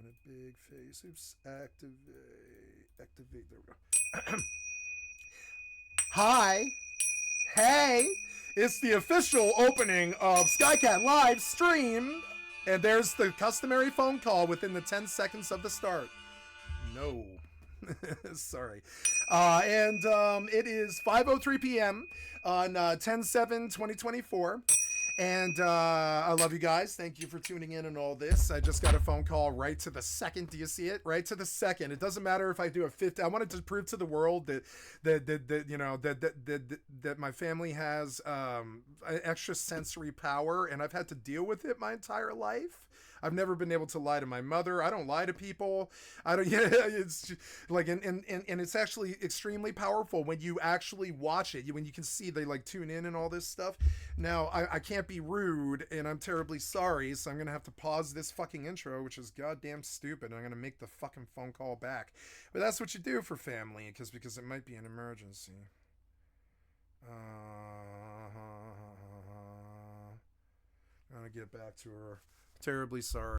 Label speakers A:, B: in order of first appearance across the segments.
A: And a big face. Oops. Activate. There we go. Hi. Hey. It's the official opening of Skycat Live stream. And there's the customary phone call within the 10 seconds of the start. No. Sorry. It is 5:03 p.m. on 10/7/2024. And I love you guys. Thank you for tuning in and all this. I just got a phone call right to the second. Do you see it? Right to the second. It doesn't matter if I do a 50. I wanted to prove to the world that my family has extra sensory power, and I've had to deal with it my entire life. I've never been able to lie to my mother. I don't lie to people. I don't. Yeah, it's like and it's actually extremely powerful when you actually watch it. When you can see they like tune in and all this stuff. Now I can't be rude, and I'm terribly sorry, so I'm gonna have to pause this fucking intro, which is goddamn stupid. And I'm gonna make the fucking phone call back. But that's what you do for family, because it might be an emergency. I'm gonna get back to her. Terribly sorry.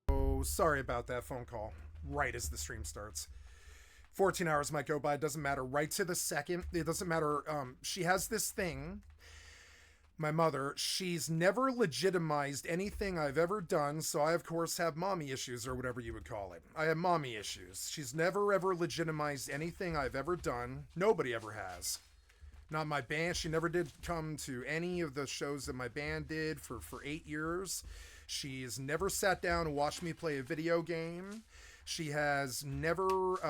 A: Oh, sorry about that phone call. Right as the stream starts. 14 hours might go by. It doesn't matter. Right to the second. It doesn't matter. She has this thing. My mother, she's never legitimized anything I've ever done, so I, of course, have mommy issues, or whatever you would call it. I have mommy issues. She's never, ever legitimized anything I've ever done. Nobody ever has. Not my band. She never did come to any of the shows that my band did for 8 years. She's never sat down and watched me play a video game. She has never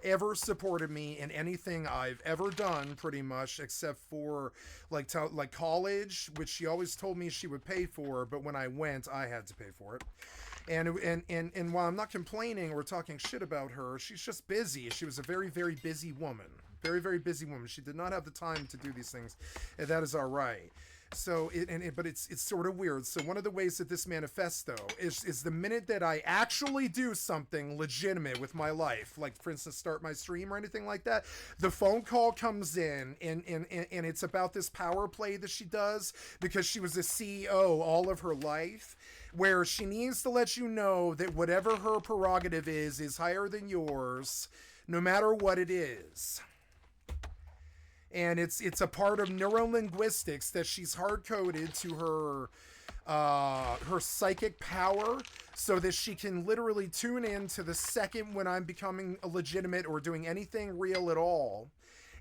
A: ever supported me in anything I've ever done, pretty much, except for like college, which she always told me she would pay for, but when I went, I had to pay for it. And while I'm not complaining or talking shit about her, she's just busy. She was a very, very busy woman. Very, very busy woman. She did not have the time to do these things, and that is all right. So but it's sort of weird. So one of the ways that this manifests, though, is the minute that I actually do something legitimate with my life, like for instance start my stream or anything like that, the phone call comes in, and it's about this power play that she does because she was a CEO all of her life, where she needs to let you know that whatever her prerogative is higher than yours. no matter what it is. And it's a part of neurolinguistics that she's hard-coded to her psychic power, so that she can literally tune in to the second when I'm becoming legitimate or doing anything real at all.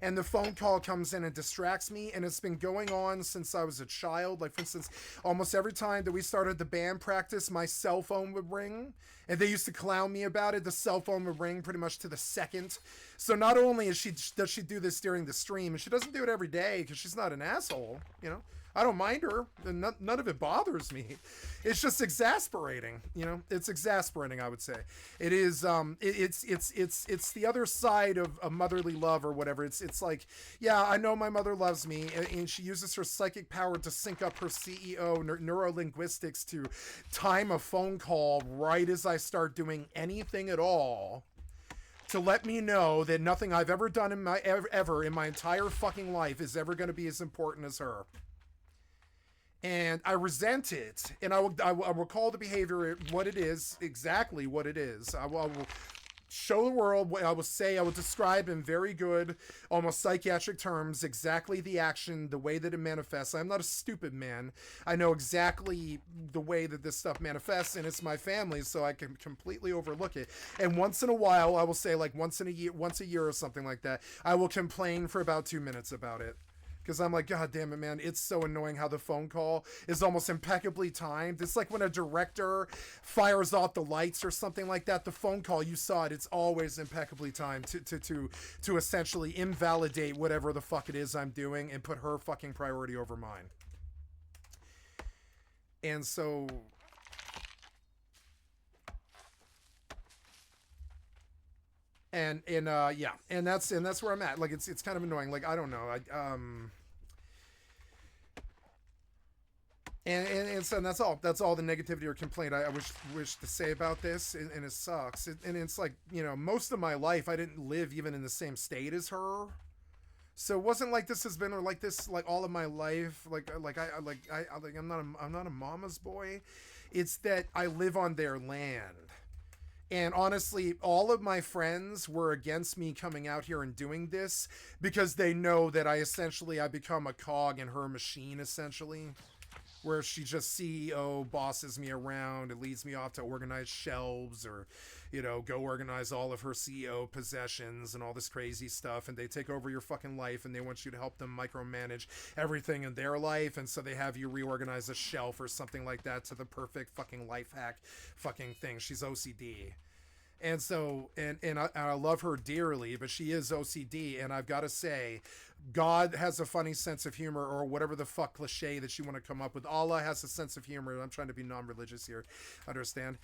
A: And the phone call comes in and distracts me, and it's been going on since I was a child. Like, for instance, almost every time that we started the band practice, my cell phone would ring, and they used to clown me about it. The cell phone would ring pretty much to the second. So not only does she do this during the stream, and she doesn't do it every day because she's not an asshole, you know. I don't mind her, and none of it bothers me. It's just exasperating, you know. It's exasperating, I would say. It is. It's the other side of a motherly love or whatever. It's like, yeah, I know my mother loves me, and she uses her psychic power to sync up her CEO neurolinguistics to time a phone call right as I start doing anything at all, to let me know that nothing I've ever done in my ever in my entire fucking life is ever going to be as important as her. And I resent it, and I will call the behavior what it is, exactly what it is. I will show the world what I will describe in very good, almost psychiatric terms, exactly the action, the way that it manifests. I'm not a stupid man. I know exactly the way that this stuff manifests, and it's my family, so I can completely overlook it. And once in a while, I will say, like once a year or something like that, I will complain for about 2 minutes about it. Because I'm like, God damn it, man, it's so annoying how the phone call is almost impeccably timed. It's like when a director fires off the lights or something like that. The phone call, you saw it, it's always impeccably timed to essentially invalidate whatever the fuck it is I'm doing and put her fucking priority over mine. And so... And yeah, and that's where I'm at. Like, it's kind of annoying. Like, I don't know. And so that's all the negativity or complaint I wish to say about this, and it sucks. And it's like, you know, most of my life I didn't live even in the same state as her, so it wasn't like this has been or like this like all of my life. I'm not a mama's boy. It's that I live on their land. And honestly, all of my friends were against me coming out here and doing this because they know that I become a cog in her machine, essentially, where she just CEO bosses me around and leads me off to organize shelves or, you know, go organize all of her CEO possessions and all this crazy stuff. And they take over your fucking life and they want you to help them micromanage everything in their life. And so they have you reorganize a shelf or something like that to the perfect fucking life hack fucking thing. She's OCD. And so, and I love her dearly, but she is OCD. And I've got to say, God has a funny sense of humor, or whatever the fuck cliche that you want to come up with. Allah has a sense of humor. I'm trying to be non-religious here. Understand?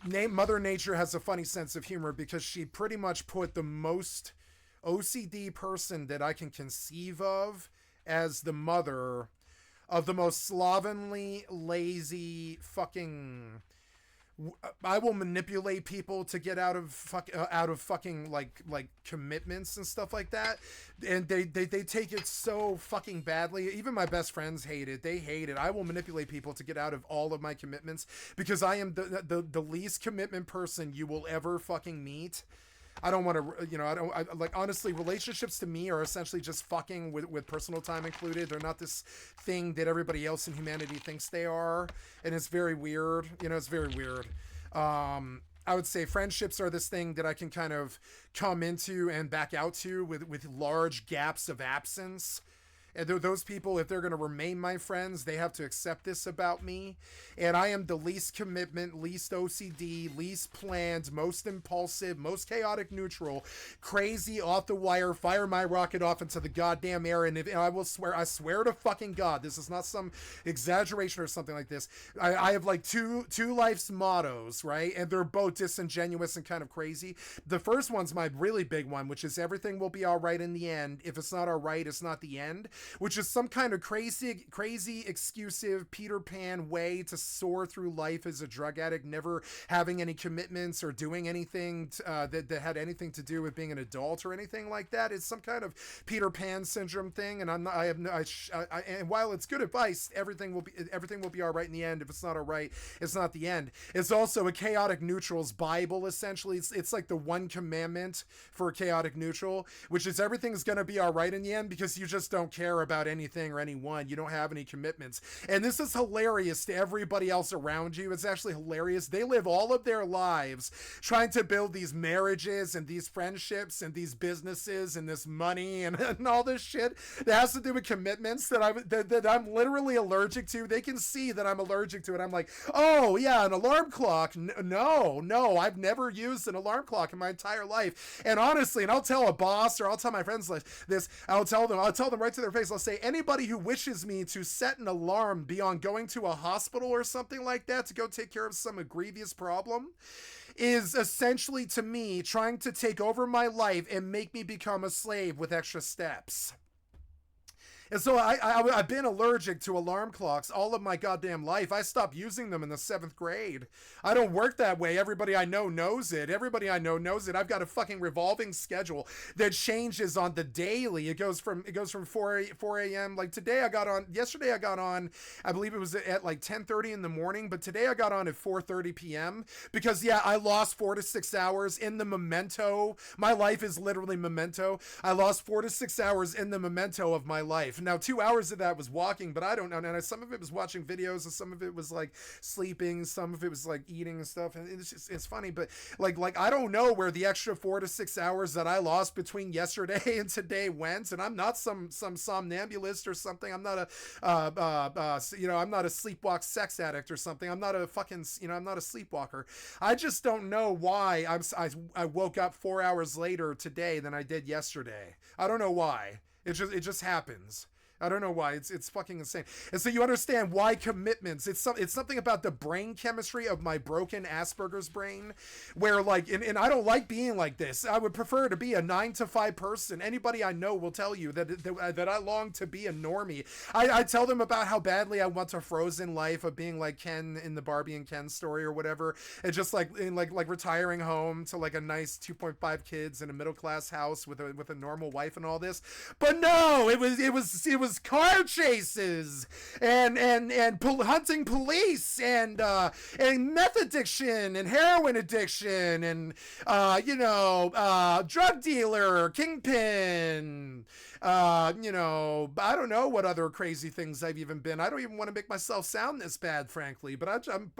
A: Mother Nature has a funny sense of humor because she pretty much put the most OCD person that I can conceive of as the mother of the most slovenly, lazy, fucking... I will manipulate people to get out of fucking like commitments and stuff like that, and they take it so fucking badly. Even my best friends hate it. They hate it. I will manipulate people to get out of all of my commitments because I am the least commitment person you will ever fucking meet. I don't want to, you know, I like, honestly, relationships to me are essentially just fucking with personal time included. They're not this thing that everybody else in humanity thinks they are. And it's very weird. You know, it's very weird. I would say friendships are this thing that I can kind of come into and back out to with large gaps of absence. And those people, if they're going to remain my friends, they have to accept this about me. And I am the least commitment, least OCD, least planned, most impulsive, most chaotic neutral, crazy, off the wire, fire my rocket off into the goddamn air. And I swear to fucking God, this is not some exaggeration or something like this. I have like two life's mottos, right? And they're both disingenuous and kind of crazy. The first one's my really big one, which is everything will be all right in the end. If it's not all right, it's not the end. which is some kind of crazy excusive Peter Pan way to soar through life as a drug addict, never having any commitments or doing anything that had anything to do with being an adult or anything like that. It's some kind of Peter Pan syndrome thing, and and while it's good advice, everything will be all right in the end. If it's not all right, it's not the end. It's also a chaotic neutral's Bible, essentially. It's like the one commandment for a chaotic neutral, which is everything's going to be all right in the end because you just don't care about anything or anyone. You don't have any commitments. And this is hilarious to everybody else around you. It's actually hilarious. They live all of their lives trying to build these marriages and these friendships and these businesses and this money and all this shit that has to do with commitments that I'm literally allergic to. They can see that I'm allergic to it. I'm like, oh yeah, an alarm clock. No, I've never used an alarm clock in my entire life. And honestly, and I'll tell a boss or I'll tell my friends like this, I'll tell them right to their face. I'll say, anybody who wishes me to set an alarm beyond going to a hospital or something like that to go take care of some grievous problem is essentially, to me, trying to take over my life and make me become a slave with extra steps. And so I've been allergic to alarm clocks all of my goddamn life. I stopped using them in the 7th grade. I don't work that way. Everybody I know knows it. I've got a fucking revolving schedule that changes on the daily. It goes from 4 a.m. Like yesterday I got on, I believe it was at like 10:30 in the morning, but today I got on at 4:30 p.m. because I lost 4 to 6 hours in the memento. My life is literally memento. I lost 4 to 6 hours in the memento of my life. Now, 2 hours of that was walking, but I don't know. And some of it was watching videos, and some of it was like sleeping, some of it was like eating and stuff. And it's funny, but like I don't know where the extra 4 to 6 hours that I lost between yesterday and today went. And I'm not some somnambulist or something. I'm not I'm not a sleepwalk sex addict or something. I'm not a fucking, I'm not a sleepwalker. I just don't know why I woke up 4 hours later today than I did yesterday. I don't know why. It just happens. I don't know why. It's fucking insane. And so you understand why commitments. It's something about the brain chemistry of my broken Asperger's brain, where and I don't like being like this. I would prefer to be a 9-to-5 person. Anybody I know will tell you that I long to be a normie. I tell them about how badly I want a Frozen life of being like Ken in the Barbie and Ken story or whatever. And just like retiring home to like a nice 2.5 kids in a middle class house with a normal wife and all this. But no, it was car chases and hunting police and meth addiction and heroin addiction and drug dealer, kingpin. I don't know what other crazy things I've even been. I don't even want to make myself sound this bad, frankly. But I'm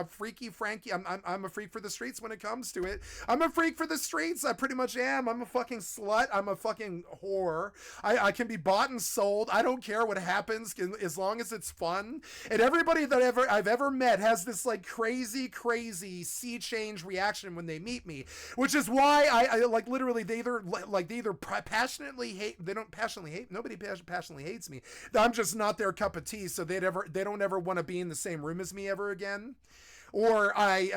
A: freaky Frankie. I'm a freak for the streets when it comes to it. I'm a freak for the streets. I pretty much am. I'm a fucking slut. I'm a fucking whore. I can be bought and sold. I don't care what happens as long as it's fun. And everybody that I've ever met has this like crazy sea change reaction when they meet me, which is why I like literally they either passionately hate. They don't passionately hate. Nobody passionately hates me. I'm just not their cup of tea, so they don't ever want to be in the same room as me ever again. Or I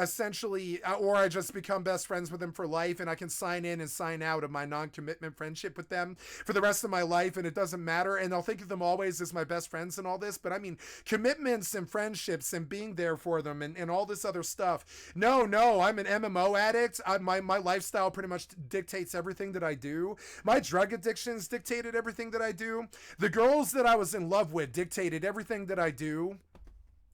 A: just become best friends with them for life, and I can sign in and sign out of my non-commitment friendship with them for the rest of my life, and it doesn't matter, and I'll think of them always as my best friends and all this. But I mean, commitments and friendships and being there for them and all this other stuff. No, I'm an MMO addict. My lifestyle pretty much dictates everything that I do. My drug addictions dictated everything that I do. The girls that I was in love with dictated everything that I do.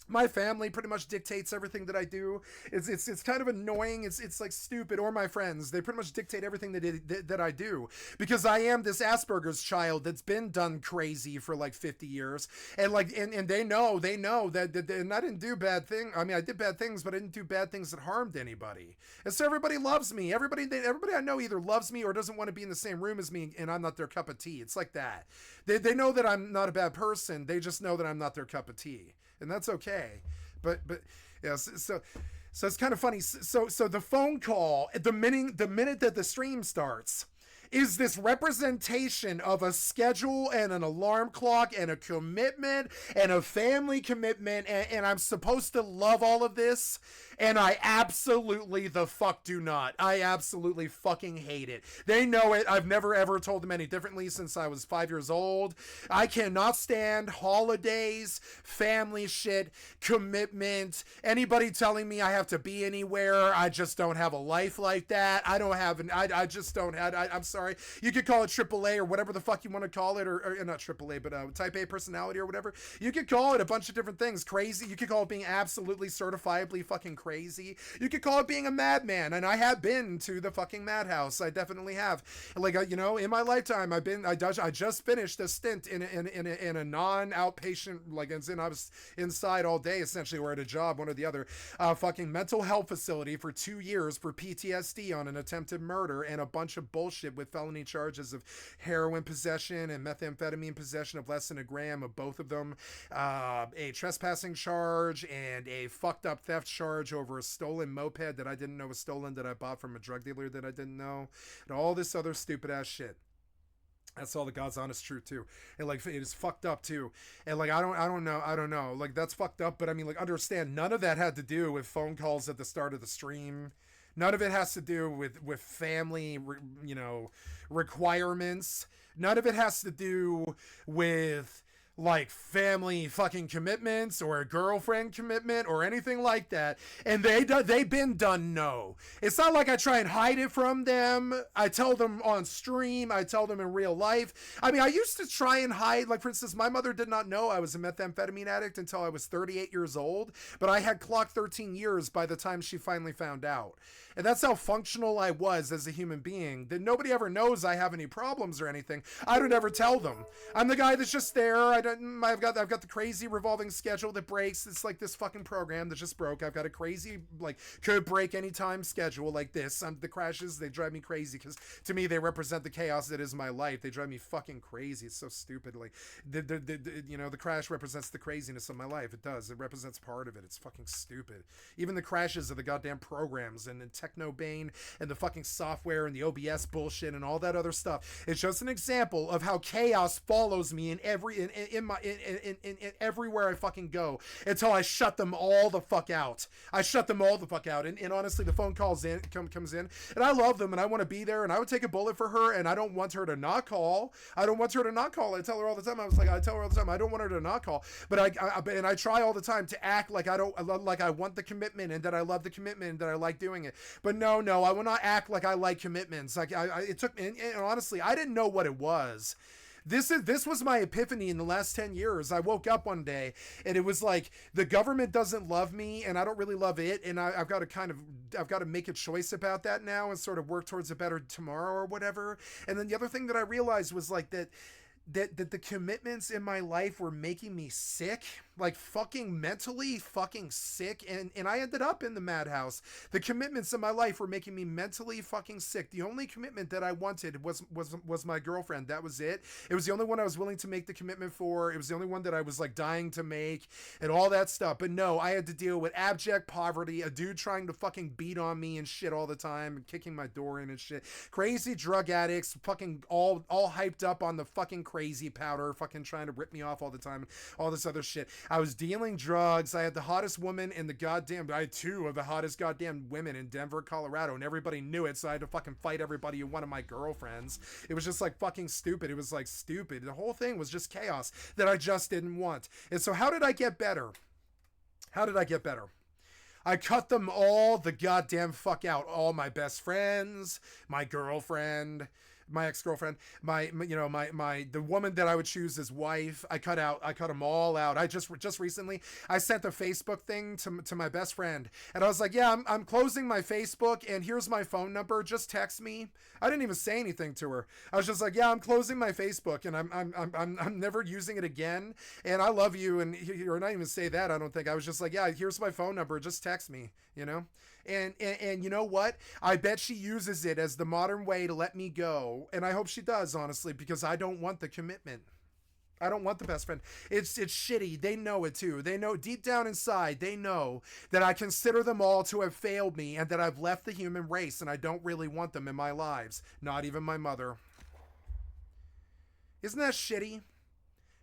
A: My family pretty much dictates everything that I do. It's kind of annoying. It's like stupid. Or my friends, they pretty much dictate everything that I do, because I am this Asperger's child that's been done crazy for like 50 years, and they know that and I didn't do bad things. I mean, I did bad things, but I didn't do bad things that harmed anybody. And so everybody loves me. Everybody I know either loves me or doesn't want to be in the same room as me, and I'm not their cup of tea. It's like that. They know that I'm not a bad person. They just know that I'm not their cup of tea. And that's okay. But yeah, so it's kind of funny. So the phone call, the minute that the stream starts, is this representation of a schedule and an alarm clock and a commitment and a family commitment, and I'm supposed to love all of this, and I absolutely the fuck do not. I absolutely fucking hate it. They know it. I've never ever told them any differently since I was 5 years old. I cannot stand holidays, family shit, commitment, anybody telling me I have to be anywhere. I just don't have a life like that. I don't have I just don't have, I'm sorry. You could call it AAA or whatever the fuck you want to call it, or not AAA, but type A personality or whatever. You could call it a bunch of different things. Crazy. You could call it being absolutely certifiably fucking crazy. You could call it being a madman, and I have been to the fucking madhouse. I definitely have. Like, you know, in my lifetime, I just finished a stint in a non-outpatient, like, as in I was inside all day essentially, or at a job, one or the other, fucking mental health facility for 2 years for PTSD on an attempted murder and a bunch of bullshit with felony charges of heroin possession and methamphetamine possession of less than a gram of both of them, a trespassing charge and a fucked up theft charge over a stolen moped that I didn't know was stolen, that I bought from a drug dealer that I didn't know, and all this other stupid ass shit. That's all the God's honest truth too. And like, it is fucked up too. And like, I don't know. Like, that's fucked up. But I mean, like, understand, none of that had to do with phone calls at the start of the stream. None of it has to do with family, you know, requirements. None of it has to do with like family fucking commitments or a girlfriend commitment or anything like that. And they've been done. No, it's not like I try and hide it from them. I tell them on stream. I tell them in real life. I mean, I used to try and hide, like, for instance, my mother did not know I was a methamphetamine addict until I was 38 years old, but I had clocked 13 years by the time she finally found out. And that's how functional I was as a human being. That nobody ever knows I have any problems or anything. I don't ever tell them. I'm the guy that's just there. I've got the crazy revolving schedule that breaks. It's like this fucking program that just broke. I've got a crazy, like, could break anytime schedule like this. The crashes, they drive me crazy because to me they represent the chaos that is my life. They drive me fucking crazy. It's so stupid. Like, you know, the crash represents the craziness of my life. It does. It represents part of it. It's fucking stupid. Even the crashes of the goddamn programs and Technobane and the fucking software and the OBS bullshit and all that other stuff. It's just an example of how chaos follows me in everywhere I fucking go until I shut them all the fuck out. I shut them all the fuck out. And honestly, the phone comes in, and I love them, and I want to be there, and I would take a bullet for her, and I don't want her to not call. I tell her all the time. I tell her all the time, I don't want her to not call, but I try all the time to act like I want the commitment, and that I love the commitment, and that I like doing it. But no, I will not act like I like commitments. Like, it took, and honestly, I didn't know what it was. This was my epiphany in the last 10 years. I woke up one day and it was like, the government doesn't love me and I don't really love it. And I've got to make a choice about that now and sort of work towards a better tomorrow or whatever. And then the other thing that I realized was like that the commitments in my life were making me sick, like fucking mentally fucking sick, and I ended up in the madhouse. The commitments in my life were making me mentally fucking sick. The only commitment that I wanted was my girlfriend. That was it. It was the only one I was willing to make the commitment for. It was the only one that I was like dying to make and all that stuff. But no, I had to deal with abject poverty, a dude trying to fucking beat on me and shit all the time and kicking my door in and shit, crazy drug addicts fucking all hyped up on the fucking crazy powder, fucking trying to rip me off all the time, all this other shit. I was dealing drugs. I had the hottest woman in I had two of the hottest goddamn women in Denver, Colorado, and everybody knew it, so I had to fucking fight everybody who wanted my girlfriends. It was just like fucking stupid. It was like stupid. The whole thing was just chaos that I just didn't want. And so how did I get better? I cut them all the goddamn fuck out. All my best friends, my girlfriend, my ex-girlfriend, the woman that I would choose as wife. I cut them all out. I just recently, I sent a Facebook thing to my best friend, and I was like, yeah, I'm closing my Facebook, and here's my phone number. Just text me. I didn't even say anything to her. I was just like, yeah, I'm closing my Facebook, and I'm never using it again. And I love you, or not even say that. I don't think. I was just like, yeah, here's my phone number. Just text me. You know. And you know what? I bet she uses it as the modern way to let me go. And I hope she does, honestly, because I don't want the commitment. I don't want the best friend. It's shitty. They know it too. They know deep down inside, they know that I consider them all to have failed me and that I've left the human race and I don't really want them in my lives. Not even my mother. Isn't that shitty?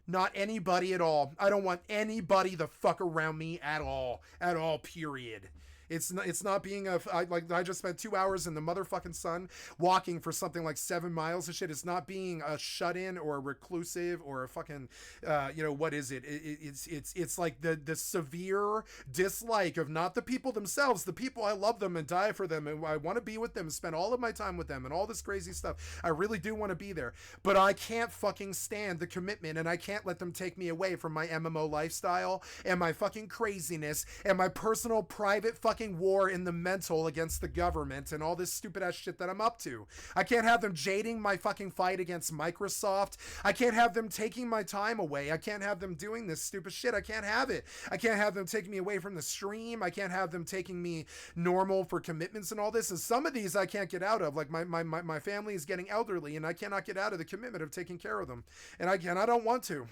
A: Not anybody at all. I don't want anybody the fuck around me at all. At all, period. It's not being I just spent 2 hours in the motherfucking sun walking for something like 7 miles of shit. It's not being a shut-in or a reclusive or a fucking what is it? It's like the severe dislike of not the people themselves, the people I love them and die for them and I want to be with them, spend all of my time with them and all this crazy stuff. I really do want to be there, but I can't fucking stand the commitment and I can't let them take me away from my MMO lifestyle and my fucking craziness and my personal private fucking war in the mental against the government and all this stupid ass shit that I'm up to. I can't have them jading my fucking fight against Microsoft. I can't have them taking my time away. I can't have them doing this stupid shit. I can't have it. I can't have them taking me away from the stream. I can't have them taking me normal for commitments and all this. And some of these I can't get out of. Like my family is getting elderly and I cannot get out of the commitment of taking care of them. And I don't want to.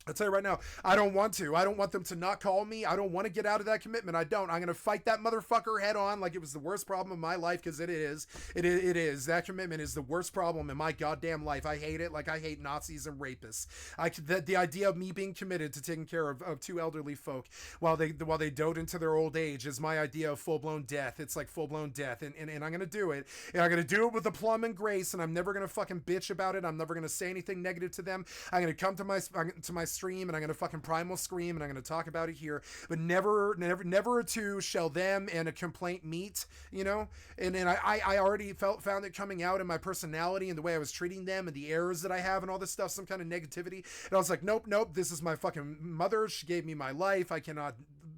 A: I'll tell you right now, I don't want to. I don't want them to not call me. I don't want to get out of that commitment. I don't. I'm going to fight that motherfucker head on like it was the worst problem of my life, because it is. It is. That commitment is the worst problem in my goddamn life. I hate it like I hate Nazis and rapists. The idea of me being committed to taking care of two elderly folk while they dote into their old age is my idea of full-blown death. It's like full-blown death, and I'm going to do it. And I'm going to do it with aplomb and grace, and I'm never going to fucking bitch about it. I'm never going to say anything negative to them. I'm going to come to my stream and I'm gonna fucking primal scream and I'm gonna talk about it here, but never to shall them and a complaint meet, and I already found it coming out in my personality and the way I was treating them and the errors that I have and all this stuff, some kind of negativity, and I was like, nope, this is my fucking mother. She gave me my life. I cannot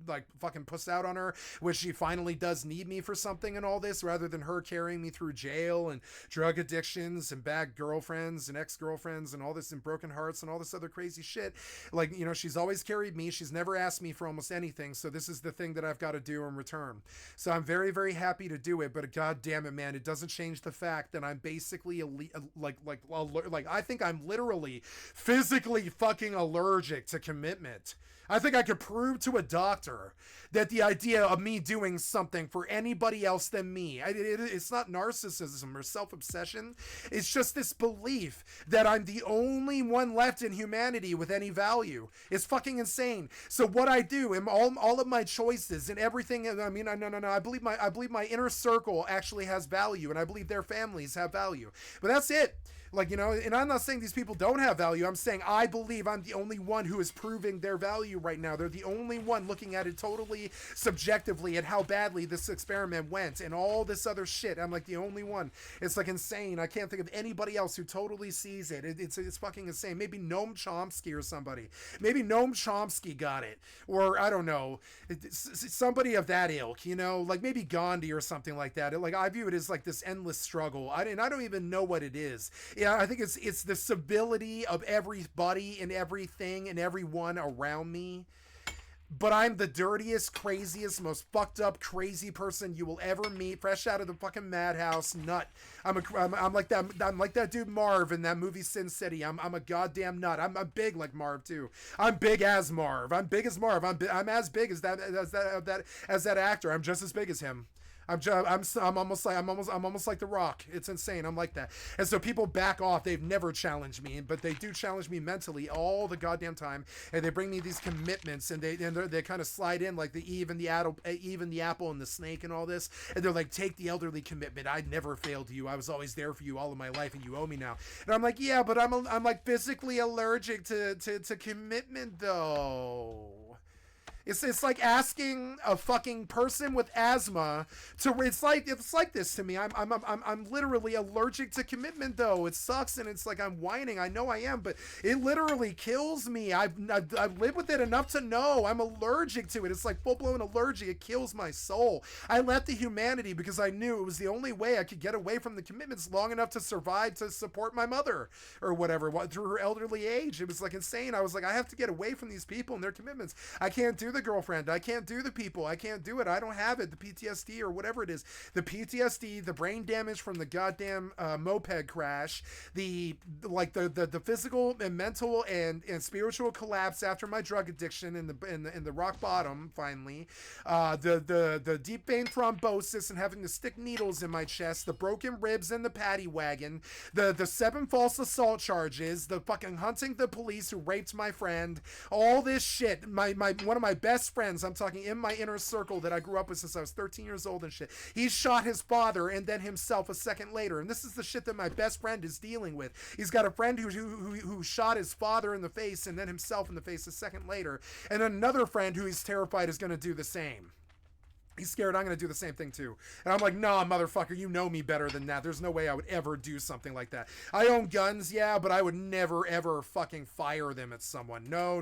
A: like fucking puss out on her when she finally does need me for something and all this, rather than her carrying me through jail and drug addictions and bad girlfriends and ex-girlfriends and all this and broken hearts and all this other crazy shit. Like, she's always carried me. She's never asked me for almost anything. So this is the thing that I've got to do in return. So I'm very, very happy to do it, but god damn it, man, it doesn't change the fact that I'm basically I think I'm literally physically fucking allergic to commitment. I think I could prove to a doctor that the idea of me doing something for anybody else than me, it's not narcissism or self-obsession. It's just this belief that I'm the only one left in humanity with any value. It's fucking insane. So what I do in all of my choices and everything, I believe my inner circle actually has value, and I believe their families have value. But that's it. And I'm not saying these people don't have value. I'm saying I believe I'm the only one who is proving their value right now. They're the only one looking at it totally subjectively at how badly this experiment went and all this other shit. I'm like the only one. It's like insane. I can't think of anybody else who totally sees it. It's fucking insane. Maybe Noam Chomsky or somebody. Maybe Noam Chomsky got it. Or I don't know. Somebody of that ilk, like maybe Gandhi or something like that. I view it as like this endless struggle. I don't even know what it is. Yeah, I think it's the civility of everybody and everything and everyone around me. But I'm the dirtiest, craziest, most fucked up, crazy person you will ever meet, fresh out of the fucking madhouse, nut. I'm like that dude Marv in that movie Sin City. I'm a goddamn nut. I'm big like Marv too. I'm big as Marv. I'm big as Marv. I'm as big as that actor. I'm just as big as him. I'm almost like The Rock. It's insane. I'm like that. And so people back off. They've never challenged me, but they do challenge me mentally all the goddamn time. And they bring me these commitments, and they kind of slide in like the Eve and the apple and the snake and all this. And they're like, take the elderly commitment. I never failed you. I was always there for you all of my life, and you owe me now. And I'm like, yeah, but I'm like physically allergic to commitment though. It's like asking a fucking person with asthma to. It's like this to me. I'm literally allergic to commitment though. It sucks, and it's like I'm whining. I know I am, but it literally kills me. I've lived with it enough to know I'm allergic to it. It's like full blown allergy. It kills my soul. I left the humanity because I knew it was the only way I could get away from the commitments long enough to survive, to support my mother or whatever through her elderly age. It was like insane. I was like, I have to get away from these people and their commitments. I can't do the girlfriend. I can't do the people. I can't do it. I don't have it. The PTSD or whatever it is. The PTSD, the brain damage from the goddamn moped crash, the physical and mental and spiritual collapse after my drug addiction in the rock bottom finally, the deep vein thrombosis and having to stick needles in my chest, the broken ribs and the paddy wagon, the 7 false assault charges, the fucking hunting the police who raped my friend, all this shit. My one of my best friends, I'm talking in my inner circle that I grew up with since I was 13 years old and shit, he shot his father and then himself a second later, and this is the shit that my best friend is dealing with. He's got a friend who shot his father in the face and then himself in the face a second later, and another friend who he's terrified is going to do the same. He's scared I'm going to do the same thing too. And I'm like, nah, motherfucker, you know me better than that. There's no way I would ever do something like that. I own guns, yeah, but I would never, ever fucking fire them at someone. No.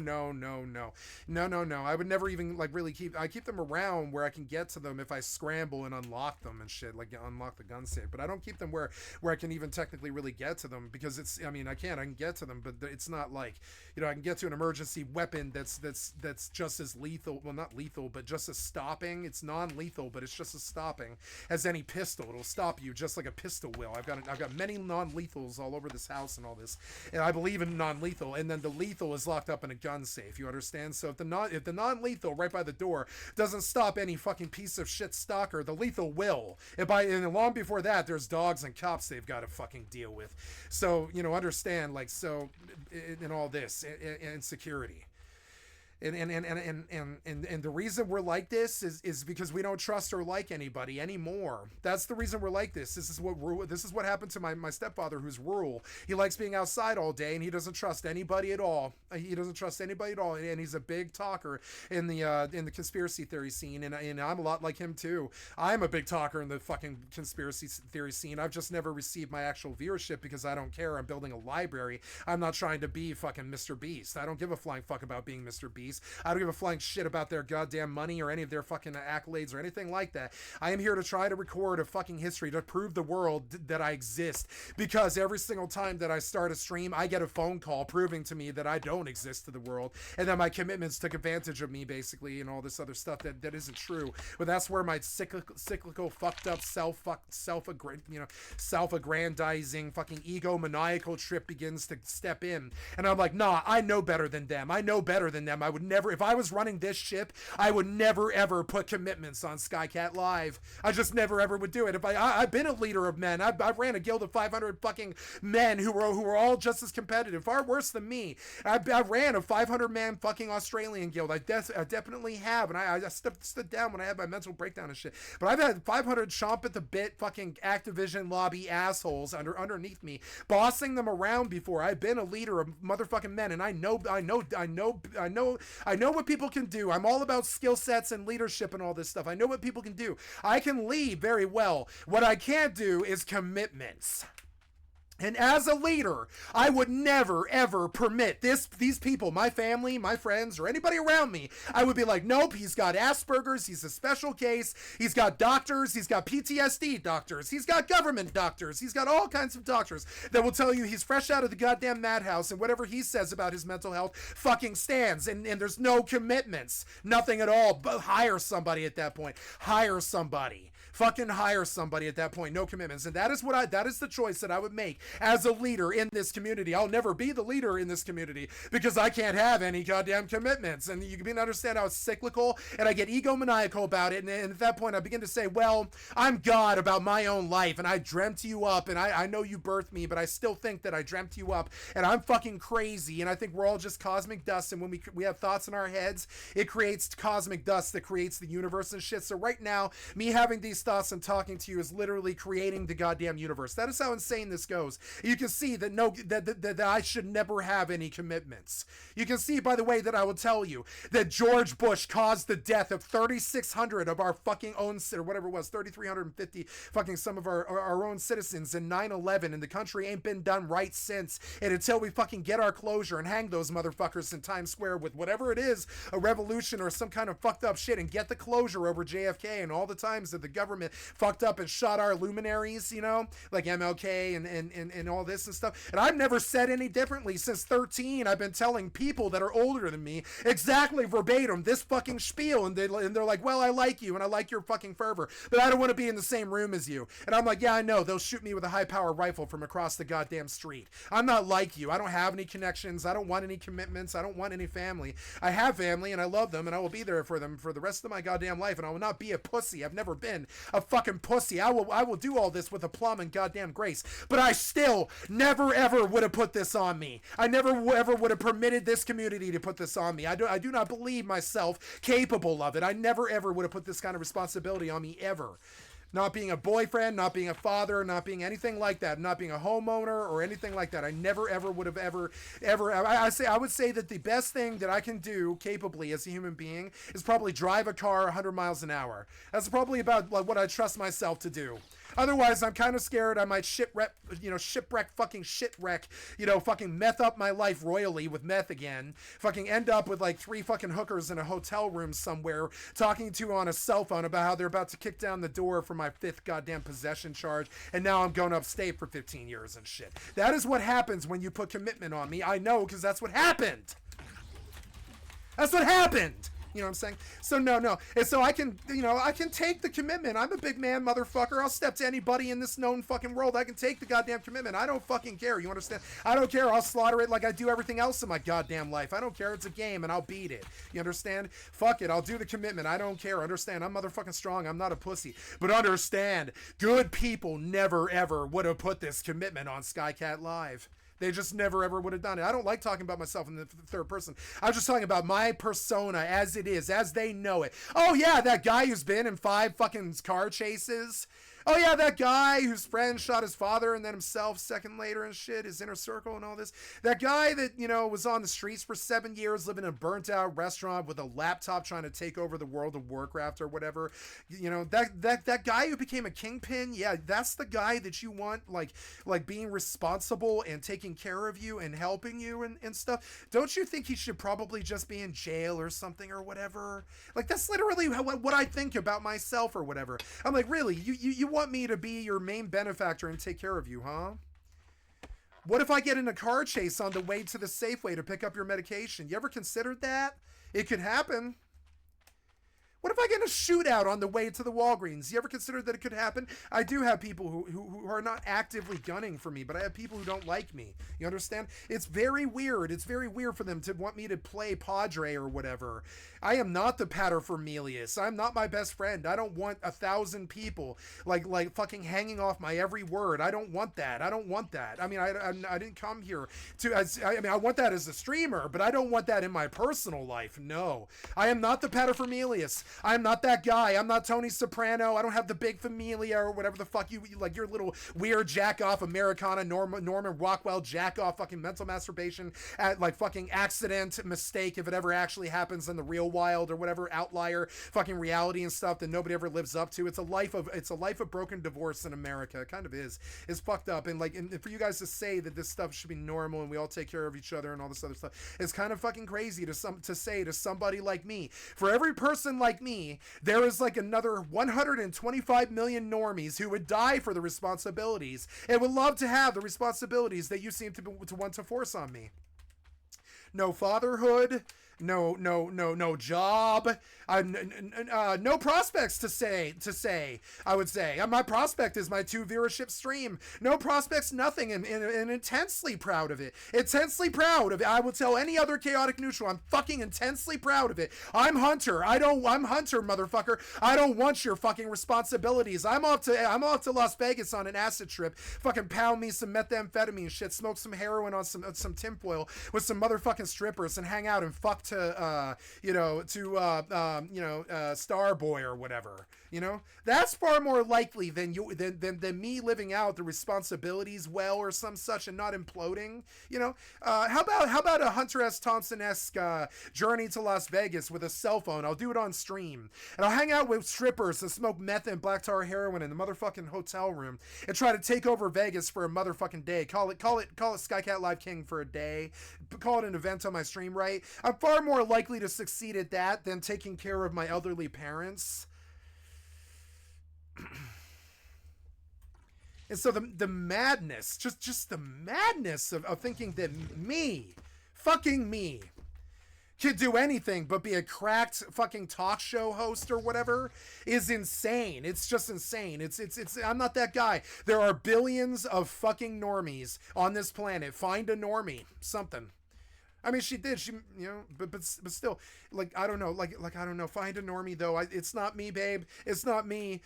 A: I would never even, like, really I keep them around where I can get to them if I scramble and unlock them and shit, like unlock the gun safe. But I don't keep them where I can even technically really get to them, because I can get to them, but it's not like, I can get to an emergency weapon that's just as lethal, well, not lethal, but just as stopping. It's non-lethal, but it's just as stopping as any pistol. It'll stop you just like a pistol will. I've got many non-lethals all over this house and all this, and I believe in non-lethal. And then the lethal is locked up in a gun safe. You understand? So if the non-lethal right by the door doesn't stop any fucking piece of shit stalker, the lethal will. And long before that, there's dogs and cops they've got to fucking deal with. So understand, like, so in all this and security. And the reason we're like this is because we don't trust or like anybody anymore. That's the reason we're like this. This is what happened to my stepfather, who's rural. He likes being outside all day, and he doesn't trust anybody at all. And he's a big talker in the conspiracy theory scene. And I'm a lot like him too. I'm a big talker in the fucking conspiracy theory scene. I've just never received my actual viewership because I don't care. I'm building a library. I'm not trying to be fucking Mr. Beast. I don't give a flying fuck about being Mr. Beast. I don't give a flying shit about their goddamn money or any of their fucking accolades or anything like that. I am here to try to record a fucking history to prove the world that I exist, because every single time that I start a stream, I get a phone call proving to me that I don't exist to the world, and that my commitments took advantage of me, basically, and all this other stuff that isn't true. But that's where my cyclical fucked up self-aggrandizing fucking egomaniacal trip begins to step in. And I'm like, nah, I know better than them. I would never, if I was running this ship, I would never ever put commitments on Skycat.live. I just never ever would do it. If I've been a leader of men. I've ran a guild of 500 fucking men who were all just as competitive, far worse than me. I ran a 500 man fucking Australian guild. I definitely have, and I stood down when I had my mental breakdown and shit. But I've had 500 chomp at the bit fucking Activision lobby assholes underneath me, bossing them around before. I've been a leader of motherfucking men, and I know what people can do. I'm all about skill sets and leadership and all this stuff. I know what people can do. I can lead very well. What I can't do is commitments. And as a leader, I would never, ever permit these people, my family, my friends, or anybody around me. I would be like, nope, he's got Asperger's, he's a special case, he's got doctors, he's got PTSD doctors, he's got government doctors, he's got all kinds of doctors that will tell you he's fresh out of the goddamn madhouse, and whatever he says about his mental health fucking stands, and there's no commitments, nothing at all. But hire somebody at that point. Hire somebody. Fucking hire somebody at that point. No commitments. And that is the choice that I would make as a leader in this community. I'll never be the leader in this community because I can't have any goddamn commitments. And you can understand how it's cyclical, and I get egomaniacal about it. And at that point, I begin to say, well, I'm God about my own life, and I dreamt you up, and I know you birthed me, but I still think that I dreamt you up, and I'm fucking crazy, and I think we're all just cosmic dust, and when we have thoughts in our heads, it creates cosmic dust that creates the universe and shit. So right now, me having these thoughts and talking to you is literally creating the goddamn universe. That is how insane this goes. You can see that I should never have any commitments. You can see, by the way, that I will tell you that George Bush caused the death of 3,600 of our fucking own, or whatever it was, 3,350 fucking some of our own citizens in 9/11, and the country ain't been done right since. And until we fucking get our closure and hang those motherfuckers in Times Square with whatever it is, a revolution or some kind of fucked up shit, and get the closure over JFK and all the times that the government government fucked up and shot our luminaries, you know, like MLK and all this and stuff. And I've never said any differently since 13. I've been telling people that are older than me exactly verbatim this fucking spiel, and they're like, well, I like you and I like your fucking fervor, but I don't want to be in the same room as you. And I'm like, yeah, I know. They'll shoot me with a high power rifle from across the goddamn street. I'm not like you. I don't have any connections. I don't want any commitments. I don't want any family. I have family and I love them and I will be there for them for the rest of my goddamn life, and I will not be a pussy. I've never been a fucking pussy. I will do all this with aplomb and goddamn grace, but I still never ever would have put this on me. I never ever would have permitted this community to put this on me. I do not believe myself capable of it. I never ever would have put this kind of responsibility on me ever. Not being a boyfriend, not being a father, not being anything like that, not being a homeowner or anything like that. I never ever would have ever. I would say that the best thing that I can do capably as a human being is probably drive a car 100 miles an hour. That's probably about like what I trust myself to do. Otherwise, I'm kind of scared I might shipwreck, fucking meth up my life royally with meth again. Fucking end up with like 3 fucking hookers in a hotel room somewhere talking to on a cell phone about how they're about to kick down the door for my 5th goddamn possession charge, and now I'm going upstate for 15 years and shit. That is what happens when you put commitment on me. I know, because that's what happened. That's what happened. You know what I'm saying? So no. And so I can take the commitment. I'm a big man, motherfucker. I'll step to anybody in this known fucking world. I can take the goddamn commitment. I don't fucking care. You understand? I don't care. I'll slaughter it like I do everything else in my goddamn life. I don't care. It's a game and I'll beat it. You understand? Fuck it. I'll do the commitment. I don't care. Understand? I'm motherfucking strong. I'm not a pussy. But understand, good people never ever would have put this commitment on Skycat.live. They just never ever would have done it. I don't like talking about myself in the third person. I'm just talking about my persona as it is, as they know it. Oh yeah, that guy who's been in 5 fucking car chases. Oh yeah, that guy whose friend shot his father and then himself second later and shit, his inner circle and all this. That guy that, was on the streets for 7 years, living in a burnt out restaurant with a laptop trying to take over the World of Warcraft or whatever. That guy who became a kingpin, yeah, that's the guy that you want, like being responsible and taking care of you and helping you and stuff. Don't you think he should probably just be in jail or something or whatever? Like, that's literally what I think about myself or whatever. I'm like, really? You want me to be your main benefactor and take care of you, huh? What if I get in a car chase on the way to the Safeway to pick up your medication? You ever considered that? It could happen. What if I get in a shootout on the way to the Walgreens? You ever considered that it could happen? I do have people who are not actively gunning for me, but I have people who don't like me. You understand? It's very weird. It's very weird for them to want me to play Padre or whatever. I am not the paterfamilias. I'm not my best friend. I don't want 1,000 people like fucking hanging off my every word. I don't want that. I don't want that. I mean, I didn't come here to, I want that as a streamer, but I don't want that in my personal life. No. I am not the paterfamilias. I'm not that guy. I'm not Tony Soprano. I don't have the big familia or whatever the fuck you like your little weird jack-off Americana Norman Rockwell jack-off fucking mental masturbation at like fucking accident mistake if it ever actually happens in the real wild or whatever outlier fucking reality and stuff that nobody ever lives up to. It's a life of broken divorce in America. It kind of is. It's fucked up, and for you guys to say that this stuff should be normal and we all take care of each other and all this other stuff, it's kind of fucking crazy to say to somebody like me. For every person like me, there is like another 125 million normies who would die for the responsibilities and would love to have the responsibilities that you seem to want to force on me. No fatherhood, no job, no prospects to say, I would say. My prospect is my 2 viewership stream. No prospects, nothing, and intensely proud of it. Intensely proud of it. I will tell any other chaotic neutral, I'm fucking intensely proud of it. I'm Hunter. I'm Hunter, motherfucker. I don't want your fucking responsibilities. I'm off to Las Vegas on an acid trip. Fucking pound me some methamphetamine shit, smoke some heroin on some tinfoil with some motherfucking strippers and hang out and fuck to Starboy or whatever. That's far more likely than me living out the responsibilities well or some such and not imploding. How about a Hunter S. Thompson-esque journey to Las Vegas with a cell phone? I'll do it on stream, and I'll hang out with strippers and smoke meth and black tar heroin in the motherfucking hotel room and try to take over Vegas for a motherfucking day. Call it Skycat Live King for a day. Call it an event on my stream, right? I'm far more likely to succeed at that than taking care of my elderly parents. And so the madness, just the madness of thinking that me, fucking me, could do anything but be a cracked fucking talk show host or whatever is insane. It's just insane. It's I'm not that guy. There are billions of fucking normies on this planet. Find a normie, something. I mean, she did. She, you know, but still, like, I don't know, like I don't know. Find a normie though. It's not me, babe. It's not me.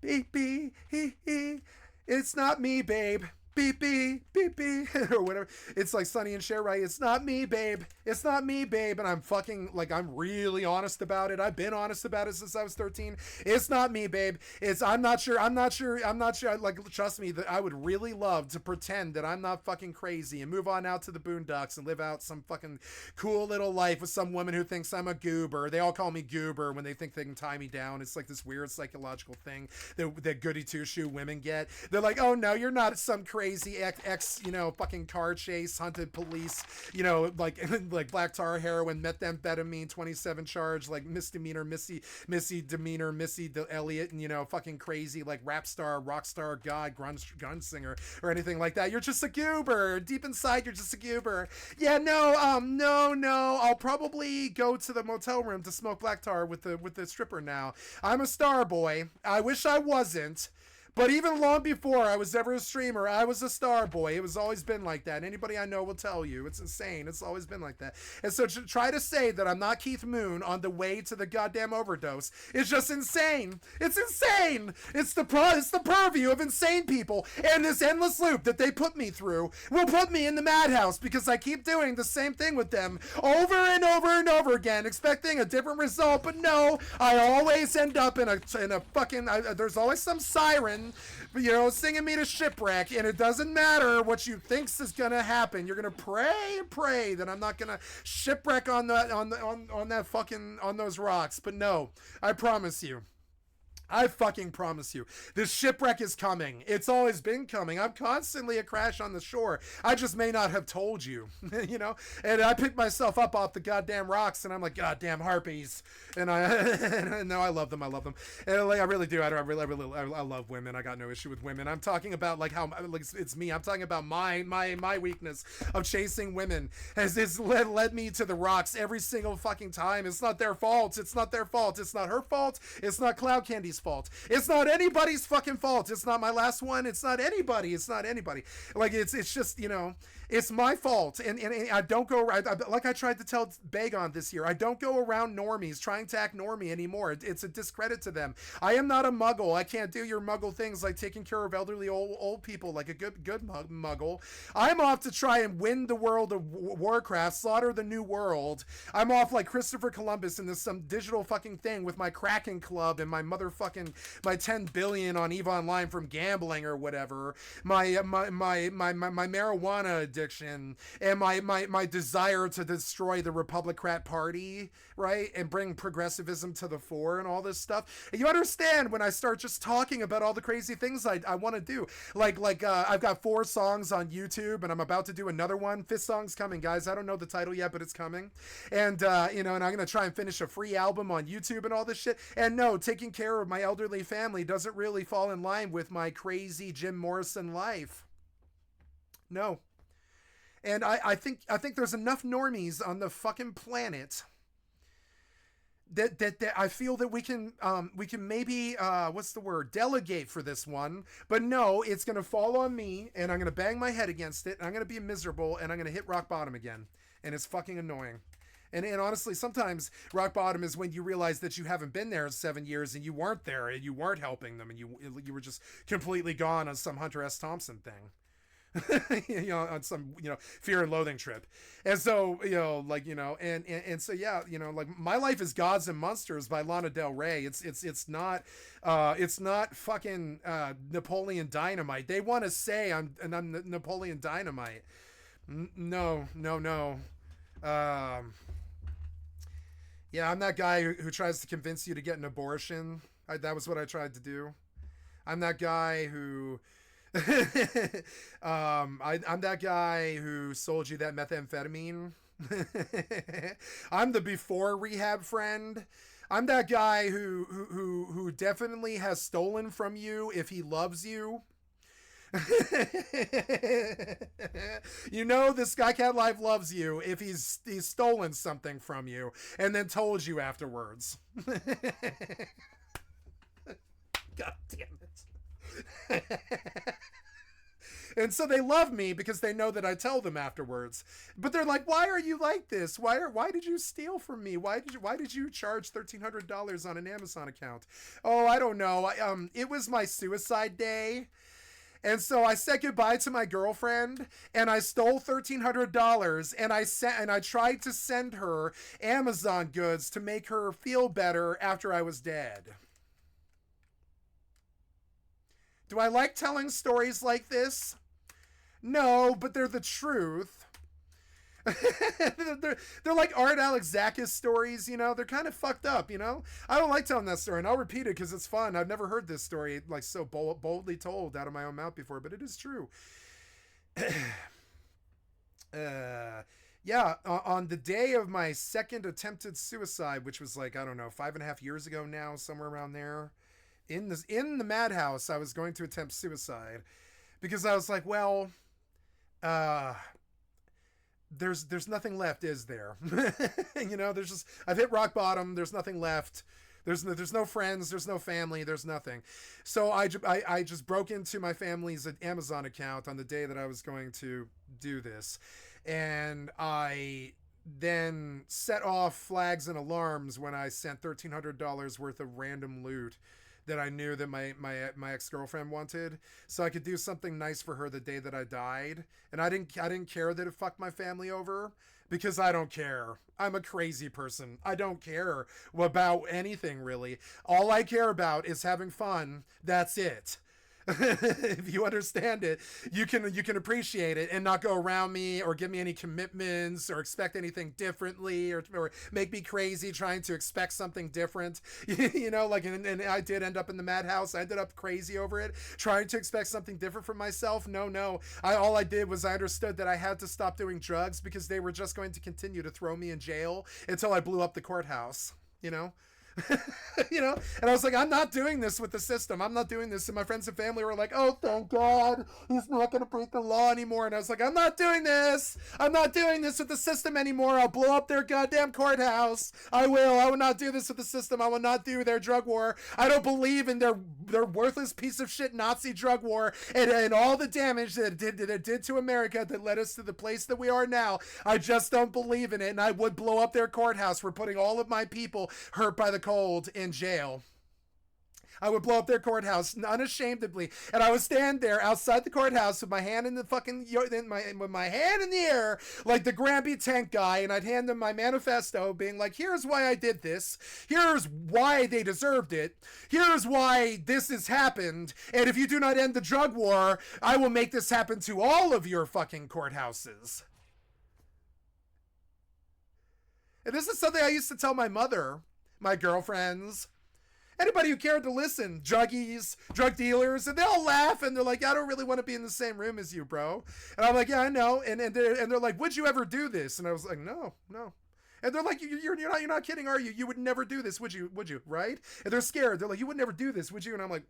A: Beep beep hee hee. It's not me, babe. Beep beep beep beep or whatever. It's like Sonny and Cher, right? It's not me, babe. It's not me, babe. And I'm fucking, like, I'm really honest about it. I've been honest about it since I was 13. It's not me, babe. I'm not sure. Like, trust me, that I would really love to pretend that I'm not fucking crazy and move on out to the boondocks and live out some fucking cool little life with some woman who thinks I'm a goober. They all call me goober when they think they can tie me down. It's like this weird psychological thing that goody two-shoe women get. They're like, oh no, you're not some crazy ex, you know, fucking car chase, hunted police, you know, like black tar heroin, methamphetamine, 27 charge, like misdemeanor, Missy demeanor, Missy Elliott, and, you know, fucking crazy, like rap star, rock star, god, gun singer, or anything like that. You're just a goober. Deep inside, you're just a goober. Yeah, no. I'll probably go to the motel room to smoke black tar with the stripper now. I'm a star boy. I wish I wasn't. But even long before I was ever a streamer, I was a star boy. It was always been like that. Anybody I know will tell you. It's insane. It's always been like that. And so to try to say that I'm not Keith Moon on the way to the goddamn overdose is just insane. It's insane. It's the purview of insane people. And this endless loop that they put me through will put me in the madhouse because I keep doing the same thing with them over and over and over again, expecting a different result. But no, I always end up in a fucking, there's always some siren, you know, singing me to shipwreck, and it doesn't matter what you think's is gonna happen. You're gonna pray that I'm not gonna shipwreck on that fucking, on those rocks. But no, I promise you. I fucking promise you, this shipwreck is coming. It's always been coming. I'm constantly a crash on the shore. I just may not have told you, you know? And I picked myself up off the goddamn rocks, and I'm like, goddamn harpies. And no, I love them. And like, I really do. I love women. I got no issue with women. I'm talking about like how, like, it's me. I'm talking about my weakness of chasing women has led me to the rocks every single fucking time. It's not their fault. It's not their fault. It's not her fault. It's not Cloud Candy's fault. It's not anybody's fucking fault. It's not my last one. It's not anybody. Like, it's just, you know, it's my fault. And I don't go around, like I tried to tell Bagon this year, I don't go around normies trying to act normie anymore. It's a discredit to them. I am not a muggle. I can't do your muggle things like taking care of elderly old people like a good muggle. I'm off to try and win the world of Warcraft, slaughter the new world. I'm off like Christopher Columbus in this some digital fucking thing with my Kraken Club and my motherfucking, my 10 billion on EVE Online from gambling or whatever. My marijuana addiction and my desire to destroy the Republican Party, right, and bring progressivism to the fore and all this stuff. And you understand when I start just talking about all the crazy things I want to do, like I've got 4 songs on YouTube and I'm about to do another one. 5th song's coming, guys. I don't know the title yet, but it's coming. And you know, and I'm gonna try and finish a free album on YouTube and all this shit. And no, taking care of my elderly family doesn't really fall in line with my crazy Jim Morrison life. No. And I think there's enough normies on the fucking planet that I feel that we can maybe what's the word, delegate for this one. But no, it's gonna fall on me, and I'm gonna bang my head against it, and I'm gonna be miserable, and I'm gonna hit rock bottom again, and it's fucking annoying. And honestly, sometimes rock bottom is when you realize that you haven't been there in 7 years, and you weren't there, and you weren't helping them, and you were just completely gone on some Hunter S. Thompson thing. You know, on some, you know, Fear and Loathing trip. And so, you know, like, you know, and so, yeah, you know, like, My Life is Gods and Monsters by Lana Del Rey. It's not fucking Napoleon Dynamite. They want to say I'm Napoleon Dynamite. No. Yeah, I'm that guy who tries to convince you to get an abortion. That was what I tried to do. I'm that guy who I'm that guy who sold you that methamphetamine. I'm the before rehab friend. I'm that guy who definitely has stolen from you if he loves you. You know the skycat.live loves you if he's stolen something from you and then told you afterwards. God damn it. And so they love me because they know that I tell them afterwards. But they're like, "Why are you like this? Why did you steal from me? Why did you charge $1,300 on an Amazon account?" Oh, I don't know. It was my suicide day. And so I said goodbye to my girlfriend, and I stole $1,300, and I tried to send her Amazon goods to make her feel better after I was dead. Do I like telling stories like this? No, but they're the truth. they're like Art Alexakis stories, you know. They're kind of fucked up, you know. I don't like telling that story, and I'll repeat it because it's fun. I've never heard this story like so boldly told out of my own mouth before, but it is true. Yeah, on the day of my second attempted suicide, which was like, I don't know, 5.5 years ago now, somewhere around there, in the madhouse, I was going to attempt suicide because I was like, well, there's nothing left, is there? You know, I've hit rock bottom. There's nothing left. There's no friends. There's no family. There's nothing. So I just broke into my family's Amazon account on the day that I was going to do this. And I then set off flags and alarms when I sent $1,300 worth of random loot that I knew that my ex-girlfriend wanted, so I could do something nice for her the day that I died. And I didn't care that it fucked my family over, because I don't care. I'm a crazy person. I don't care about anything, really. All I care about is having fun. That's it. If you understand it, you can appreciate it and not go around me or give me any commitments or expect anything differently or make me crazy trying to expect something different. You know, like, and I did end up in the madhouse. I ended up crazy over it, trying to expect something different from myself. No. All I did was I understood that I had to stop doing drugs because they were just going to continue to throw me in jail until I blew up the courthouse, you know? You know, and I was like, I'm not doing this with the system. I'm not doing this. And my friends and family were like, oh, thank God, he's not going to break the law anymore. And I was like, I'm not doing this. I'm not doing this with the system anymore. I'll blow up their goddamn courthouse. I will not do this with the system. I will not do their drug war. I don't believe in their worthless piece of shit Nazi drug war and all the damage that it did to America that led us to the place that we are now. I just don't believe in it. And I would blow up their courthouse for putting all of my people hurt by the cold in jail. I would blow up their courthouse unashamedly, and I would stand there outside the courthouse with my hand in the fucking with my hand in the air like the Granby tank guy, and I'd hand them my manifesto, being like, "Here's why I did this. Here's why they deserved it. Here's why this has happened. And if you do not end the drug war, I will make this happen to all of your fucking courthouses." And this is something I used to tell my mother, my girlfriends, anybody who cared to listen, druggies, drug dealers, and they all laugh and they're like, I don't really want to be in the same room as you, bro. And I'm like, yeah, I know. And they're like, would you ever do this? And I was like, no. And they're like, you're not kidding, are you? You would never do this, would you? Right? And they're scared. They're like, you would never do this, would you? And I'm like,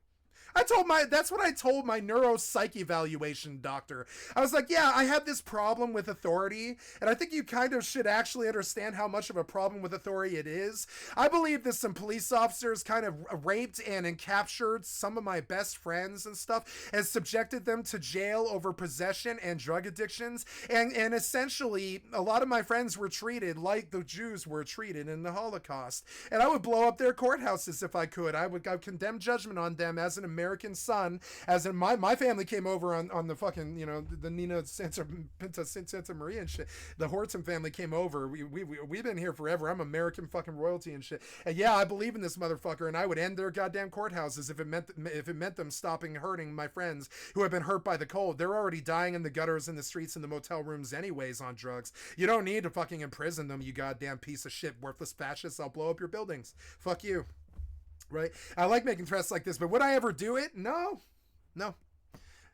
A: that's what I told my neuropsych evaluation doctor. I was like, yeah, I have this problem with authority, and I think you kind of should actually understand how much of a problem with authority it is. I believe that some police officers kind of raped and captured some of my best friends and stuff and subjected them to jail over possession and drug addictions. And essentially, a lot of my friends were treated like the Jews were treated in the Holocaust. And I would blow up their courthouses if I could. I would condemn judgment on them as an American son, as in my family came over on the fucking, you know, the Nina Santa Maria and shit. The Horton family came over. We've been here forever. I'm American fucking royalty and shit. And yeah, I believe in this motherfucker, and I would end their goddamn courthouses if it meant them stopping hurting my friends who have been hurt by the cold. They're already dying in the gutters, in the streets, in the motel rooms anyways on drugs. You don't need to fucking imprison them, you goddamn piece of shit, worthless fascists. I'll blow up your buildings. Fuck you. Right? I like making threats like this, but would I ever do it? No.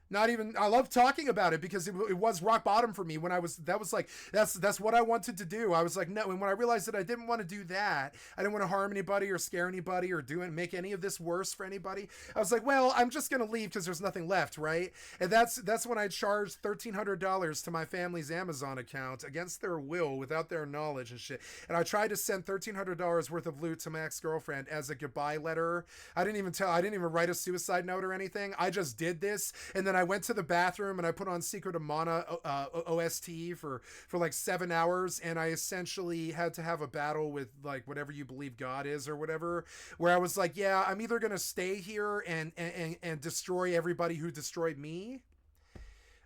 A: Not even, I love talking about it because it was rock bottom for me when that's what I wanted to do. I was like, no. And when I realized that I didn't want to do that, I didn't want to harm anybody or scare anybody or make any of this worse for anybody. I was like, well, I'm just going to leave because there's nothing left. Right. And that's when I charged $1,300 to my family's Amazon account against their will, without their knowledge and shit. And I tried to send $1,300 worth of loot to my ex-girlfriend as a goodbye letter. I didn't even write a suicide note or anything. I just did this. And then I went to the bathroom and I put on Secret of Mana OST for like 7 hours, and I essentially had to have a battle with like whatever you believe God is or whatever, where I was like, yeah, I'm either gonna stay here and destroy everybody who destroyed me,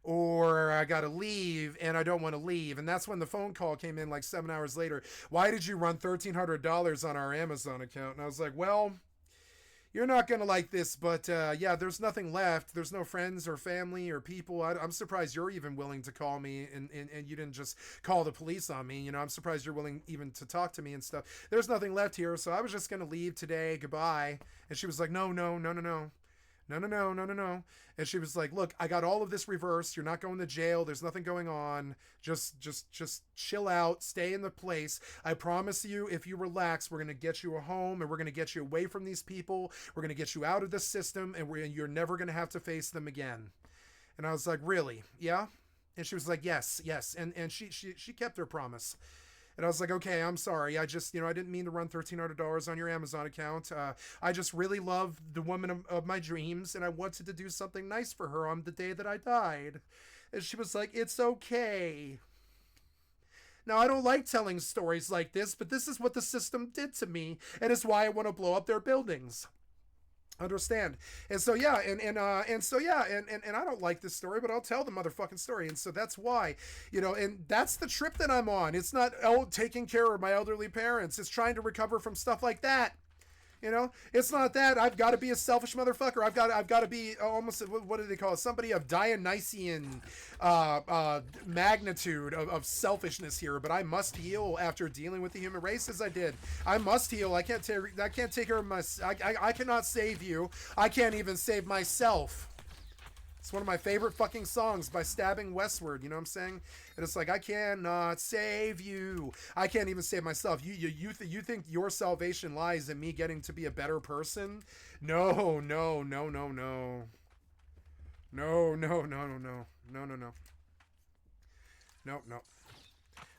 A: or I gotta leave, and I don't want to leave. And that's when the phone call came in like 7 hours later. Why did you run $1,300 on our Amazon account? And I was like, well, you're not going to like this, but yeah, there's nothing left. There's no friends or family or people. I'm surprised you're even willing to call me, and you didn't just call the police on me. You know, I'm surprised you're willing even to talk to me and stuff. There's nothing left here, so I was just going to leave today. Goodbye. And she was like, no. And she was like, look, I got all of this reversed. You're not going to jail. There's nothing going on. Just chill out. Stay in the place. I promise you, if you relax, we're going to get you a home, and we're going to get you away from these people. We're going to get you out of the system, and you're never going to have to face them again. And I was like, really? Yeah? And she was like, yes. And she kept her promise. And I was like, okay, I'm sorry. I just, I didn't mean to run $1,300 on your Amazon account. I just really love the woman of my dreams, and I wanted to do something nice for her on the day that I died. And she was like, it's okay. Now, I don't like telling stories like this, but this is what the system did to me, and it's why I want to blow up their buildings. Understand? And so yeah, and I don't like this story, but I'll tell the motherfucking story. And so that's why, and that's the trip that I'm on. It's not taking care of my elderly parents. It's trying to recover from stuff like that. It's not that I've got to be a selfish motherfucker. I've got to be almost, what do they call it? Somebody of Dionysian magnitude of selfishness here. But I must heal after dealing with the human race as I did. I must heal. I can't take care of I cannot save you. I can't even save myself. It's one of my favorite fucking songs by Stabbing Westward. You know what I'm saying? And it's like, I cannot save you. I can't even save myself. You think your salvation lies in me getting to be a better person? No. No.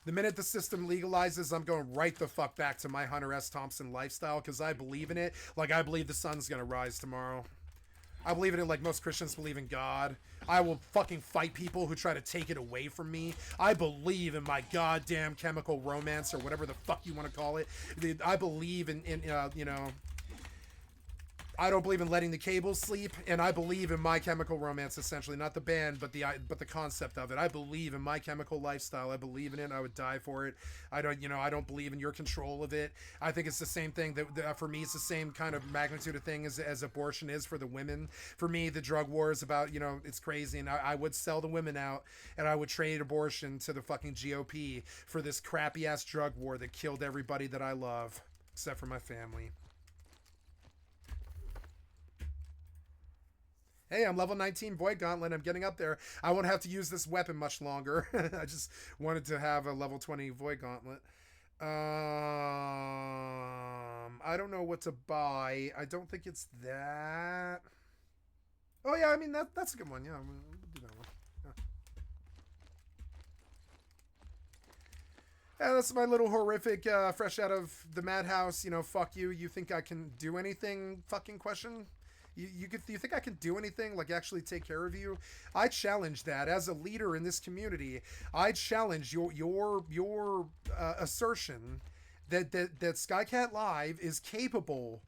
A: The minute the system legalizes, I'm going right the fuck back to my Hunter S. Thompson lifestyle, because I believe in it. Like I believe the sun's gonna rise tomorrow. I believe in it like most Christians believe in God. I will fucking fight people who try to take it away from me. I believe in my goddamn chemical romance, or whatever the fuck you want to call it. I believe in I don't believe in letting the cables sleep, and I believe in My Chemical Romance, essentially, not the band, but the concept of it. I believe in My Chemical Lifestyle. I believe in it. And I would die for it. I don't believe in your control of it. I think it's the same thing that for me, it's the same kind of magnitude of thing as abortion is for the women. For me, the drug war is about, it's crazy, and I would sell the women out, and I would trade abortion to the fucking GOP for this crappy ass drug war that killed everybody that I love, except for my family. Hey, I'm level 19 Void Gauntlet. I'm getting up there. I won't have to use this weapon much longer. I just wanted to have a level 20 Void Gauntlet. I don't know what to buy. I don't think it's that. Oh, yeah, I mean, that's a good one. Yeah, we'll do that one. Yeah, that's my little horrific, fresh out of the madhouse, fuck you. You think I can do anything fucking question? You think I can do anything, like actually take care of you? I challenge that as a leader in this community. I challenge your assertion that skycat.live is capable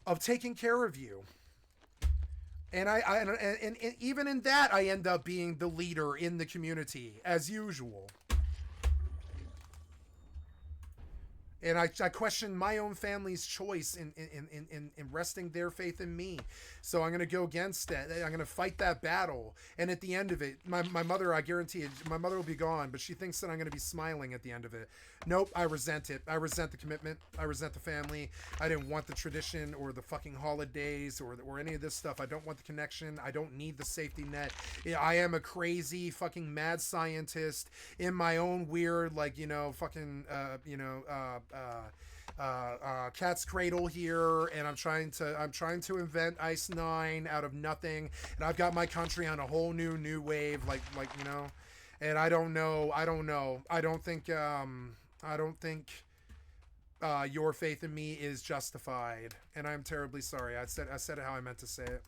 A: of taking care of you. And and even in that, I end up being the leader in the community as usual. And I question my own family's choice in resting their faith in me. So I'm going to go against that. I'm going to fight that battle. And at the end of it, my mother, I guarantee it, my mother will be gone, but she thinks that I'm going to be smiling at the end of it. Nope, I resent it. I resent the commitment. I resent the family. I didn't want the tradition or the fucking holidays or any of this stuff. I don't want the connection. I don't need the safety net. I am a crazy fucking mad scientist in my own weird, like, you know, fucking, cat's cradle here, and I'm trying to invent Ice 9 out of nothing, and I've got my country on a whole new wave, like you know, and I don't know. I don't think your faith in me is justified, and I'm terribly sorry. I said it how I meant to say it.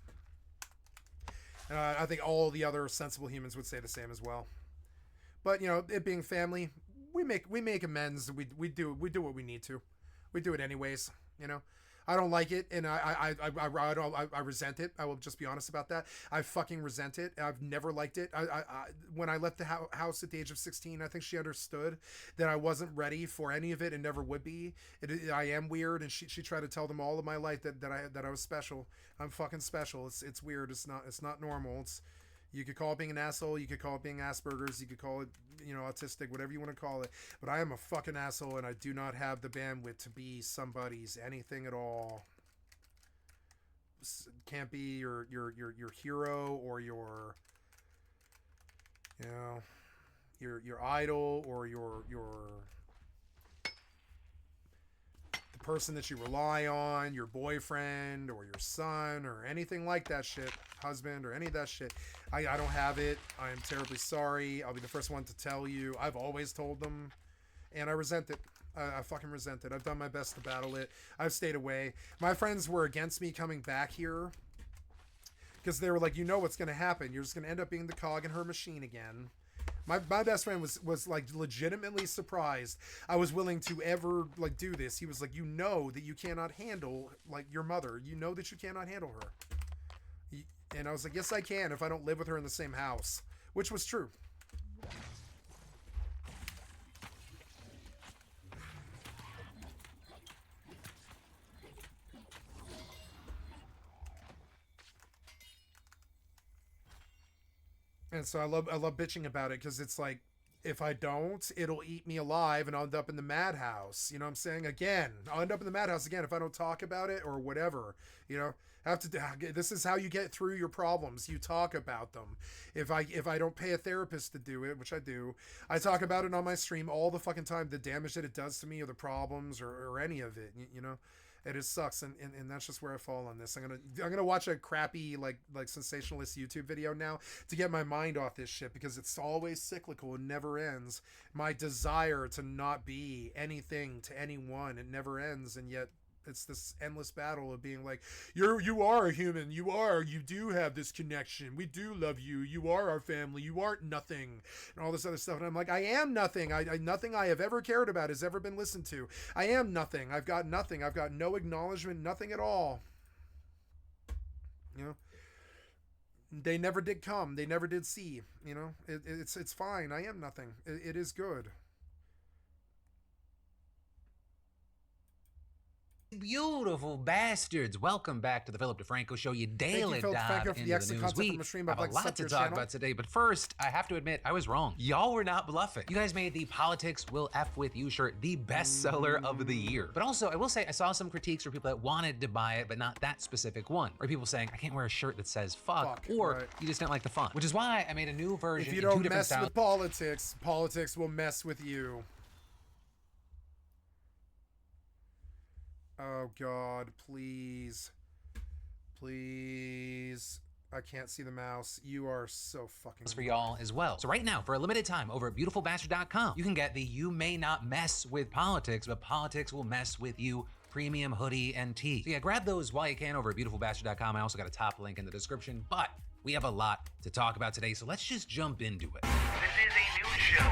A: I think all the other sensible humans would say the same as well. But you know, it being family, we make amends. We do what we need to. We do it anyways. You know, I don't like it, and I resent it. I will just be honest about that. I fucking resent it. I've never liked it. When I left the house at the age of 16, I think she understood that I wasn't ready for any of it and never would be. I am weird, and she tried to tell them all of my life that I was special. I'm fucking special. It's weird. It's not normal. You could call it being an asshole. You could call it being Asperger's. You could call it, you know, autistic, whatever you want to call it. But I am a fucking asshole, and I do not have the bandwidth to be somebody's anything at all. Can't be your hero or your, you know, your idol or your the person that you rely on, your boyfriend or your son or anything like that shit, husband or any of that shit. I don't have it. I am terribly sorry. I'll be the first one to tell you. I've always told them, and I resent it. I fucking resent it. I've done my best to battle it. I've stayed away. My friends were against me coming back here because they were like, you know what's going to happen. You're just going to end up being the cog in her machine again. My best friend was like legitimately surprised I was willing to ever like do this. He was like, you know that you cannot handle like your mother. You know that you cannot handle her. And I was like, yes, I can if I don't live with her in the same house, which was true. And so I love bitching about it because it's like, if I don't, it'll eat me alive and I'll end up in the madhouse. You know what I'm saying? Again, I'll end up in the madhouse again if I don't talk about it or whatever. You know, this is how you get through your problems. You talk about them. If I don't pay a therapist to do it, which I do, I talk about it on my stream all the fucking time. The damage that it does to me or the problems or any of it, you know. It just sucks, and that's just where I fall on this. I'm gonna watch a crappy like sensationalist YouTube video now to get my mind off this shit because it's always cyclical and never ends. My desire to not be anything to anyone, it never ends, and yet it's this endless battle of being like, you are a human, you do have this connection, we do love you, you are our family, you aren't nothing, and all this other stuff. And I'm like, I am nothing. Nothing I have ever cared about has ever been listened to. I am nothing. I've got nothing. I've got no acknowledgement, nothing at all. You know, they never did come, they never did see. You know, it's fine. I am nothing. It is good.
B: Beautiful bastards, welcome back to the Philip DeFranco Show, you daily dive into the news. We have a lot to talk about today, but first, I have to admit, I was wrong. Y'all were not bluffing. You guys made the Politics Will F With You shirt the bestseller of the year. But also, I will say, I saw some critiques for people that wanted to buy it, but not that specific one. Or people saying, I can't wear a shirt that says fuck, or right. You just didn't like the font. Which is why I made a new version.
A: If you don't mess with politics, politics will mess with you. Oh God, please. Please. I can't see the mouse. You are so fucking
B: for y'all as well. So right now, for a limited time, over at beautifulbastard.com, you can get the You May Not Mess With Politics, but Politics Will Mess With You premium hoodie and tee. So yeah, grab those while you can over at beautifulbastard.com. I also got a top link in the description, but we have a lot to talk about today, so let's just jump into it.
C: This is a news show.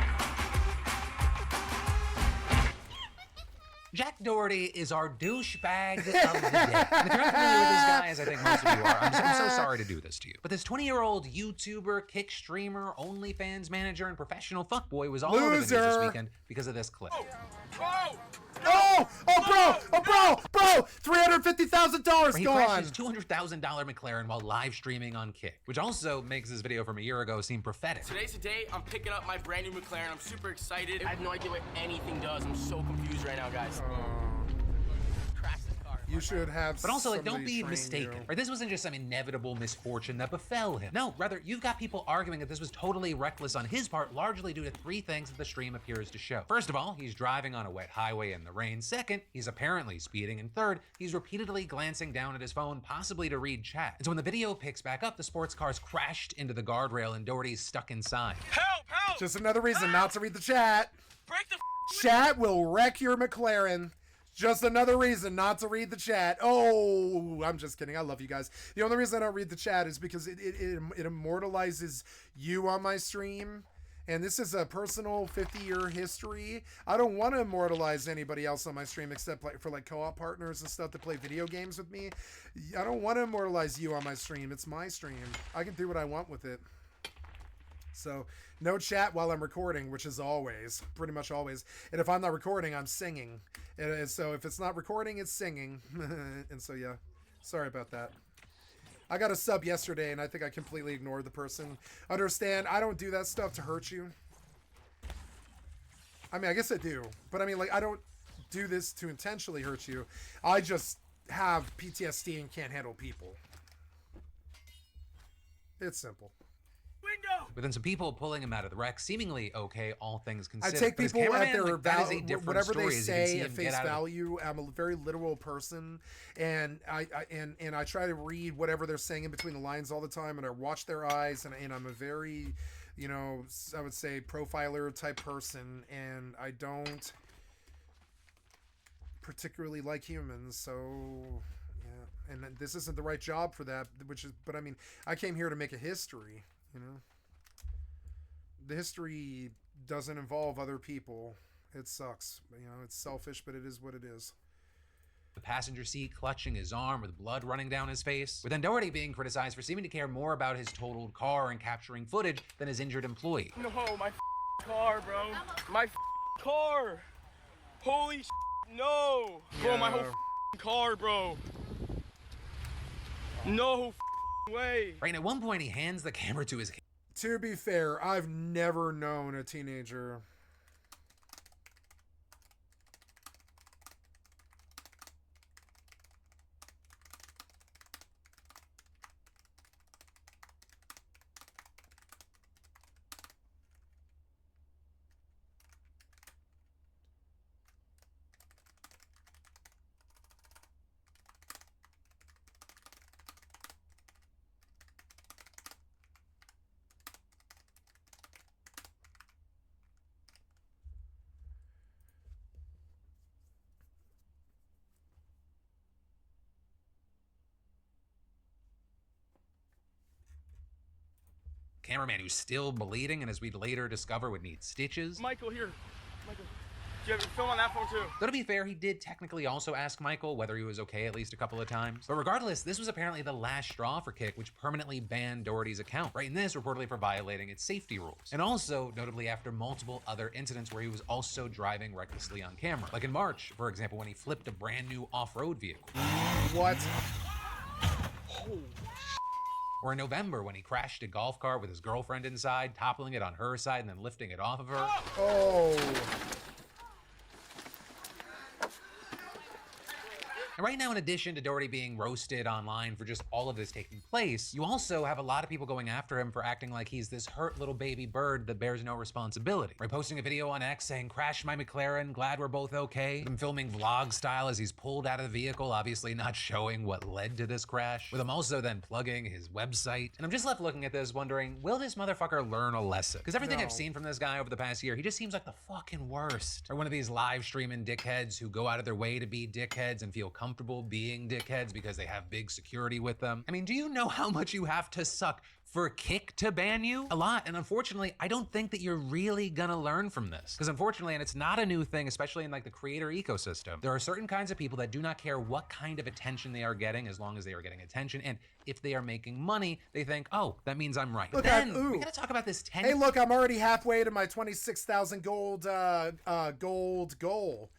B: Jack Doherty is our douchebag of the day. And if you're not familiar with this guy, as I think most of you are, I'm so sorry to do this to you. But this 20-year-old YouTuber, kick streamer, OnlyFans manager, and professional fuckboy was all over the news this weekend because of this clip.
C: Oh,
A: Bro! $350,000
B: He
A: gone.
B: crashed his $200,000 McLaren while live streaming on Kick, which also makes this video from a year ago seem prophetic.
D: Today's the day I'm picking up my brand new McLaren. I'm super excited. I have no idea what anything does. I'm so confused right now, guys. Crash this car.
A: You should have.
B: But also, like, don't be mistaken. Right? This wasn't just some inevitable misfortune that befell him. No, rather, you've got people arguing that this was totally reckless on his part, largely due to three things that the stream appears to show. First of all, he's driving on a wet highway in the rain. Second, he's apparently speeding. And third, he's repeatedly glancing down at his phone, possibly to read chat. And so when the video picks back up, the sports car's crashed into the guardrail and Doherty's stuck inside.
D: Help!
A: Just another reason not to read the chat.
D: Break the
A: Chat will wreck your McLaren. Just another reason not to read the chat. Oh, I'm just kidding. I love you guys. The only reason I don't read the chat is because it immortalizes you on my stream. And this is a personal 50-year history. I don't want to immortalize anybody else on my stream except like for like co-op partners and stuff that play video games with me. I don't want to immortalize you on my stream. It's my stream. I can do what I want with it. So no chat while I'm recording, which is always, pretty much always. And if I'm not recording, I'm singing. And so if it's not recording, it's singing. And so, yeah, sorry about that. I got a sub yesterday, and I think I completely ignored the person. Understand, I don't do that stuff to hurt you. I mean, I guess I do. But, I mean, like, I don't do this to intentionally hurt you. I just have PTSD and can't handle people. It's simple.
B: But then some people pulling him out of the wreck, seemingly okay, all things considered.
A: I take people at their value, whatever they
B: say
A: say at face value. I'm a very literal person, and I try to read whatever they're saying in between the lines all the time, and I watch their eyes, and I'm a very, you know, I would say profiler type person, and I don't particularly like humans, so yeah. And this isn't the right job for that, but I mean, I came here to make a history, you know. The history doesn't involve other people. It sucks. You know, it's selfish, but it is what it is.
B: The passenger seat clutching his arm with blood running down his face. With then Doherty being criticized for seeming to care more about his totaled car and capturing footage than his injured employee.
D: No, my car, bro. My car. Holy no. Yeah. Bro, my whole car, bro. No way.
B: Right, and at one point he hands the camera to his...
A: To be fair, I've never known a teenager
B: cameraman who's still bleeding and as we'd later discover would need stitches.
D: Michael, here. Michael, do you have film on that phone too?
B: Though to be fair, he did technically also ask Michael whether he was okay at least a couple of times. But regardless, this was apparently the last straw for Kick, which permanently banned Doherty's account, right? And this reportedly for violating its safety rules. And also, notably after multiple other incidents where he was also driving recklessly on camera. Like in March, for example, when he flipped a brand new off-road vehicle.
A: What?
D: Oh.
B: Or in November when he crashed a golf cart with his girlfriend inside, toppling it on her side and then lifting it off of her.
A: Oh.
B: And right now, in addition to Doherty being roasted online for just all of this taking place, you also have a lot of people going after him for acting like he's this hurt little baby bird that bears no responsibility. Right, posting a video on X saying, "Crashed my McLaren, glad we're both okay." Him filming vlog style as he's pulled out of the vehicle, obviously not showing what led to this crash. With him also then plugging his website. And I'm just left looking at this wondering, will this motherfucker learn a lesson? Because everything I've seen from this guy over the past year, he just seems like the fucking worst. Or one of these live streaming dickheads who go out of their way to be dickheads and feel comfortable being dickheads because they have big security with them. I mean, do you know how much you have to suck for Kick to ban you? A lot. And unfortunately, I don't think that you're really gonna learn from this. Because unfortunately, and it's not a new thing, especially in like the creator ecosystem, there are certain kinds of people that do not care what kind of attention they are getting as long as they are getting attention. And if they are making money, they think, oh, that means I'm right. But then we gotta talk about this 10.
A: Hey, look, I'm already halfway to my 26,000 gold goal.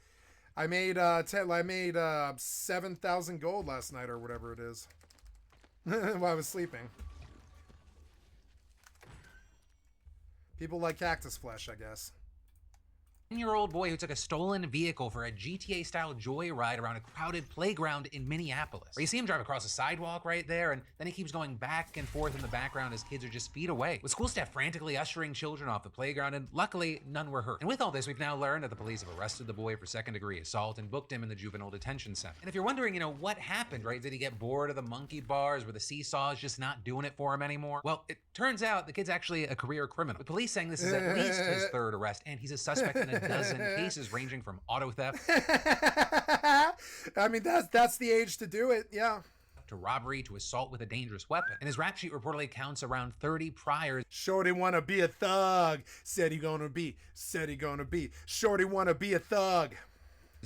A: I made 7,000 gold last night or whatever it is while I was sleeping. People like cactus flesh, I guess.
B: 10-year-old boy who took a stolen vehicle for a GTA-style joyride around a crowded playground in Minneapolis. Where you see him drive across a sidewalk right there, and then he keeps going back and forth in the background as kids are just feet away, with school staff frantically ushering children off the playground, and luckily, none were hurt. And with all this, we've now learned that the police have arrested the boy for second-degree assault and booked him in the juvenile detention center. And if you're wondering, what happened, right? Did he get bored of the monkey bars where the seesaw is just not doing it for him anymore? Well, it turns out the kid's actually a career criminal, with police saying this is at least his third arrest, and he's a suspect in a dozen cases ranging from auto theft.
A: I mean, that's the age to do it, yeah.
B: To robbery, to assault with a dangerous weapon. And his rap sheet reportedly counts around 30 priors.
A: Shorty wanna be a thug. Said he gonna be. Shorty wanna be a thug.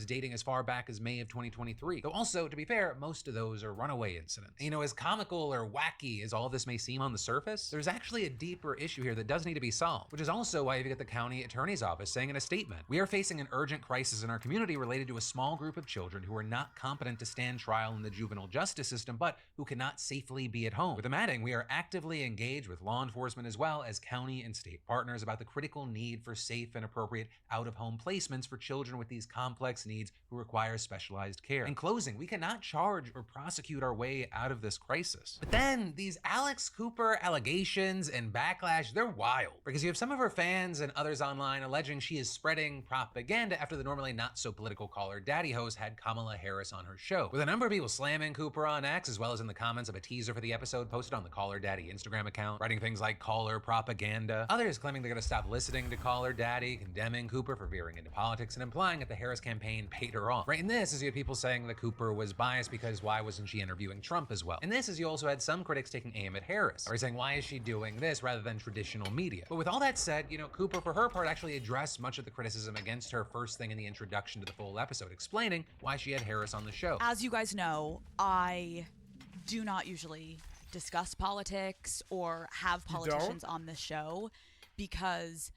B: Dating as far back as May of 2023. Though also, to be fair, most of those are runaway incidents. As comical or wacky as all this may seem on the surface, there's actually a deeper issue here that does need to be solved, which is also why you get the county attorney's office saying in a statement, "We are facing an urgent crisis in our community related to a small group of children who are not competent to stand trial in the juvenile justice system, but who cannot safely be at home." With them adding, "We are actively engaged with law enforcement as well as county and state partners about the critical need for safe and appropriate out-of-home placements for children with these complex needs who require specialized care." In closing, we cannot charge or prosecute our way out of this crisis. But then these Alex Cooper allegations and backlash, they're wild. Because you have some of her fans and others online alleging she is spreading propaganda after the normally not so political Call Her Daddy host had Kamala Harris on her show. With a number of people slamming Cooper on X, as well as in the comments of a teaser for the episode posted on the Call Her Daddy Instagram account, writing things like "Call Her propaganda." Others claiming they're gonna stop listening to Call Her Daddy, condemning Cooper for veering into politics, and implying that the Harris campaign paid her off. Right in this is you have people saying that Cooper was biased because why wasn't she interviewing Trump as well? In this is you also had some critics taking aim at Harris, or saying why is she doing this rather than traditional media? But with all that said, Cooper for her part actually addressed much of the criticism against her first thing in the introduction to the full episode, explaining why she had Harris on the show.
E: As you guys know, I do not usually discuss politics or have politicians on this show because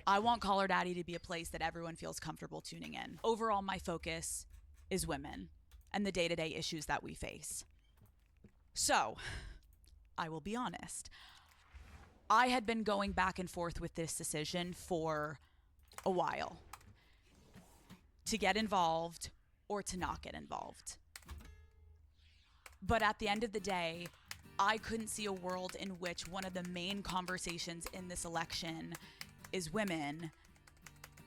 E: I want Call Her Daddy to be a place that everyone feels comfortable tuning in. Overall, my focus is women and the day-to-day issues that we face. So, I will be honest. I had been going back and forth with this decision for a while. To get involved or to not get involved. But at the end of the day, I couldn't see a world in which one of the main conversations in this election is women,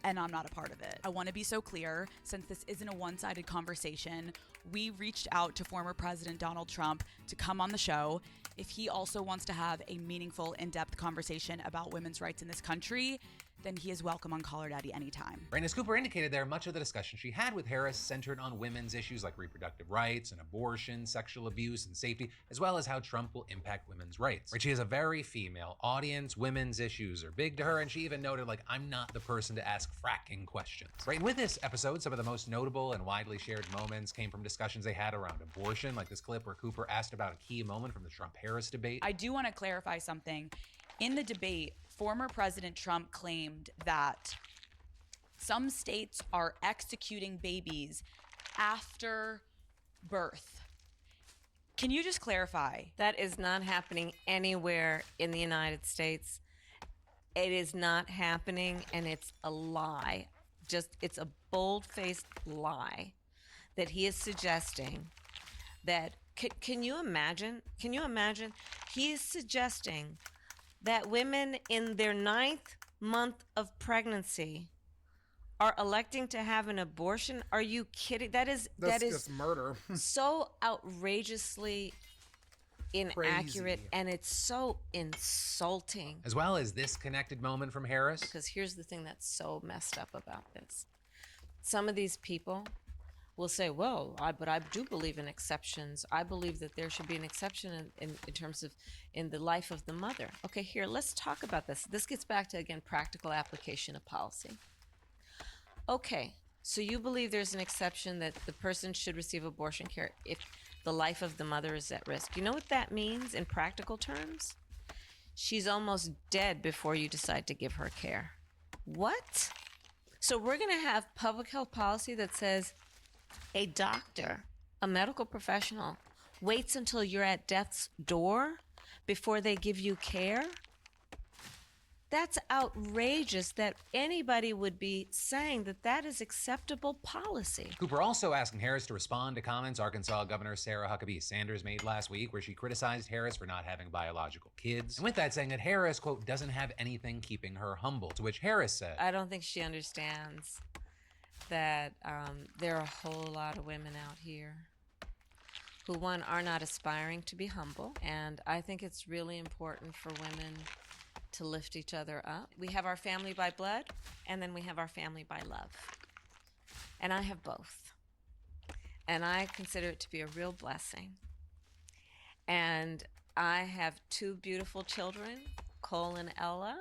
E: and I'm not a part of it. I want to be so clear, since this isn't a one-sided conversation, we reached out to former President Donald Trump to come on the show. If he also wants to have a meaningful, in-depth conversation about women's rights in this country, then he is welcome on Call Her Daddy anytime.
B: Right, as Cooper indicated there, much of the discussion she had with Harris centered on women's issues like reproductive rights and abortion, sexual abuse and safety, as well as how Trump will impact women's rights. Right, she has a very female audience, women's issues are big to her, and she even noted, I'm not the person to ask fracking questions. Right, and with this episode, some of the most notable and widely shared moments came from discussions they had around abortion, like this clip where Cooper asked about a key moment from the Trump-Harris debate.
E: I do want to clarify something. In the debate, former President Trump claimed that some states are executing babies after birth. Can you just clarify?
F: That is not happening anywhere in the United States. It is not happening, and it's a lie. It's a bold-faced lie that he is suggesting that, can you imagine? He is suggesting that women in their 9th month of pregnancy are electing to have an abortion. Are you kidding? That's
A: just murder.
F: So outrageously inaccurate,
A: Crazy.
F: and it's so insulting.
B: As well as this connected moment from Harris.
F: Because here's the thing that's so messed up about this. Some of these people will say, well, but I do believe in exceptions. I believe that there should be an exception in terms of in the life of the mother. Okay, here, let's talk about this. This gets back to, again, practical application of policy. Okay, so you believe there's an exception that the person should receive abortion care if the life of the mother is at risk. You know what that means in practical terms? She's almost dead before you decide to give her care. What? So we're going to have public health policy that says a doctor, a medical professional, waits until you're at death's door before they give you care? That's outrageous that anybody would be saying that that is acceptable policy.
B: Cooper also asking Harris to respond to comments Arkansas Governor Sarah Huckabee Sanders made last week, where she criticized Harris for not having biological kids. And with that, saying that Harris, quote, doesn't have anything keeping her humble, to which Harris said,
F: I don't think she understands that there are a whole lot of women out here who, one, are not aspiring to be humble. And I think it's really important for women to lift each other up. We have our family by blood, and then we have our family by love. And I have both. And I consider it to be a real blessing. And I have two beautiful children, Cole and Ella,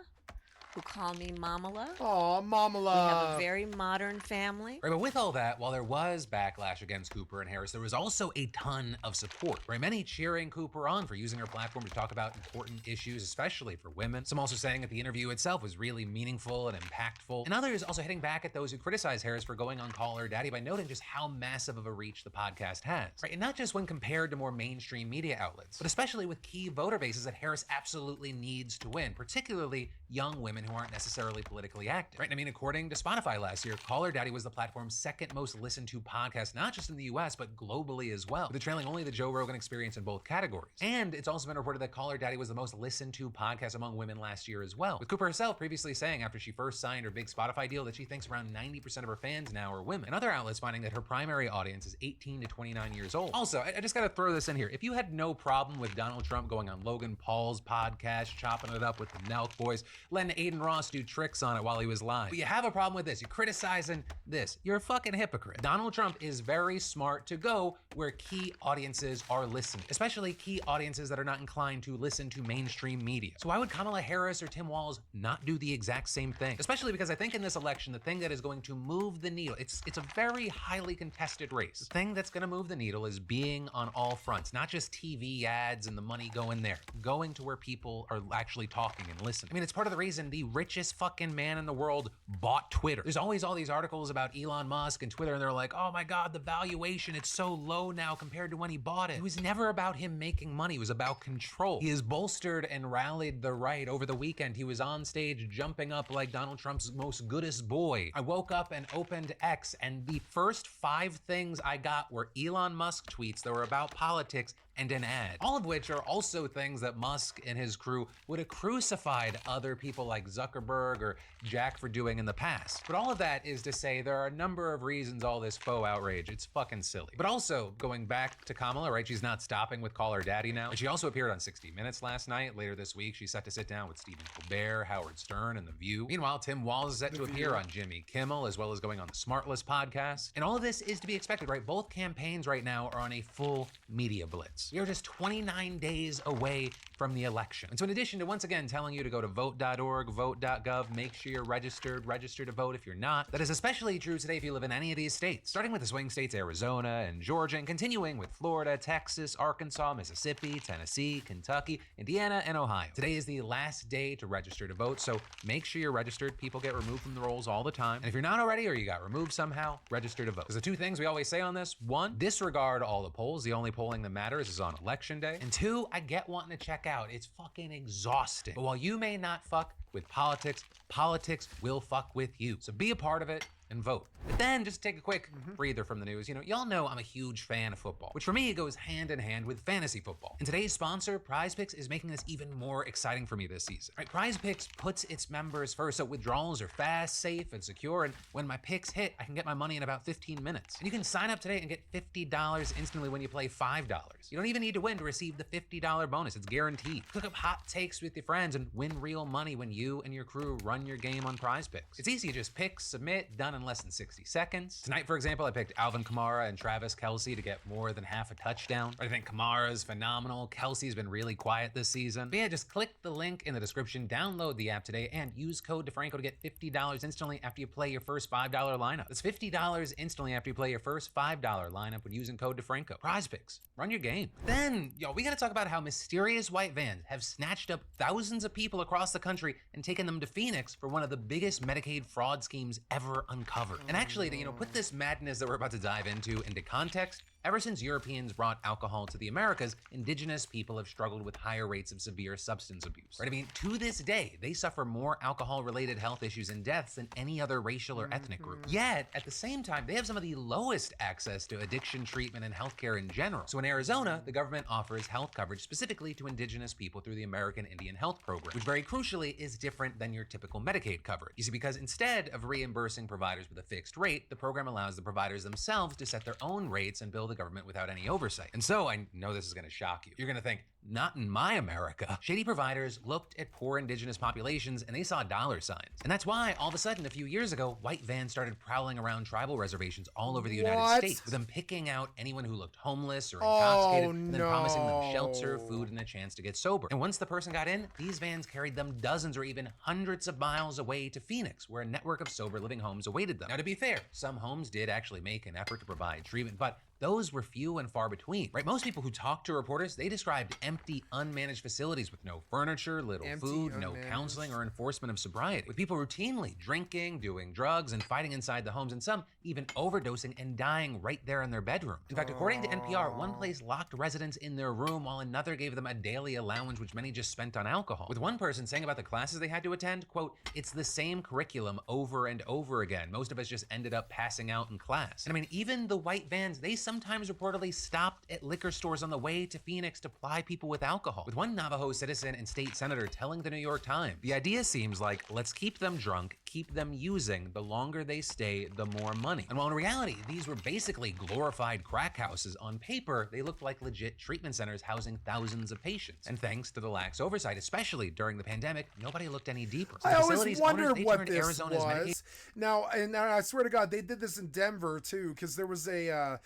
F: who call me Mama Love.
A: Aw, Mama Love.
F: We have a very modern family.
B: Right, but with all that, while there was backlash against Cooper and Harris, there was also a ton of support, right? Many cheering Cooper on for using her platform to talk about important issues, especially for women. Some also saying that the interview itself was really meaningful and impactful. And others also hitting back at those who criticize Harris for going on Call Her Daddy by noting just how massive of a reach the podcast has, right? And not just when compared to more mainstream media outlets, but especially with key voter bases that Harris absolutely needs to win, particularly young women who aren't necessarily politically active, right? I mean, according to Spotify last year, Call Her Daddy was the platform's second most listened to podcast, not just in the US, but globally as well, with it trailing only the Joe Rogan Experience in both categories. And it's also been reported that Call Her Daddy was the most listened to podcast among women last year as well, with Cooper herself previously saying after she first signed her big Spotify deal that she thinks around 90% of her fans now are women, and other outlets finding that her primary audience is 18 to 29 years old. Also, I just gotta throw this in here. If you had no problem with Donald Trump going on Logan Paul's podcast, chopping it up with the Nelk boys, letting Aiden Ross do tricks on it while he was live, but you have a problem with this, you're criticizing this, you're a fucking hypocrite. Donald Trump is very smart to go where key audiences are listening, especially key audiences that are not inclined to listen to mainstream media. So why would Kamala Harris or Tim Walz not do the exact same thing? Especially because I think in this election, the thing that is going to move the needle, it's a very highly contested race. The thing that's gonna move the needle is being on all fronts, not just TV ads and the money going there, going to where people are actually talking and listening. I mean, it's part of the reason the richest fucking man in the world bought Twitter. There's always all these articles about Elon Musk and Twitter, and they're like, oh my God, the valuation, it's so low now compared to when he bought it. It was never about him making money, it was about control. He has bolstered and rallied the right. Over the weekend, he was on stage jumping up like Donald Trump's most goodest boy. I woke up and opened X, and the first 5 things I got were Elon Musk tweets that were about politics and an ad. All of which are also things that Musk and his crew would have crucified other people like Zuckerberg or Jack for doing in the past. But all of that is to say there are a number of reasons all this faux outrage, it's fucking silly. But also, going back to Kamala, right, she's not stopping with Call Her Daddy now. And she also appeared on 60 Minutes last night. Later this week, she's set to sit down with Stephen Colbert, Howard Stern, and The View. Meanwhile, Tim Walz is set to appear on Jimmy Kimmel, as well as going on the Smartless podcast. And all of this is to be expected, right? Both campaigns right now are on a full media blitz. We are just 29 days away from the election. And so in addition to once again telling you to go to vote.org, vote.gov, make sure you're register to vote if you're not, that is especially true today if you live in any of these states, starting with the swing states Arizona and Georgia, and continuing with Florida, Texas, Arkansas, Mississippi, Tennessee, Kentucky, Indiana, and Ohio. Today is the last day to register to vote, so make sure you're registered. People get removed from the rolls all the time. And if you're not already or you got removed somehow, register to vote. Because the 2 things we always say on this: 1, disregard all the polls. The only polling that matters is on election day. And 2, I get wanting to check out. It's fucking exhausting. But while you may not fuck with politics, politics will fuck with you. So be a part of it and vote. But then just take a quick breather from the news. You know, y'all know I'm a huge fan of football, which for me goes hand in hand with fantasy football. And today's sponsor, PrizePicks, is making this even more exciting for me this season. Right, PrizePicks puts its members first, so withdrawals are fast, safe, and secure, and when my picks hit, I can get my money in about 15 minutes. And you can sign up today and get $50 instantly when you play $5. You don't even need to win to receive the $50 bonus. It's guaranteed. Cook up hot takes with your friends and win real money when you and your crew run your game on PrizePicks. It's easy, just pick, submit, done in less than 60 seconds. Tonight, for example, I picked Alvin Kamara and Travis Kelce to get more than half a touchdown. I think Kamara's phenomenal. Kelsey's been really quiet this season. But yeah, just click the link in the description, download the app today, and use code DeFranco to get $50 instantly after you play your first $5 lineup. That's $50 instantly after you play your first $5 lineup when using code DeFranco. PrizePicks, run your game. Then, we gotta talk about how mysterious white vans have snatched up thousands of people across the country and taken them to Phoenix for one of the biggest Medicaid fraud schemes ever uncovered. And actually, to put this madness that we're about to dive into context, ever since Europeans brought alcohol to the Americas, indigenous people have struggled with higher rates of severe substance abuse. Right? I mean, to this day, they suffer more alcohol-related health issues and deaths than any other racial or ethnic group. Yet, at the same time, they have some of the lowest access to addiction treatment and healthcare in general. So in Arizona, the government offers health coverage specifically to indigenous people through the American Indian Health Program, which very crucially is different than your typical Medicaid coverage. You see, because instead of reimbursing providers with a fixed rate, the program allows the providers themselves to set their own rates and bill the government without any oversight. And so I know this is going to shock you. You're going to think, not in my America. Shady providers looked at poor indigenous populations and they saw dollar signs. And that's why all of a sudden a few years ago, white vans started prowling around tribal reservations all over the United States, with them picking out anyone who looked homeless or intoxicated and then promising them shelter, food, and a chance to get sober. And once the person got in, these vans carried them dozens or even hundreds of miles away to Phoenix, where a network of sober living homes awaited them. Now, to be fair, some homes did actually make an effort to provide treatment, but those were few and far between, right? Most people who talked to reporters, they described empty, unmanaged facilities with no furniture, little food, no counseling or enforcement of sobriety, with people routinely drinking, doing drugs, and fighting inside the homes, and some even overdosing and dying right there in their bedroom. In fact, according to NPR, one place locked residents in their room while another gave them a daily allowance, which many just spent on alcohol. With one person saying about the classes they had to attend, quote, "It's the same curriculum over and over again. Most of us just ended up passing out in class." And I mean, even the white vans, they sometimes reportedly stopped at liquor stores on the way to Phoenix to ply people with alcohol, with one Navajo citizen and state senator telling the New York Times, "The idea seems like, let's keep them drunk, keep them using. The longer they stay, the more money." And while in reality, these were basically glorified crack houses, on paper, they looked like legit treatment centers housing thousands of patients. And thanks to the lax oversight, especially during the pandemic, nobody looked any deeper. So
A: I always wondered what this was. Now, and I swear to God, they did this in Denver too, because there was a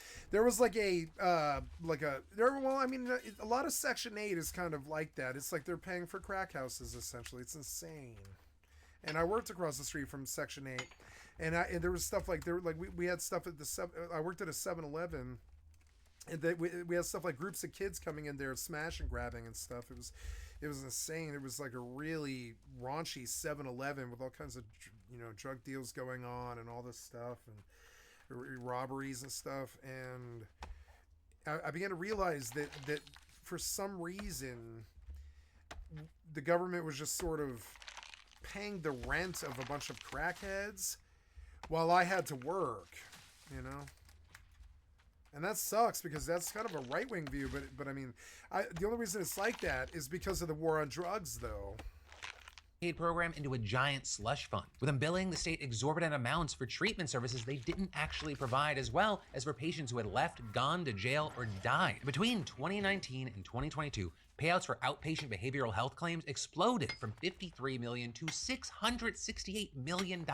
A: lot of Section 8 is kind of like that. It's like they're paying for crack houses, essentially. It's insane. And I worked across the street from Section 8, and there was stuff like we had stuff at I worked at a 7-Eleven, and we had stuff like groups of kids coming in there smash and grabbing and stuff. It was insane. It was like a really raunchy 7-Eleven with all kinds of drug deals going on and all this stuff and robberies and stuff. And I began to realize that for some reason the government was just sort of paying the rent of a bunch of crackheads while I had to work, and that sucks because that's kind of a right-wing view, but I mean, the only reason it's like that is because of the war on drugs, though.
B: Program into a giant slush fund, with them billing the state exorbitant amounts for treatment services they didn't actually provide, as well as for patients who had left, gone to jail, or died. Between 2019 and 2022, payouts for outpatient behavioral health claims exploded from $53 million to $668 million,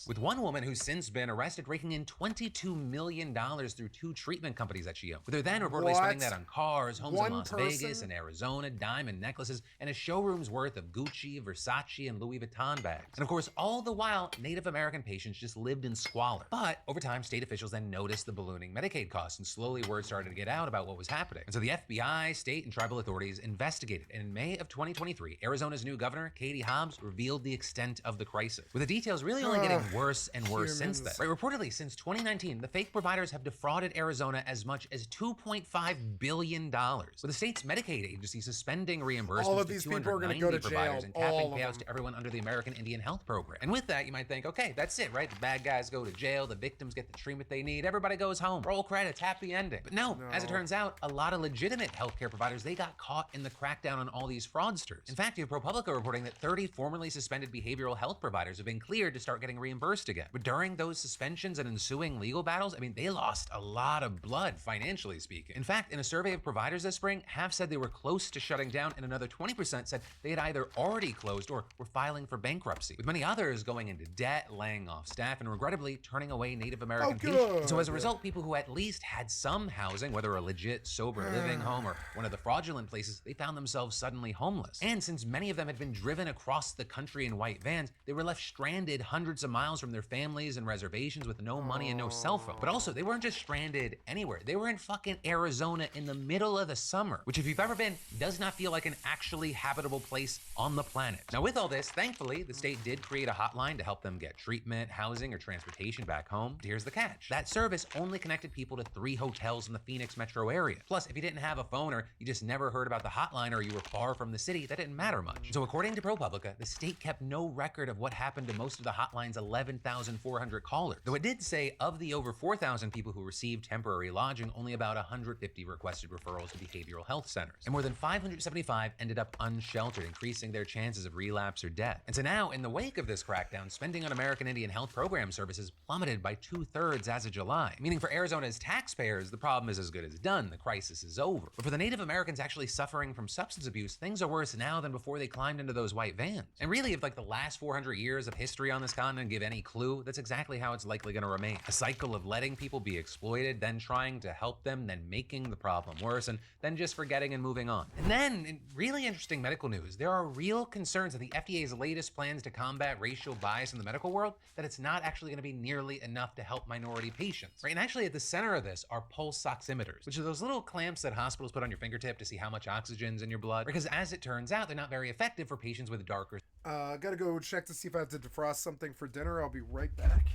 B: with one woman who's since been arrested raking in $22 million through 2 treatment companies that she owned, with her then reportedly spending that on cars, homes in Las Vegas and Arizona, diamond necklaces, and a showroom's worth of Gucci, Versace, and Louis Vuitton bags. And of course, all the while, Native American patients just lived in squalor. But over time, state officials then noticed the ballooning Medicaid costs, and slowly word started to get out about what was happening. And so the FBI, state, and tribal authorities investigated. And in May of 2023, Arizona's new governor, Katie Hobbs, revealed the extent of the crisis, with the details really only getting worse and worse since then. Right, reportedly, since 2019, the fake providers have defrauded Arizona as much as $2.5 billion, with the state's Medicaid agency suspending reimbursements
A: all of these
B: to
A: people are going to go to
B: providers
A: jail.
B: And capping payouts to everyone under the American Indian Health Program. And with that, you might think, okay, that's it, right? The bad guys go to jail, the victims get the treatment they need, everybody goes home, roll credits, happy ending. But no, as it turns out, a lot of legitimate healthcare providers, they got caught in the crackdown on all these fraudsters. In fact, you have ProPublica reporting that 30 formerly suspended behavioral health providers have been cleared to start getting reimbursed again. But during those suspensions and ensuing legal battles, I mean, they lost a lot of blood, financially speaking. In fact, in a survey of providers this spring, half said they were close to shutting down, and another 20% said they had either already closed or were filing for bankruptcy, with many others going into debt, laying off staff, and regrettably turning away Native American patients. And so as a result, people who at least had some housing, whether a legit sober living home or one of the fraudulent places, they found themselves suddenly homeless. And since many of them had been driven across the country in white vans, they were left stranded hundreds of miles from their families and reservations with no money and no cell phone. But also, they weren't just stranded anywhere. They were in fucking Arizona in the middle of the summer, which if you've ever been, does not feel like an actually habitable place on the planet. Now with all this, thankfully, the state did create a hotline to help them get treatment, housing, or transportation back home. But here's the catch. That service only connected people to 3 hotels in the Phoenix metro area. Plus, if you didn't have a phone or you just never heard about the hotline or you were far from the city, that didn't matter much. So according to ProPublica, the state kept no record of what happened to most of the hotline's 11,400 callers. Though it did say of the over 4,000 people who received temporary lodging, only about 150 requested referrals to behavioral health centers. And more than 575 ended up unsheltered, increasing their chances of relapse or death. And so now, in the wake of this crackdown, spending on American Indian Health Program services plummeted by 2/3 as of July. Meaning for Arizona's taxpayers, the problem is as good as done. The crisis is over. But for the Native Americans actually suffering from substance abuse, things are worse now than before they climbed into those white vans. And really, if like the last 400 years of history on this continent give any clue, that's exactly how it's likely going to remain. A cycle of letting people be exploited, then trying to help them, then making the problem worse, and then just forgetting and moving on. And then, in really interesting medical news, there are real concerns that the FDA's latest plans to combat racial bias in the medical world, that it's not actually going to be nearly enough to help minority patients, right? And actually at the center of this are pulse oximeters, which are those little clamps that hospitals put on your fingertip to see how much oxygen's in your blood. Because as it turns out, they're not very effective for patients with darker.
A: Gotta go check to see if I have to defrost something for dinner. I'll be right back.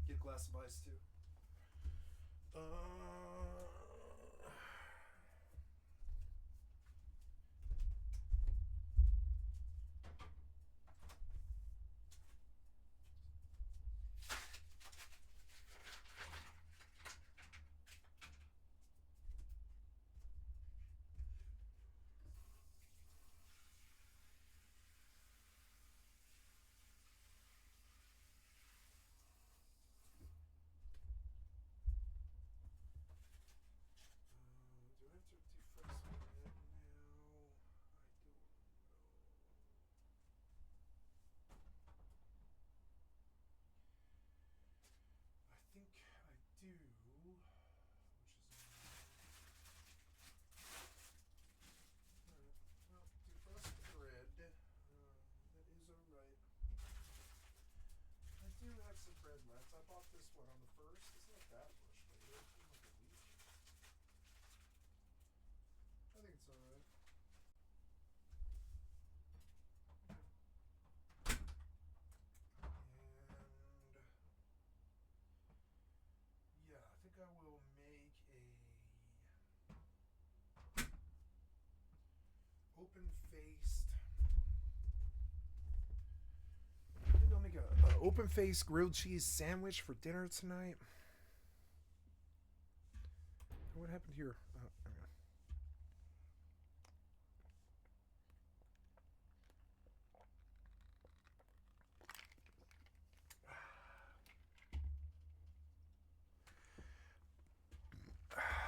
A: Get a glass of ice too. Open-faced grilled cheese sandwich for dinner tonight. What happened here?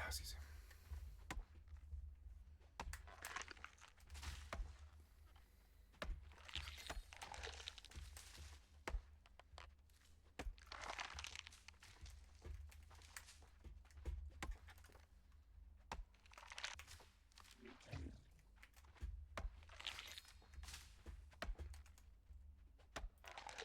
A: Excuse me.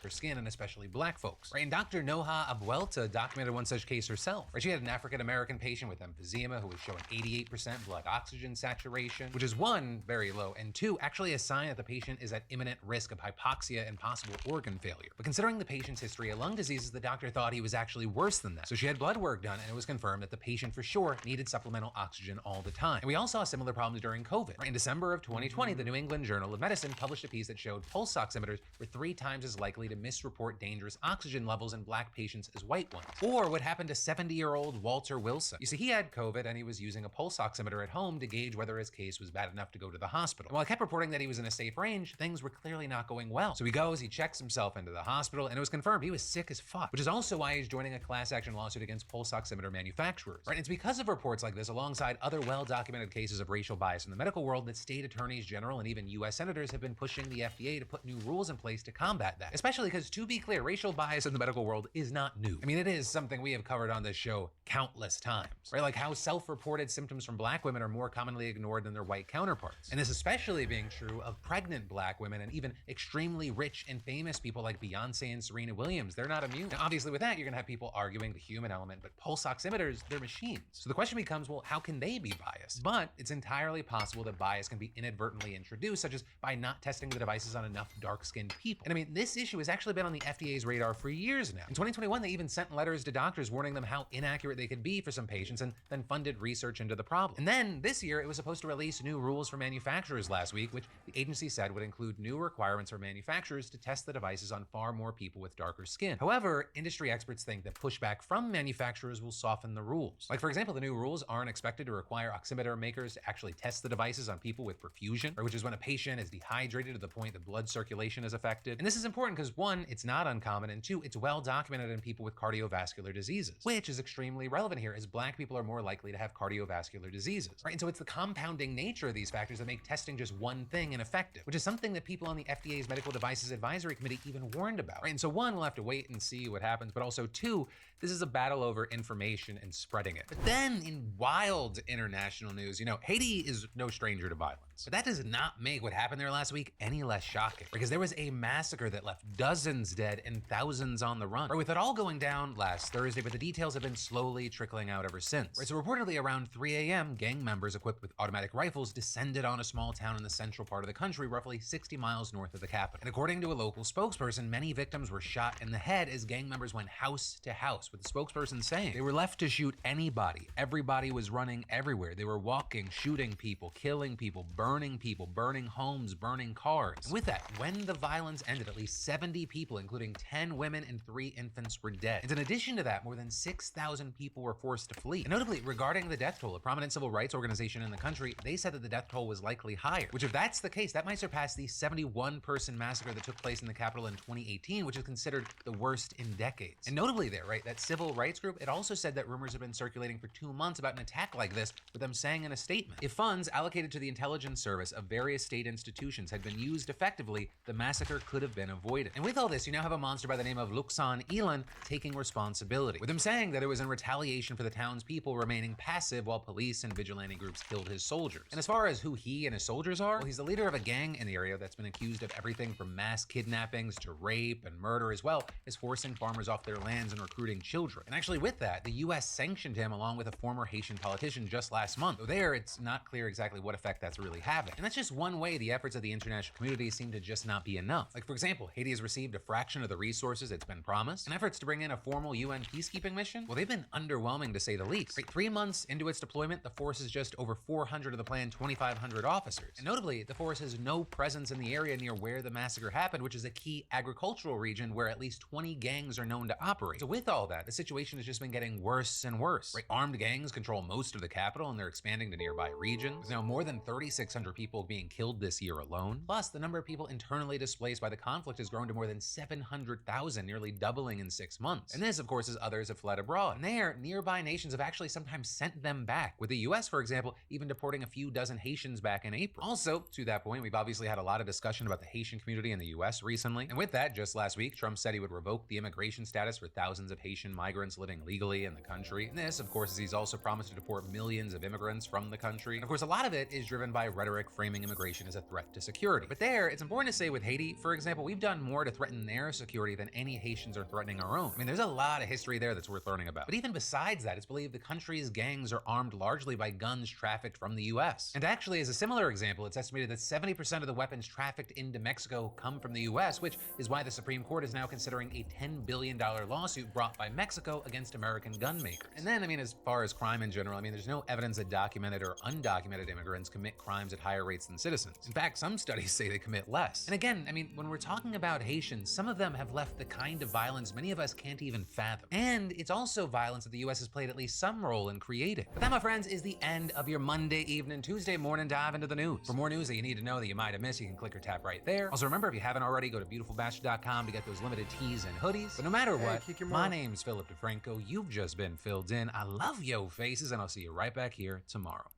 B: For skin, and especially black folks, right? And Dr. Noha Abuelta documented one such case herself, right? She had an African-American patient with emphysema who was showing 88% blood oxygen saturation, which is 1, very low, and 2, actually a sign that the patient is at imminent risk of hypoxia and possible organ failure. But considering the patient's history of lung diseases, the doctor thought he was actually worse than that. So she had blood work done, and it was confirmed that the patient for sure needed supplemental oxygen all the time. And we all saw similar problems during COVID, right? In December of 2020, the New England Journal of Medicine published a piece that showed pulse oximeters were 3 times as likely to misreport dangerous oxygen levels in black patients as white ones. Or what happened to 70-year-old Walter Wilson. You see, he had COVID and he was using a pulse oximeter at home to gauge whether his case was bad enough to go to the hospital. And while I kept reporting that he was in a safe range, things were clearly not going well. So he goes, he checks himself into the hospital, and it was confirmed he was sick as fuck, which is also why he's joining a class action lawsuit against pulse oximeter manufacturers. Right? And it's because of reports like this, alongside other well-documented cases of racial bias in the medical world, that state attorneys general and even US senators have been pushing the FDA to put new rules in place to combat that, especially especially because, to be clear, racial bias in the medical world is not new. I mean, it is something we have covered on this show countless times, right? Like how self-reported symptoms from black women are more commonly ignored than their white counterparts. And this especially being true of pregnant black women and even extremely rich and famous people like Beyonce and Serena Williams. They're not immune. Now, obviously with that, you're gonna have people arguing the human element, but pulse oximeters, they're machines. So the question becomes, well, how can they be biased? But it's entirely possible that bias can be inadvertently introduced, such as by not testing the devices on enough dark-skinned people. And I mean, this issue has actually been on the FDA's radar for years now. In 2021, they even sent letters to doctors warning them how inaccurate they could be for some patients and then funded research into the problem. And then this year, it was supposed to release new rules for manufacturers last week, which the agency said would include new requirements for manufacturers to test the devices on far more people with darker skin. However, industry experts think that pushback from manufacturers will soften the rules. Like, for example, the new rules aren't expected to require oximeter makers to actually test the devices on people with perfusion, which is when a patient is dehydrated to the point that blood circulation is affected. And this is important because one, it's not uncommon, and two, it's well documented in people with cardiovascular diseases, which is extremely relevant here as black people are more likely to have cardiovascular diseases, right? And so it's the compounding nature of these factors that make testing just one thing ineffective, which is something that people on the FDA's Medical Devices Advisory Committee even warned about, right? And so one, we'll have to wait and see what happens, but also two, this is a battle over information and spreading it. But then in wild international news, you know, Haiti is no stranger to violence. But that does not make what happened there last week any less shocking, because there was a massacre that left dozens dead and thousands on the run. Right, with it all going down last Thursday, but the details have been slowly trickling out ever since. Right, so reportedly around 3 a.m., gang members equipped with automatic rifles descended on a small town in the central part of the country, roughly 60 miles north of the capital. And according to a local spokesperson, many victims were shot in the head as gang members went house to house, with the spokesperson saying they were left to shoot anybody. Everybody was running everywhere. They were walking, shooting people, killing people, burning homes, burning cars. And with that, when the violence ended, at least 70 people, including 10 women and 3 infants, were dead. And in addition to that, more than 6,000 people were forced to flee. And notably, regarding the death toll, a prominent civil rights organization in the country, they said that the death toll was likely higher, which if that's the case, that might surpass the 71-person massacre that took place in the Capitol in 2018, which is considered the worst in decades. And notably there, right, that civil rights group, it also said that rumors have been circulating for 2 months about an attack like this, with them saying in a statement, if funds allocated to the intelligence service of various state institutions had been used effectively, the massacre could have been avoided. And with all this, you now have a monster by the name of Luxan Elan taking responsibility, with him saying that it was in retaliation for the townspeople remaining passive while police and vigilante groups killed his soldiers. And as far as who he and his soldiers are, well, he's the leader of a gang in the area that's been accused of everything from mass kidnappings to rape and murder, as well as forcing farmers off their lands and recruiting children. And actually with that, the US sanctioned him along with a former Haitian politician just last month. Though there, it's not clear exactly what effect that's really having. And that's just one way the efforts of the international community seem to just not be enough. Like, for example, Haiti has received a fraction of the resources it's been promised, and efforts to bring in a formal UN peacekeeping mission, well, they've been underwhelming to say the least. Right, 3 months into its deployment, the force is just over 400 of the planned 2,500 officers. And notably, the force has no presence in the area near where the massacre happened, which is a key agricultural region where at least 20 gangs are known to operate. So with all that, the situation has just been getting worse and worse. Right, armed gangs control most of the capital, and they're expanding to nearby regions. There's now more than 3,600 people being killed this year alone. Plus, the number of people internally displaced by the conflict has grown to more than 700,000, nearly doubling in 6 months. And this, of course, as others have fled abroad. And there, nearby nations have actually sometimes sent them back, with the US, for example, even deporting a few dozen Haitians back in April. Also, to that point, we've obviously had a lot of discussion about the Haitian community in the US recently. And with that, just last week, Trump said he would revoke the immigration status for thousands of Haitian migrants living legally in the country. And this, of course, is he's also promised to deport millions of immigrants from the country. And of course, a lot of it is driven by rhetoric framing immigration as a threat to security. But there, it's important to say with Haiti, for example, we've done more to threaten their security than any Haitians are threatening our own. I mean, there's a lot of history there that's worth learning about. But even besides that, it's believed the country's gangs are armed largely by guns trafficked from the US. And actually, as a similar example, it's estimated that 70% of the weapons trafficked into Mexico come from the US, which is why the Supreme Court is now considering a $10 billion lawsuit brought by Mexico against American gun makers. And then, I mean, as far as crime in general, I mean, there's no evidence that documented or undocumented immigrants commit crimes at higher rates than citizens. In fact, some studies say they commit less. And again, I mean, when we're talking about Haitians, some of them have left the kind of violence many of us can't even fathom. And it's also violence that the US has played at least some role in creating. But that, my friends, is the end of your Monday evening, Tuesday morning dive into the news. For more news that you need to know that you might have missed, you can click or tap right there. Also, remember, if you haven't already, go to beautifulbastard.com to get those limited tees and hoodies. But no matter what, my name's Philip DeFranco. You've just been filled in. I love yo faces, and I'll see you right back here tomorrow.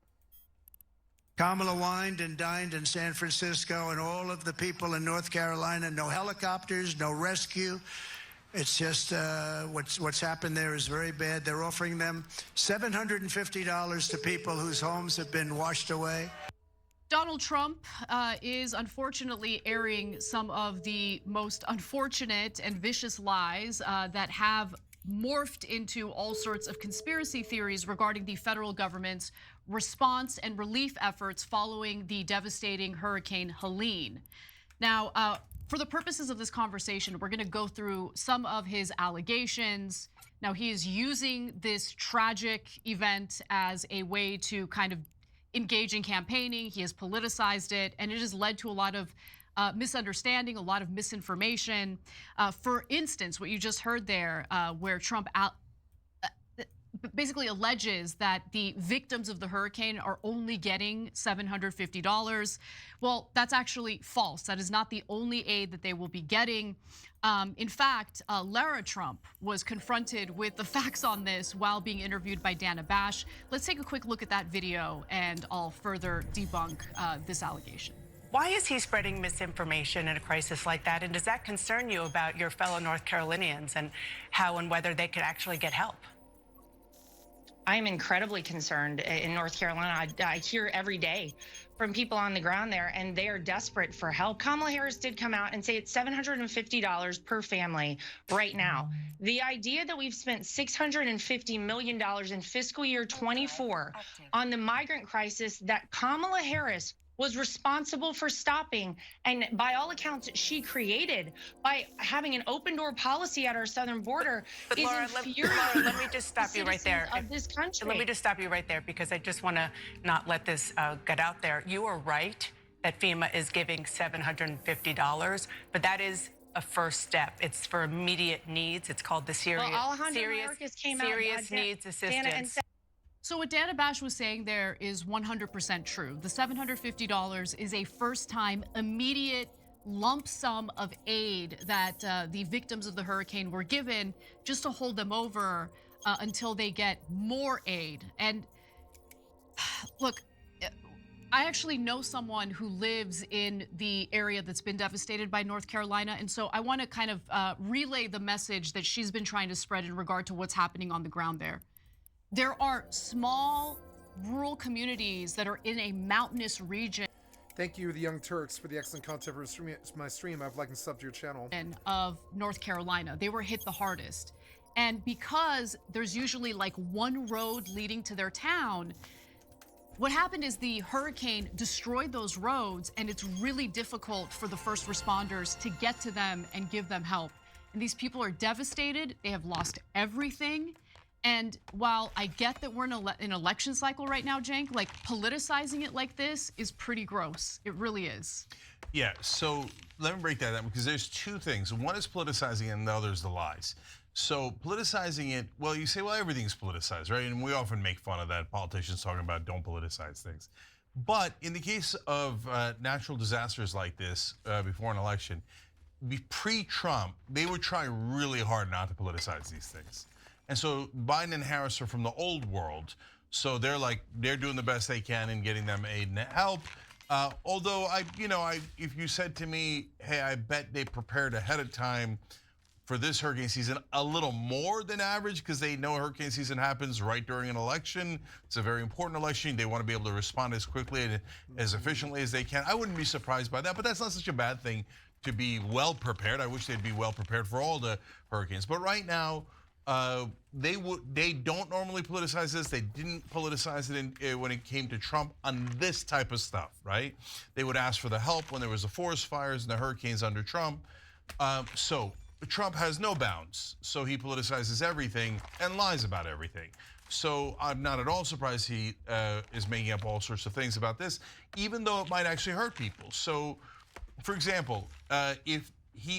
G: Kamala wined and dined in San Francisco, and all of the people in North Carolina, no helicopters, no rescue. It's just what's happened there is very bad. They're offering them $750 to people whose homes have been washed away.
H: Donald Trump is unfortunately airing some of the most unfortunate and vicious lies that have morphed into all sorts of conspiracy theories regarding the federal government's response and relief efforts following the devastating Hurricane Helene. Now, for the purposes of this conversation, we're going to go through some of his allegations. Now, he is using this tragic event as a way to kind of engage in campaigning. He has politicized it, and it has led to a lot of misunderstanding, a lot of misinformation. For instance, what you just heard there, where Trump basically alleges that the victims of the hurricane are only getting $750. Well, that's actually false. That is not the only aid that they will be getting. In fact, Lara Trump was confronted with the facts on this while being interviewed by Dana Bash. Let's take a quick look at that video, and I'll further debunk this allegation.
I: Why is he spreading misinformation in a crisis like that? And does that concern you about your fellow North Carolinians and how and whether they could actually get help?
J: I'm incredibly concerned in North Carolina. I hear every day from people on the ground there, and they are desperate for help. Kamala Harris did come out and say it's $750 per family right now. The idea that we've spent $650 million in fiscal year 24 on the migrant crisis that Kamala Harris was responsible for stopping, and by all accounts she created by having an open door policy at our southern border,
I: but
J: is
I: Laura,
J: infuriating.
I: Let me just stop you right there.
J: Of this country.
I: Let me just stop you right there, because I just want to not let this get out there. You are right that FEMA is giving $750, but that is a first step. It's for immediate needs. It's called the serious needs assistance.
H: So what Dana Bash was saying there is 100% true. The $750 is a first-time, immediate lump sum of aid that the victims of the hurricane were given just to hold them over until they get more aid. And look, I actually know someone who lives in the area that's been devastated by North Carolina, and so I want to kind of relay the message that she's been trying to spread in regard to what's happening on the ground there. There are small rural communities that are in a mountainous region.
A: Thank you, the Young Turks, for the excellent content for my stream. I've liked and subbed to your channel.
H: Of North Carolina, they were hit the hardest. And because there's usually like one road leading to their town, what happened is the hurricane destroyed those roads, and it's really difficult for the first responders to get to them and give them help. And these people are devastated. They have lost everything. And while I get that we're in an election cycle right now, Cenk, like politicizing it like this is pretty gross. It really is.
K: Yeah, so let me break that down, because there's two things. One is politicizing and the other is the lies. So politicizing it, well, you say, well, everything's politicized, right? And we often make fun of that, politicians talking about don't politicize things. But in the case of natural disasters like this before an election, pre-Trump, they would try really hard not to politicize these things. And so Biden and Harris are from the old world, so they're doing the best they can in getting them aid and help. Although if you said to me, hey, I bet they prepared ahead of time for this hurricane season a little more than average, because they know hurricane season happens right during an election. It's a very important election. They want to be able to respond as quickly and as efficiently as they can. I wouldn't be surprised by that, but that's not such a bad thing to be well prepared. I wish they'd be well prepared for all the hurricanes. But right now, they don't normally politicize this. They didn't politicize it when it came to Trump on this type of stuff, right? They would ask for the help when there was the forest fires and the hurricanes under Trump. So Trump has no bounds. So he politicizes everything and lies about everything. So I'm not at all surprised he is making up all sorts of things about this, even though it might actually hurt people. So, for example,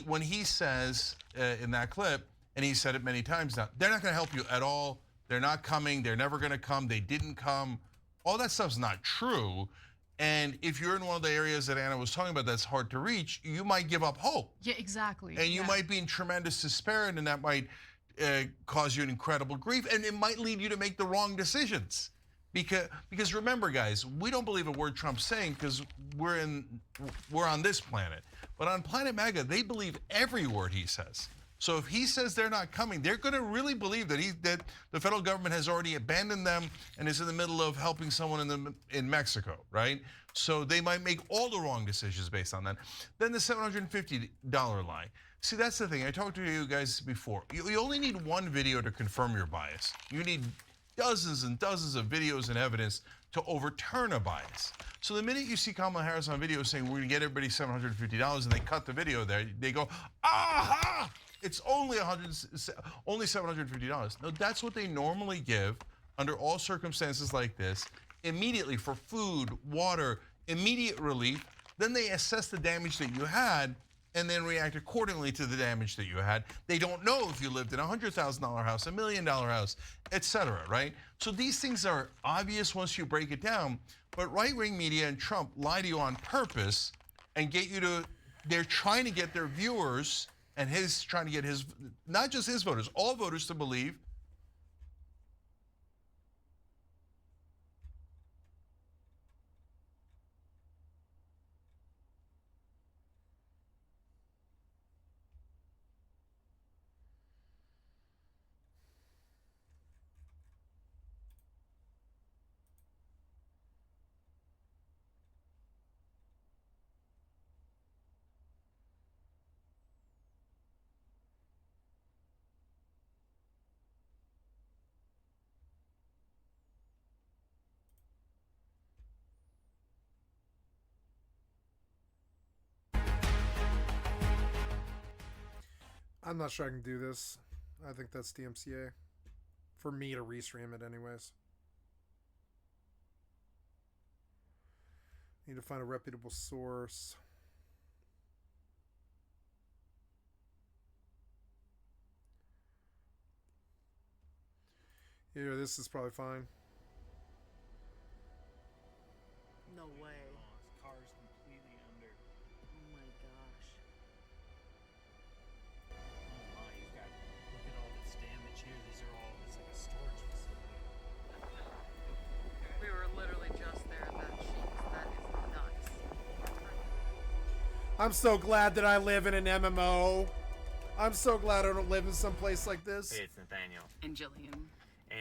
K: when he says in that clip, and he said it many times now, they're not going to help you at all. They're not coming. They're never going to come. They didn't come. All that stuff's not true. And if you're in one of the areas that Anna was talking about that's hard to reach, you might give up hope.
H: Yeah, exactly.
K: And you might be in tremendous despair, and that might cause you an incredible grief, and it might lead you to make the wrong decisions. Because remember, guys, we don't believe a word Trump's saying because we're on this planet. But on Planet MAGA, they believe every word he says. So if he says they're not coming, they're going to really believe that the federal government has already abandoned them and is in the middle of helping someone in Mexico, right? So they might make all the wrong decisions based on that. Then the $750 lie. See, that's the thing. I talked to you guys before. You only need one video to confirm your bias. You need dozens and dozens of videos and evidence to overturn a bias. So the minute you see Kamala Harris on video saying we're going to get everybody $750 and they cut the video there, they go, aha! It's only $750. No, that's what they normally give under all circumstances like this, immediately for food, water, immediate relief. Then they assess the damage that you had and then react accordingly to the damage that you had. They don't know if you lived in a $100,000 house, $1 million house, etc., right? So these things are obvious once you break it down, but right-wing media and Trump lie to you on purpose and get you to, they're trying to get their viewers and trying to get his, not just his voters, all voters to believe
A: I'm not sure I can do this. I think that's DMCA. For me to restream it anyways. Need to find a reputable source. Yeah, this is probably fine.
L: No way.
M: His car's completely under.
L: Oh my gosh.
M: Oh my, you've got, look at all this damage here. These are all, it's like a storage facility.
L: We were literally just there at that sheet. That is nuts.
A: I'm so glad that I live in an MMO. I'm so glad I don't live in some place like this.
N: Hey, it's Nathaniel.
L: And Jillian.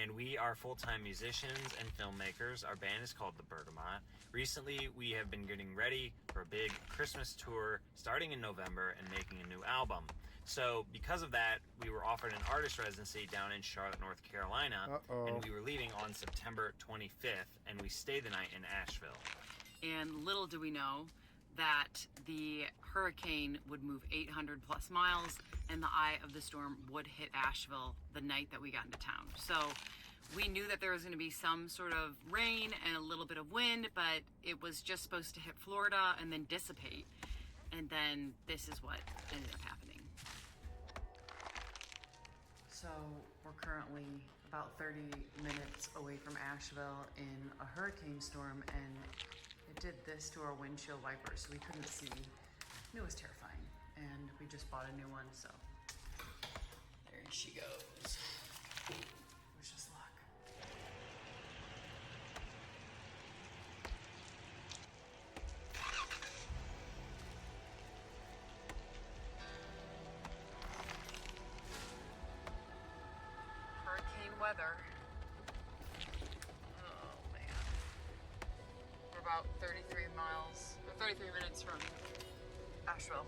N: And we are full-time musicians and filmmakers. Our band is called The Bergamot. Recently, we have been getting ready for a big Christmas tour starting in November and making a new album. So because of that, we were offered an artist residency down in Charlotte, North Carolina. And we were leaving on September 25th, and we stayed the night in Asheville.
L: And little do we know that the hurricane would move 800 plus miles and the eye of the storm would hit Asheville the night that we got into town. So we knew that there was going to be some sort of rain and a little bit of wind, but it was just supposed to hit Florida and then dissipate. And then this is what ended up happening. So we're currently about 30 minutes away from Asheville in a hurricane storm, and it did this to our windshield wipers, so we couldn't see. It was terrifying, and we just bought a new one, so there she goes. Wish us luck. Hurricane weather. About 33 minutes from Asheville.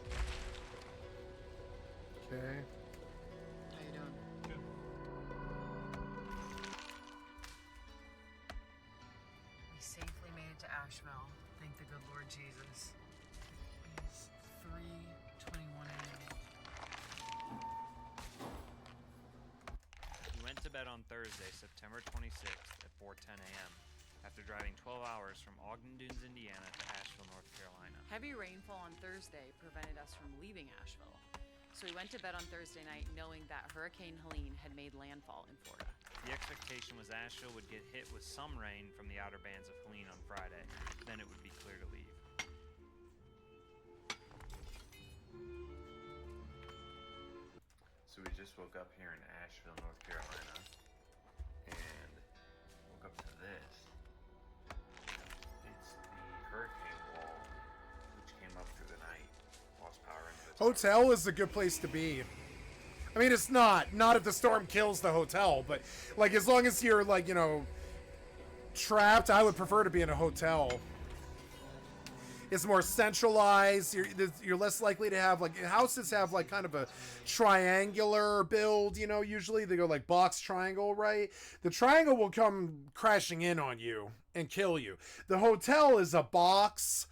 A: Okay.
L: How you doing?
M: Good.
L: We safely made it to Asheville. Thank the good Lord Jesus. It's 3:21 a.m.
N: We went to bed on Thursday, September 26th at 4:10 a.m. after driving 12 hours from Ogden Dunes, Indiana to Asheville, North Carolina.
L: Heavy rainfall on Thursday prevented us from leaving Asheville. So we went to bed on Thursday night knowing that Hurricane Helene had made landfall in Florida.
N: The expectation was Asheville would get hit with some rain from the outer bands of Helene on Friday. Then it would be clear to leave.
O: So we just woke up here in Asheville, North Carolina, and woke up to this.
N: hurricane wall, which came up through the night, lost power into its
A: Hotel is a good place to be. I mean, it's not if the storm kills the hotel, but like as long as you're like, you know, trapped, I would prefer to be in a hotel. It's more centralized. You're less likely to have like houses have like kind of a triangular build, you know, usually they go like box triangle, right? The triangle will come crashing in on you and kill you. The hotel is a box.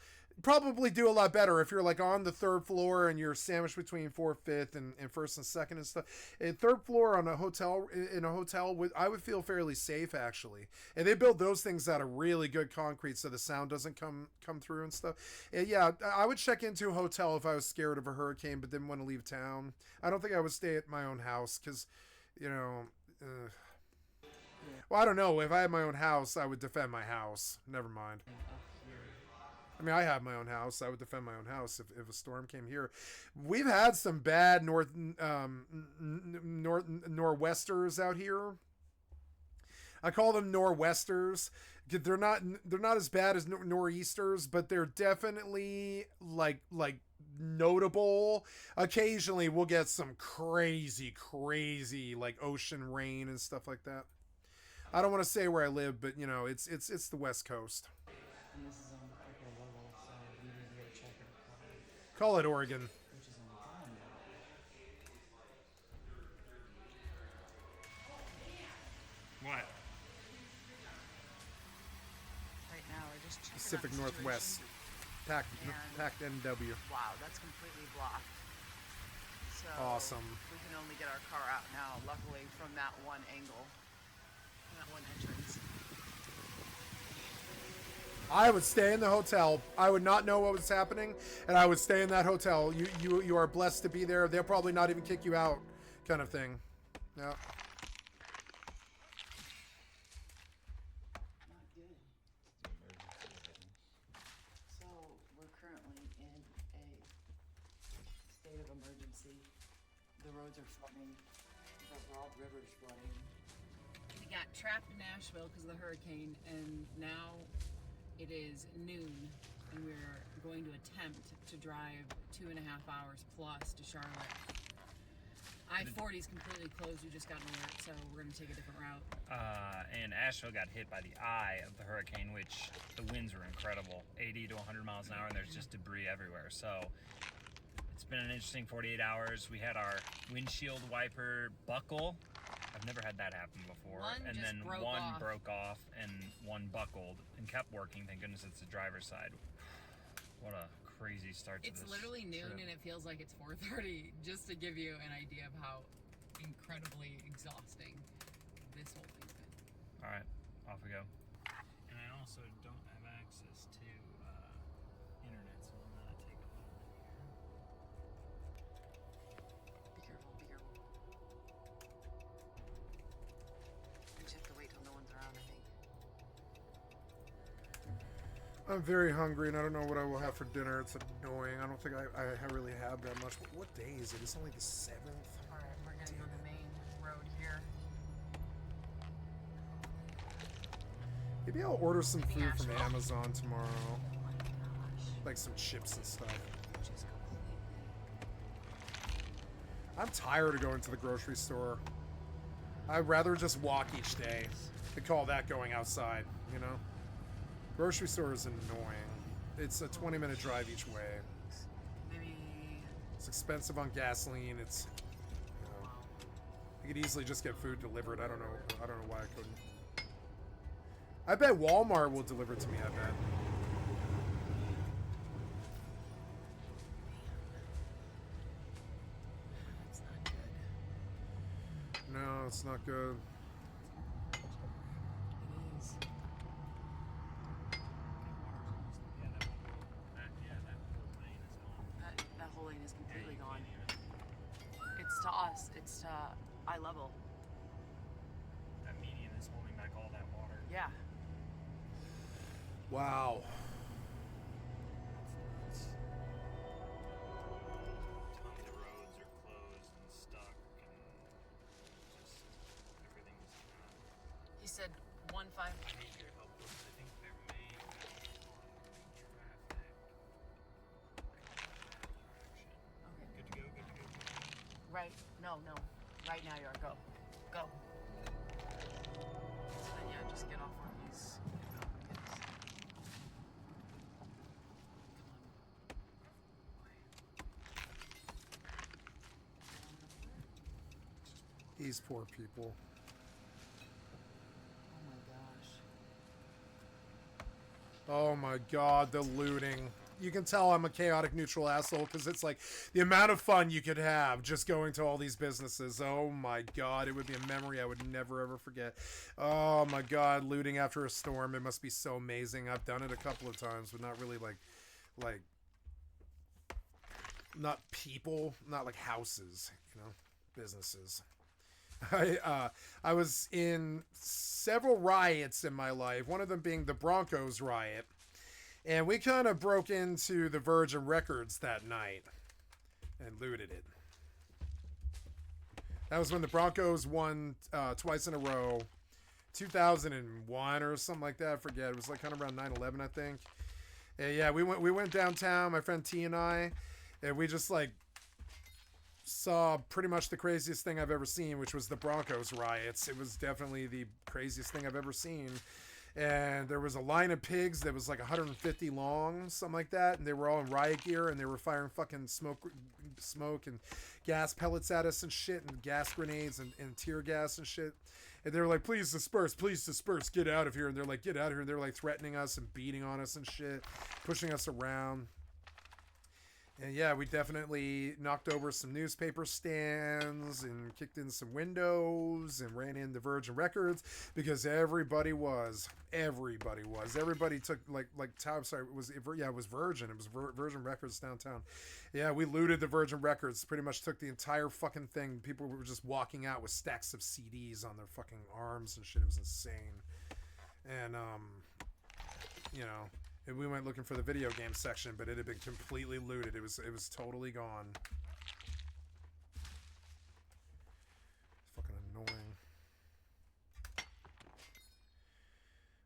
A: Probably do a lot better if you're like on the 3rd floor and you're sandwiched between 4th, 5th, and 1st and 2nd and stuff. And 3rd floor on a hotel, in a hotel, I would feel fairly safe actually. And they build those things out of really good concrete so the sound doesn't come through and stuff. And yeah, I would check into a hotel if I was scared of a hurricane but didn't want to leave town. I don't think I would stay at my own house because, you know, well, I don't know. If I had my own house, I would defend my house. Never mind. I mean, I have my own house. I would defend my own house if a storm came here. We've had some bad nor'westers out here. I call them nor'westers. They're not as bad as nor'easters, but they're definitely like notable. Occasionally, we'll get some crazy like ocean rain and stuff like that. I don't want to say where I live, but you know, it's the West Coast.
O: And this is on the upper level, so you need to get a check in the car.
A: Call it Oregon.
O: Which is on the ground level.
M: What?
L: Right now, we're just checking
A: Pacific
L: out the
A: Northwest. Packed NW.
L: Wow, that's completely blocked. So
A: Awesome.
L: we can only get our car out now, luckily, from that one angle, that one entrance.
A: I would stay in the hotel. I would not know what was happening, and I would stay in that hotel. You are blessed to be there. They'll probably not even kick you out, kind of thing. Yeah.
O: Not good. So we're currently in a state of emergency. The roads are flooding. The Broad River's flooding.
L: We got trapped in Nashville because of the hurricane, and now it is noon, and we're going to attempt to drive 2.5 hours plus to Charlotte. I-40 is completely closed. We just got an alert, so we're going to take a different route.
M: And Asheville got hit by the eye of the hurricane, which the winds were incredible, 80 to 100 miles an hour, and there's just debris everywhere. So it's been an interesting 48 hours. We had our windshield wiper buckle. I've never had that happen before. And then one broke off and one buckled and kept working. Thank goodness it's the driver's side. What a crazy start to this.
L: It's literally noon
M: trip.
L: and it feels like it's 4:30, just to give you an idea of how incredibly exhausting this whole thing's been.
M: All right, off we go. And I also don't have access to internet, so I'm gonna take a look here.
L: Be careful, be careful. We just have to wait till no one's around, I think.
A: I'm very hungry, and I don't know what I will have for dinner. It's annoying. I don't think I really have that much. What day is it? It's only the 7th.
L: All right, we're gonna go the main road here.
A: Maybe I'll order some food from Amazon tomorrow. Like some chips and stuff. I'm tired of going to the grocery store. I'd rather just walk each day. They call that going outside, you know? Grocery store is annoying. It's a 20-minute drive each way.
L: Maybe
A: It's expensive on gasoline. It's, you know, I could easily just get food delivered. I don't know why I couldn't. I bet Walmart will deliver it to me, I bet.
L: that's not good.
A: No, it's not good.
L: It is. That whole lane is completely gone. It's to us. It's to eye level.
M: That median is holding back all that water.
L: Yeah.
A: Wow.
M: Tons of roads are closed and stuck, and just everything's
L: He said 1-5.
M: I need your help with. I think there may be
L: No. Right now you are. Go. Go. So then, yeah, just get off one of these.
A: These poor people. Oh my god, the looting. You can tell I'm a chaotic neutral asshole because it's like the amount of fun you could have just going to all these businesses. Oh my god, it would be a memory I would never ever forget. Oh my god, looting after a storm. It must be so amazing. I've done it a couple of times, but not really like not people, not like houses, you know, businesses. I was in several riots in my life, one of them being the Broncos riot. And we kind of broke into the Virgin Records that night and looted it. That was when the Broncos won twice in a row. 2001 or something like that. I forget. It was like kind of around 9/11, I think. And yeah, we went downtown, my friend T and I, and we just like saw pretty much the craziest thing I've ever seen, which was the Broncos riots. It was definitely the craziest thing I've ever seen. And there was a line of pigs that was like 150 long, something like that, and they were all in riot gear, and they were firing fucking smoke and gas pellets at us and shit, and gas grenades and tear gas and shit. And they were like, please disperse, get out of here. And they're like, get out of here. And they're like threatening us and beating on us and shit, pushing us around. And yeah, we definitely knocked over some newspaper stands and kicked in some windows and ran into Virgin Records because everybody took I'm sorry, it was Virgin. It was Virgin Records downtown. Yeah, we looted the Virgin Records. Pretty much took the entire fucking thing. People were just walking out with stacks of CDs on their fucking arms and shit. It was insane. And you know. And we went looking for the video game section, but it had been completely looted. It was totally gone. It's fucking annoying.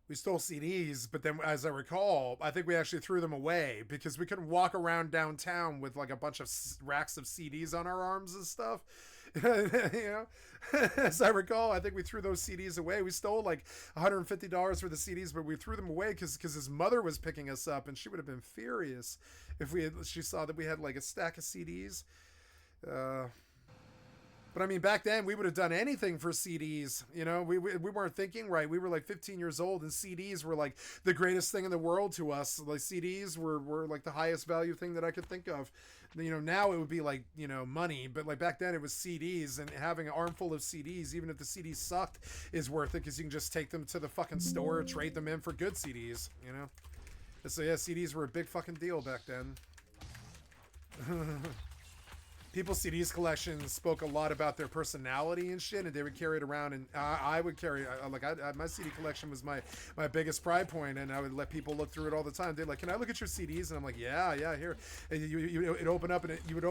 A: We stole CDs, but then, as I recall, I think we actually threw them away because we couldn't walk around downtown with like a bunch of racks of CDs on our arms and stuff. You know, as I recall, I think we threw those CDs away. We stole like $150 for the CDs, but we threw them away because his mother was picking us up, and she would have been furious if she saw that we had like a stack of CDs. But I mean, back then we would have done anything for CDs. You know, we weren't thinking right. We were like 15 years old, and CDs were like the greatest thing in the world to us. Like CDs were like the highest value thing that I could think of. You know, now it would be like, you know, money, but like back then it was CDs, and having an armful of CDs, even if the CDs sucked, is worth it because you can just take them to the fucking store, trade them in for good CDs. You know, and so yeah, CDs were a big fucking deal back then. People's CDs collections spoke a lot about their personality and shit, and they would carry it around, and I would carry my CD collection was my biggest pride point, and I would let people look through it all the time. They're like, "Can I look at your CDs?" And I'm like, "Yeah, here." And you would open up, and you would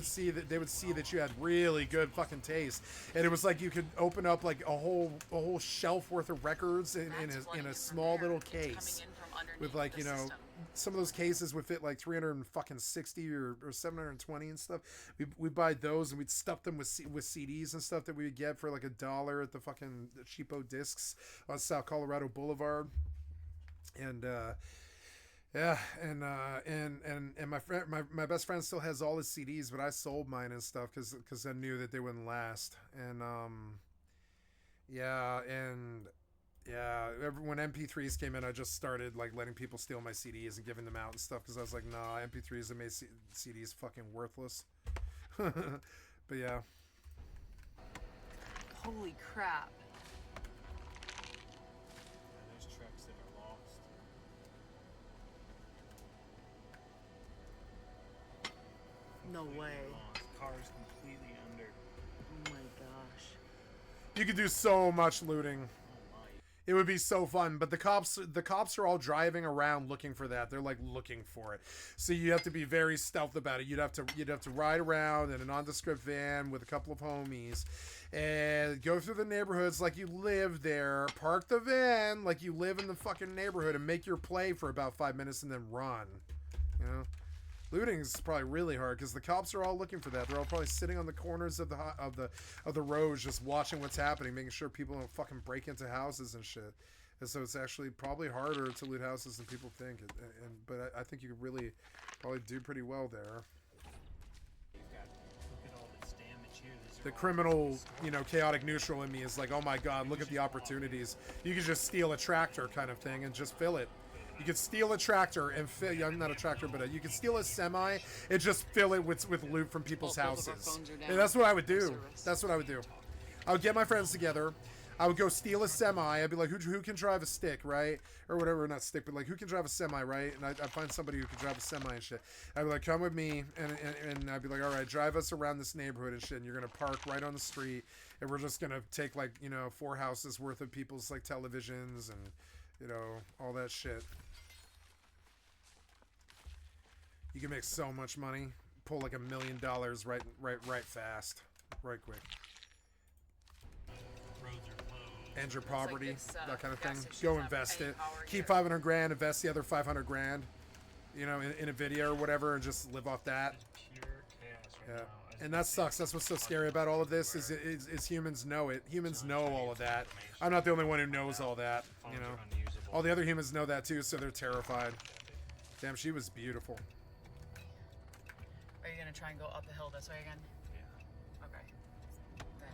A: see that you had really good fucking taste, and it was like you could open up like a whole shelf worth of records in a small little case with like, you know. Some of those cases would fit like 360 or 720 and stuff. We'd buy those, and we'd stuff them with CDs and stuff that we would get for like $1 at the fucking cheapo discs on South Colorado Boulevard. And yeah, and my best friend still has all his CDs, but I sold mine and stuff because I knew that they wouldn't last. And when MP3s came in, I just started like letting people steal my CDs and giving them out and stuff because I was like, nah, MP3s that made CDs fucking worthless. But yeah.
L: Holy crap.
M: There's trucks that are lost.
L: No way.
M: Lost. Cars completely under.
L: Oh my gosh.
A: You could do so much looting. It would be so fun, but the cops are all driving around looking for that. They're like looking for it, so you have to be very stealth about it. You'd have to ride around in a nondescript van with a couple of homies, and go through the neighborhoods like you live there. Park the van like you live in the fucking neighborhood, and make your play for about 5 minutes, and then run. You know, Looting is probably really hard because the cops are all looking for that. They're all probably sitting on the corners of the roads, just watching what's happening, making sure people don't fucking break into houses and shit. And so it's actually probably harder to loot houses than people think. But I think you could really probably do pretty well there. The criminal, chaotic neutral in me is like, oh my god, look at the opportunities. You could just steal a tractor kind of thing and just fill it. You could steal a tractor and fill, not a tractor, but you could steal a semi and just fill it with loot from people's houses. And that's what I would do. That's what I would do. I would get my friends together. I would go steal a semi. I'd be like, who can drive a stick, right? Or whatever, not stick, but like, who can drive a semi, right? And I'd find somebody who can drive a semi and shit. I'd be like, come with me. And I'd be like, all right, drive us around this neighborhood and shit. And you're going to park right on the street. And we're just going to take, like, 4 houses worth of people's, like, televisions and, all that shit. You can make so much money. Pull, like, $1 million right fast. Right quick. End your poverty, like this, that kind of thing. Go invest it. Keep 500 grand, invest the other 500 grand, in a video or whatever, and just live off that. Yeah, and that sucks. That's what's so scary about all of this is humans know it. Humans know all of that. I'm not the only one who knows all that. All the other humans know that too, so they're terrified. Damn, she was beautiful.
L: Are you gonna try and go up the hill this way again? Yeah. Okay. Then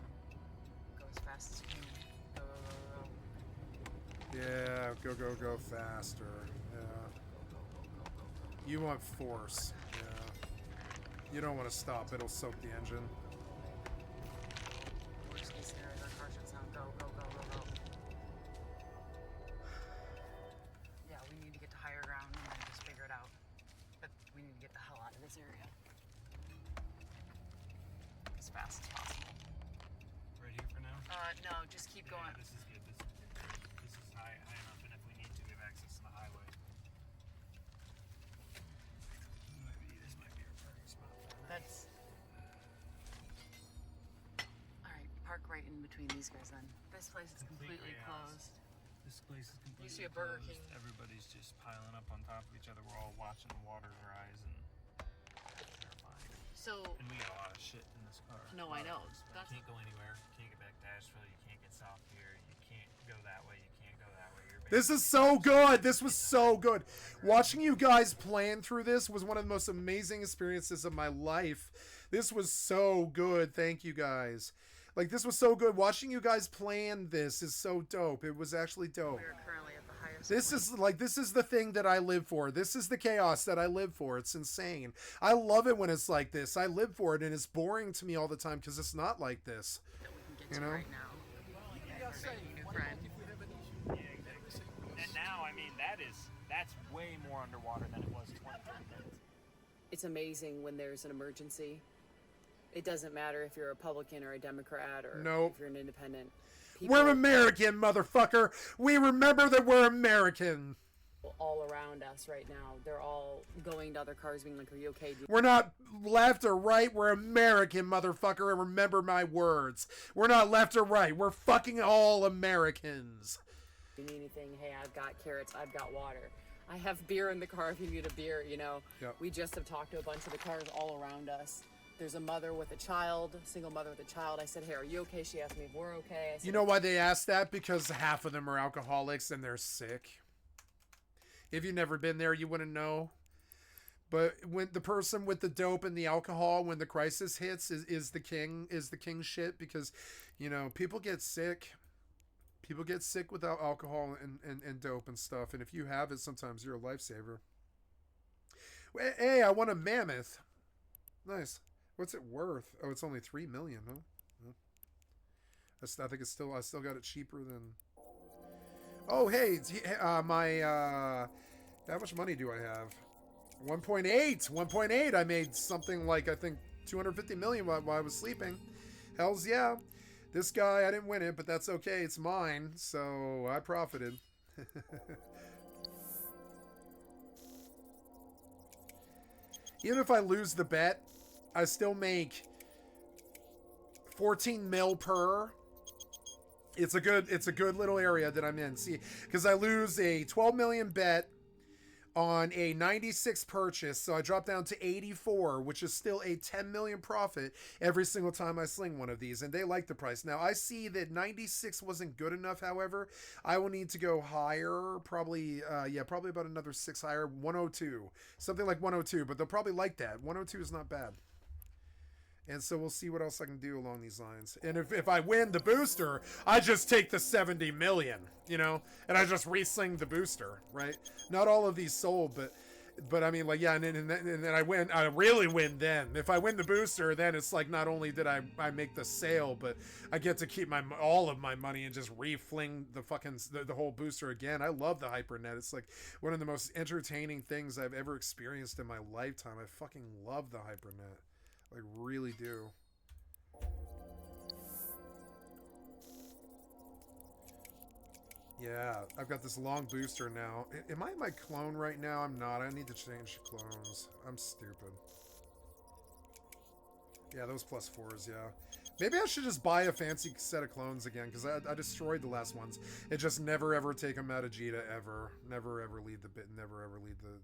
L: go as fast as you can.
A: Yeah, go faster. Yeah. You want force. Yeah. You don't want to stop. It'll soak the engine.
L: Worst case scenario, our car shuts down. Go. Yeah, we need to get to higher ground and then just figure it out. But we need to get the hell out of this area. As fast as possible.
M: Right here for now?
L: No, just keep going.
M: This is good. This is high enough, and if we need to, we have access to the highway. This might be our perfect spot.
L: That's... Alright, park right in between these guys then. This place is completely closed.
M: This place is completely
L: You see a Burger
M: closed.
L: King.
M: Everybody's just piling up on top of each other. We're all watching the water rise, and it's terrifying.
L: So...
M: And we got a lot of shit in this car.
L: No, I know.
M: You can't go anywhere. You can't get back to Asheville. You can't get south here. You can't go that way. You can't go that way.
A: This is so good. This was so good. Watching you guys plan through this was one of the most amazing experiences of my life. This was so good. Thank you guys. Like, this was so good. Watching you guys plan this is so dope. It was actually dope.
L: We're currently at the highest
A: This is the thing that I live for. This is the chaos that I live for. It's insane. I love it when it's like this. I live for it, and it's boring to me all the time because it's not like this.
L: that we can get to right now. New friend.
M: And now, I mean, that's way more underwater than it was 20 minutes.
L: It's amazing when there's an emergency. It doesn't matter if you're a Republican or a Democrat or if you're an independent.
A: We're American, motherfucker. We remember that we're American.
L: All around us right now, they're all going to other cars being like, are you okay?
A: We're not left or right. We're American, motherfucker, and remember my words. We're not left or right. We're fucking all Americans.
L: If you need anything, hey, I've got carrots, I've got water. I have beer in the car if you need a beer,
A: Yep.
L: We just have talked to a bunch of the cars all around us. There's a mother with a child, single mother with a child. I said, hey, are you okay? She asked me if we're okay. I said,
A: you know why they asked that? Because half of them are alcoholics and they're sick. If you've never been there, you wouldn't know. But when the person with the dope and the alcohol, when the crisis hits, is the king shit, because, people get sick. People get sick without alcohol and dope and stuff. And if you have it, sometimes you're a lifesaver. Hey, I want a mammoth. Nice. What's it worth? Oh, it's only $3 million, huh? I think it's still. I still got it cheaper than. Oh, hey, how much money do I have? 1.8. 1.8. I made something like, I think, 250 million while I was sleeping. Hells yeah. This guy, I didn't win it, but that's okay. It's mine, so I profited. Even if I lose the bet, I still make 14 mil per. It's a good little area that I'm in. See, because I lose a 12 million bet on a 96 purchase. So I dropped down to 84, which is still a 10 million profit every single time I sling one of these. And they like the price. Now I see that 96 wasn't good enough. However, I will need to go higher. Probably, probably about another 6 higher. 102, something like 102, but they'll probably like that. 102 is not bad. And so we'll see what else I can do along these lines. And if I win the booster, I just take the 70 million, you know, and I just re-sling the booster, right? Not all of these sold, but I mean, like, yeah, and then I win. I really win then. If I win the booster, then it's like not only did I make the sale, but I get to keep all of my money and just re-fling the fucking the whole booster again. I love the HyperNet. It's like one of the most entertaining things I've ever experienced in my lifetime. I fucking love the HyperNet. Like, really do. Yeah, I've got this long booster now. Am I in my clone right now? I'm not. I need to change clones. I'm stupid. Yeah, those +4s, yeah. Maybe I should just buy a fancy set of clones again, because I destroyed the last ones. It just never ever take them out of Jita, ever. Never ever leave the bit, never ever leave the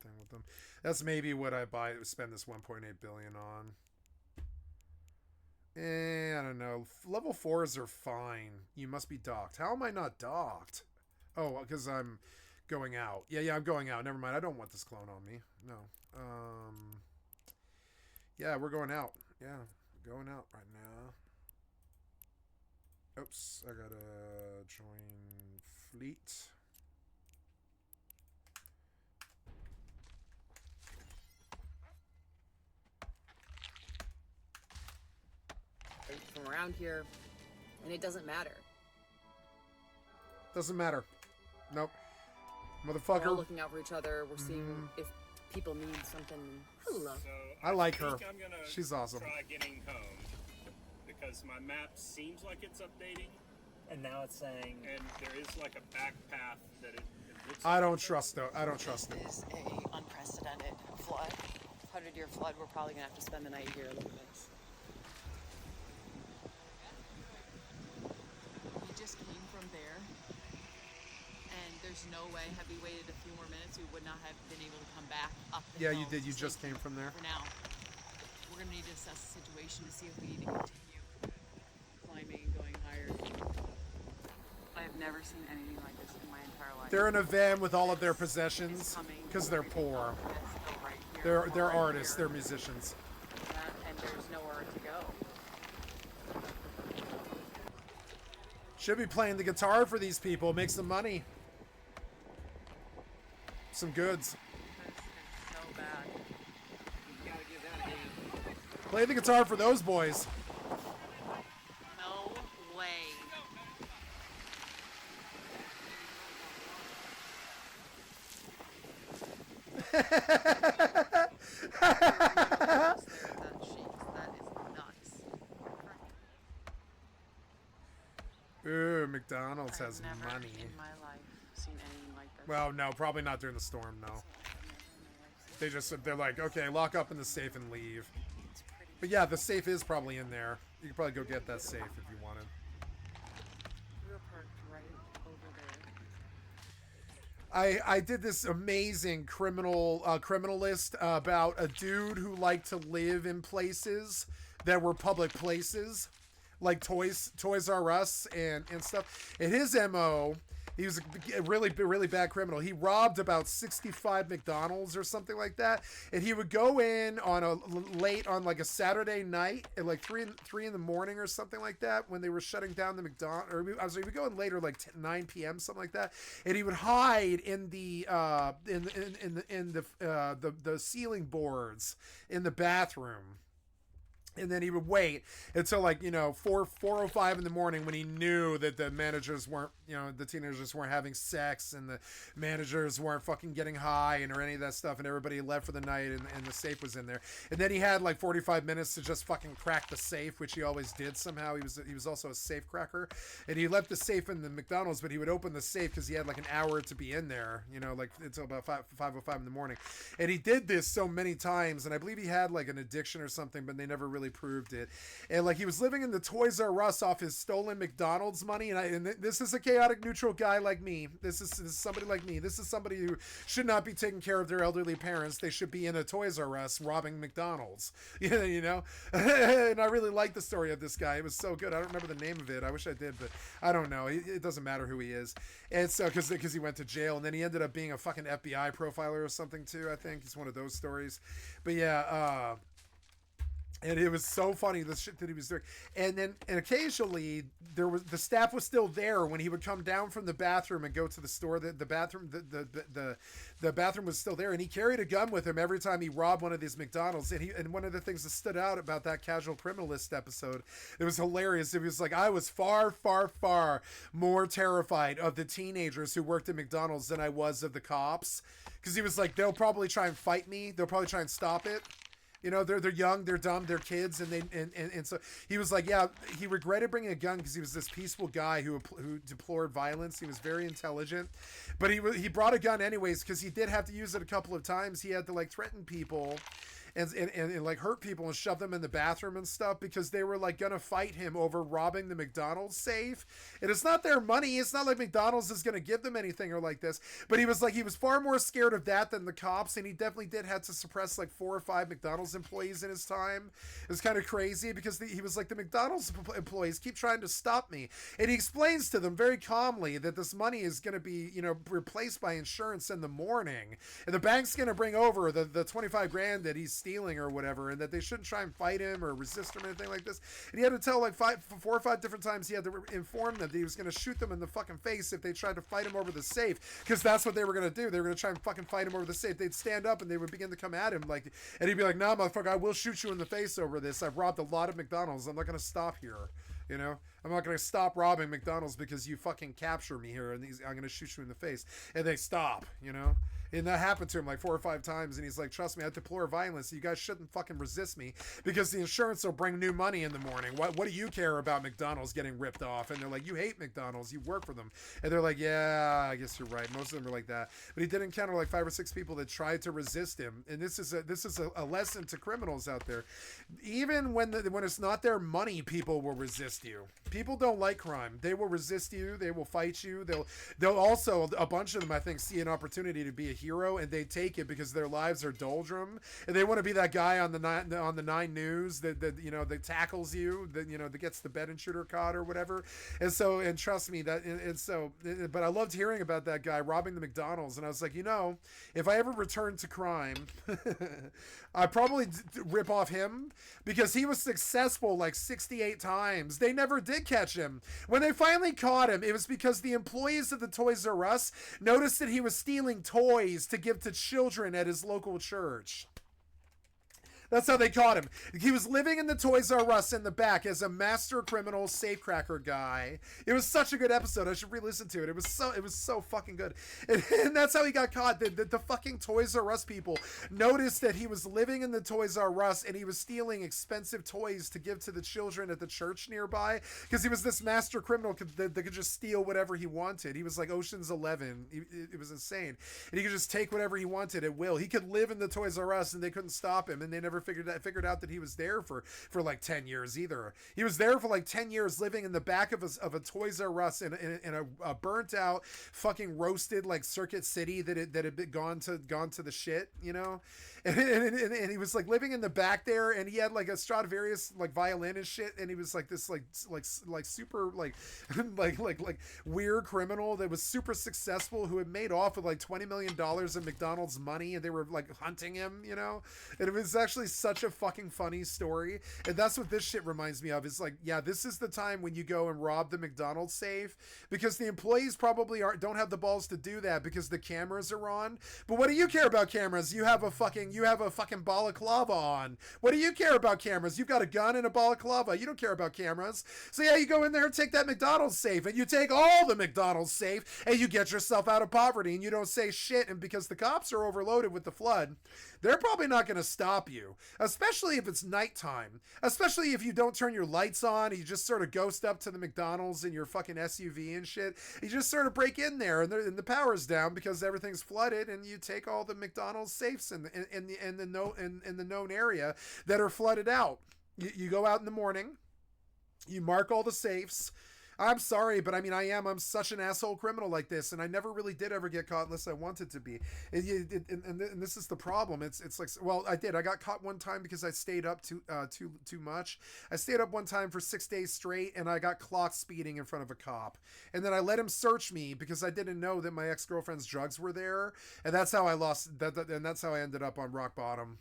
A: thing with them. That's maybe what I spend this 1.8 billion on. I don't know. Level 4s are fine. You must be docked. How am I not docked? Oh, because I'm going out. Yeah, I'm going out. Never mind. I don't want this clone on me. No. Yeah, we're going out. Yeah, going out right now. Oops, I gotta join fleet.
P: From around here, and it doesn't matter.
A: Doesn't matter. Nope. Motherfucker.
P: We're all looking out for each other. We're seeing if people need something. Hello.
A: So I like her. She's awesome.
M: Try getting home because my map seems like it's updating, and now it's saying, and there is like a back path that it looks.
A: I don't trust though. I don't trust it.
P: This is a unprecedented flood, 100-year flood. We're probably gonna have to spend the night here a little bit.
Q: We just came from there, and there's no way, had we waited a few more minutes, we would not have been able to come back up the hill.
A: You did. You just came from there.
Q: For now, we're gonna need to assess the situation to see if we need to continue climbing and going higher.
L: I have never seen anything like this in my entire life.
A: They're in a van with all of their possessions because they're poor. They're artists. They're musicians.
P: And there's nowhere to go.
A: Should be playing the guitar for these people. Make some money. Some goods.
P: So bad.
A: Play the guitar for those boys.
P: No way.
A: Ooh, McDonald's has money.
L: In my life, seen anything like this.
A: Well, no, probably not during the storm. No. They're like, okay, lock up in the safe and leave. But yeah, the safe is probably in there. You could probably go get that safe if you wanted.
L: We were parked right over there.
A: I did this amazing criminal list about a dude who liked to live in places that were public places, like Toys R Us and stuff. And his MO, he was a really bad criminal. He robbed about 65 McDonald's or something like that, and he would go in on like a Saturday night at like 3 in the morning or something like that when they were shutting down the McDonald's. Or he would go in later, like 9 p.m. something like that, and he would hide in the the ceiling boards in the bathroom. And then he would wait until 4:05 in the morning when he knew that the managers weren't, the teenagers weren't having sex and the managers weren't fucking getting high or any of that stuff, and everybody left for the night and the safe was in there. And then he had like 45 minutes to just fucking crack the safe, which he always did somehow. He was also a safe cracker, and he left the safe in the McDonald's, but he would open the safe because he had like an hour to be in there, like until about 5:05 in the morning. And he did this so many times, and I believe he had like an addiction or something, but they never really really proved it. And like he was living in the Toys R Us off his stolen McDonald's money. And this is a chaotic neutral guy like me. This is somebody like me. This is somebody who should not be taking care of their elderly parents. They should be in a Toys R Us robbing McDonald's. You know? And I really like the story of this guy. It was so good. I don't remember the name of it. I wish I did, but I don't know. It doesn't matter who he is. And so, because he went to jail, and then he ended up being a fucking FBI profiler or something too, I think. It's one of those stories. But yeah, and it was so funny, the shit that he was doing. And occasionally the staff was still there when he would come down from the bathroom and go to the store. The bathroom was still there, and he carried a gun with him every time he robbed one of these McDonald's. And one of the things that stood out about that Casual Criminalist episode, it was hilarious. It was like, I was far, far, far more terrified of the teenagers who worked at McDonald's than I was of the cops. Because he was like, they'll probably try and fight me. They'll probably try and stop it. You know, they're young, they're dumb, they're kids, and so he was like, yeah, he regretted bringing a gun because he was this peaceful guy who deplored violence. He was very intelligent, but he brought a gun anyways because he did have to use it a couple of times. He had to like threaten people and like hurt people and shove them in the bathroom and stuff because they were like gonna fight him over robbing the McDonald's safe. And it's not their money. It's not like McDonald's is gonna give them anything or like this. But he was far more scared of that than the cops, and he definitely did have to suppress like 4 or 5 McDonald's employees in his time. It was kind of crazy because he was like, the McDonald's employees keep trying to stop me, and he explains to them very calmly that this money is gonna be, you know, replaced by insurance in the morning, and the bank's gonna bring over the 25 grand that he's stealing or whatever, and that they shouldn't try and fight him or resist him or anything like this. And he had to tell like 4 or 5 different times, he had to inform them that he was going to shoot them in the fucking face if they tried to fight him over the safe, because that's what they were going to do. They were going to try and fucking fight him over the safe. They'd stand up and they would begin to come at him like, and he'd be like, nah, motherfucker, I will shoot you in the face over this. I've robbed a lot of McDonald's. I'm not going to stop here. You know, I'm not going to stop robbing McDonald's because you fucking capture me here, and I'm going to shoot you in the face. And they stop, you know. And that happened to him like 4 or 5 times, and he's like, trust me, I deplore violence. You guys shouldn't fucking resist me because the insurance will bring new money in the morning. What do you care about McDonald's getting ripped off? And they're like, you hate McDonald's, you work for them. And they're like, yeah, I guess you're right. Most of them are like that. But he did encounter like 5 or 6 people that tried to resist him. And this is a lesson to criminals out there. Even when it's not their money, people will resist you. People don't like crime. They will resist you. They will fight you. They'll also, a bunch of them, I think, see an opportunity to be a hero, and they take it because their lives are doldrum, and they want to be that guy on the 9 News that you know, that tackles you, that, you know, that gets the bed and shooter caught or whatever. And trust me, but I loved hearing about that guy robbing the McDonald's, and I was like, you know, if I ever return to crime, I'd probably rip off him because he was successful like 68 times. They never did catch him. When they finally caught him, it was because the employees of the Toys R Us noticed that he was stealing toys to give to children at his local church. That's how they caught him. He was living in the Toys R Us in the back as a master criminal safecracker guy. It was such a good episode. I should re-listen to it. It was so fucking good. And that's how he got caught. The fucking Toys R Us people noticed that he was living in the Toys R Us and he was stealing expensive toys to give to the children at the church nearby, because he was this master criminal that could just steal whatever he wanted. He was like Ocean's 11. It was insane. And he could just take whatever he wanted at will. He could live in the Toys R Us and they couldn't stop him, and they never figured out that he was there for like 10 years either. He was there for like 10 years living in the back of a Toys R Us in a burnt out fucking roasted like Circuit City that had been gone to the shit, you know. And he was like living in the back there, and he had like a Stradivarius like violin and shit, and he was like this like super like weird criminal that was super successful, who had made off with like $20 million of McDonald's money, and they were like hunting him, you know. And it was actually such a fucking funny story, and that's what this shit reminds me of. It's like, yeah, this is the time when you go and rob the McDonald's safe, because the employees probably don't have the balls to do that because the cameras are on. But what do you care about cameras? You have a fucking balaclava on. What do you care about cameras? You've got a gun and a balaclava. You don't care about cameras. So yeah, you go in there and take that McDonald's safe, and you take all the McDonald's safe, and you get yourself out of poverty, and you don't say shit. And because the cops are overloaded with the flood, they're probably not going to stop you, especially if it's nighttime, especially if you don't turn your lights on. You just sort of ghost up to the McDonald's in your fucking SUV and shit. You just sort of break in there, and the power's down because everything's flooded, and you take all the McDonald's safes in the known area that are flooded out. You go out in the morning, you mark all the safes. I'm sorry, but I mean, I'm such an asshole criminal like this, and I never really did ever get caught unless I wanted to be. And this is the problem. It's like, well, I did. I got caught one time because I stayed up too much. I stayed up one time for 6 days straight, and I got clocked speeding in front of a cop. And then I let him search me because I didn't know that my ex-girlfriend's drugs were there, and that's how I lost that. And that's how I ended up on rock bottom.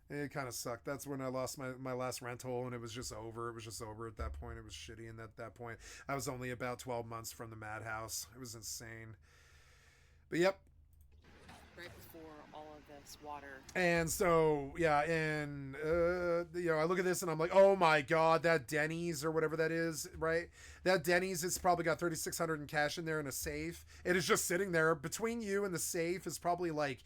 A: It kind of sucked. That's when I lost my last rental, and it was just over. It was just over at that point. It was shitty, and at that point, I was only about 12 months from the madhouse. It was insane. But yep.
P: Right before all of this water.
A: And so, yeah, and, I look at this, and I'm like, oh my God, that Denny's or whatever that is, right? That Denny's has probably got $3,600 in cash in there in a safe. It is just sitting there. Between you and the safe is probably like,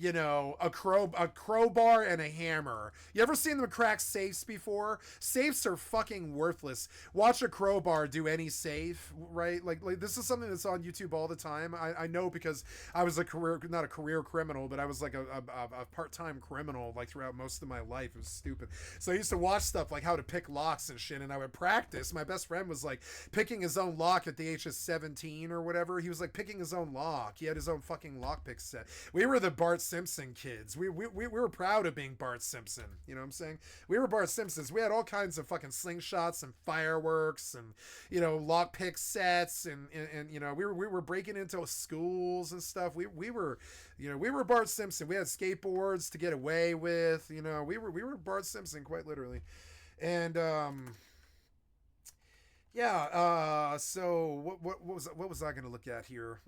A: a crowbar and a hammer. You ever seen them crack safes before? Safes are fucking worthless. Watch a crowbar do any safe, right? Like this is something that's on YouTube all the time. I know because I was not a career criminal, but I was like a part-time criminal like throughout most of my life. It was stupid. So I used to watch stuff like how to pick locks and shit, and I would practice. My best friend was like picking his own lock at the age of 17 or whatever. He was like picking his own lock. He had his own fucking lockpick set. We were the Bart Simpson kids. We were proud of being Bart Simpson. You know what I'm saying? We were Bart Simpsons. We had all kinds of fucking slingshots and fireworks and lockpick sets and we were breaking into schools and stuff. We were Bart Simpson. We had skateboards to get away with. We were Bart Simpson quite literally. And so what was I going to look at here?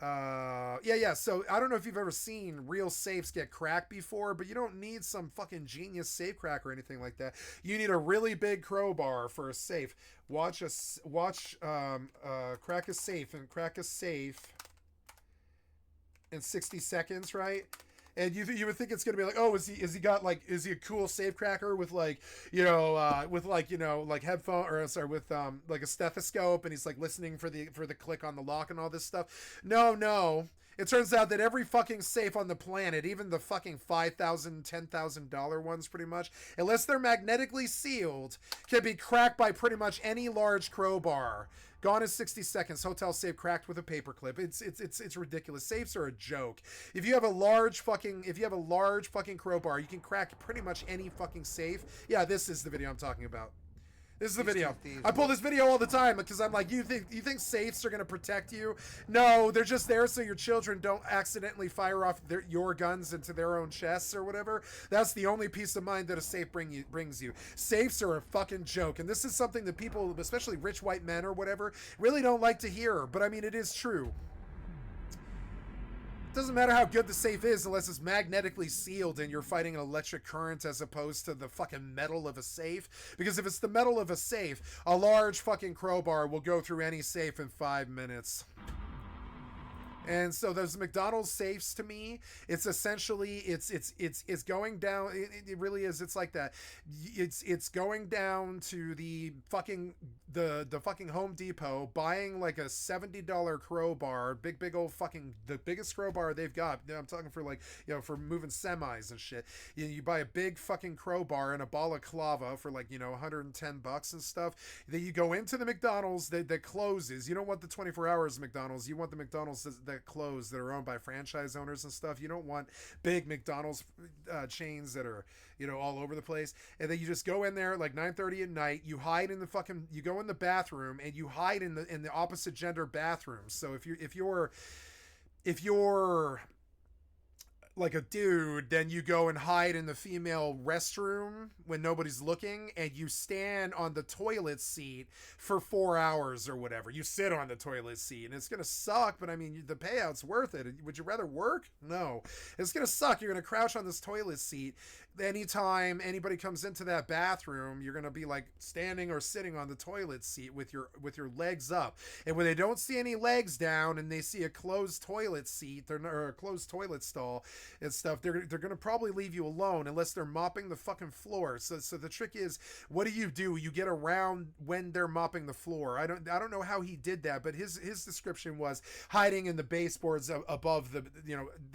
A: So I don't know if you've ever seen real safes get cracked before, but you don't need some fucking genius safe crack or anything like that. You need a really big crowbar for a safe. Crack a safe in 60 seconds, right? And you would think it's gonna be like, oh, is he a cool safe cracker with like headphone or sorry with like a stethoscope, and he's like listening for the click on the lock and all this stuff. No. It turns out that every fucking safe on the planet, even the fucking $5,000, $10,000 ones pretty much, unless they're magnetically sealed, can be cracked by pretty much any large crowbar. Gone in 60 seconds. Hotel safe cracked with a paperclip. It's ridiculous. Safes are a joke. If you have a large fucking crowbar, you can crack pretty much any fucking safe. Yeah, this is the video I'm talking about. This is the video. I pull this video all the time because I'm like, you think safes are going to protect you? No, they're just there so your children don't accidentally fire off your guns into their own chests or whatever. That's the only peace of mind that a safe brings you. Safes are a fucking joke, and this is something that people, especially rich white men or whatever, really don't like to hear. But I mean, it is true. Doesn't matter how good the safe is unless it's magnetically sealed and you're fighting an electric current as opposed to the fucking metal of a safe. Because if it's the metal of a safe, a large fucking crowbar will go through any safe in 5 minutes. And so those McDonald's safes, to me, it's essentially it's going down. It really is. It's like that. It's going down to the fucking Home Depot, buying like a $70 crowbar, big old fucking the biggest crowbar they've got. I'm talking for like for moving semis and shit. You buy a big fucking crowbar and a balaclava for like $110 and stuff. Then you go into the McDonald's that closes. You don't want the 24 hours McDonald's. You want the McDonald's that close that are owned by franchise owners and stuff. You don't want big McDonald's chains that are all over the place. And then you just go in there like 9:30 at night. You hide in you go in the bathroom and you hide in the opposite gender bathrooms. So if you're like a dude, then you go and hide in the female restroom when nobody's looking, and you stand on the toilet seat for 4 hours or whatever. You sit on the toilet seat, and it's gonna suck, but I mean, the payout's worth it. Would you rather work? No. It's gonna suck. You're gonna crouch on this toilet seat. Anytime anybody comes into that bathroom, you're gonna be like standing or sitting on the toilet seat with your legs up. And when they don't see any legs down and they see a closed toilet seat or a closed toilet stall, and stuff, they're gonna probably leave you alone unless they're mopping the fucking floor. So the trick is, what do? You get around when they're mopping the floor. I don't know how he did that, but his description was hiding in the baseboards above the,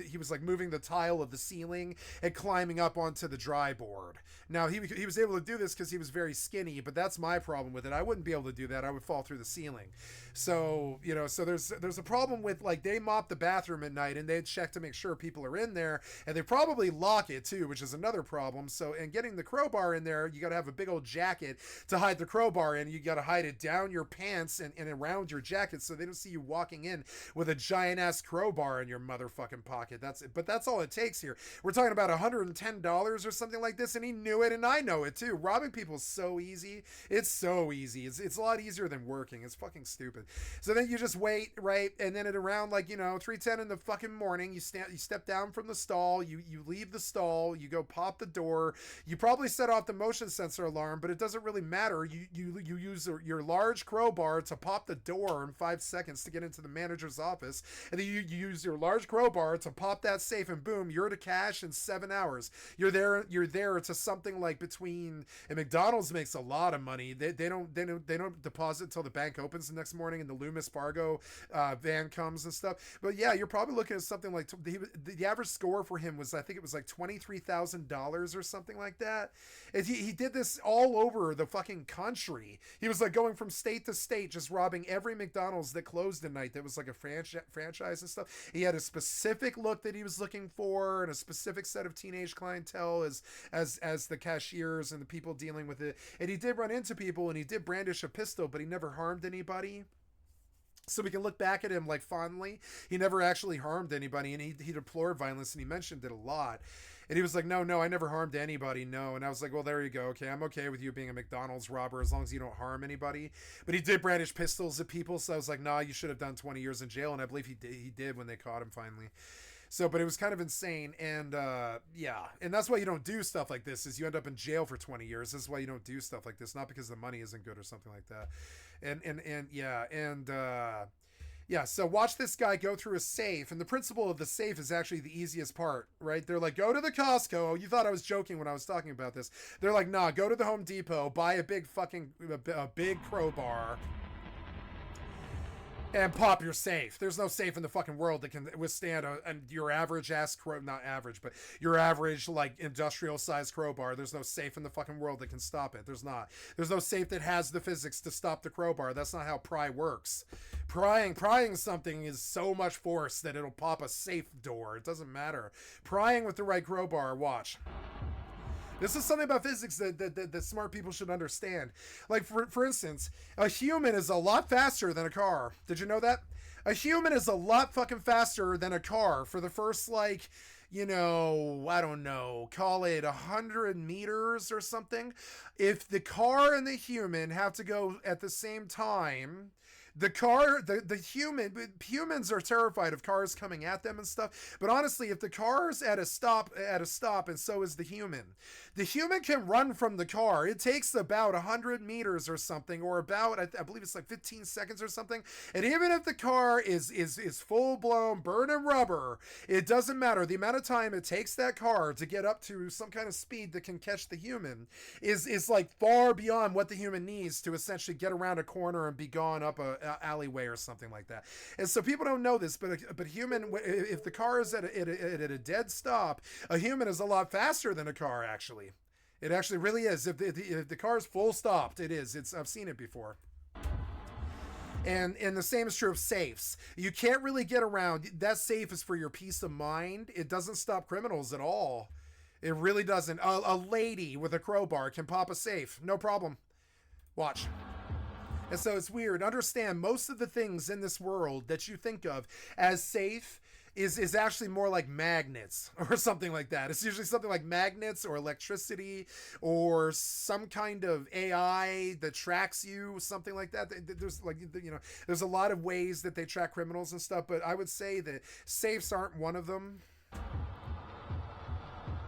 A: he was like moving the tile of the ceiling and climbing up onto the dry board. Now he was able to do this because he was very skinny, but that's my problem with it. I wouldn't be able to do that. I would fall through the ceiling. So so there's a problem with, like, they mop the bathroom at night and they check to make sure people are in there, and they probably lock it too, which is another problem. So, and getting the crowbar in there, you got to have a big old jacket to hide the crowbar in. You got to hide it down your pants and around your jacket so they don't see you walking in with a giant ass crowbar in your motherfucking pocket. But that's all it takes here. We're talking about $110 or something like this, and he knew it, and I know it too. Robbing people is so easy. It's so easy. It's a lot easier than working. It's fucking stupid. So then you just wait, right? And then at around 3:10 in the fucking morning, you step down from the stall, you leave the stall, you go pop the door, you probably set off the motion sensor alarm, but it doesn't really matter. You use your large crowbar to pop the door in 5 seconds to get into the manager's office, and then you use your large crowbar to pop that safe, and boom, you're to cash in 7 hours. You're there to something like between, and McDonald's makes a lot of money. They don't deposit until the bank opens the next morning and the Loomis Fargo van comes and stuff. But yeah, you're probably looking at something like the average score for him was, I think it was like $23,000 or something like that. And he did this all over the fucking country. He was like going from state to state, just robbing every McDonald's that closed at night that was like a franchise and stuff. He had a specific look that he was looking for and a specific set of teenage clientele as the cashiers and the people dealing with it. And he did run into people and he did brandish a pistol, but he never harmed anybody. So we can look back at him like fondly. He never actually harmed anybody, and he deplored violence, and he mentioned it a lot. And he was like, no, I never harmed anybody, no. And I was like, well, there you go. Okay, I'm okay with you being a McDonald's robber as long as you don't harm anybody. But he did brandish pistols at people, so I was like, nah, you should have done 20 years in jail. And I believe he did when they caught him finally. So, but it was kind of insane. And yeah, and that's why you don't do stuff like this, is you end up in jail for 20 years. This is why you don't do stuff like this, not because the money isn't good or something like that. Yeah, so watch this guy go through a safe, and the principle of the safe is actually the easiest part, right? They're like, go to the Costco. You thought I was joking when I was talking about this. They're like, nah, go to the Home Depot, buy a big crowbar, and pop your safe. There's no safe in the fucking world that can withstand your average ass not average, but your average like industrial sized crowbar. There's no safe in the fucking world that can stop it. There's not. There's no safe that has the physics to stop the crowbar. That's not how pry works. Prying something is so much force that it'll pop a safe door. It doesn't matter. Prying with the right crowbar, watch. This is something about physics that smart people should understand. Like, for instance, a human is a lot faster than a car. Did you know that? A human is a lot fucking faster than a car for the first, like, I don't know, call it 100 meters or something. If the car and the human have to go at the same time, humans are terrified of cars coming at them and stuff. But honestly, if the car's at a stop, and so is the human can run from the car. It takes about 100 meters or something, or about, I believe it's like 15 seconds or something. And even if the car is full blown burning rubber, it doesn't matter. The amount of time it takes that car to get up to some kind of speed that can catch the human is like far beyond what the human needs to essentially get around a corner and be gone up a alleyway or something like that. And so people don't know this, but human, if the car is at a dead stop, a human is a lot faster than a car. Actually, it actually really is. If the car is full stopped, it is. I've seen it before. And the same is true of safes. You can't really get around. That safe is for your peace of mind. It doesn't stop criminals at all. It really doesn't. A lady with a crowbar can pop a safe, no problem. Watch. And so it's weird. Understand, most of the things in this world that you think of as safe is actually more like magnets or something like that. It's usually something like magnets or electricity or some kind of AI that tracks you, something like that. There's a lot of ways that they track criminals and stuff, but I would say that safes aren't one of them.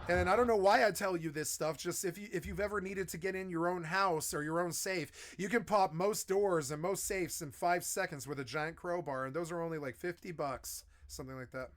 A: And I don't know why I tell you this stuff. Just if you've ever needed to get in your own house or your own safe, you can pop most doors and most safes in 5 seconds with a giant crowbar, and those are only like $50, something like that.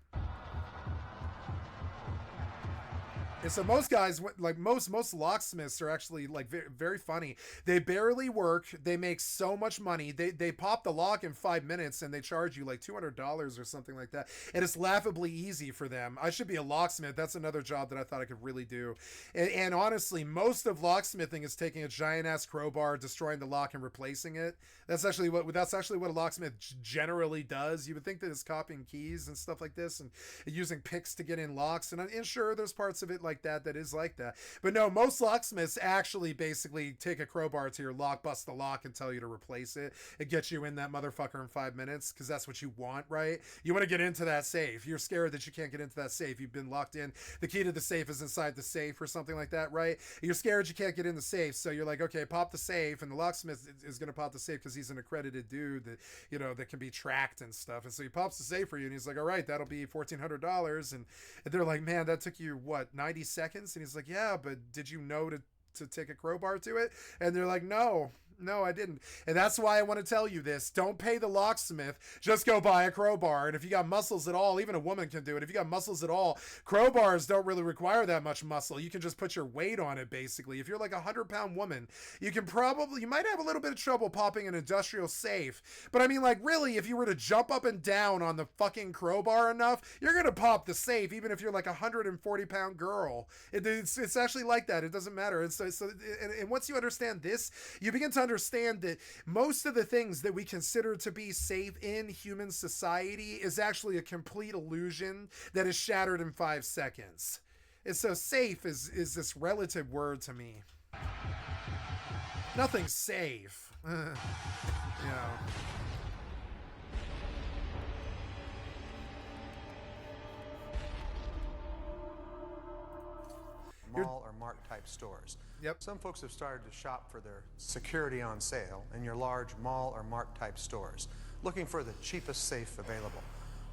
A: And so most guys, like most locksmiths are actually like very, very funny. They barely work. They make so much money. They pop the lock in 5 minutes and they charge you like $200 or something like that. And it's laughably easy for them. I should be a locksmith. That's another job that I thought I could really do. And honestly, most of locksmithing is taking a giant ass crowbar, destroying the lock and replacing it. That's actually what a locksmith generally does. You would think that it's copying keys and stuff like this and using picks to get in locks. And sure, there's parts of it like that is like that, but no, most locksmiths actually basically take a crowbar to your lock, bust the lock, and tell you to replace it. It gets you in that motherfucker in 5 minutes because that's what you want, right? You want to get into that safe. You're scared that you can't get into that safe. You've been locked in. The key to the safe is inside the safe or something like that, right? You're scared you can't get in the safe, so you're like, okay, pop the safe, and the locksmith is going to pop the safe because he's an accredited dude that, you know, that can be tracked and stuff. And so he pops the safe for you, and he's like, all right, that'll be $1,400. And they're like, man, that took you what, 90 seconds? And he's like, yeah, but did you know to take a crowbar to it? And they're like, no, I didn't. And that's why I want to tell you this. Don't pay the locksmith. Just go buy a crowbar. And if you got muscles at all, even a woman can do it. If you got muscles at all, crowbars don't really require that much muscle. You can just put your weight on it, basically. If you're like a 100-pound woman, you might have a little bit of trouble popping an industrial safe. But I mean, like, really, if you were to jump up and down on the fucking crowbar enough, you're going to pop the safe, even if you're like a 140-pound girl. It's actually like that. It doesn't matter. And once you understand this, you begin to understand that most of the things that we consider to be safe in human society is actually a complete illusion that is shattered in 5 seconds. And so safe is this relative word to me. Nothing's safe. You know.
R: Mall or mart type stores.
A: Yep.
R: Some folks have started to shop for their security on sale in your large mall or mart type stores, looking for the cheapest safe available.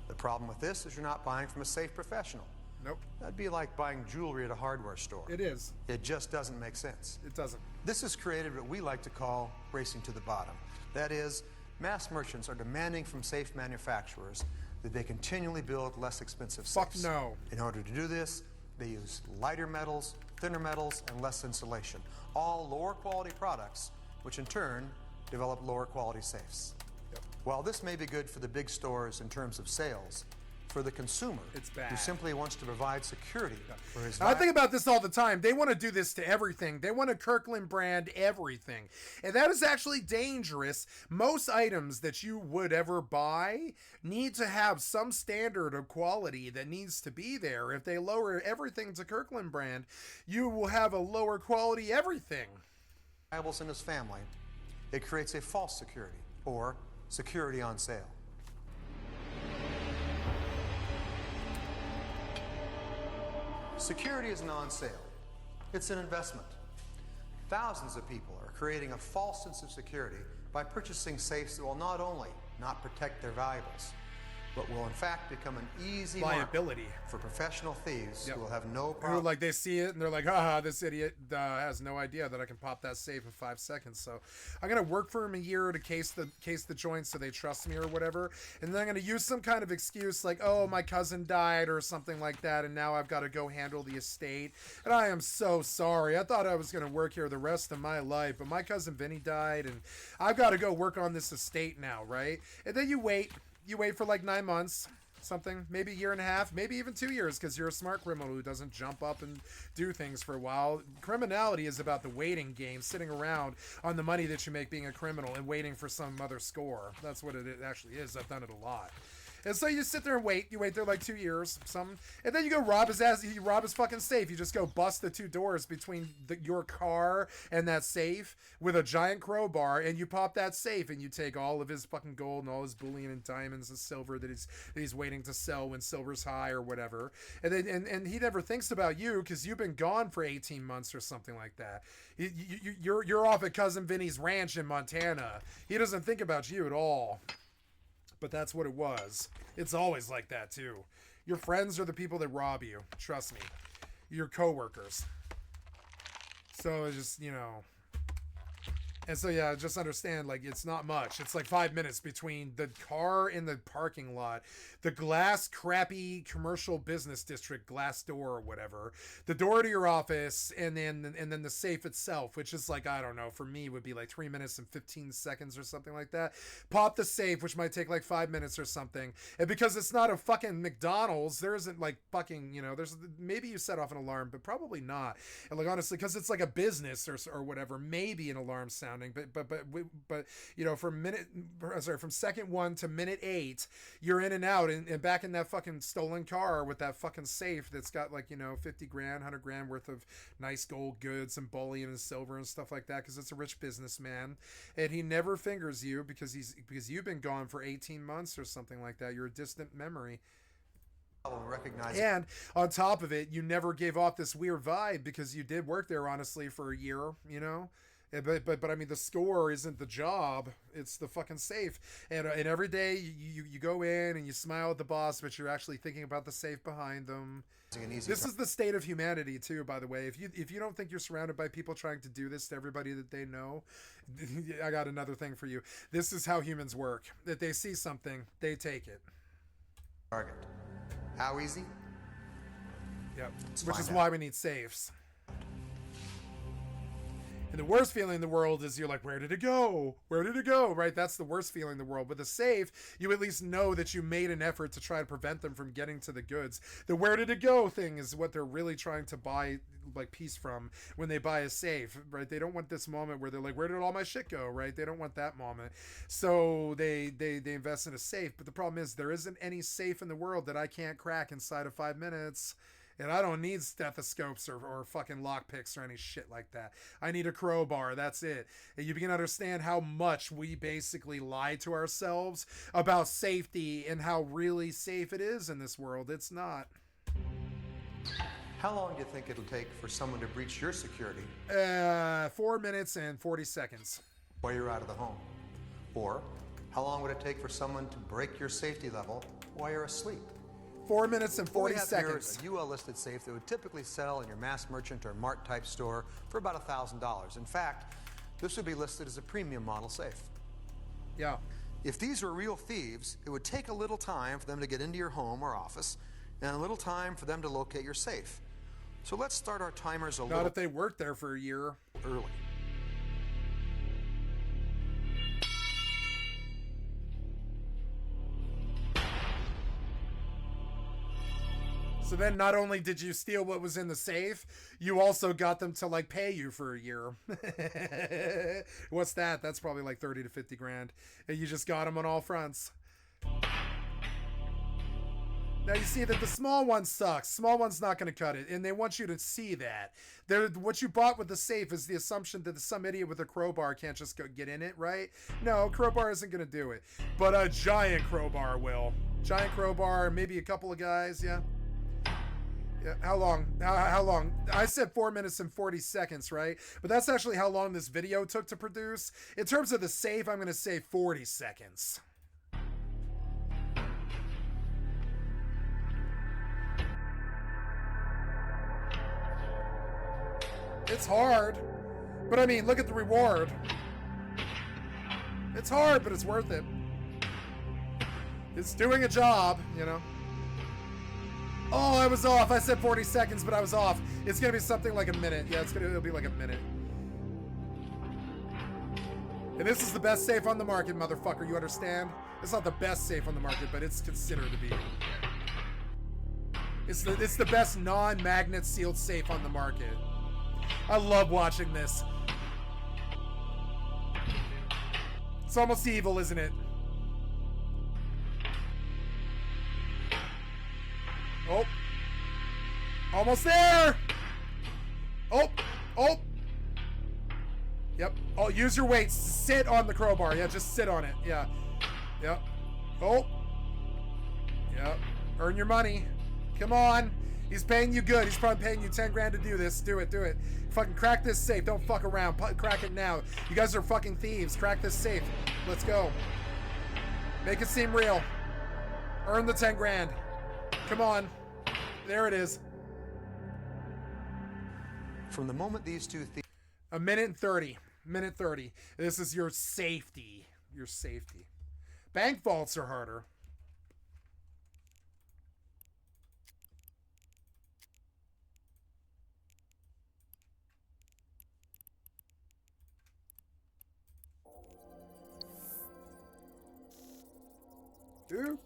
R: The problem with this is you're not buying from a safe professional.
A: Nope.
R: That'd be like buying jewelry at a hardware store.
A: It is.
R: It just doesn't make sense.
A: It doesn't.
R: This has created what we like to call racing to the bottom. That is, mass merchants are demanding from safe manufacturers that they continually build less expensive safes.
A: Fuck no.
R: In order to do this, they use lighter metals, thinner metals, and less insulation. All lower quality products, which in turn develop lower quality safes.
A: Yep.
R: While this may be good for the big stores in terms of sales, for the consumer,
A: it's bad.
R: Who simply wants to provide security for his
A: I think about this all the time. They want to do this to everything. They want to Kirkland brand everything. And that is actually dangerous. Most items that you would ever buy need to have some standard of quality that needs to be there. If they lower everything to Kirkland brand, you will have a lower quality everything.
R: In his family, it creates a false security or security on sale. Security isn't on sale. It's an investment. Thousands of people are creating a false sense of security by purchasing safes that will not only not protect their valuables, but will in fact become an easy
A: liability
R: for professional thieves who will have no
A: Who,
R: problem.
A: like, they see it and they're like, haha, this idiot has no idea that I can pop that safe in 5 seconds. So I'm gonna work for him a year to case the joint so they trust me or whatever, and then I'm gonna use some kind of excuse like, oh, my cousin died or something like that, and now I've got to go handle the estate, and I am so sorry. I thought I was gonna work here the rest of my life, but my cousin Vinny died, and I've got to go work on this estate now, right? And then you wait for like 9 months, something, maybe a year and a half, maybe even 2 years, because you're a smart criminal who doesn't jump up and do things for a while. Criminality is about the waiting game, sitting around on the money that you make being a criminal and waiting for some other score. That's what it actually is. I've done it a lot. And so you sit there and wait. You wait there like 2 years, and then you go rob his ass. You rob his fucking safe. You just go bust the 2 doors between your car and that safe with a giant crowbar, and you pop that safe, and you take all of his fucking gold and all his bullion and diamonds and silver that he's waiting to sell when silver's high or whatever. And then and he never thinks about you because you've been gone for 18 months or something like that. You're off at Cousin Vinny's ranch in Montana. He doesn't think about you at all. But that's what it was. It's always like that too. Your friends are the people that rob you. Trust me. Your coworkers. So it's just, And so, yeah, just understand, like, it's not much. It's like 5 minutes between the car in the parking lot, the glass, crappy commercial business district glass door or whatever, the door to your office, and then the safe itself, which is like, I don't know, for me would be like 3 minutes and 15 seconds or something like that. Pop the safe, which might take like 5 minutes or something. And because it's not a fucking McDonald's, there isn't like fucking, you know, there's maybe you set off an alarm, but probably not. And like, honestly, because it's like a business or whatever, maybe an alarm sounding, but you know, from second 1 to minute 8, you're in and out and back in that fucking stolen car with that fucking safe that's got like, you know, 50 grand, 100 grand worth of nice gold goods and bullion and silver and stuff like that, because it's a rich businessman, and he never fingers you because you've been gone for 18 months or something like that. You're a distant memory. And on top of it, you never gave off this weird vibe because you did work there honestly for a year, you know. But I mean, the score isn't the job, it's the fucking safe. And every day you go in and you smile at the boss, but you're actually thinking about the safe behind them. This is the state of humanity too, by the way. If you don't think you're surrounded by people trying to do this to everybody that they know, I got another thing for you. This is how humans work. That they see something, they take it.
R: Target. How easy?
A: Yep. Which is why we need safes. And the worst feeling in the world is you're like, where did it go? Where did it go? Right? That's the worst feeling in the world. With a safe, you at least know that you made an effort to try to prevent them from getting to the goods. The where did it go thing is what they're really trying to buy like peace from when they buy a safe, right? They don't want this moment where they're like, where did all my shit go? Right? They don't want that moment. So they invest in a safe. But the problem is there isn't any safe in the world that I can't crack inside of 5 minutes. And I don't need stethoscopes or fucking lockpicks or any shit like that. I need a crowbar. That's it. And you begin to understand how much we basically lie to ourselves about safety and how really safe it is in this world. It's not.
R: How long do you think it'll take for someone to breach your security?
A: 4 minutes and 40 seconds.
R: While you're out of the home. Or how long would it take for someone to break your safety level while you're asleep?
A: 4 minutes and 40 seconds.
R: Here is a UL listed safe that would typically sell in your mass merchant or mart type store for about $1,000. In fact, this would be listed as a premium model safe.
A: Yeah.
R: If these were real thieves, it would take a little time for them to get into your home or office and a little time for them to locate your safe. So let's start our timers a little.
A: Not if they worked there for a year.
R: Early.
A: So then not only did you steal what was in the safe, you also got them to like pay you for a year. What's that? That's probably like 30 to 50 grand. And you just got them on all fronts. Now you see that the small one sucks. Small one's not going to cut it. And they want you to see that. What you bought with the safe is the assumption that some idiot with a crowbar can't just go get in it, right? No, crowbar isn't going to do it. But a giant crowbar will. Giant crowbar, maybe a couple of guys, yeah. Yeah, how long? How long? I said 4 minutes and 40 seconds, right? But that's actually how long this video took to produce. In terms of the safe, I'm going to say 40 seconds. It's hard. But I mean, look at the reward. It's hard, but it's worth it. It's doing a job, you know. Oh, I was off. I said 40 seconds, but I was off. It's going to be something like a minute. Yeah, it'll be like a minute. And this is the best safe on the market, motherfucker. You understand? It's not the best safe on the market, but it's considered to be. It's the best non-magnet sealed safe on the market. I love watching this. It's almost evil, isn't it? Oh. Almost there. Oh. Oh. Yep. Oh, use your weights. Sit on the crowbar. Yeah, just sit on it. Yeah. Yep. Oh. Yep. Earn your money. Come on. He's paying you good. He's probably paying you 10 grand to do this. Do it. Do it. Fucking crack this safe. Don't fuck around. Crack it now. You guys are fucking thieves. Crack this safe. Let's go. Make it seem real. Earn the 10 grand. Come on. There it is.
R: From the moment these two thieves...
A: A minute and 30. Minute 30. This is your safety. Your safety. Bank vaults are harder. Ooh.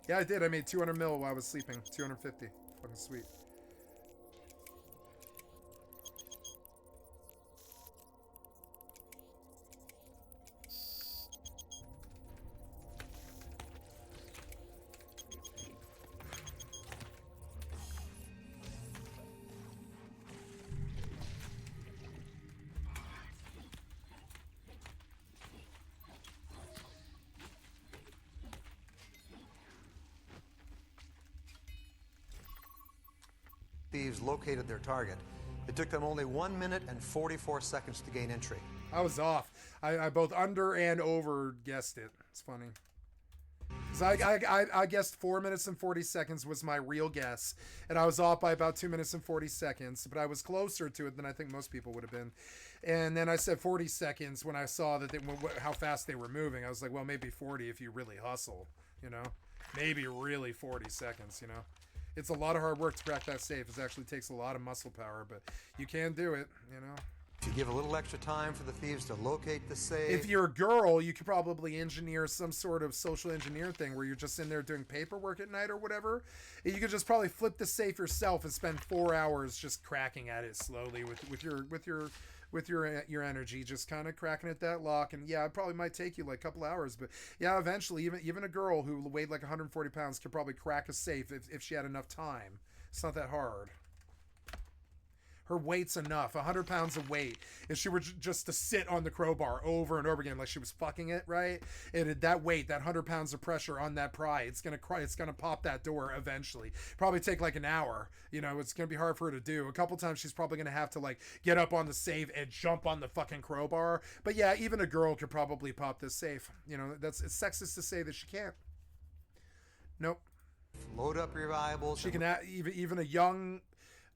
A: Yeah, I did. I made 200 mil while I was sleeping. 250. Fucking sweet.
R: Thieves located their target. It took them only 1 minute and 44 seconds to gain entry.
A: I was off. I both under and over guessed it. It's funny. So I guessed 4 minutes and 40 seconds was my real guess, and I was off by about 2 minutes and 40 seconds, but I was closer to it than I think most people would have been. And then I said 40 seconds when I saw that how fast they were moving. I was like, well, maybe 40 if you really hustle, you know? Maybe really 40 seconds, you know? It's a lot of hard work to crack that safe. It actually takes a lot of muscle power, but you can do it, you know?
R: If you give a little extra time for the thieves to locate the safe...
A: If you're a girl, you could probably engineer some sort of social engineer thing where you're just in there doing paperwork at night or whatever. You could just probably flip the safe yourself and spend 4 hours just cracking at it slowly with your energy, just kind of cracking at that lock. And yeah, it probably might take you like a couple hours, but yeah, eventually even a girl who weighed like 140 pounds could probably crack a safe if she had enough time. It's not that hard. Her weight's enough, 100 pounds of weight. If she were just to sit on the crowbar over and over again like she was fucking it, right? That weight, that 100 pounds of pressure on that pry, it's gonna pop that door eventually. Probably take like an hour. You know, it's gonna be hard for her to do. A couple times she's probably gonna have to like get up on the safe and jump on the fucking crowbar. But yeah, even a girl could probably pop this safe. You know, it's sexist to say that she can't. Nope.
R: Load up your valuables.
A: She can even a young...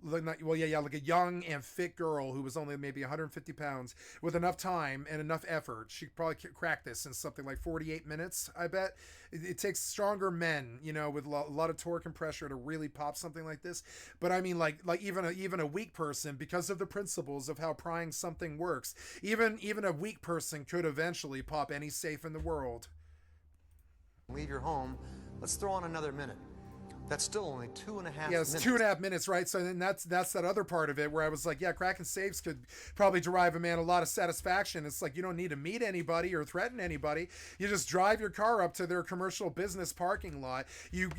A: like a young and fit girl who was only maybe 150 pounds with enough time and enough effort, she could probably crack this in something like 48 minutes, I bet. It takes stronger men, you know, with a lot of torque and pressure to really pop something like this. But I mean, like even a weak person, because of the principles of how prying something works, even a weak person could eventually pop any safe in the world.
R: Leave your home. Let's throw on another minute. That's still only 2.5 minutes.
A: Yeah, it's 2.5 minutes, right? So then that's that other part of it where I was like, yeah, cracking safes could probably derive a man a lot of satisfaction. It's like you don't need to meet anybody or threaten anybody. You just drive your car up to their commercial business parking lot. You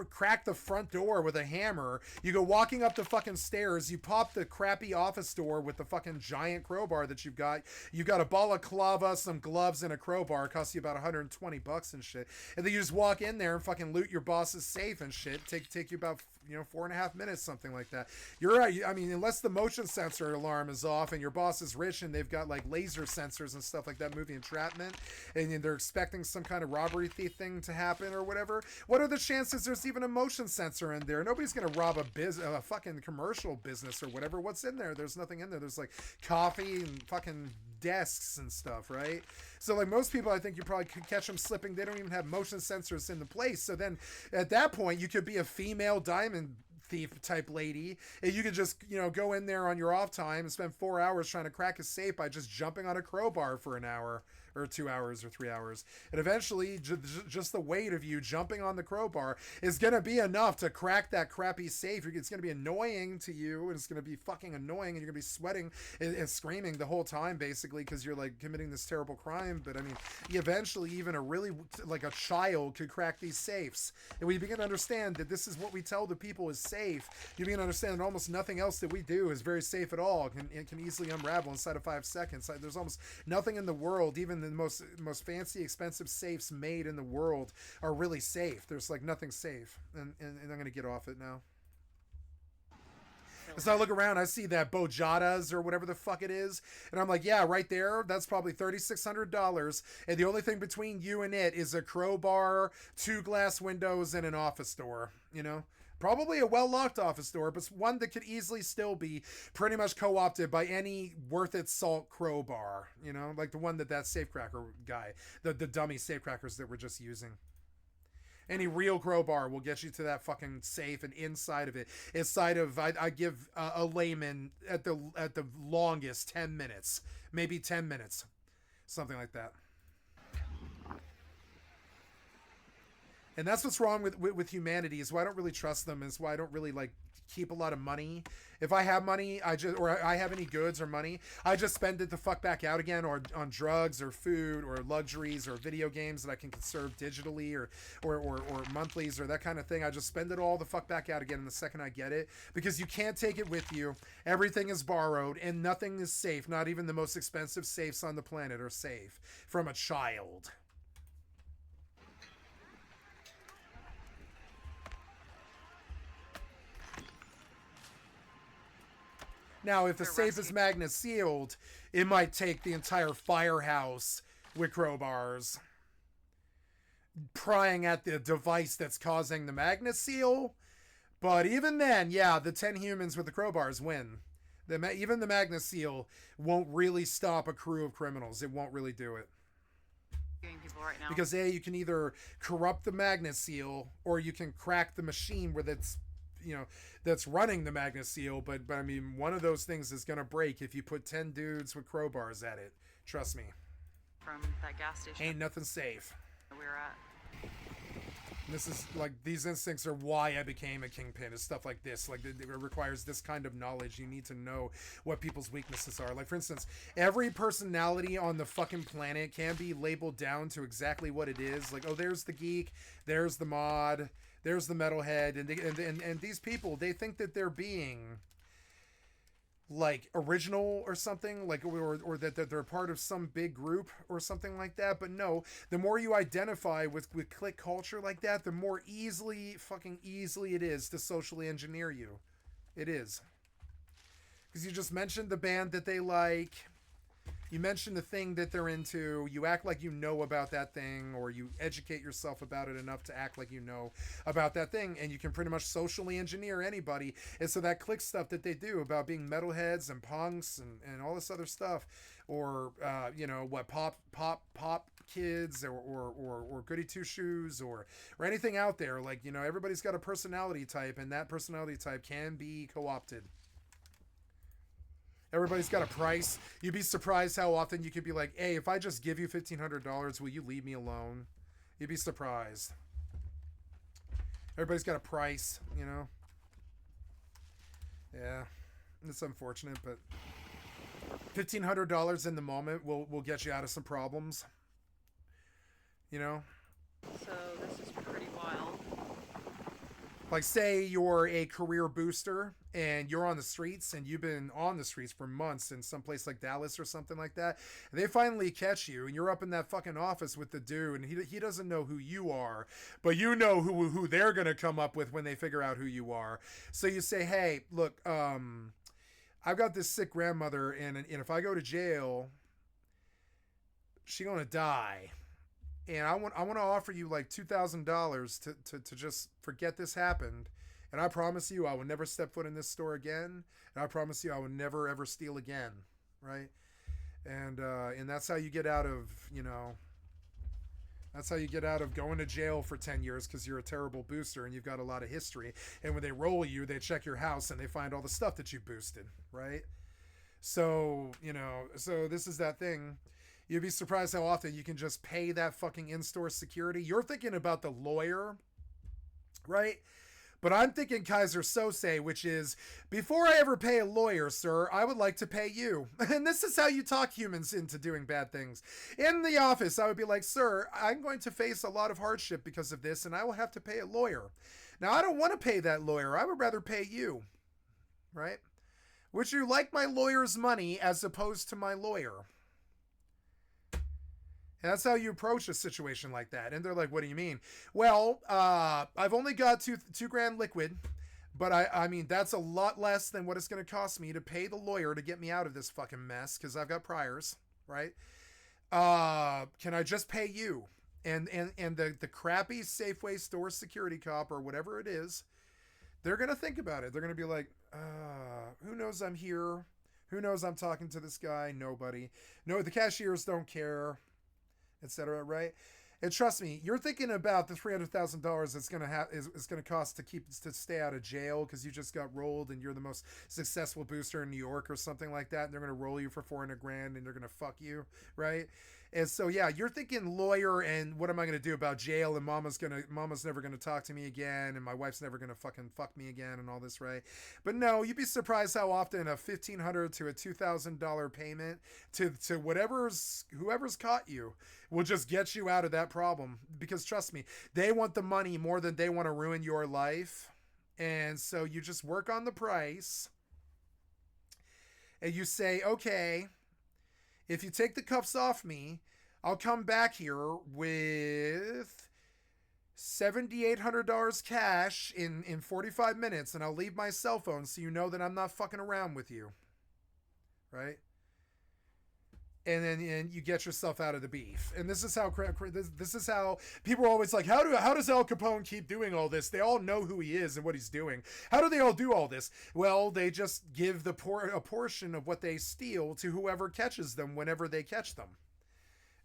A: crack the front door with a hammer. You go walking up the fucking stairs. You pop the crappy office door with the fucking giant crowbar that you've got. You've got a balaclava, some gloves, and a crowbar. It costs you about $120 and shit. And then you just walk in there and fucking loot your boss's safe and shit. Take you about 4.5 minutes, something like that. You're right. I mean, unless the motion sensor alarm is off and your boss is rich and they've got like laser sensors and stuff like that, movie entrapment, and they're expecting some kind of robbery thief thing to happen or whatever. What are the chances there's even a motion sensor in there? Nobody's gonna rob a fucking commercial business or whatever. What's in there? There's nothing in there. There's like coffee and fucking desks and stuff, right? So like most people, I think you probably could catch them slipping. They don't even have motion sensors in the place. So then at that point, you could be a female diamond thief type lady, and you could just go in there on your off time and spend 4 hours trying to crack a safe by just jumping on a crowbar for an hour or 2 hours or 3 hours, and eventually just the weight of you jumping on the crowbar is going to be enough to crack that crappy safe. It's going to be annoying to you, and it's going to be fucking annoying, and you're going to be sweating and screaming the whole time basically because you're like committing this terrible crime. But I mean, eventually even a child could crack these safes, and we begin to understand that this is what we tell the people is safe. You begin to understand that almost nothing else that we do is very safe at all. It can easily unravel inside of 5 seconds. There's almost nothing in the world, even the most fancy, expensive safes made in the world, are really safe. There's like nothing safe, and I'm gonna get off it now. So I look around, I see that Bojadas or whatever the fuck it is, and I'm like, yeah, right there, that's probably $3,600, and the only thing between you and it is a crowbar, 2 glass windows, and an office door. Probably a well-locked office door, but one that could easily still be pretty much co-opted by any worth-its-salt crowbar. You know, like the one that safecracker guy, the dummy safecrackers that we're just using. Any real crowbar will get you to that fucking safe, and inside of it, I give a layman at the longest 10 minutes, maybe 10 minutes, something like that. And that's what's wrong with humanity, is why I don't really trust them, is why I don't really like keep a lot of money. If I have money, or I have any goods or money, I just spend it the fuck back out again, or on drugs or food or luxuries or video games that I can conserve digitally or monthlies or that kind of thing. I just spend it all the fuck back out again the second I get it, because you can't take it with you. Everything is borrowed and nothing is safe. Not even the most expensive safes on the planet are safe from a child. Now, if the safe is magnet sealed, it might take the entire firehouse with crowbars, prying at the device that's causing the magnet seal. But even then, yeah, the 10 humans with the crowbars win. Even the magnet seal won't really stop a crew of criminals. It won't really do it.
L: People right now.
A: Because you can either corrupt the magnet seal, or you can crack the machine where that's running the magnet seal, but I mean, one of those things is gonna break if you put 10 dudes with crowbars at it. Trust me.
L: From that gas station.
A: Ain't nothing safe.
L: We were at.
A: This is like, these instincts are why I became a kingpin, is stuff like this. Like, it requires this kind of knowledge. You need to know what people's weaknesses are. Like, for instance, every personality on the fucking planet can be labeled down to exactly what it is. Like, oh, there's the geek, there's the mod, there's the metalhead, and these people, they think that they're being like original or something, like, or that they're part of some big group or something like that. But no, the more you identify with clique culture like that, the more fucking easily it is to socially engineer you. It is. Because you just mentioned the band that they like, you mention the thing that they're into, you act like you know about that thing, or you educate yourself about it enough to act like you know about that thing, and you can pretty much socially engineer anybody. And so that click stuff that they do about being metalheads and punks and all this other stuff, or pop kids, or goody two shoes, or anything out there, like, everybody's got a personality type, and that personality type can be co-opted. Everybody's got a price. You'd be surprised how often you could be like, hey, if I just give you $1,500, will you leave me alone? You'd be surprised. Everybody's got a price, Yeah, it's unfortunate, but $1,500 in the moment will get you out of some problems.
L: So this is pretty wild.
A: Like, say you're a career booster and you're on the streets, and you've been on the streets for months in some place like Dallas or something like that. And they finally catch you, and you're up in that fucking office with the dude, and he doesn't know who you are, but you know who they're gonna come up with when they figure out who you are. So you say, hey, look, I've got this sick grandmother, and if I go to jail, she's gonna die. And I want to offer you like $2,000 to just forget this happened. And I promise you I will never step foot in this store again. And I promise you I will never ever steal again. Right? And that's how you get out of, that's how you get out of going to jail for 10 years, because you're a terrible booster and you've got a lot of history. And when they roll you, they check your house and they find all the stuff that you boosted. Right? So, so this is that thing. You'd be surprised how often you can just pay that fucking in-store security. You're thinking about the lawyer, right? But I'm thinking Kaiser Sose, which is, before I ever pay a lawyer, sir, I would like to pay you. And this is how you talk humans into doing bad things. In the office, I would be like, sir, I'm going to face a lot of hardship because of this, and I will have to pay a lawyer. Now, I don't want to pay that lawyer. I would rather pay you, right? Would you like my lawyer's money as opposed to my lawyer? And that's how you approach a situation like that. And they're like, what do you mean? Well, I've only got $2,000 liquid, but I mean, that's a lot less than what it's going to cost me to pay the lawyer to get me out of this fucking mess, because I've got priors, right? Can I just pay you? And the crappy Safeway store security cop or whatever it is they're going to think about it. They're going to be like, who knows I'm here? Who knows I'm talking to this guy? Nobody. No, the cashiers don't care, etc. Right? And trust me, you're thinking about the $300,000 it's gonna is gonna cost to stay out of jail because you just got rolled and you're the most successful booster in New York or something like that, and they're gonna roll you for $400,000 and they're gonna fuck you, right? And so yeah, you're thinking lawyer and what am I gonna do about jail and mama's never gonna talk to me again and my wife's never gonna fucking fuck me again and all this, right? But no, you'd be surprised how often a $1,500 to a $2,000 payment to whoever's caught you will just get you out of that problem, because trust me, they want the money more than they want to ruin your life. And so you just work on the price and you say, okay, if you take the cuffs off me, I'll come back here with $7,800 cash in 45 minutes and I'll leave my cell phone so you know that I'm not fucking around with you. Right? And then you get yourself out of the beef. And this is how people are always like, how does Al Capone keep doing all this? They all know who he is and what he's doing. How do they all do all this? Well, they just give a portion of what they steal to whoever catches them whenever they catch them.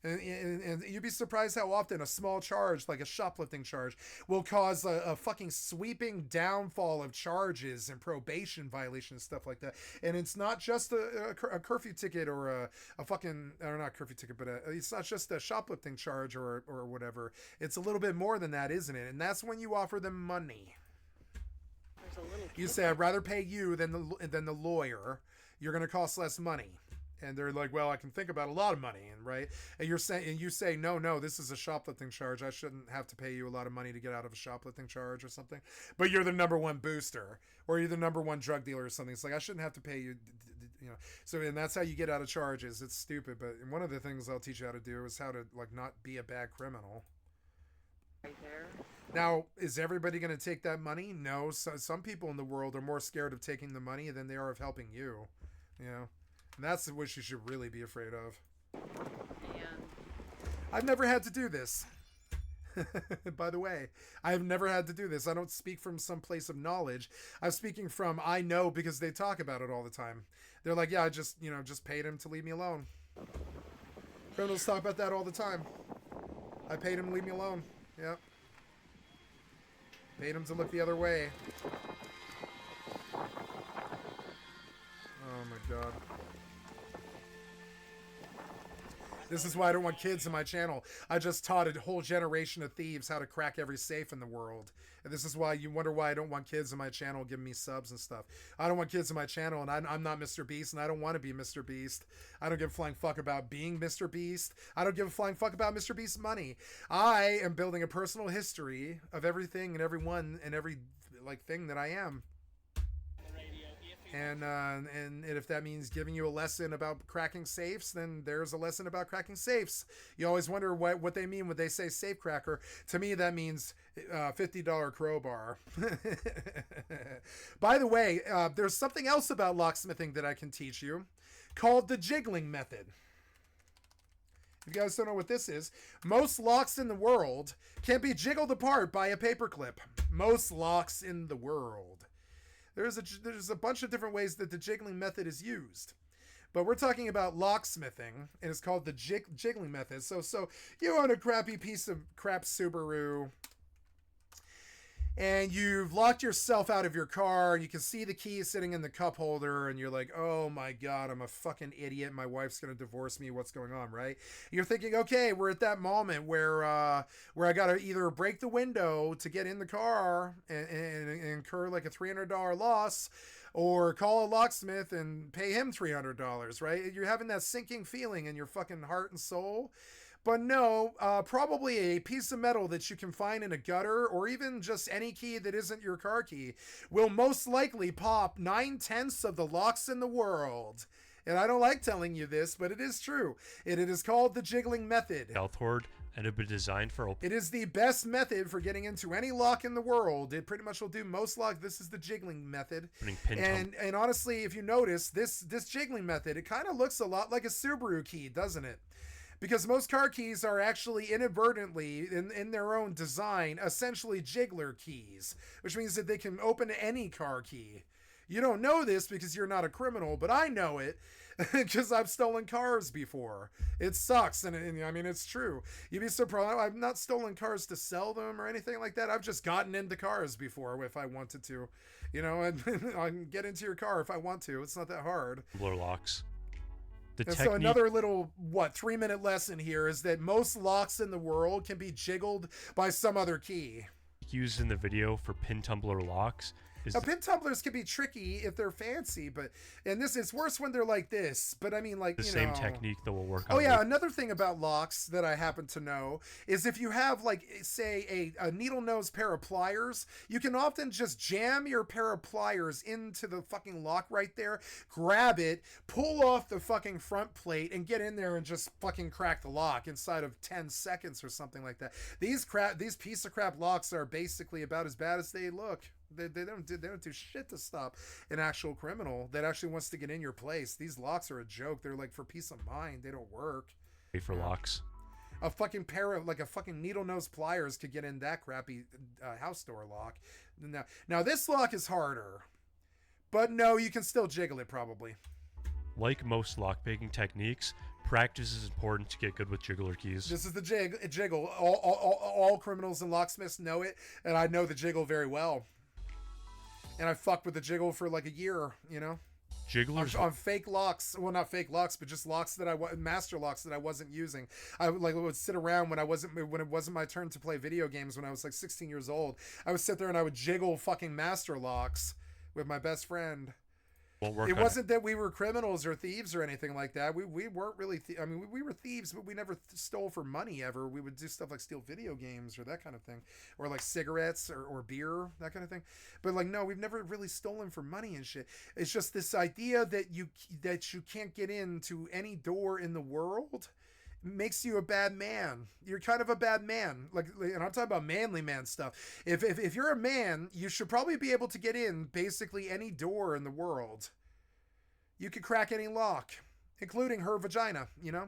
A: And you'd be surprised how often a small charge, like a shoplifting charge, will cause a fucking sweeping downfall of charges and probation violations, stuff like that. And it's not just a curfew ticket or a fucking, or not curfew ticket, but it's not just a shoplifting charge or whatever. It's a little bit more than that, isn't it? And that's when you offer them money. You say, I'd rather pay you than the lawyer. You're going to cost less money. And they're like, well, I can think about a lot of money, and right? And you say, no, this is a shoplifting charge. I shouldn't have to pay you a lot of money to get out of a shoplifting charge or something. But you're the number one booster, or you're the number one drug dealer or something. It's like, I shouldn't have to pay you, you know. So, and that's how you get out of charges. It's stupid, but one of the things I'll teach you how to do is how to like not be a bad criminal.
O: Right there.
A: Now, is everybody going to take that money? No. So, some people in the world are more scared of taking the money than they are of helping you. You know. And that's what you should really be afraid of.
O: And
A: I've never had to do this. By the way, I've never had to do this. I don't speak from some place of knowledge. I'm speaking from I know because they talk about it all the time. They're like, yeah, I just paid him to leave me alone. Criminals talk about that all the time. I paid him to leave me alone. Yep. Paid him to look the other way. Oh my god. This is why I don't want kids in my channel. I just taught a whole generation of thieves how to crack every safe in the world. And this is why you wonder why I don't want kids in my channel giving me subs and stuff. I don't want kids in my channel, and I'm not Mr. Beast, and I don't want to be Mr. Beast. I don't give a flying fuck about being Mr. Beast. I don't give a flying fuck about Mr. Beast's money. I am building a personal history of everything and everyone and every like thing that I am. And if that means giving you a lesson about cracking safes, then there's a lesson about cracking safes. You always wonder what they mean when they say safe cracker. To me, that means $50 crowbar. By the way, there's something else about locksmithing that I can teach you called the jiggling method. If you guys don't know what this is, most locks in the world can be jiggled apart by a paperclip. Most locks in the world. There's a bunch of different ways that the jiggling method is used. But we're talking about locksmithing, and it's called the jiggling method. So you own a crappy piece of crap Subaru, and you've locked yourself out of your car, and you can see the key sitting in the cup holder, and you're like, oh my god, I'm a fucking idiot, my wife's gonna divorce me, what's going on, right? You're thinking, okay, we're at that moment where I gotta either break the window to get in the car and incur like a $300 loss, or call a locksmith and pay him $300, right? You're having that sinking feeling in your fucking heart and soul. But no, probably a piece of metal that you can find in a gutter, or even just any key that isn't your car key, will most likely pop 9/10 of the locks in the world. And I don't like telling you this, but it is true. It is called the jiggling method.
S: Southward, and have been designed for open.
A: It is the best method for getting into any lock in the world. It pretty much will do most locks. This is the jiggling method. And honestly, if you notice, this jiggling method, it kind of looks a lot like a Subaru key, doesn't it? Because most car keys are actually inadvertently, in their own design, essentially jiggler keys, which means that they can open any car key. You don't know this because you're not a criminal, but I know it because I've stolen cars before. It sucks, and I mean, it's true. You'd be surprised. I've not stolen cars to sell them or anything like that. I've just gotten into cars before if I wanted to. You know, and I can get into your car if I want to. It's not that hard.
S: Tumbler locks.
A: So another little, 3-minute lesson here is that most locks in the world can be jiggled by some other key.
S: Used in the video for pin tumbler locks.
A: Now, pin tumblers can be tricky if they're fancy, and it's worse when they're like this. But I mean, like,
S: the same technique that will work.
A: Oh yeah, another thing about locks that I happen to know is if you have, like, say a needle nose pair of pliers, you can often just jam your pair of pliers into the fucking lock right there, grab it, pull off the fucking front plate, and get in there and just fucking crack the lock inside of 10 seconds or something like that. These piece of crap locks are basically about as bad as they look. They don't do shit to stop an actual criminal that actually wants to get in your place. These locks are a joke. They're like for peace of mind. They don't work.
S: Pay for locks.
A: A fucking pair of, like, a fucking needle nose pliers could get in that crappy house door lock. Now this lock is harder, but no, you can still jiggle it probably.
S: Like most lockpicking techniques, practice is important to get good with jiggler keys.
A: This is the jiggle. All criminals and locksmiths know it, and I know the jiggle very well. And I fucked with the jiggle for like a year, you know?
S: Jigglers
A: on fake locks. Well, not fake locks, but just locks that master locks that I wasn't using. I would sit around when it wasn't my turn to play video games when I was like 16 years old. I would sit there and I would jiggle fucking master locks with my best friend. It wasn't that we were criminals or thieves or anything like that. We weren't really. We were thieves, but we never stole for money ever. We would do stuff like steal video games or that kind of thing, or like cigarettes or beer, that kind of thing. But like, no, we've never really stolen for money and shit. It's just this idea that you can't get into any door in the world makes you a bad man. You're kind of a bad man. Like, and I'm talking about manly man stuff. If you're a man, you should probably be able to get in basically any door in the world. You could crack any lock, including her vagina, you know?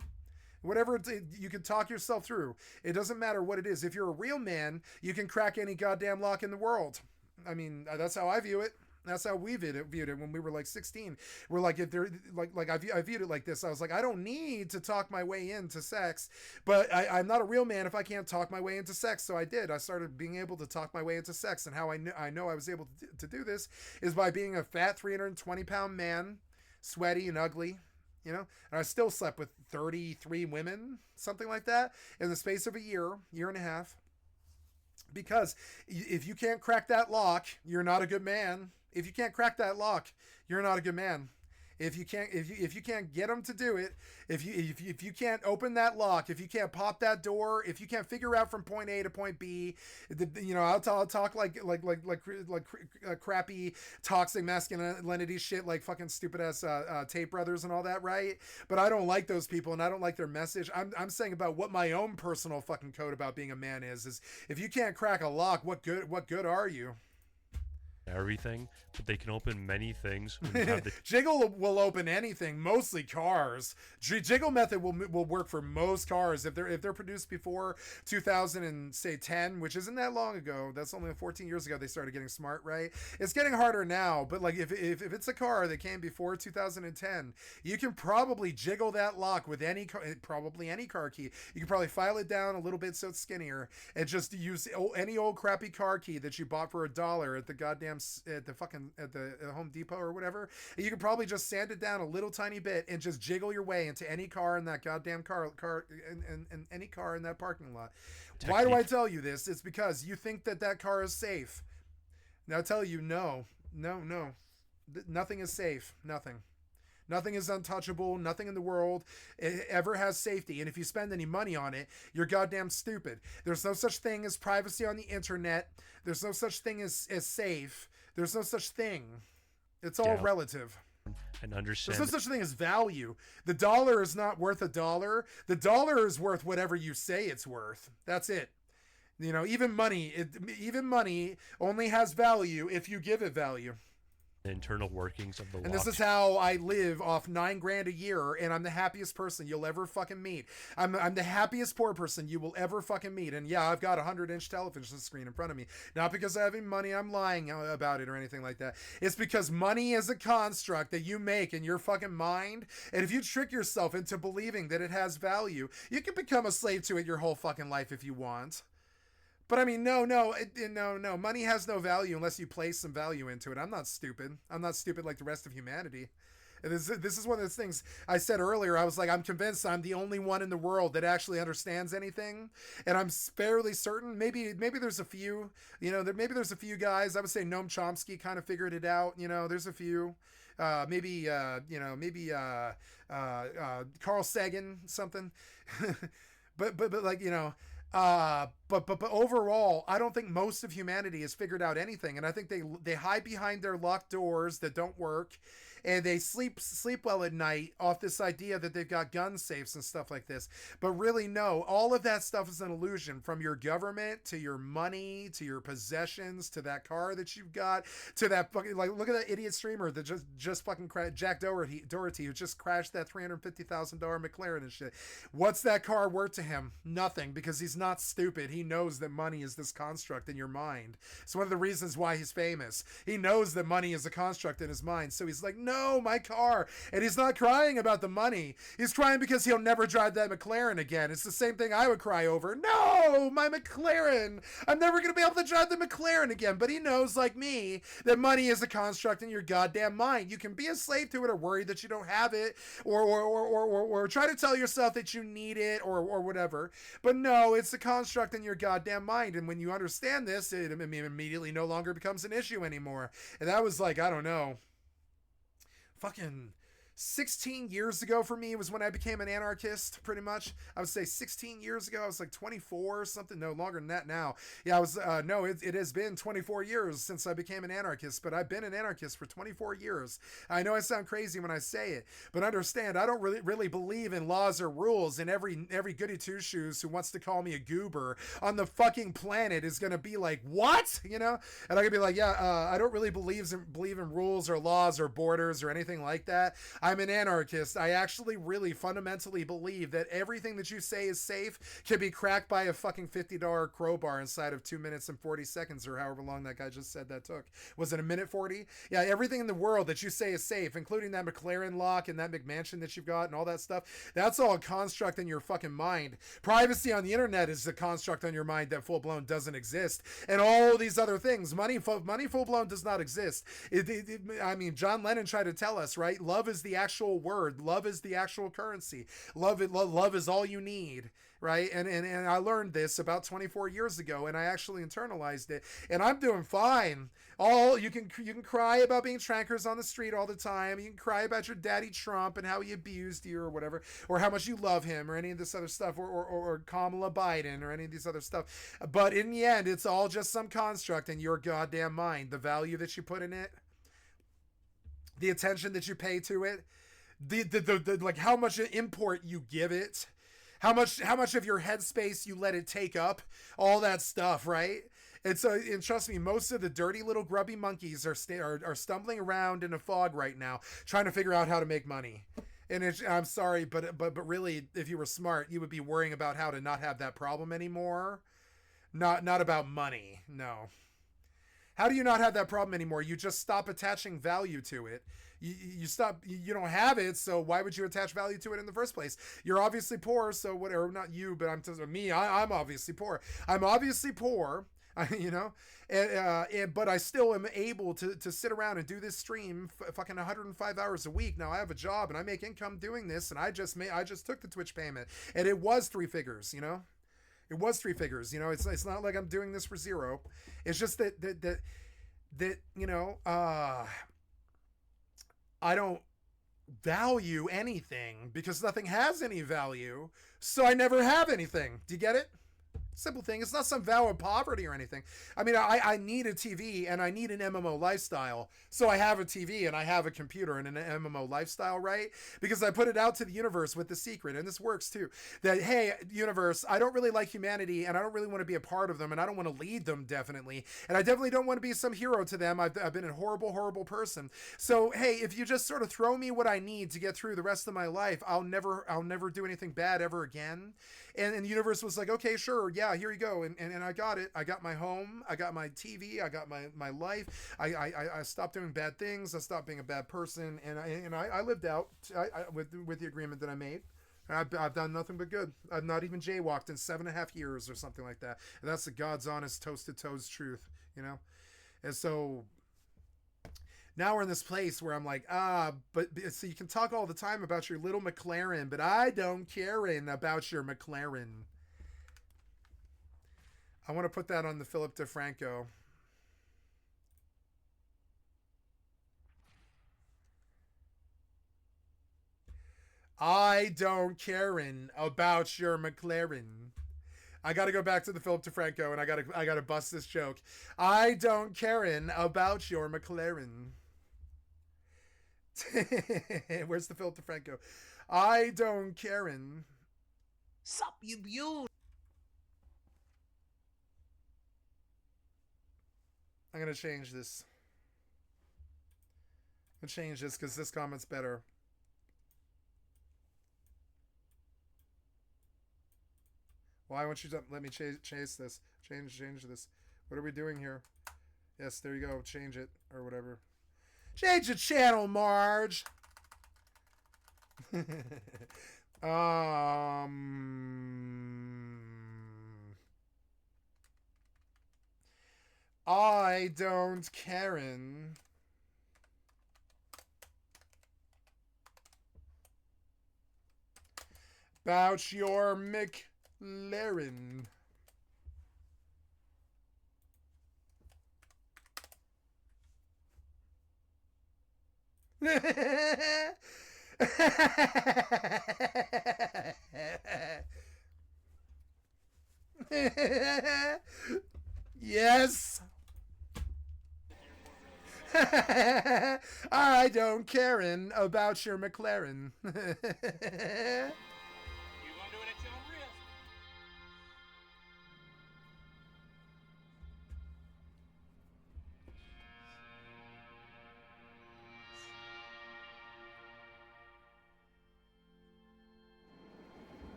A: Whatever, you can talk yourself through. It doesn't matter what it is. If you're a real man, you can crack any goddamn lock in the world. I mean, that's how I view it. That's how we viewed it when we were like 16. We're like, if they're like I viewed it like this. I was like, I don't need to talk my way into sex, but I'm not a real man if I can't talk my way into sex. So I did. I started being able to talk my way into sex, and how I know I was able to do this is by being a fat 320-pound man, sweaty and ugly, you know. And I still slept with 33 women, something like that, in the space of a year and a half. Because if you can't crack that lock, you're not a good man. If you can't crack that lock, you're not a good man. If you can't get them to do it, if you can't open that lock, if you can't pop that door, if you can't figure out from point A to point B, you know, I'll talk like crappy toxic masculinity shit, like fucking stupid ass Tate Brothers and all that, right? But I don't like those people, and I don't like their message. I'm saying about what my own personal fucking code about being a man is if you can't crack a lock, what good are you?
S: Everything, but they can open many things when you have the
A: Jiggle will open anything, mostly cars. Jiggle method will work for most cars if they're produced before 2010, which isn't that long ago. That's only 14 years ago they started getting smart, right? It's getting harder now, but like if it's a car that came before 2010, you can probably jiggle that lock with probably any car key. You can probably file it down a little bit so it's skinnier and just use any old crappy car key that you bought for $1 at the goddamn at the Home Depot or whatever. And you can probably just sand it down a little tiny bit and just jiggle your way into any car in that goddamn car and any car in that parking lot. Technique. Why do I tell you this? It's because you think that car is safe. Now I tell you, no. Nothing is safe. Nothing is untouchable. Nothing in the world ever has safety. And if you spend any money on it, you're goddamn stupid. There's no such thing as privacy on the internet. There's no such thing as safe. There's no such thing. It's all relative.
S: And understand.
A: There's no such thing as value. The dollar is not worth $1. The dollar is worth whatever you say it's worth. That's it. You know, even money only has value if you give it value.
S: the internal workings of the
A: And this is how I live off $9,000 a year, and I'm the happiest person you'll ever fucking meet. I'm the happiest poor person you will ever fucking meet. And yeah, I've got a 100-inch television screen in front of me. Not because I have any money, I'm lying about it or anything like that. It's because money is a construct that you make in your fucking mind. And if you trick yourself into believing that it has value, you can become a slave to it your whole fucking life if you want. But I mean, no. Money has no value unless you place some value into it. I'm not stupid. I'm not stupid like the rest of humanity. And this is one of those things I said earlier. I was like, I'm convinced I'm the only one in the world that actually understands anything. And I'm fairly certain, maybe there's a few, maybe there's a few guys. I would say Noam Chomsky kind of figured it out. There's a few. Maybe Carl Sagan, something. but like, but overall, I don't think most of humanity has figured out anything, and I think they hide behind their locked doors that don't work, and they sleep well at night off this idea that they've got gun safes and stuff like this. But really, no, all of that stuff is an illusion, from your government to your money to your possessions to that car that you've got to that fucking, like, look at that idiot streamer that just fucking crashed, Jack Doherty, who just crashed that $350,000 McLaren and shit. What's that car worth to him? Nothing, because he's not stupid. He knows that money is this construct in your mind. It's one of the reasons why he's famous. He knows that money is a construct in his mind, so he's like, no, my car. And he's not crying about the money. He's crying because he'll never drive that McLaren again. It's the same thing I would cry over. No, my McLaren. I'm never going to be able to drive the McLaren again. But he knows, like me, that money is a construct in your goddamn mind. You can be a slave to it, or worry that you don't have it, or try to tell yourself that you need it, or whatever. But no, it's a construct in your goddamn mind. And when you understand this, it immediately no longer becomes an issue anymore. And that was like, I don't know, fucking 16 years ago for me was when I became an anarchist, pretty much. I would say 16 years ago. I was like 24 or something. No, longer than that now. Yeah, I was, no, it has been 24 years since I became an anarchist, but I've been an anarchist for 24 years. I know I sound crazy when I say it, but understand, I don't really believe in laws or rules, and every goody two-shoes who wants to call me a goober on the fucking planet is going to be like, what? And I could be like, yeah, I don't really believe in rules or laws or borders or anything like that. I'm an anarchist. I actually really fundamentally believe that everything that you say is safe can be cracked by a fucking $50 crowbar inside of 2 minutes and 40 seconds, or however long that guy just said that took. Was it a minute 40? Yeah, everything in the world that you say is safe, including that McLaren lock and that McMansion that you've got and all that stuff, that's all a construct in your fucking mind. Privacy on the internet is a construct on your mind that full-blown doesn't exist. And all these other things, money full-blown does not exist. I mean, John Lennon tried to tell us, right? Love is the actual word. Love is the actual currency. Love is all you need, right? And I learned this about 24 years ago, and I actually internalized it, and I'm doing fine. You can cry about being trankers on the street all the time. You can cry about your daddy Trump and how he abused you or whatever, or how much you love him or any of this other stuff, or Kamala Biden or any of these other stuff. But in the end, it's all just some construct in your goddamn mind. The value that you put in it, the attention that you pay to it, the like how much import you give it, how much of your headspace you let it take up, all that stuff, right? And trust me, most of the dirty little grubby monkeys are stumbling around in a fog right now, trying to figure out how to make money. And I'm sorry, but really, if you were smart, you would be worrying about how to not have that problem anymore, not about money. No. How do you not have that problem anymore? You just stop attaching value to it. You stop. You don't have it, so why would you attach value to it in the first place? You're obviously poor, so whatever. Not you, but I'm me. I'm obviously poor. I'm obviously poor. But I still am able to sit around and do this stream fucking 105 hours a week. Now I have a job and I make income doing this, and I just took the Twitch payment, and it was 3 figures. It was 3 figures. It's not like I'm doing this for zero. It's just that I don't value anything because nothing has any value, so I never have anything. Do you get it? Simple thing. It's not some vow of poverty or anything. I mean, I need a TV and I need an MMO lifestyle. So I have a TV and I have a computer and an MMO lifestyle, right? Because I put it out to the universe with the secret, and this works too. That, hey, universe, I don't really like humanity and I don't really want to be a part of them and I don't want to lead them, definitely. And I definitely don't want to be some hero to them. I've been a horrible, horrible person. So, hey, if you just sort of throw me what I need to get through the rest of my life, I'll never do anything bad ever again. And the universe was like, okay, sure, yeah, here you go. And I got it. I got my home. I got my TV. I got my life. I stopped doing bad things. I stopped being a bad person. And I lived out with the agreement that I made. I've done nothing but good. I've not even jaywalked in 7.5 years or something like that. And that's the God's honest, toasted toes truth, you know? And so now we're in this place where I'm like, but so you can talk all the time about your little McLaren, but I don't care about your McLaren. I want to put that on the Philip DeFranco. I don't care about your McLaren. I got to go back to the Philip DeFranco, and I got to bust this joke. I don't care about your McLaren. Where's the Philip DeFranco? I don't care.
B: Sup, you beaut.
A: I'm gonna change this. I'm gonna change this because this comment's better. Why won't you let me chase this? Change this. What are we doing here? Yes, there you go. Change it or whatever. Change the channel, Marge. I don't Karen. About your McLaren. Yes. I don't care about your McLaren.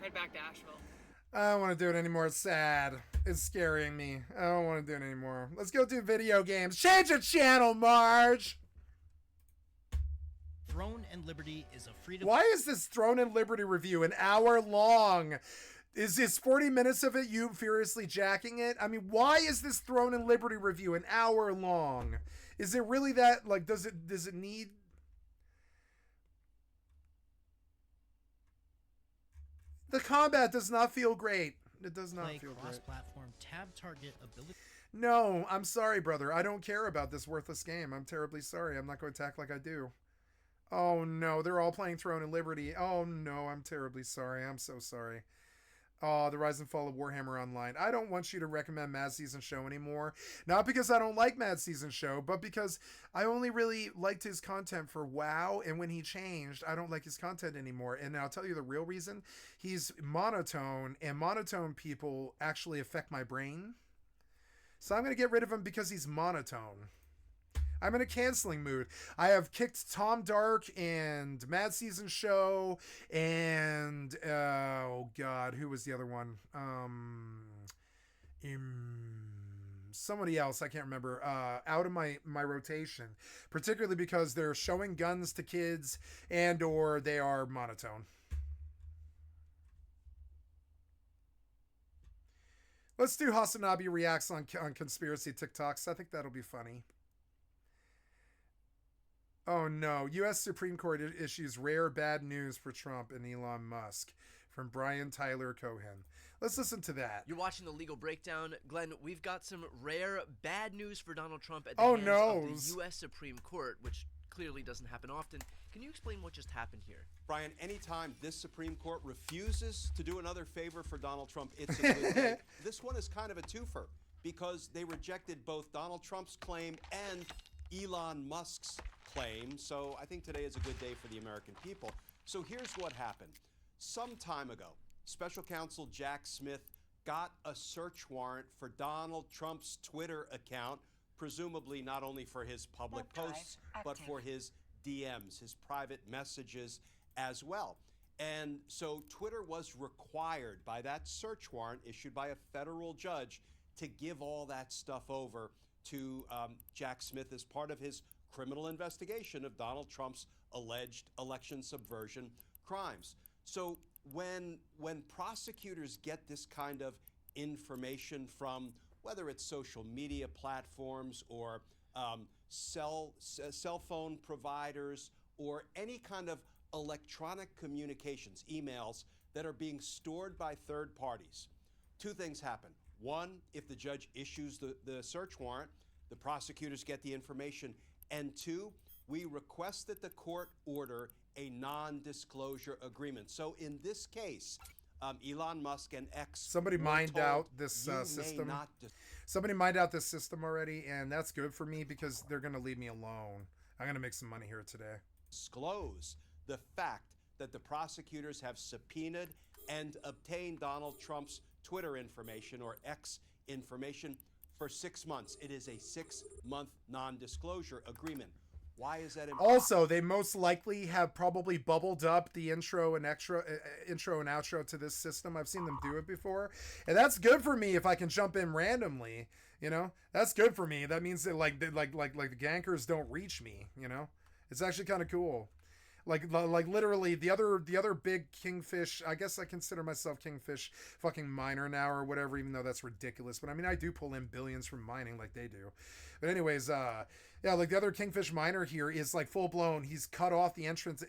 L: Head back to Asheville.
A: I don't want to do it anymore. It's sad. It's scaring me. I don't want to do it anymore. Let's go do video games. Change the channel, Marge.
T: Throne and Liberty is a freedom.
A: Why is this Throne and Liberty review an hour long? Is this 40 minutes of it you furiously jacking it? I mean, why is this Throne and Liberty review an hour long? Is it really that, like, does it need... The combat does not feel great. It does not feel great.
T: Cross-platform tab target ability.
A: No, I'm sorry, brother. I don't care about this worthless game. I'm terribly sorry. I'm not going to attack like I do. Oh, no. They're all playing Throne and Liberty. Oh, no. I'm terribly sorry. I'm so sorry. Oh, the Rise and Fall of Warhammer Online. I don't want you to recommend Mad Season Show anymore. Not because I don't like Mad Season Show, but because I only really liked his content for WoW, and when he changed, I don't like his content anymore. And I'll tell you the real reason. He's monotone, and monotone people actually affect my brain. So I'm going to get rid of him because he's monotone. I'm in a canceling mood. I have kicked Tom Dark and Mad Season Show and oh god, who was the other one? Somebody else, I can't remember. Out of my rotation, particularly because they're showing guns to kids and or they are monotone. Let's do Hasanabi reacts on conspiracy TikToks. I think that'll be funny. Oh no, U.S. Supreme Court issues rare bad news for Trump and Elon Musk from Brian Tyler Cohen. Let's listen to that.
U: You're watching the Legal Breakdown. Glenn, we've got some rare bad news for Donald Trump at the hands of the U.S. Supreme Court, which clearly doesn't happen often. Can you explain what just happened here?
C: Brian, anytime this Supreme Court refuses to do another favor for Donald Trump, it's a good day. This one is kind of a twofer because they rejected both Donald Trump's claim and Elon Musk's claim. So I think today is a good day for the American people. So here's what happened. Some time ago, Special Counsel Jack Smith got a search warrant for Donald Trump's Twitter account, presumably not only for his public posts, but for his DMs, his private messages as well. And so Twitter was required by that search warrant issued by a federal judge to give all that stuff over to Jack Smith as part of his criminal investigation of Donald Trump's alleged election subversion crimes. So when prosecutors get this kind of information from whether it's social media platforms or cell phone providers or any kind of electronic communications, emails that are being stored by third parties, two things happen. One, if the judge issues the search warrant, the prosecutors get the information. And two, we request that the court order a non-disclosure agreement. So in this case, Elon Musk and X.
A: Somebody mined out this system. Somebody mined out this system already, and that's good for me because they're going to leave me alone. I'm going to make some money here today.
C: Disclose the fact that the prosecutors have subpoenaed and obtained Donald Trump's Twitter information or X information for 6 months. It is a 6-month non-disclosure agreement. Why is that important?
A: Also, they most likely have probably bubbled up the intro and outro to this system. I've seen them do it before, and that's good for me if I can jump in randomly. You know, that's good for me. That means that like the gankers don't reach me. You know, it's actually kind of cool. Like literally the other big kingfish, I guess I consider myself kingfish fucking miner now or whatever, even though that's ridiculous. But I mean, I do pull in billions from mining like they do. But anyways, yeah, like the other kingfish miner here is like full blown. He's cut off the entrance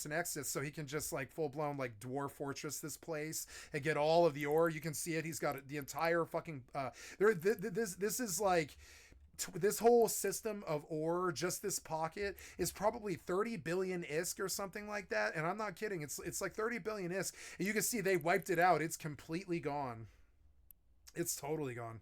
A: and exits so he can just like full blown like dwarf fortress this place and get all of the ore. You can see it. He's got the entire fucking this is like this whole system of ore, just this pocket, is probably 30 billion ISK or something like that. And I'm not kidding. It's like 30 billion ISK. And you can see they wiped it out. It's completely gone. It's totally gone.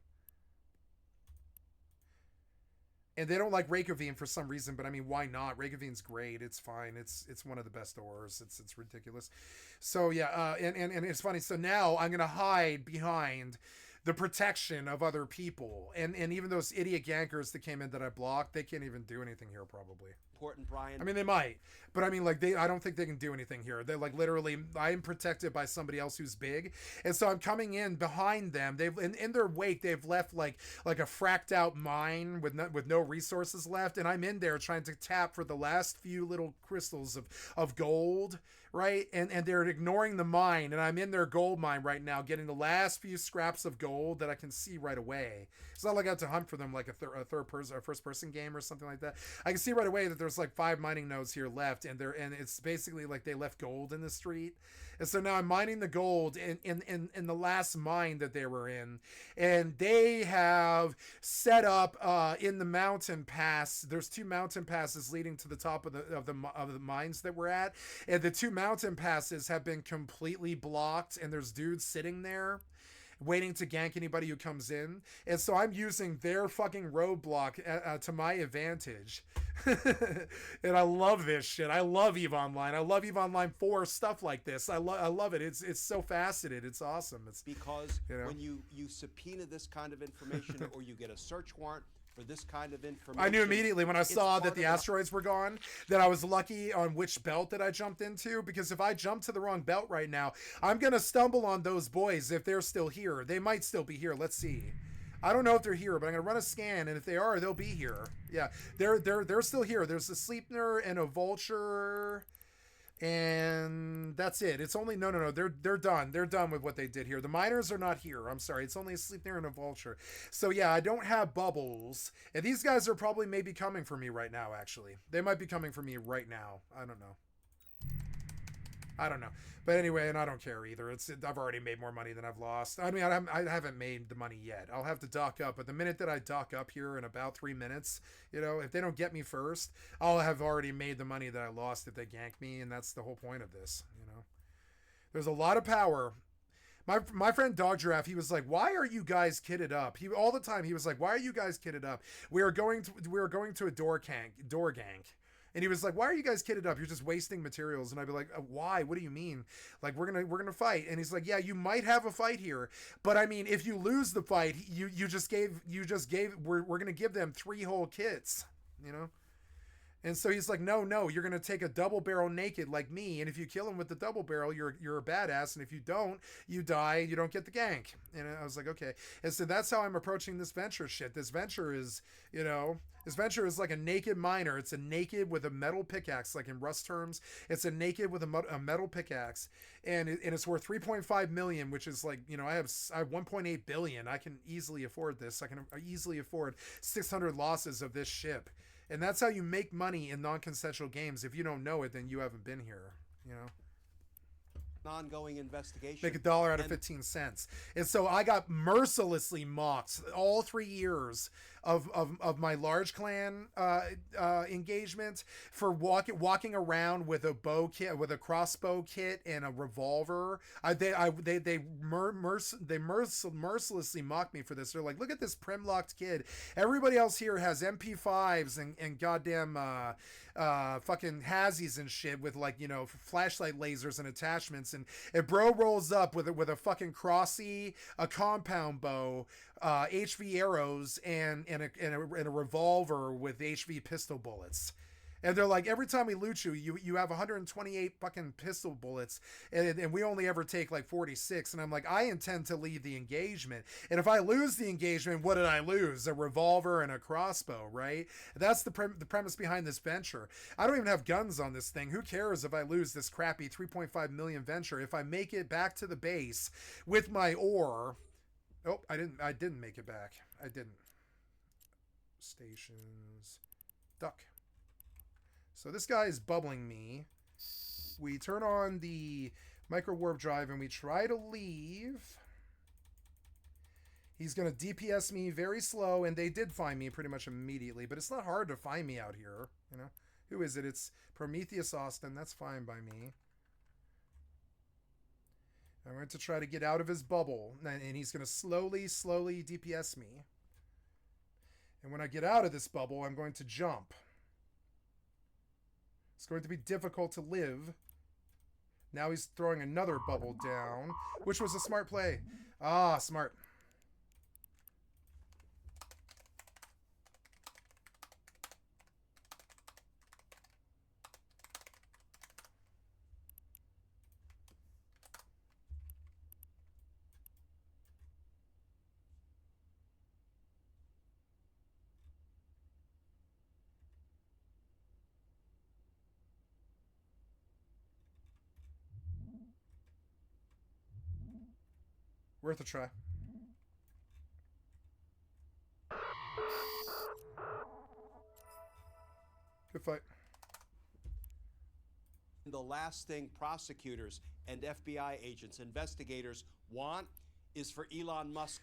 A: And they don't like Reykjavik for some reason, but I mean, why not? Reykjavik's great. It's fine. It's one of the best ores. It's ridiculous. So yeah, and it's funny. So now I'm gonna hide behind the protection of other people, and even those idiot gankers that came in that I blocked, they can't even do anything here probably.
C: Important, Brian.
A: I mean, they might, but I mean, like I don't think they can do anything here. They're like literally, I'm protected by somebody else who's big, and so I'm coming in behind them. They've in their wake, they've left like a fracked out mine with no resources left, and I'm in there trying to tap for the last few little crystals of gold, right? And they're ignoring the mine, and I'm in their gold mine right now, getting the last few scraps of gold that I can see right away. It's not like I have to hunt for them like a third person or first person game or something like that. I can see right away that there's like 5 mining nodes here left, and it's basically like they left gold in the street. And so now I'm mining the gold in the last mine that they were in, and they have set up in the mountain pass. There's 2 mountain passes leading to the top of the mines that we're at, and the 2 mountain passes have been completely blocked, and there's dudes sitting there waiting to gank anybody who comes in. And so I'm using their fucking roadblock to my advantage. And I love this shit. I love EVE Online. I love EVE Online for stuff like this. I love it. It's so faceted. It's awesome. It's
C: because when you subpoena this kind of information or you get a search warrant for this kind of information,
A: I knew immediately when I saw that the asteroids were gone that I was lucky on which belt that I jumped into, because if I jump to the wrong belt right now, I'm gonna stumble on those boys if they're still here. They might still be here. Let's see. I don't know if they're here, but I'm gonna run a scan, and if they are, they'll be here. Yeah, they're still here. There's a Sleipnir and a Vulture, and that's it. It's only no. They're done. They're done with what they did here. The miners are not here. I'm sorry. It's only a Sleipnir and a Vulture. So yeah, I don't have bubbles, and these guys are probably maybe coming for me right now. Actually, they might be coming for me right now. I don't know. I don't know. But anyway, and I don't care either. I've already made more money than I've lost. I mean, I haven't made the money yet. I'll have to dock up. But the minute that I dock up here in about 3 minutes, you know, if they don't get me first, I'll have already made the money that I lost if they gank me. And that's the whole point of this, you know. There's a lot of power. My friend Dog Giraffe, he was like, "Why are you guys kitted up?" He all the time he was like, "Why are you guys kitted up? We are going to a door gank." And he was like, "Why are you guys kitted up? You're just wasting materials." And I'd be like, "Why? What do you mean? Like we're gonna fight?" And he's like, "Yeah, you might have a fight here, but I mean, if you lose the fight, you just gave we're gonna give them 3 whole kits, you know." And so he's like, no, you're gonna take a double barrel naked like me, and if you kill him with the double barrel, you're a badass, and if you don't, you die, you don't get the gank. And I was like, okay. And so that's how I'm approaching this venture shit. This venture is, you know, like a naked miner. It's a naked with a metal pickaxe, like in Rust terms. It's a naked with a metal pickaxe, and it's worth 3.5 million, which is like, you know, I have 1.8 billion. I can easily afford this. I can easily afford 600 losses of this ship. And that's how you make money in non-consensual games. If you don't know it, then you haven't been here, you know.
C: Ongoing investigation.
A: Make $1 out of 15 cents. And so I got mercilessly mocked all 3 years of my large clan engagement for walking around with a bow kit, with a crossbow kit and a revolver. They mercilessly mocked me for this. They're like, "Look at this prim-locked kid. Everybody else here has MP5s and goddamn fucking hazies and shit with, like, you know, flashlight lasers and attachments, and bro rolls up with a fucking crossy, a compound bow, HV arrows, and a revolver with HV pistol bullets." And they're like, "Every time we loot you have 128 fucking pistol bullets, and we only ever take like 46. And I'm like, "I intend to leave the engagement. And if I lose the engagement, what did I lose? A revolver and a crossbow, right?" That's the premise behind this venture. I don't even have guns on this thing. Who cares if I lose this crappy 3.5 million venture? If I make it back to the base with my ore... Oh, I didn't make it back. I didn't. Stations. Duck. So this guy is bubbling me. We turn on the micro warp drive and we try to leave. He's going to DPS me very slow, and they did find me pretty much immediately, but it's not hard to find me out here, you know. Who is it? It's Prometheus Austin. That's fine by me. I'm going to try to get out of his bubble, and he's going to slowly DPS me. And when I get out of this bubble, I'm going to jump. It's going to be difficult to live. Now he's throwing another bubble down, which was a smart play. Ah, smart. Worth a try. Good fight.
C: The last thing prosecutors and FBI agents, investigators want is for Elon Musk.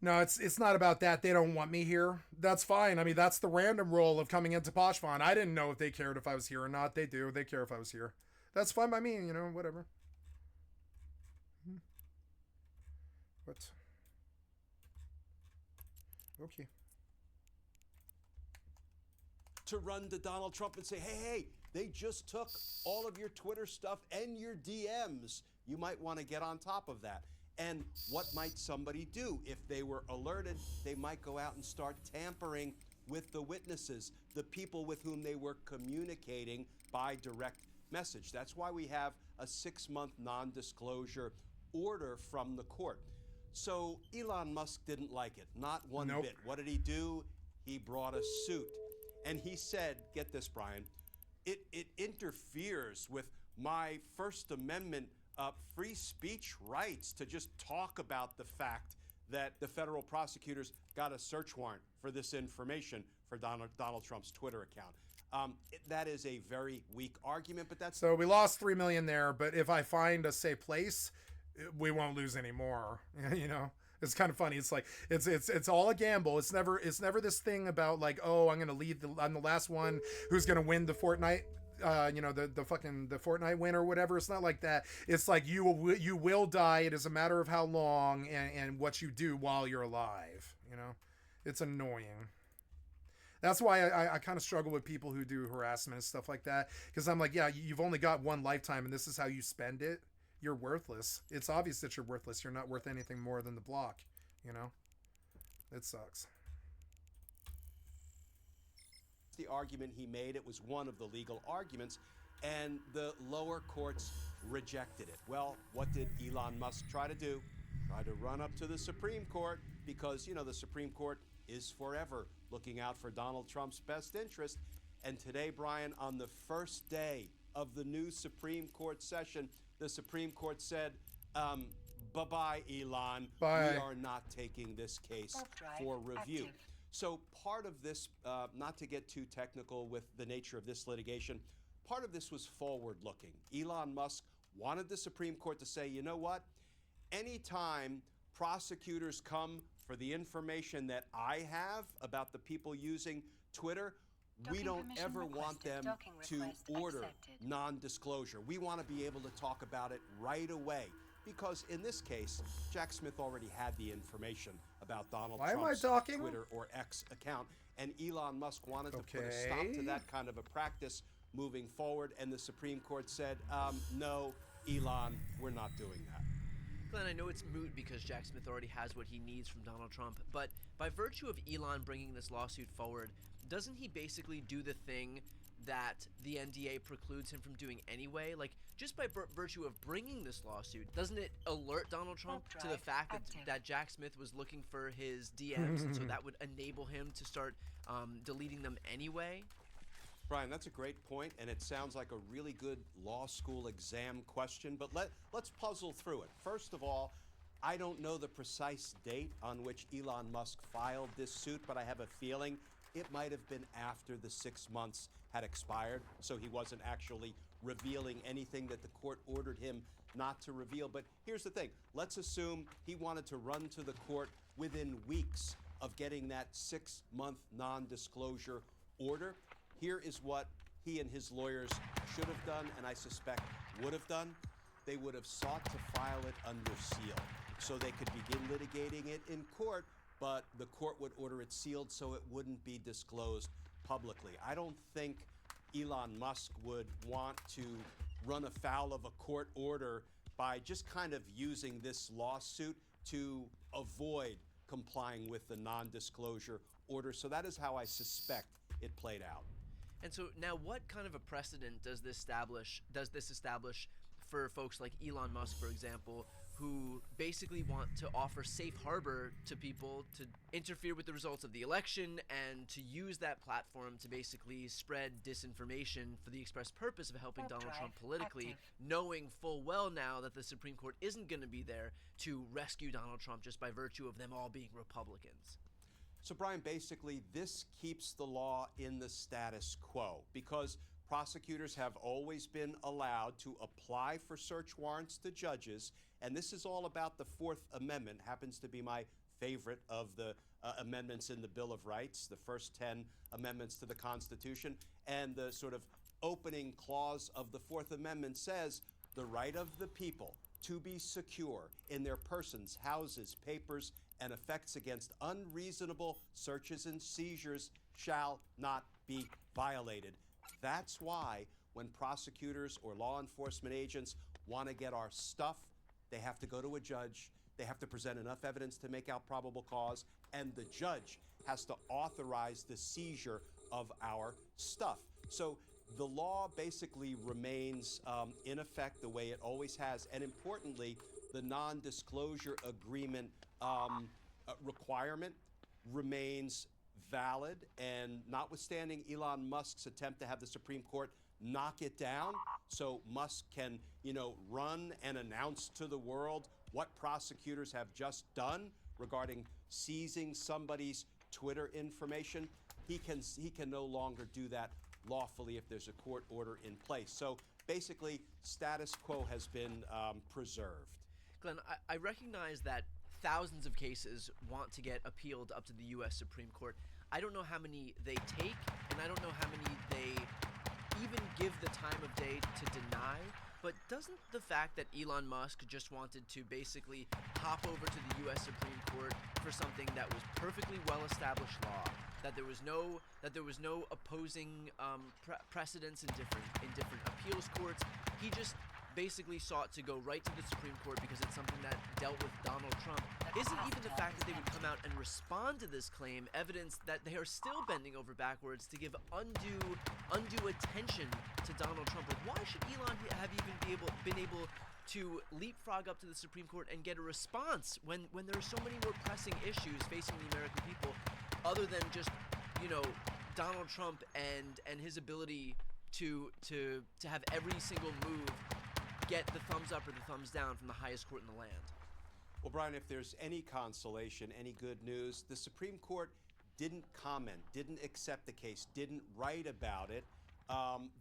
A: No, it's not about that. They don't want me here. That's fine. I mean, that's the random role of coming into Poshvon. I didn't know if they cared if I was here or not. They do. They care if I was here. That's fine by me, you know, whatever. What? Okay.
C: To run to Donald Trump and say, hey, they just took all of your Twitter stuff and your DMs. You might want to get on top of that. And what might somebody do? If they were alerted, they might go out and start tampering with the witnesses, the people with whom they were communicating by direct message. That's why we have a 6-month non-disclosure order from the court. So Elon Musk didn't like it, not one bit. What did he do? He brought a suit. And he said, get this, Brian, it interferes with my First Amendment free speech rights to just talk about the fact that the federal prosecutors got a search warrant for this information for Donald Trump's Twitter account. That is a very weak argument, but that's...
A: So we lost $3 million there, but if I find a safe place, we won't lose any more. You know, it's kind of funny. It's like it's all a gamble. It's never this thing about like, oh, I'm the last one who's gonna win the Fortnite. You know, the Fortnite win or whatever. It's not like that. It's like you will die. It is a matter of how long and what you do while you're alive. You know, it's annoying. That's why I kind of struggle with people who do harassment and stuff like that, because I'm like, yeah, you've only got one lifetime and this is how you spend it. You're worthless. It's obvious that you're worthless. You're not worth anything more than the block, you know? It sucks.
C: The argument he made, it was one of the legal arguments, and the lower courts rejected it. Well, what did Elon Musk try to do? Try to run up to the Supreme Court, because, you know, the Supreme Court is forever looking out for Donald Trump's best interest. And today, Brian, on the first day of the new Supreme Court session, the Supreme Court said, bye-bye, Elon.
A: Bye.
C: We are not taking this case for review. So part of this, not to get too technical with the nature of this litigation, part of this was forward-looking. Elon Musk wanted the Supreme Court to say, you know what? Anytime prosecutors come for the information that I have about the people using Twitter, we don't ever want them to order non-disclosure. We want to be able to talk about it right away. Because in this case, Jack Smith already had the information about Donald Trump's Twitter or X account, and Elon Musk wanted to put a stop to that kind of a practice moving forward, and the Supreme Court said, no, Elon, we're not doing that.
U: Glenn, I know it's moot because Jack Smith already has what he needs from Donald Trump, but by virtue of Elon bringing this lawsuit forward, doesn't he basically do the thing that the NDA precludes him from doing anyway? Like, just by virtue of bringing this lawsuit, doesn't it alert Donald Trump to the fact that Jack Smith was looking for his DMs, and so that would enable him to start deleting them anyway?
C: Brian, that's a great point, and it sounds like a really good law school exam question, but let's puzzle through it. First of all, I don't know the precise date on which Elon Musk filed this suit, but I have a feeling it might have been after the 6 months had expired, so he wasn't actually revealing anything that the court ordered him not to reveal. But here's the thing. Let's assume he wanted to run to the court within weeks of getting that 6-month non-disclosure order. Here is what he and his lawyers should have done, and I suspect would have done. They would have sought to file it under seal so they could begin litigating it in court, but the court would order it sealed so it wouldn't be disclosed publicly. I don't think Elon Musk would want to run afoul of a court order by just kind of using this lawsuit to avoid complying with the non-disclosure order. So that is how I suspect it played out.
U: And so now what kind of a precedent does this establish for folks like Elon Musk, for example, who basically want to offer safe harbor to people to interfere with the results of the election and to use that platform to basically spread disinformation for the express purpose of helping Donald Trump politically, knowing full well now that the Supreme Court isn't going to be there to rescue Donald Trump just by virtue of them all being Republicans?
C: So, Brian, basically, this keeps the law in the status quo because prosecutors have always been allowed to apply for search warrants to judges, and this is all about the Fourth Amendment. Happens to be my favorite of the amendments in the Bill of Rights, the first 10 amendments to the Constitution, and the sort of opening clause of the Fourth Amendment says the right of the people to be secure in their persons, houses, papers, and effects against unreasonable searches and seizures shall not be violated. That's why when prosecutors or law enforcement agents want to get our stuff, they have to go to a judge, they have to present enough evidence to make out probable cause, and the judge has to authorize the seizure of our stuff. So the law basically remains in effect the way it always has, and importantly, the non-disclosure agreement requirement remains valid, and notwithstanding Elon Musk's attempt to have the Supreme Court knock it down so Musk can, run and announce to the world what prosecutors have just done regarding seizing somebody's Twitter information, he can no longer do that lawfully if there's a court order in place. So basically, status quo has been preserved.
U: Glenn, I recognize that thousands of cases want to get appealed up to the U.S. Supreme Court. I don't know how many they take, and I don't know how many they even give the time of day to deny. But doesn't the fact that Elon Musk just wanted to basically hop over to the U.S. Supreme Court for something that was perfectly well-established law, that there was no opposing precedents in different appeals courts, he just basically sought to go right to the Supreme Court because it's something that dealt with Donald Trump. Isn't even the fact that they would come out and respond to this claim evidence that they are still bending over backwards to give undue attention to Donald Trump? Like, why should Elon have even been able to leapfrog up to the Supreme Court and get a response when there are so many more pressing issues facing the American people, other than just, you know, Donald Trump and his ability to have every single move get the thumbs up or the thumbs down from the highest court in the land?
C: Well, Brian, if there's any consolation, any good news, the Supreme Court didn't comment, didn't accept the case, didn't write about it.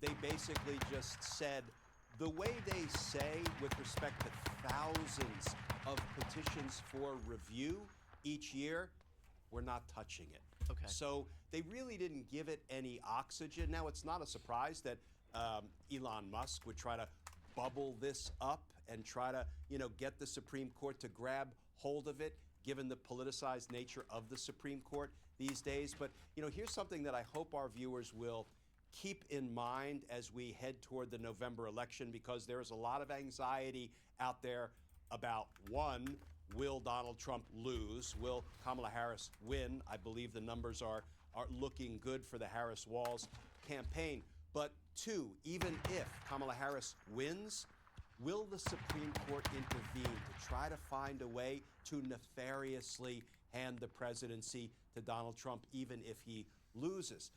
C: They basically just said, the way they say with respect to thousands of petitions for review each year, we're not touching it.
U: Okay.
C: So they really didn't give it any oxygen. Now, it's not a surprise that Elon Musk would try to bubble this up and try to, you know, get the Supreme Court to grab hold of it, given the politicized nature of the Supreme Court these days. But, you know, here's something that I hope our viewers will keep in mind as we head toward the November election, because there is a lot of anxiety out there about, one, will Donald Trump lose? Will Kamala Harris win? I believe the numbers are looking good for the Harris-Walz campaign. But two, even if Kamala Harris wins, will the Supreme Court intervene to try to find a way to nefariously hand the presidency to Donald Trump, even if he loses?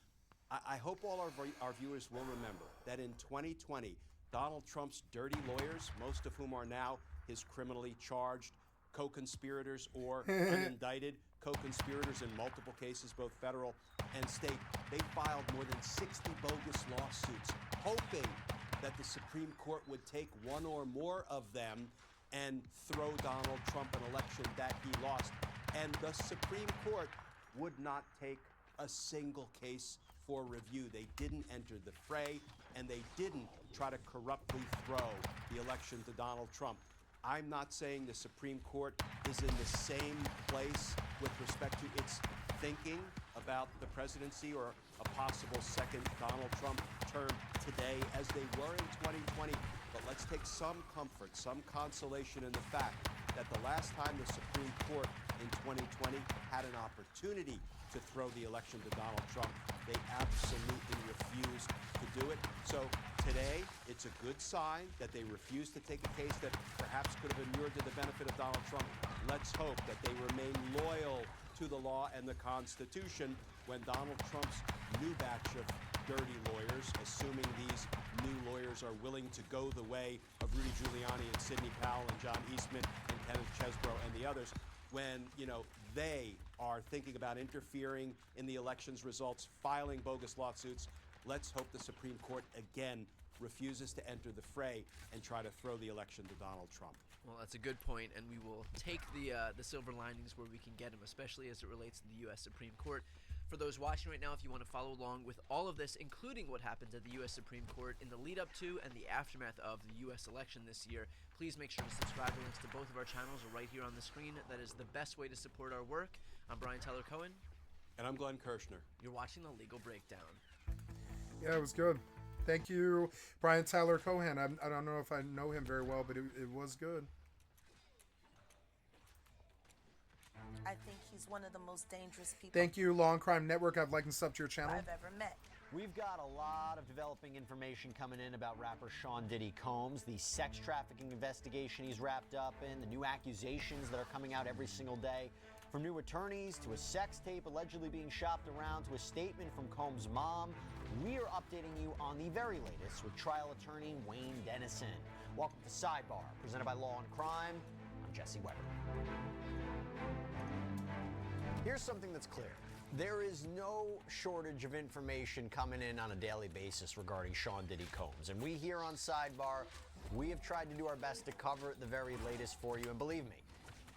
C: I hope all our viewers will remember that in 2020, Donald Trump's dirty lawyers, most of whom are now his criminally charged co-conspirators or unindicted co-conspirators in multiple cases, both federal and state, they filed more than 60 bogus lawsuits, hoping that the Supreme Court would take one or more of them and throw Donald Trump an election that he lost. And the Supreme Court would not take a single case for review. They didn't enter the fray, and they didn't try to corruptly throw the election to Donald Trump. I'm not saying the Supreme Court is in the same place with respect to its thinking about the presidency or a possible second Donald Trump term today as they were in 2020. But let's take some comfort, some consolation in the fact that the last time the Supreme Court in 2020 had an opportunity to throw the election to Donald Trump, they absolutely refused to do it. So today, it's a good sign that they refused to take a case that perhaps could have inured to the benefit of Donald Trump. Let's hope that they remain loyal to the law and the Constitution when Donald Trump's new batch of dirty lawyers, assuming these new lawyers are willing to go the way of Rudy Giuliani and Sidney Powell and John Eastman and Kenneth Chesebro and the others, when, you know, they are thinking about interfering in the election's results, filing bogus lawsuits. Let's hope the Supreme Court again refuses to enter the fray and try to throw the election to Donald Trump.
U: Well, that's a good point, and we will take the silver linings where we can get them, especially as it relates to the U.S. Supreme Court. For those watching right now, if you want to follow along with all of this, including what happens at the U.S. Supreme Court in the lead up to and the aftermath of the U.S. election this year, please make sure to subscribe. The links to both of our channels are right here on the screen. That is the best way to support our work. I'm Brian Tyler Cohen.
C: And I'm Glenn Kirshner.
U: You're watching The Legal Breakdown.
A: Yeah, it was good. Thank you, Brian Tyler Cohen. I don't know if I know him very well, but it was good.
D: I think he's one of the most dangerous people.
A: Thank you, Long Crime Network. I've liked and subbed to your channel.
D: I've ever met.
V: We've got a lot of developing information coming in about rapper Sean Diddy Combs, the sex trafficking investigation he's wrapped up in, the new accusations that are coming out every single day, from new attorneys to a sex tape allegedly being shopped around to a statement from Combs' mom. We are updating you on the very latest with trial attorney Wayne Dennison. Welcome to Sidebar, presented by Law and Crime. I'm Jesse Weber. Here's something that's clear. There is no shortage of information coming in on a daily basis regarding Sean Diddy Combs. And we here on Sidebar, we have tried to do our best to cover the very latest for you. And believe me,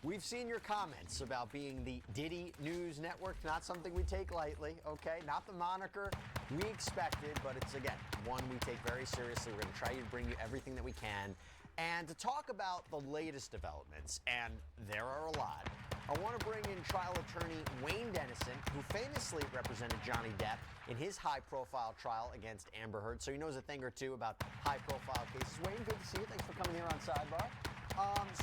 V: we've seen your comments about being the Diddy News Network. Not something we take lightly, okay? Not the moniker we expected, but it's, again, one we take very seriously. We're going to try to bring you everything that we can. And to talk about the latest developments, and there are a lot, I want to bring in trial attorney Wayne Dennison, who famously represented Johnny Depp in his high-profile trial against Amber Heard, so he knows a thing or two about high-profile cases. Wayne, good to see you. Thanks for coming here on Sidebar.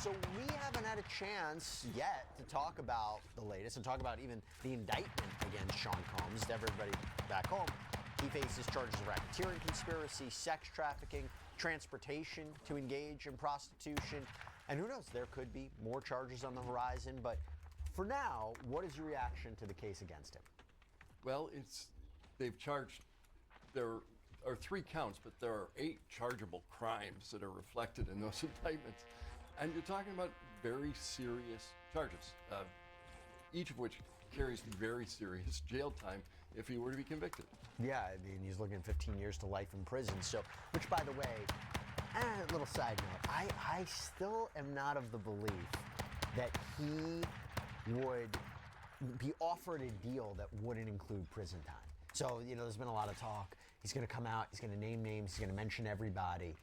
V: So we haven't had a chance yet to talk about the latest and talk about even the indictment against Sean Combs. To everybody back home, he faces charges of racketeering conspiracy, sex trafficking, transportation to engage in prostitution, and who knows, there could be more charges on the horizon. But for now, what is your reaction to the case against him?
E: Well, they've charged, there are 3 counts, but there are 8 chargeable crimes that are reflected in those indictments. And you're talking about very serious charges, each of which carries very serious jail time if he were to be convicted.
V: Yeah, I mean, he's looking at 15 years to life in prison. So, which, by the way, a little side note, I still am not of the belief that he would be offered a deal that wouldn't include prison time. So, you know, there's been a lot of talk. He's going to come out, he's going to name names, he's going to mention everybody.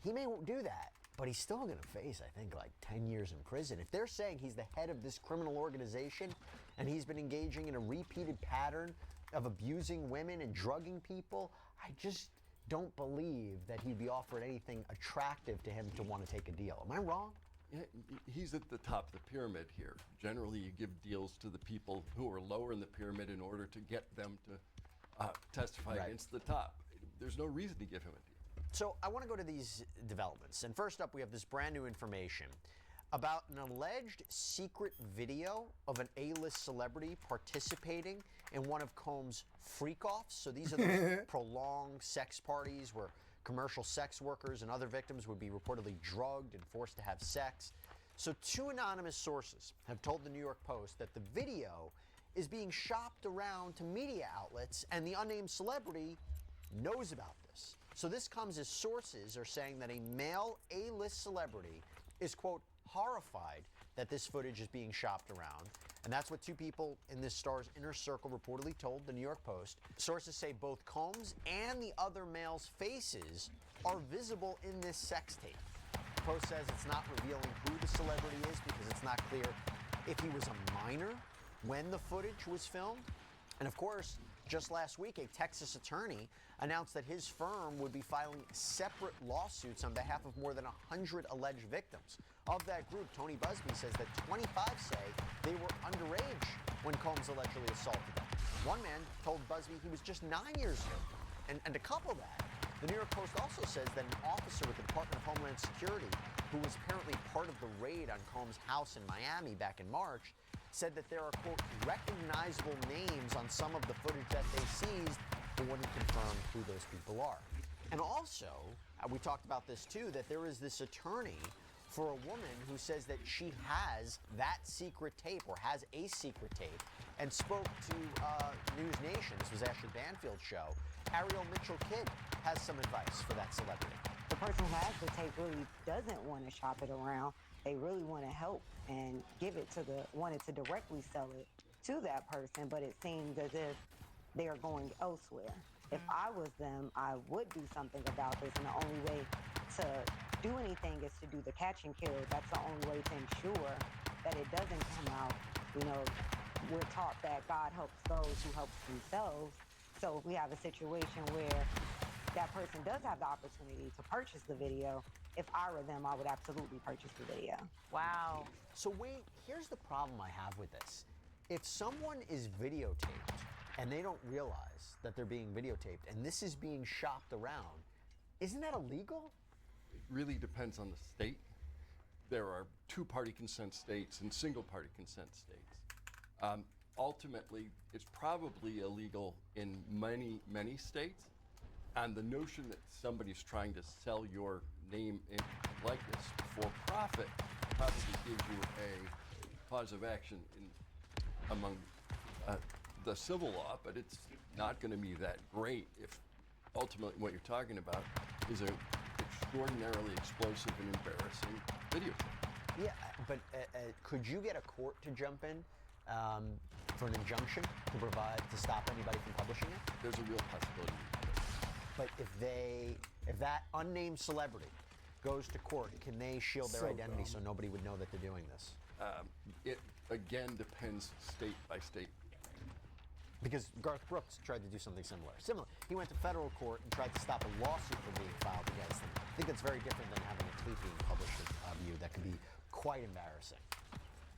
V: He may do that, but he's still going to face, I think, like 10 years in prison. If they're saying he's the head of this criminal organization and he's been engaging in a repeated pattern of abusing women and drugging people, I just don't believe that he'd be offered anything attractive to him to want to take a deal. Am I wrong?
E: Yeah, he's at the top of the pyramid here. Generally, you give deals to the people who are lower in the pyramid in order to get them to testify against the top. There's no reason to give him a deal.
V: So I want to go to these developments. And first up, we have this brand new information about an alleged secret video of an A-list celebrity participating in one of Combs' freak-offs. So these are those prolonged sex parties where commercial sex workers and other victims would be reportedly drugged and forced to have sex. So 2 anonymous sources have told the New York Post that the video is being shopped around to media outlets, and the unnamed celebrity knows about this. So this comes as sources are saying that a male A-list celebrity is, quote, horrified that this footage is being shopped around. And that's what 2 people in this star's inner circle reportedly told the New York Post. Sources say both Combs and the other male's faces are visible in this sex tape. The Post says it's not revealing who the celebrity is because it's not clear if he was a minor when the footage was filmed. And of course, just last week, a Texas attorney announced that his firm would be filing separate lawsuits on behalf of more than 100 alleged victims. Of that group, Tony Busby says that 25 say they were underage when Combs allegedly assaulted them. One man told Busby he was just 9 years old. And to couple that, the New York Post also says that an officer with the Department of Homeland Security, who was apparently part of the raid on Combs' house in Miami back in March, said that there are, quote, recognizable names on some of the footage that they seized, but wouldn't confirm who those people are. And also, we talked about this too, that there is this attorney for a woman who says that she has that secret tape, or has a secret tape, and spoke to News Nation. This was Ashley Banfield's show. Ariel Mitchell-Kidd has some advice for that celebrity.
F: The person who has the tape really doesn't want to shop it around. They really want to help and give it to wanted to directly sell it to that person, but it seems as if they are going elsewhere. If I was them, I would do something about this, and the only way to do anything is to do the catch and kill. That's the only way to ensure that it doesn't come out. You know, we're taught that God helps those who help themselves. So if we have a situation where that person does have the opportunity to purchase the video, if I were them, I would absolutely purchase the video.
V: Wow. So wait, here's the problem I have with this. If someone is videotaped and they don't realize that they're being videotaped and this is being shopped around, isn't that illegal?
E: It really depends on the state. There are 2-party consent states and single-party consent states. Ultimately, it's probably illegal in many, many states. And the notion that somebody's trying to sell your name and likeness for profit probably gives you a cause of action among the civil law, but it's not going to be that great if ultimately what you're talking about is an extraordinarily explosive and embarrassing video.
V: Yeah, but could you get a court to jump in for an injunction to stop anybody from publishing it?
E: There's a real possibility.
V: But if that unnamed celebrity goes to court, can they shield their identity so nobody would know that they're doing this?
E: It again depends state by state.
V: Because Garth Brooks tried to do something similar. He went to federal court and tried to stop a lawsuit from being filed against him. I think that's very different than having a tape being published of you that could be quite embarrassing.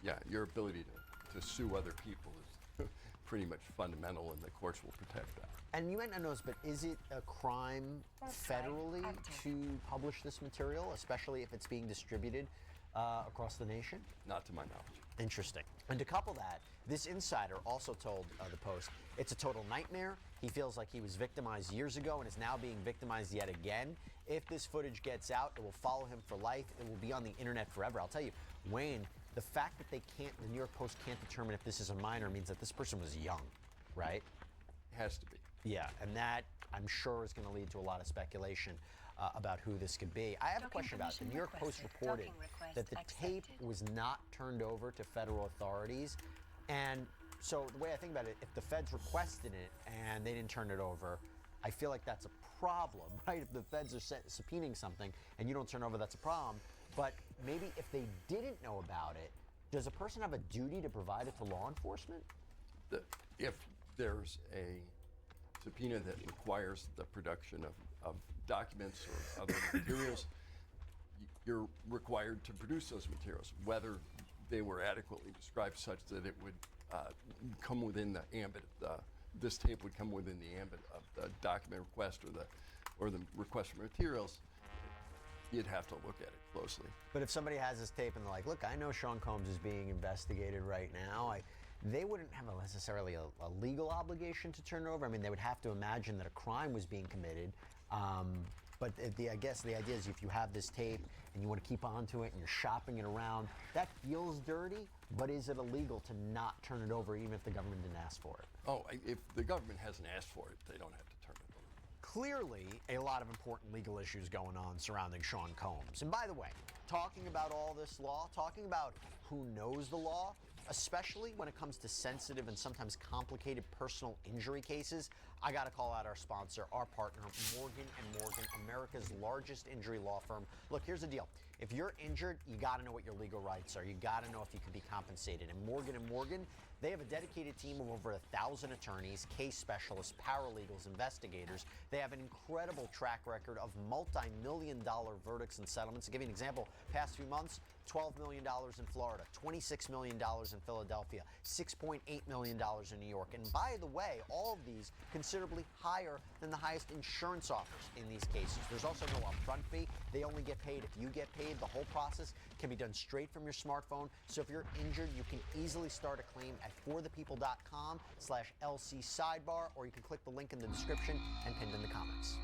E: Yeah, your ability to sue other people is pretty much fundamental, and the courts will protect that.
V: And you might not know this, but is it a crime federally to publish this material, especially if it's being distributed across the nation?
E: Not to my knowledge.
V: Interesting. And to couple that, this insider also told the Post, it's a total nightmare. He feels like he was victimized years ago and is now being victimized yet again. If this footage gets out, it will follow him for life. It will be on the internet forever. I'll tell you, Wayne, the fact that the New York Post can't determine if this is a minor means that this person was young, right?
E: Has to be.
V: Yeah, and that, I'm sure, is going to lead to a lot of speculation about who this could be. I have a question about it. The New York Post reported that the tape was not turned over to federal authorities. And so the way I think about it, if the feds requested it and they didn't turn it over, I feel like that's a problem, right? If the feds are subpoenaing something and you don't turn over, that's a problem. But maybe if they didn't know about it, does a person have a duty to provide it to law enforcement?
E: If there's a subpoena that requires the production of documents or other materials, you're required to produce those materials, whether they were adequately described such that it would come within the ambit of this tape would come within the ambit of the document request or the request for materials. You'd have to look at it closely.
V: But if somebody has this tape and they're like, look, I know Sean Combs is being investigated right now, they wouldn't have necessarily a legal obligation to turn it over. I mean, they would have to imagine that a crime was being committed. But I guess the idea is if you have this tape and you want to keep on to it and you're shopping it around, that feels dirty, but is it illegal to not turn it over even if the government didn't ask for it?
E: Oh, if the government hasn't asked for it, they don't have to turn it over.
V: Clearly, a lot of important legal issues going on surrounding Sean Combs. And by the way, talking about all this law, talking about who knows the law, especially when it comes to sensitive and sometimes complicated personal injury cases, I got to call out our sponsor, our partner, Morgan & Morgan, America's largest injury law firm. Look, here's the deal. If you're injured, you got to know what your legal rights are. You got to know if you can be compensated. And Morgan & Morgan, they have a dedicated team of over 1,000 attorneys, case specialists, paralegals, investigators. They have an incredible track record of multi-million-dollar verdicts and settlements. To give you an example, past few months, $12 million in Florida, $26 million in Philadelphia, $6.8 million in New York. And by the way, all of these considerably higher than the highest insurance offers in these cases. There's also no upfront fee. They only get paid if you get paid. The whole process can be done straight from your smartphone. So if you're injured, you can easily start a claim at forthepeople.com/LC sidebar, or you can click the link in the description and pinned in the comments.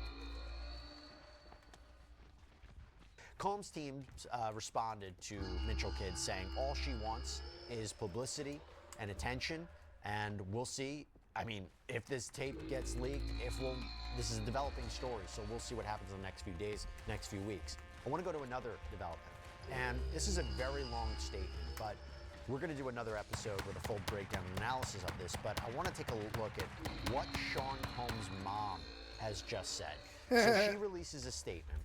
V: Combs' team responded to Mitchell Kidd saying all she wants is publicity and attention, and we'll see. I mean, if this tape gets leaked, this is a developing story, so we'll see what happens in the next few days, next few weeks. I want to go to another development, and this is a very long statement, but we're going to do another episode with a full breakdown and analysis of this, but I want to take a look at what Sean Combs' mom has just said. So she releases a statement.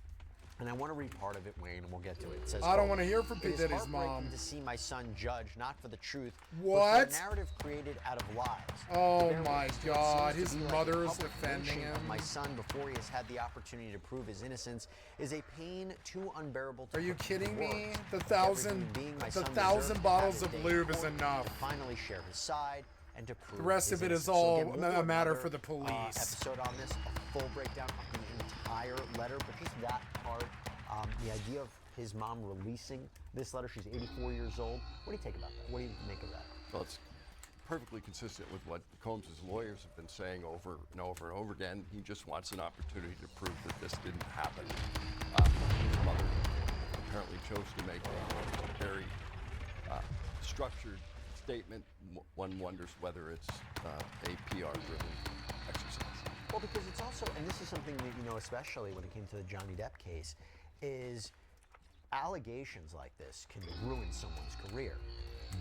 V: And I want to read part of it, Wayne, and we'll get to it. It says,
A: I don't want to hear from P.
V: Diddy's
A: Diddy's mom.
V: It is heartbreaking to see my son judged, not for the truth,
A: what?
V: but for a narrative created out of lies.
A: Oh my God, his mother is defending him.
V: My son, before he has had the opportunity to prove his innocence, is a pain too unbearable to
A: Are you kidding me? The
V: thousand
A: bottles of lube is enough.
V: To finally share his side and to prove
A: the rest of it is all a matter for the police.
V: Episode on this, a full breakdown of the entire letter, but just that part. The idea of his mom releasing this letter, she's 84 years old. What do you take about that? What do you make of that?
E: Well, it's perfectly consistent with what Combs' lawyers have been saying over and over and over again. He just wants an opportunity to prove that this didn't happen. His mother apparently chose to make a very structured statement, one wonders whether it's a PR-driven exercise.
V: Well, because it's also, and this is something that, you know, especially when it came to the Johnny Depp case, is allegations like this can ruin someone's career.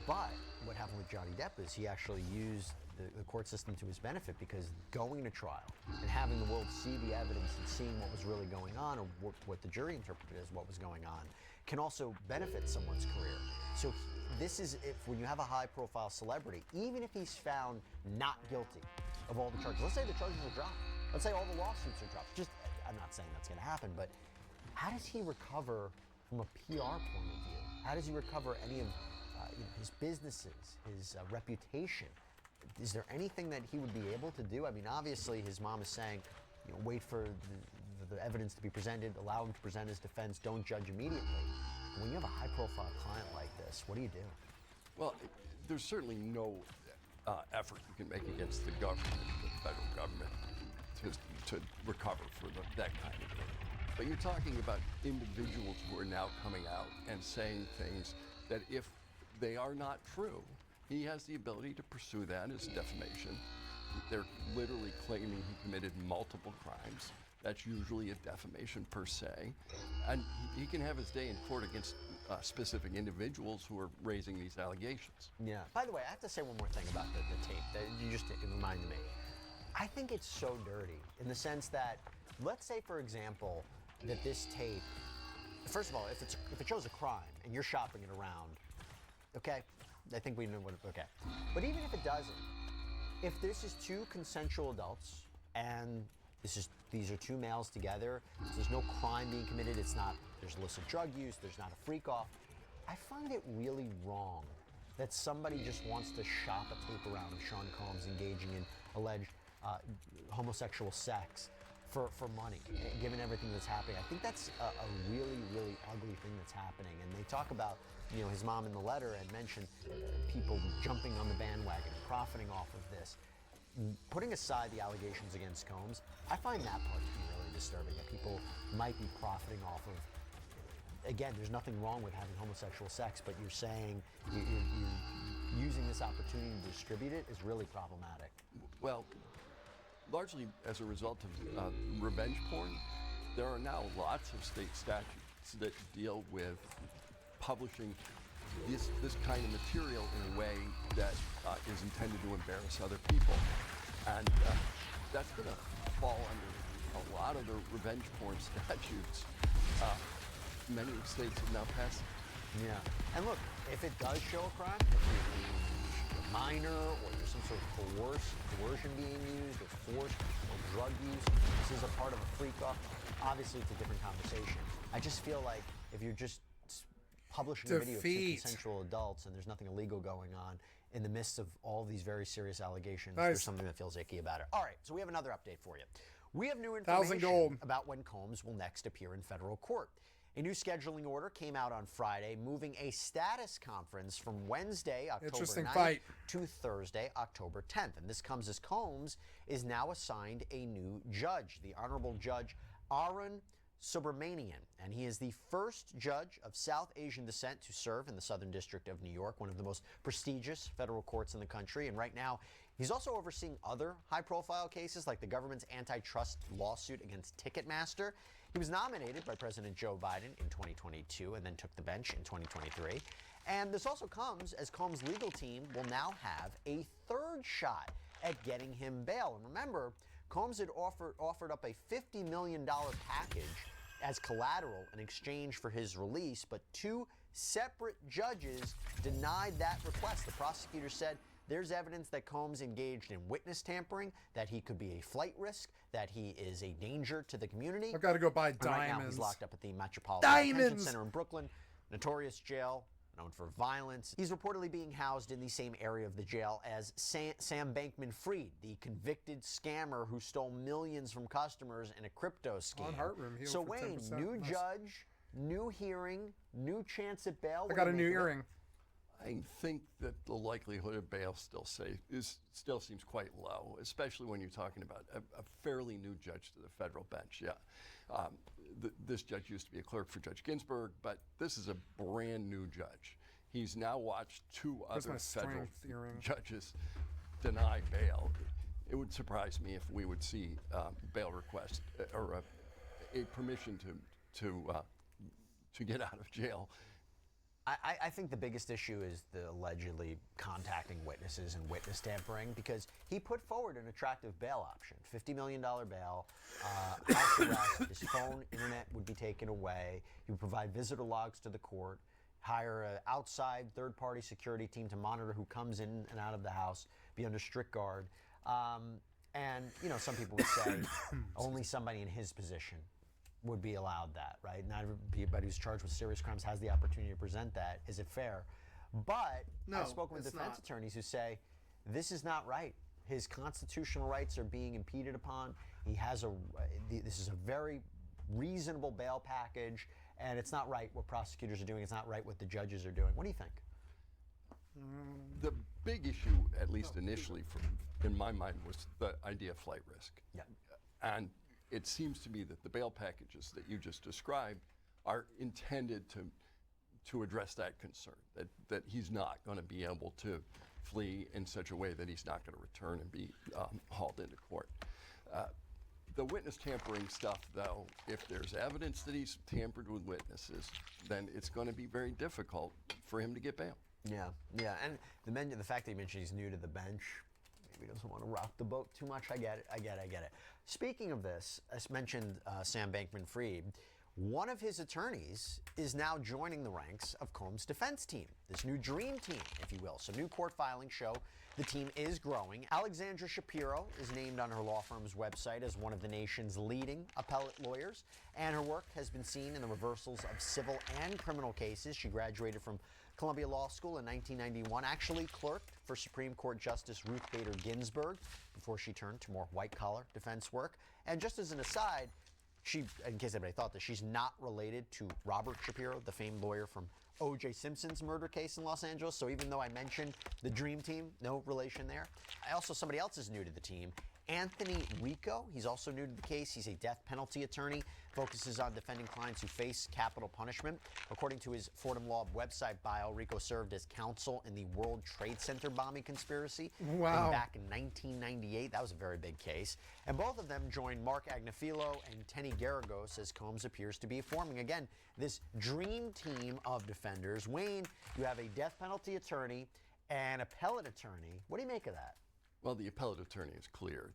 V: But what happened with Johnny Depp is he actually used the court system to his benefit, because going to trial and having the world see the evidence and seeing what was really going on, or what the jury interpreted as what was going on, can also benefit someone's career. So this is, when you have a high-profile celebrity, even if he's found not guilty of all the charges, let's say the charges are dropped, let's say all the lawsuits are dropped, just, I'm not saying that's going to happen, but how does he recover from a PR point of view? How does he recover any of his businesses, his reputation? Is there anything that he would be able to do? I mean, obviously his mom is saying, you know, wait for the evidence to be presented, allow him to present his defense, don't judge immediately. When you have a high-profile client like this, what do you do?
E: Well, there's certainly no effort you can make against the government, the federal government, to recover for that kind of thing. But you're talking about individuals who are now coming out and saying things that, if they are not true, he has the ability to pursue that as defamation. They're literally claiming he committed multiple crimes. That's usually a defamation per se. And he can have his day in court against specific individuals who are raising these allegations.
V: Yeah. By the way, I have to say one more thing about the tape that you just reminded me. I think it's so dirty in the sense that, let's say, for example, that this tape, first of all, if it shows a crime and you're shopping it around, okay, I think we know what, okay. But even if it doesn't, if this is two consensual adults and these are two males together, there's no crime being committed, there's illicit drug use, there's not a freak off, I find it really wrong that somebody just wants to shop a tape around of Sean Combs engaging in alleged homosexual sex for money, given everything that's happening. I think that's a really, really ugly thing that's happening. And they talk about, you know, his mom in the letter had mentioned people jumping on the bandwagon and profiting off of this. Putting aside the allegations against Combs, I find that part to be really disturbing, that people might be profiting off of, again, there's nothing wrong with having homosexual sex, but you're saying you're using this opportunity to distribute it is really problematic.
E: Well, largely as a result of revenge porn, there are now lots of state statutes that deal with publishing this kind of material in a way that is intended to embarrass other people. And that's going to fall under a lot of the revenge porn statutes. Many states have now passed.
V: Yeah. And look, if it does show a crime, if you're a minor or there's some sort of coercion being used, or force or drug use, this is a part of a freak-off, obviously it's a different conversation. I just feel like if you're just publishing a video of two consensual adults and there's nothing illegal going on in the midst of all these very serious allegations, there's something that feels icky about it. All right, so we have another update for you. We have new information about when Combs will next appear in federal court. A new scheduling order came out on Friday, moving a status conference from Wednesday, October 9th, to Thursday, October 10th. And this comes as Combs is now assigned a new judge, the Honorable Judge Arun Subramanian, and he is the first judge of South Asian descent to serve in the Southern District of New York, one of the most prestigious federal courts in the country. And right now, he's also overseeing other high-profile cases like the government's antitrust lawsuit against Ticketmaster. He was nominated by President Joe Biden in 2022 and then took the bench in 2023. And this also comes as Combs' legal team will now have a third shot at getting him bail. And remember, Combs had offered up a $50 million package as collateral in exchange for his release, but two separate judges denied that request. The prosecutor said there's evidence that Combs engaged in witness tampering, that he could be a flight risk, that he is a danger to the community.
A: I've got to go buy diamonds.
V: Right now he's locked up at the Metropolitan Detention Center in Brooklyn, notorious jail, known for violence. He's reportedly being housed in the same area of the jail as Sam Bankman-Fried, the convicted scammer who stole millions from customers in a crypto scam. So Wayne, new judge, new hearing, new chance at bail.
A: I got a new earring.
E: I think that the likelihood of bail still seems quite low, especially when you're talking about a fairly new judge to the federal bench. Yeah, this judge used to be a clerk for Judge Ginsburg, but this is a brand new judge. He's now watched two
A: Where's
E: other
A: my
E: federal
A: strength earring?
E: judges deny bail. It would surprise me if we would see bail request or a permission to get out of jail.
V: I think the biggest issue is the allegedly contacting witnesses and witness tampering, because he put forward an attractive bail option, $50 million bail, house arrest, his phone, internet would be taken away, he would provide visitor logs to the court, hire an outside third-party security team to monitor who comes in and out of the house, be under strict guard. And, you know, some people would say only somebody in his position would be allowed that, right? Not everybody who's charged with serious crimes has the opportunity to present that. Is it fair? But
A: No,
V: I've spoken with defense attorneys who say this is not right. His constitutional rights are being impeded upon. He has this is a very reasonable bail package, and it's not right what prosecutors are doing. It's not right what the judges are doing. What do you think?
E: The big issue, at least initially, in my mind, was the idea of flight risk.
V: Yeah.
E: And it seems to me that the bail packages that you just described are intended to address that concern, that he's not going to be able to flee in such a way that he's not going to return and be hauled into court. The witness tampering stuff, though, if there's evidence that he's tampered with witnesses, then it's going to be very difficult for him to get bail.
V: Yeah, and the fact that you mentioned he's new to the bench, maybe doesn't want to rock the boat too much. I get it. Speaking of this, I mentioned Sam Bankman-Fried. One of his attorneys is now joining the ranks of Combs' defense team, this new dream team, if you will. So new court filings show the team is growing. Alexandra Shapiro is named on her law firm's website as one of the nation's leading appellate lawyers, and her work has been seen in the reversals of civil and criminal cases. She graduated from Columbia Law School in 1991, actually clerked for Supreme Court Justice Ruth Bader Ginsburg before she turned to more white-collar defense work. And just as an aside, she, in case anybody thought this, she's not related to Robert Shapiro, the famed lawyer from O.J. Simpson's murder case in Los Angeles. So even though I mentioned the dream team, no relation there. Somebody else is new to the team. Anthony Rico, he's also new to the case. He's a death penalty attorney, focuses on defending clients who face capital punishment. According to his Fordham Law website bio, Rico served as counsel in the World Trade Center bombing conspiracy.
A: Wow.
V: Back in 1998. That was a very big case. And both of them joined Mark Agnifilo and Tenny Garagos as Combs appears to be forming, again, this dream team of defenders. Wayne, you have a death penalty attorney and appellate attorney. What do you make of that?
E: Well, the appellate attorney is clear.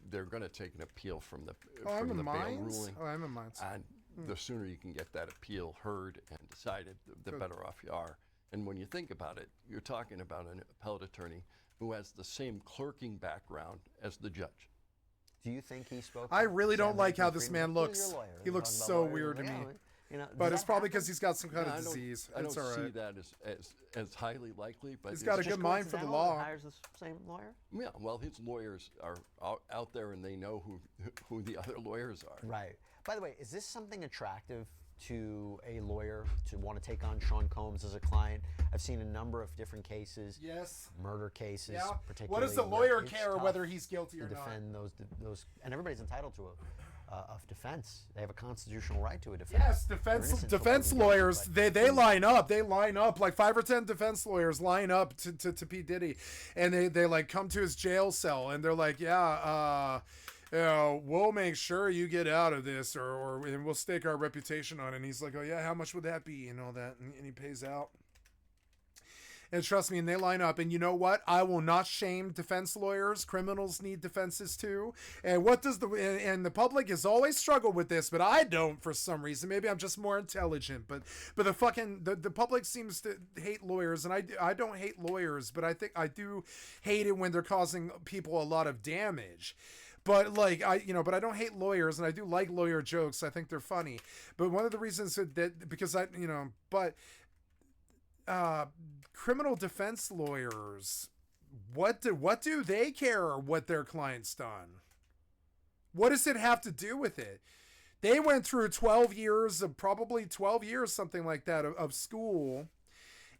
E: They're going to take an appeal from the
A: I'm
E: bail
A: in Mines?
E: ruling.
A: Oh, I'm in Mines.
E: And the sooner you can get that appeal heard and decided, the better off you are. And when you think about it, you're talking about an appellate attorney who has the same clerking background as the judge.
V: Do you think he spoke?
A: I really don't like how this man looks. He looks so weird to me.
V: You know,
A: but it's probably because he's got some kind of disease.
E: I don't
A: It's all right.
E: see that as highly likely. But
A: he's got a good mind for the law.
V: Hires the same lawyer?
E: Yeah, well, his lawyers are out there and they know who the other lawyers are.
V: Right. By the way, is this something attractive to a lawyer to want to take on Sean Combs as a client? I've seen a number of different cases.
A: Yes.
V: Murder cases,
A: Yeah.
V: particularly.
A: What does the lawyer
V: it's
A: care
V: tough
A: whether he's guilty or
V: to
A: not?
V: defend those, and everybody's entitled to of defense. They have a constitutional right to a defense.
A: Yes, defense lawyers, they line up. They line up, like 5 or 10 defense lawyers line up to P. Diddy, and they like come to his jail cell and they're like, we'll make sure you get out of this, and we'll stake our reputation on it. And he's like, oh yeah, how much would that be? And all that, and he pays out. And trust me, and they line up. And you know what? I will not shame defense lawyers. Criminals need defenses too. And the public has always struggled with this, but I don't for some reason. Maybe I'm just more intelligent. But the public seems to hate lawyers, and I don't hate lawyers, but I think I do hate it when they're causing people a lot of damage. But I don't hate lawyers, and I do like lawyer jokes. I think they're funny. But one of the reasons criminal defense lawyers, what do they care what their client's done? What does it have to do with it? They went through 12 years, something like that, of school,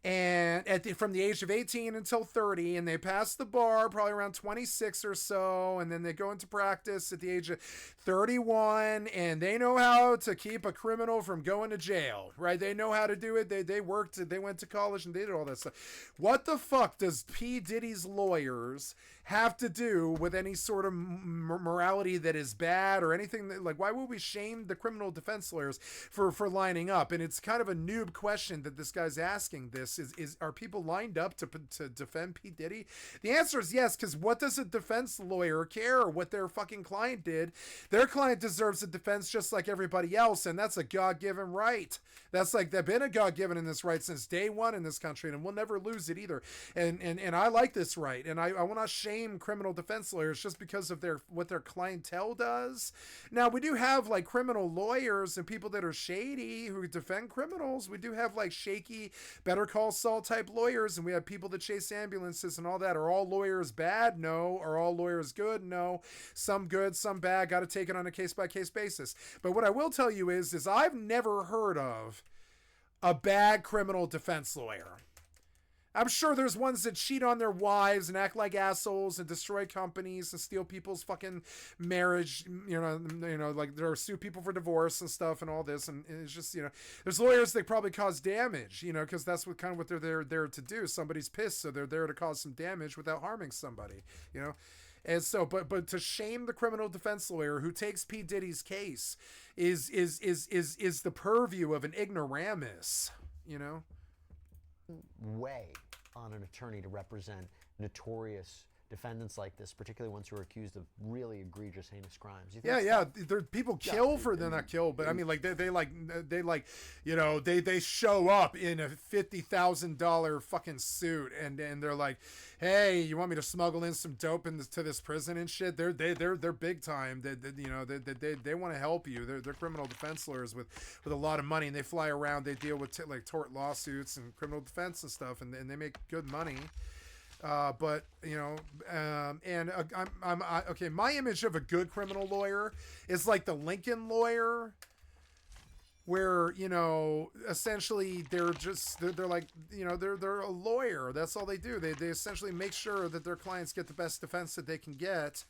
A: and from the age of 18 until 30, and they pass the bar probably around 26 or so, and then they go into practice at the age of 31, and they know how to keep a criminal from going to jail, right? They know how to do it. They worked, they went to college, and they did all that stuff. What the fuck does P. Diddy's lawyers have to do with any sort of morality that is bad or anything that, like, why would we shame the criminal defense lawyers for lining up? And it's kind of a noob question that this guy's asking. This is are people lined up to defend P. Diddy? The answer is yes, because what does a defense lawyer care what their fucking client did? Their client deserves a defense just like everybody else, and that's a God-given right. That's like, they've been a God-given in this right since day one in this country, and we'll never lose it either. And I like this right, and I will not shame criminal defense lawyers just because of what their clientele does. Now, we do have like criminal lawyers and people that are shady who defend criminals. We do have like shaky Better Call Saul type lawyers, and we have people that chase ambulances and all that. Are all lawyers bad? No. Are all lawyers good? No. Some good, some bad. Got to take it on a case-by-case basis. But what I will tell you is I've never heard of a bad criminal defense lawyer. I'm sure there's ones that cheat on their wives and act like assholes and destroy companies and steal people's fucking marriage, you know, like they're sue people for divorce and stuff and all this. And it's just, you know, there's lawyers that probably cause damage, you know, because that's what they're there to do. Somebody's pissed, so they're there to cause some damage without harming somebody, you know. And so, but to shame the criminal defense lawyer who takes P. Diddy's case is the purview of an ignoramus, you know.
V: Way on an attorney to represent notorious defendants like this, particularly ones who are accused of really egregious, heinous crimes.
A: There people kill for them, not kill, but I mean, like they you know, they show up in a $50,000 fucking suit, and they're like, hey, you want me to smuggle in some dope into this prison and shit? They're big time. They want to help you. They're criminal defense lawyers with a lot of money, and they fly around. They deal with like tort lawsuits and criminal defense and stuff, and they make good money. But you know, okay. My image of a good criminal lawyer is like the Lincoln lawyer, where, you know, essentially they're like, you know, they're a lawyer. That's all they do. They essentially make sure that their clients get the best defense that they can get.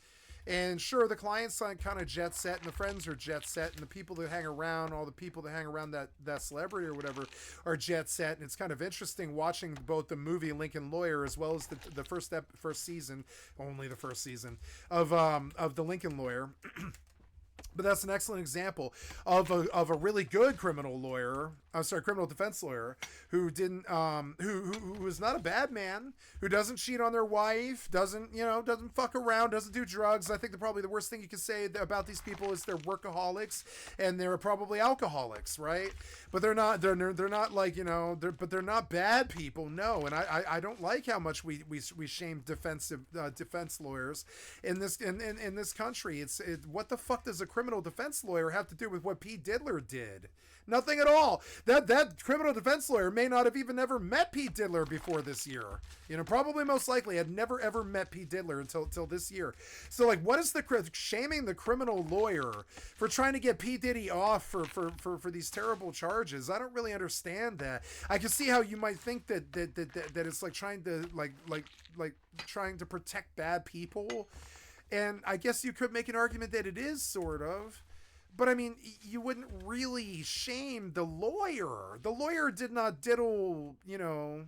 A: And sure, the clients are kind of jet set, and the friends are jet set, and the people that hang around, all the people that hang around that celebrity or whatever, are jet set. And it's kind of interesting watching both the movie Lincoln Lawyer as well as the first season, only the first season of the Lincoln Lawyer. But that's an excellent example of a really good criminal defense lawyer who didn't who was not a bad man, who doesn't cheat on their wife, doesn't fuck around, doesn't do drugs. I think probably the worst thing you could say about these people is they're workaholics, and they're probably alcoholics, right? But they're not like, you know, they're not bad people, no. And I don't like how much we shame defense lawyers in this country. What the fuck does a criminal defense lawyer have to do with what Pete Diddler did? Nothing at all. That criminal defense lawyer may not have even ever met Pete Diddler before this year. You know, probably most likely had never ever met Pete Diddler until this year. So like, what is shaming the criminal lawyer for trying to get P. Diddy off for these terrible charges? I don't really understand that. I can see how you might think that it's like trying to like trying to protect bad people. And I guess you could make an argument that it is sort of. But I mean, you wouldn't really shame the lawyer. The lawyer did not diddle, you know,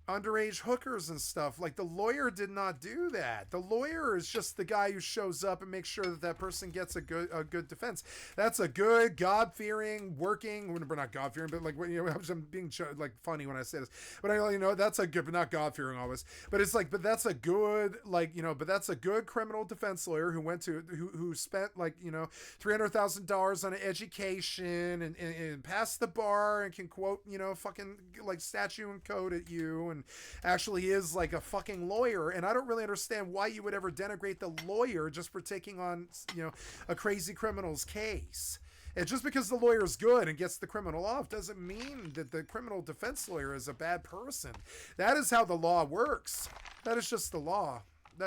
A: underage hookers and stuff. Like, the lawyer did not do that. The lawyer is just the guy who shows up and makes sure that person gets a good defense. That's a good, God-fearing, working, we're not God-fearing, but like, you know, I'm being like funny when I say this, but I, you know, that's a good, but not God-fearing always, but it's like, but that's a good, like, you know, but that's a good criminal defense lawyer who spent like, you know, $300,000 on an education and passed the bar and can quote, you know, fucking like statute and code at you, and actually is like a fucking lawyer. And I don't really understand why you would ever denigrate the lawyer just for taking on, you know, a crazy criminal's case. And just because the lawyer is good and gets the criminal off doesn't mean that the criminal defense lawyer is a bad person. That is how the law works. That is just the law.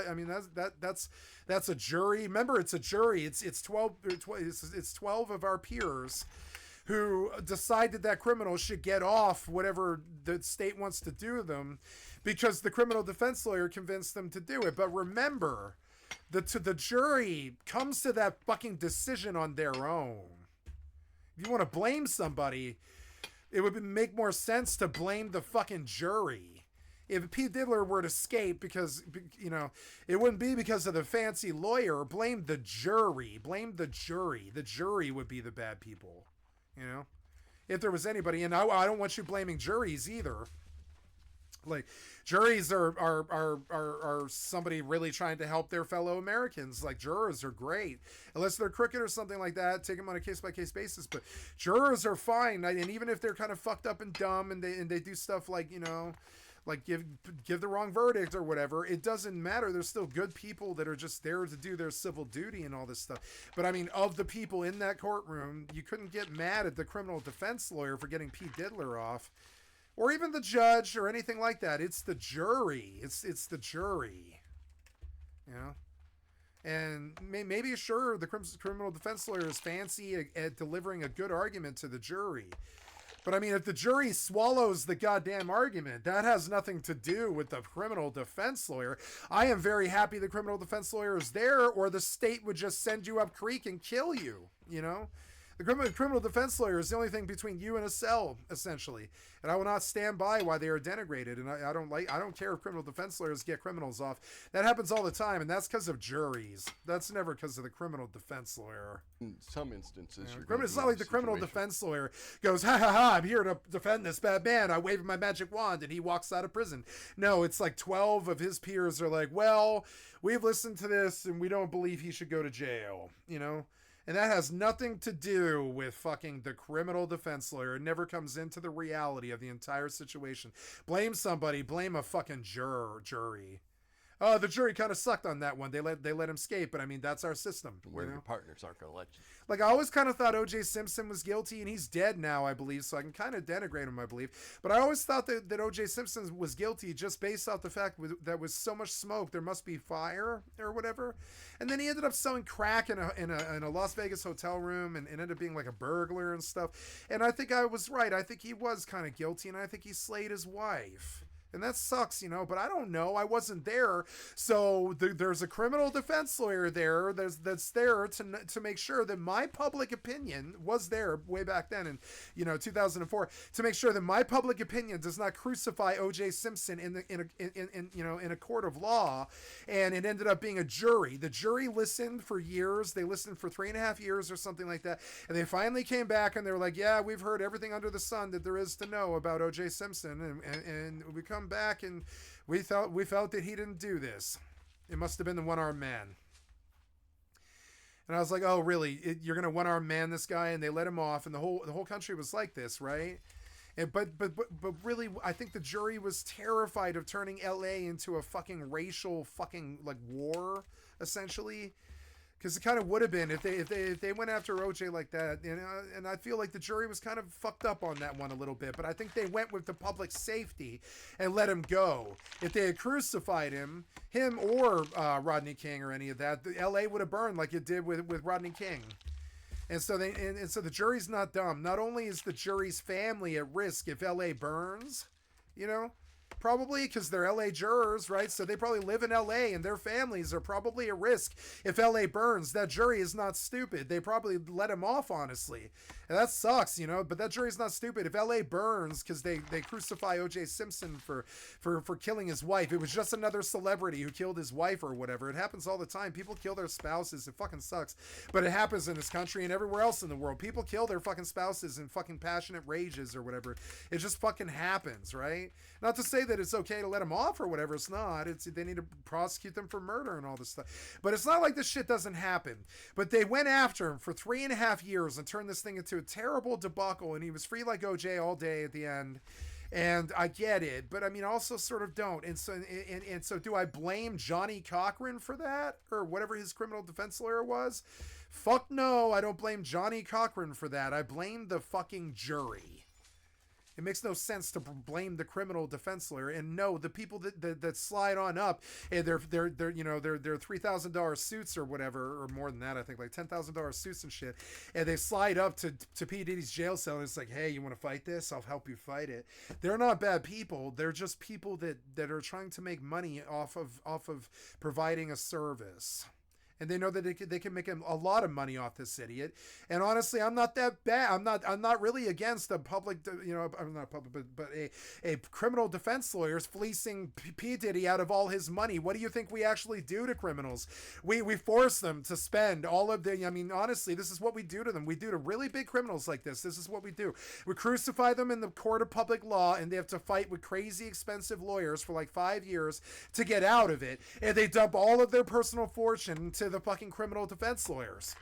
A: I mean, that's a jury. Remember, it's a jury. It's 12 of our peers who decided that criminals should get off whatever the state wants to do to them because the criminal defense lawyer convinced them to do it. But remember, the jury comes to that fucking decision on their own. If you want to blame somebody, it would make more sense to blame the fucking jury. If Pete Diddler were to escape because, you know, it wouldn't be because of the fancy lawyer. Blame the jury. Blame the jury. The jury would be the bad people, you know? If there was anybody, and I don't want you blaming juries either. Like, juries are somebody really trying to help their fellow Americans. Like, jurors are great. Unless they're crooked or something like that, take them on a case-by-case basis. But jurors are fine. And even if they're kind of fucked up and dumb and they do stuff like, you know, like give the wrong verdict or whatever, it doesn't matter. There's still good people that are just there to do their civil duty and all this stuff. But I mean, of the people in that courtroom, you couldn't get mad at the criminal defense lawyer for getting Pete Diddler off. Or even the judge or anything like that. It's the jury. It's the jury. You know? And maybe, sure, the criminal defense lawyer is fancy at delivering a good argument to the jury. But I mean, if the jury swallows the goddamn argument, that has nothing to do with the criminal defense lawyer. I am very happy the criminal defense lawyer is there, or the state would just send you up creek and kill you, you know? The criminal defense lawyer is the only thing between you and a cell, essentially. And I will not stand by why they are denigrated. And I don't care if criminal defense lawyers get criminals off. That happens all the time, and that's because of juries. That's never because of the criminal defense lawyer.
E: In some instances,
A: it's not like the criminal defense lawyer goes, ha ha ha, I'm here to defend this bad man. I wave my magic wand, and he walks out of prison. No, it's like 12 of his peers are like, well, we've listened to this, and we don't believe he should go to jail, you know? And that has nothing to do with fucking the criminal defense lawyer. It never comes into the reality of the entire situation. Blame somebody. Blame a fucking jury. Oh, the jury kind of sucked on that one. They let him escape, but I mean, that's our system.
E: Where your partners aren't going to let you.
A: Like, I always kind of thought O.J. Simpson was guilty, and he's dead now, I believe, so I can kind of denigrate him, I believe. But I always thought that O.J. Simpson was guilty just based off the fact that was so much smoke, there must be fire or whatever. And then he ended up selling crack in a Las Vegas hotel room and ended up being like a burglar and stuff. And I think I was right. I think he was kind of guilty, and I think he slayed his wife. And that sucks, you know, but I don't know. I wasn't there. So there's a criminal defense lawyer there that's there to make sure that my public opinion was there way back then in, you know, 2004, to make sure that my public opinion does not crucify O.J. Simpson in a court of law. And it ended up being a jury. The jury listened for years. They listened for 3.5 years or something like that. And they finally came back and they were like, yeah, we've heard everything under the sun that there is to know about O.J. Simpson. And we come back and we felt that he didn't do this. It must have been the one-armed man. And I was like, oh really, you're gonna one-armed man this guy? And they let him off, and the whole country was like this, right? And but really, I think the jury was terrified of turning LA into a fucking racial fucking like war, essentially. Because it kind of would have been if they went after OJ like that, you know, and I feel like the jury was kind of fucked up on that one a little bit. But I think they went with the public safety and let him go. If they had crucified him or Rodney King or any of that, the LA would have burned like it did with Rodney King. And so so the jury's not dumb. Not only is the jury's family at risk if LA burns, you know. Probably because they're LA jurors, right? So they probably live in LA and their families are probably at risk if LA burns. That jury is not stupid. They probably let him off, honestly. And that sucks, you know, but that jury's not stupid. If LA burns because they crucify O.J. Simpson for killing his wife, it was just another celebrity who killed his wife or whatever. It happens all the time. People kill their spouses. It fucking sucks. But it happens in this country and everywhere else in the world. People kill their fucking spouses in fucking passionate rages or whatever. It just fucking happens, right? Not to say that it's okay to let them off or whatever. It's not. They need to prosecute them for murder and all this stuff. But it's not like this shit doesn't happen. But they went after him for 3.5 years and turned this thing into a terrible debacle, and he was free like OJ all day at the end. And I get it, but I mean, also sort of don't. And so do I blame Johnny Cochran for that, or whatever his criminal defense lawyer was? Fuck no, I don't blame Johnny Cochran for that. I blame the fucking jury. It makes no sense to blame the criminal defense lawyer. And no, the people that slide on up and they're $3,000 suits or whatever, or more than that, I think, like $10,000 suits and shit, and they slide up to P. Diddy's jail cell and it's like, hey, you want to fight this? I'll help you fight it. They're not bad people. They're just people that are trying to make money off of providing a service. And they know that they can make a lot of money off this idiot. And honestly, I'm not that bad. I'm not really against a public, I'm not public, but a criminal defense lawyers fleecing P. Diddy out of all his money. What do you think we actually do to criminals? We force them to spend all of their, honestly, this is what we do to them. We do to really big criminals like this. This is what we do. We crucify them in the court of public law, and they have to fight with crazy expensive lawyers for like 5 years to get out of it. And they dump all of their personal fortune to the fucking criminal defense lawyers.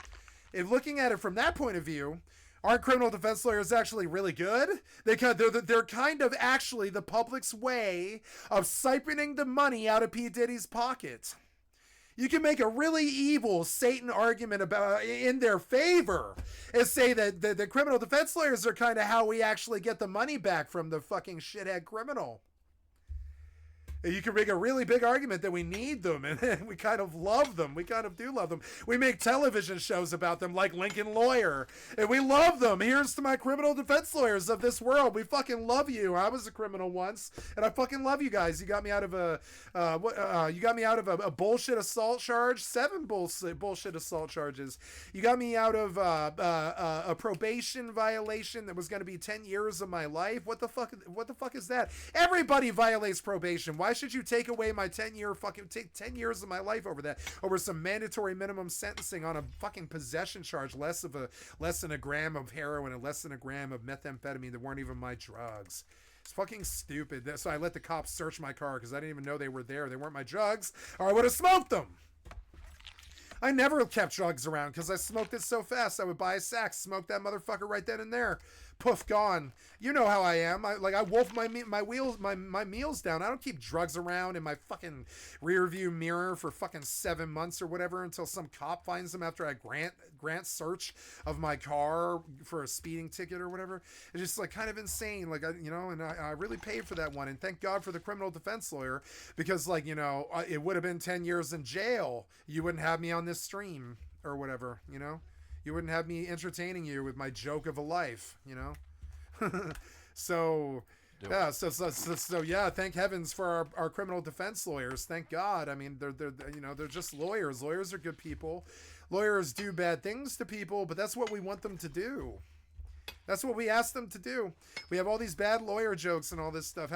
A: If looking at it from that point of view, aren't criminal defense lawyers actually really good? They're kind of actually the public's way of siphoning the money out of P. Diddy's pocket. You can make a really evil Satan argument about in their favor and say that the criminal defense lawyers are kind of how we actually get the money back from the fucking shithead criminal. You can make a really big argument that we need them and we kind of love them. We kind of do love them. We make television shows about them like Lincoln Lawyer. And we love them. Here's to my criminal defense lawyers of this world. We fucking love you. I was a criminal once and I fucking love you guys. You got me out of a bullshit assault charge, 7 bullshit assault charges. You got me out of a probation violation that was going to be 10 years of my life. What the fuck is that? Everybody violates probation. Why should you take away my 10 years of my life over some mandatory minimum sentencing on a fucking possession charge, less than a gram of heroin and less than a gram of methamphetamine that weren't even my drugs? It's fucking stupid. So I let the cops search my car because I didn't even know they were there. They weren't my drugs, or I would have smoked them. I never kept drugs around because I smoked it so fast. I would buy a sack, smoke that motherfucker right then and there. Poof, gone. You know how I am. I wolf my meals down. I don't keep drugs around in my fucking rear view mirror for fucking 7 months or whatever until some cop finds them after I grant search of my car for a speeding ticket or whatever. It's just like kind of insane. Like, and I really paid for that one. And thank God for the criminal defense lawyer because it would have been 10 years in jail. You wouldn't have me on this stream or whatever, You wouldn't have me entertaining you with my joke of a life, So yeah, so yeah, thank heavens for our criminal defense lawyers. Thank God. I mean, they're just lawyers. Lawyers are good people. Lawyers do bad things to people, but that's what we want them to do. That's what we ask them to do. We have all these bad lawyer jokes and all this stuff.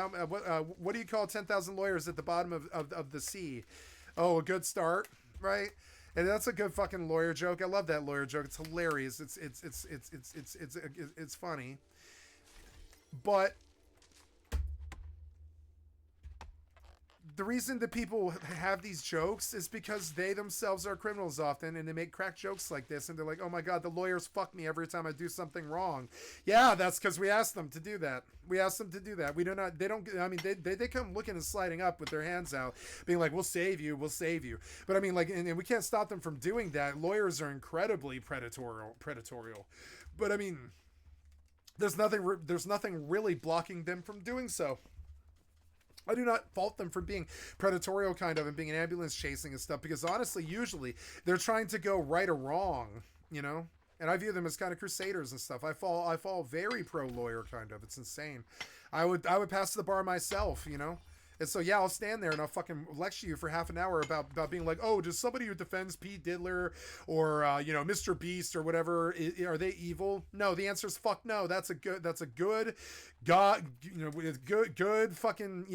A: What do you call 10,000 lawyers at the bottom of the sea? Oh, a good start, right? And that's a good fucking lawyer joke. I love that lawyer joke. It's hilarious. It's funny. But the reason that people have these jokes is because they themselves are criminals often, and they make crack jokes like this, and they're like, oh my God, the lawyers fuck me every time I do something wrong. Yeah, that's because we asked them to do that. We don't, they come looking and sliding up with their hands out, being like, we'll save you. But I mean, and we can't stop them from doing that. Lawyers are incredibly predatorial. But I mean, there's nothing really blocking them from doing so. I do not fault them for being predatorial kind of and being an ambulance chasing and stuff because honestly, usually they're trying to go right or wrong, and I view them as kind of crusaders and stuff. I fall very pro lawyer kind of. It's insane. I would pass the bar myself, And so, yeah, I'll stand there and I'll fucking lecture you for half an hour about being like, oh, does somebody who defends Pete Diddler or, Mr. Beast or whatever, are they evil? No, the answer is fuck no. That's a good God, good fucking,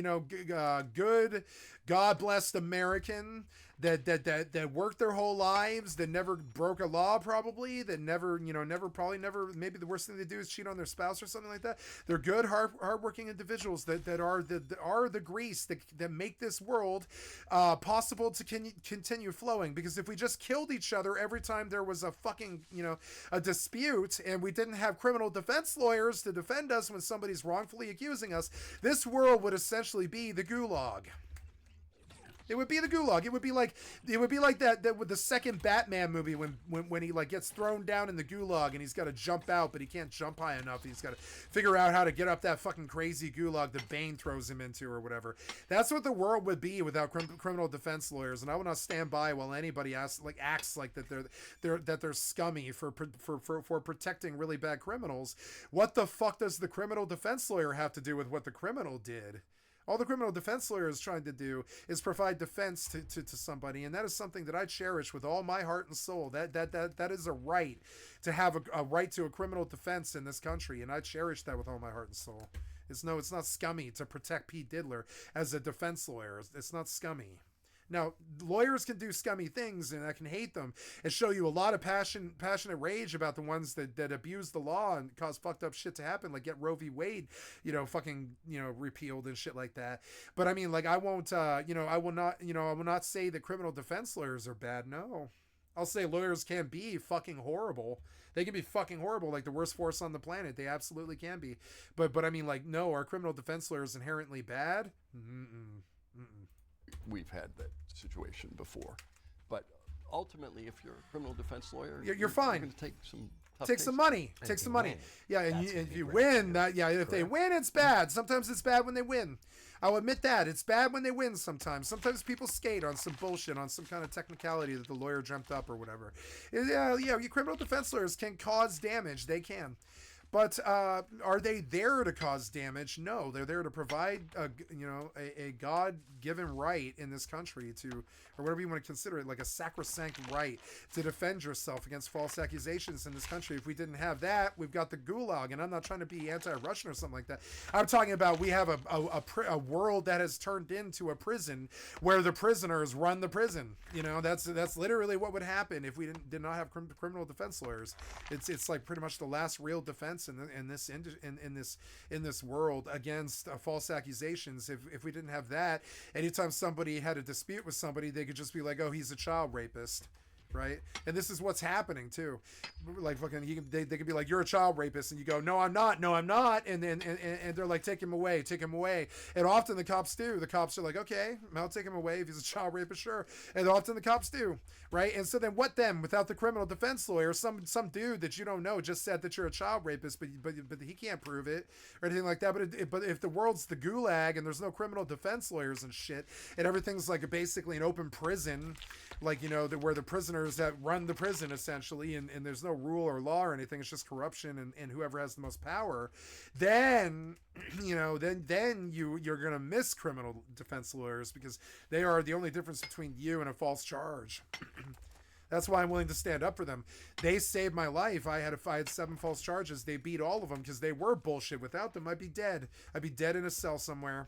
A: good God-blessed American that worked their whole lives, that never broke a law probably, that never, maybe the worst thing they do is cheat on their spouse or something like that. They're good, hardworking individuals that are the grease that make this world possible to continue flowing. Because if we just killed each other every time there was a fucking, a dispute, and we didn't have criminal defense lawyers to defend us when somebody's wrongfully accusing us, this world would essentially be the gulag. It would be the gulag. It would be like that with the second Batman movie when he like gets thrown down in the gulag and he's got to jump out, but he can't jump high enough. He's got to figure out how to get up that fucking crazy gulag that Bane throws him into or whatever. That's what the world would be without criminal defense lawyers. And I will not stand by while anybody acts like that they're scummy for protecting really bad criminals. What the fuck does the criminal defense lawyer have to do with what the criminal did? All the criminal defense lawyer is trying to do is provide defense to somebody, and that is something that I cherish with all my heart and soul. That is a right to have a right to a criminal defense in this country, and I cherish that with all my heart and soul. It's not scummy to protect Pete Diddler as a defense lawyer. It's not scummy. Now, lawyers can do scummy things, and I can hate them and show you a lot of passionate rage about the ones that abuse the law and cause fucked up shit to happen, like get Roe v. Wade, repealed and shit like that. But I mean, like, I will not say that criminal defense lawyers are bad. No, I'll say lawyers can be fucking horrible. They can be fucking horrible, like the worst force on the planet. They absolutely can be. But I mean, like, no, are criminal defense lawyers inherently bad?
E: We've had that situation before, but ultimately, if you're a criminal defense lawyer,
A: you're fine.
E: You're going to take some
A: money. Take some money. Yeah, and if you win, if they win, it's bad. Sometimes it's bad when they win. I'll admit that. It's bad when they win sometimes. Sometimes people skate on some bullshit, on some kind of technicality that the lawyer dreamt up or whatever. Yeah, you criminal defense lawyers can cause damage. They can. But are they there to cause damage? No, they're there to provide a God-given right in this country to, or whatever you want to consider it, like a sacrosanct right to defend yourself against false accusations in this country. If we didn't have that, we've got the gulag. And I'm not trying to be anti-Russian or something like that. I'm talking about we have a world that has turned into a prison where the prisoners run the prison. That's literally what would happen if we did not have criminal defense lawyers. It's like pretty much the last real defense in this world against false accusations. If we didn't have that, anytime somebody had a dispute with somebody, they could just be like, oh, he's a child rapist, right? And this is what's happening too. Like fucking, they could be like, you're a child rapist, and you go, no, I'm not, and then they're like, take him away. And often the cops do. The cops are like, okay, I'll take him away if he's a child rapist, sure. And often the cops do, right? And so then what then? Without the criminal defense lawyer, some dude that you don't know just said that you're a child rapist, but he can't prove it or anything like that. But if the world's the gulag and there's no criminal defense lawyers and shit, and everything's like basically an open prison, like where the prisoners that run the prison essentially, and there's no rule or law or anything, it's just corruption and whoever has the most power, then you're gonna miss criminal defense lawyers, because they are the only difference between you and a false charge. That's why I'm willing to stand up for them. They saved my life. I had 7 false charges. They beat all of them because they were bullshit. Without them, I'd be dead. I'd be dead in a cell somewhere.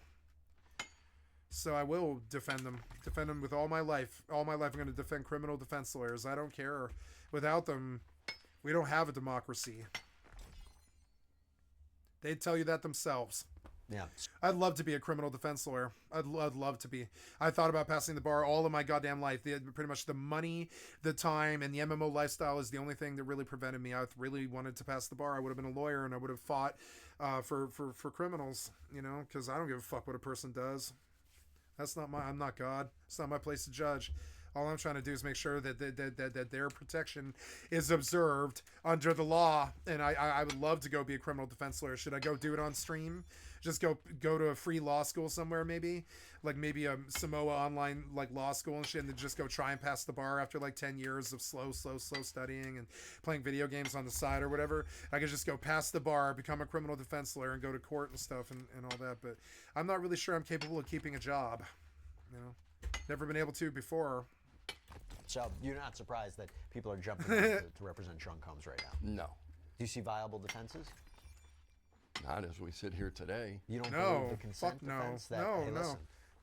A: So I will defend them with all my life. All my life I'm going to defend criminal defense lawyers. I don't care. Without them, we don't have a democracy. They'd tell you that themselves.
V: Yeah.
A: I'd love to be a criminal defense lawyer. I'd love to be. I thought about passing the bar all of my goddamn life. Pretty much the money, the time, and the MMO lifestyle is the only thing that really prevented me. I really wanted to pass the bar. I would have been a lawyer and I would have fought for criminals, because I don't give a fuck what a person does. I'm not God. It's not my place to judge. All I'm trying to do is make sure that their protection is observed under the law. And I would love to go be a criminal defense lawyer. Should I go do it on stream? Just go to a free law school somewhere, maybe a Samoa online like law school and shit, and then just go try and pass the bar after like 10 years of slow studying and playing video games on the side or whatever. I could just go pass the bar, become a criminal defense lawyer, and go to court and stuff and all that. But I'm not really sure I'm capable of keeping a job. Never been able to before.
V: So you're not surprised that people are jumping to represent Sean Combs right now?
E: No.
V: Do you see viable defenses?
E: Not as we sit here today.
V: You don't believe the consent defense?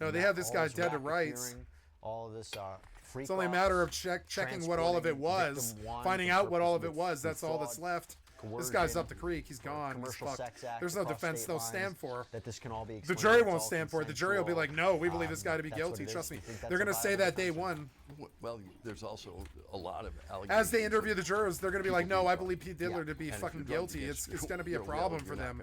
A: No, they have this guy dead to rights.
V: All of this
A: it's only a matter of checking what all of it was, finding out what all of it was. That's all that's left. This guy's up the creek. He's gone.
V: Commercial sex act.
A: There's no defense they'll stand for.
V: That this can all be
A: the jury won't stand for it. The jury will be like, no, we believe this guy to be guilty. Trust me. They're going to say that day one.
E: Well, there's also a lot of allegations.
A: As they interview the jurors, they're going to be like, no, I believe Pete Diddler to be fucking guilty. It's going to be a problem for them.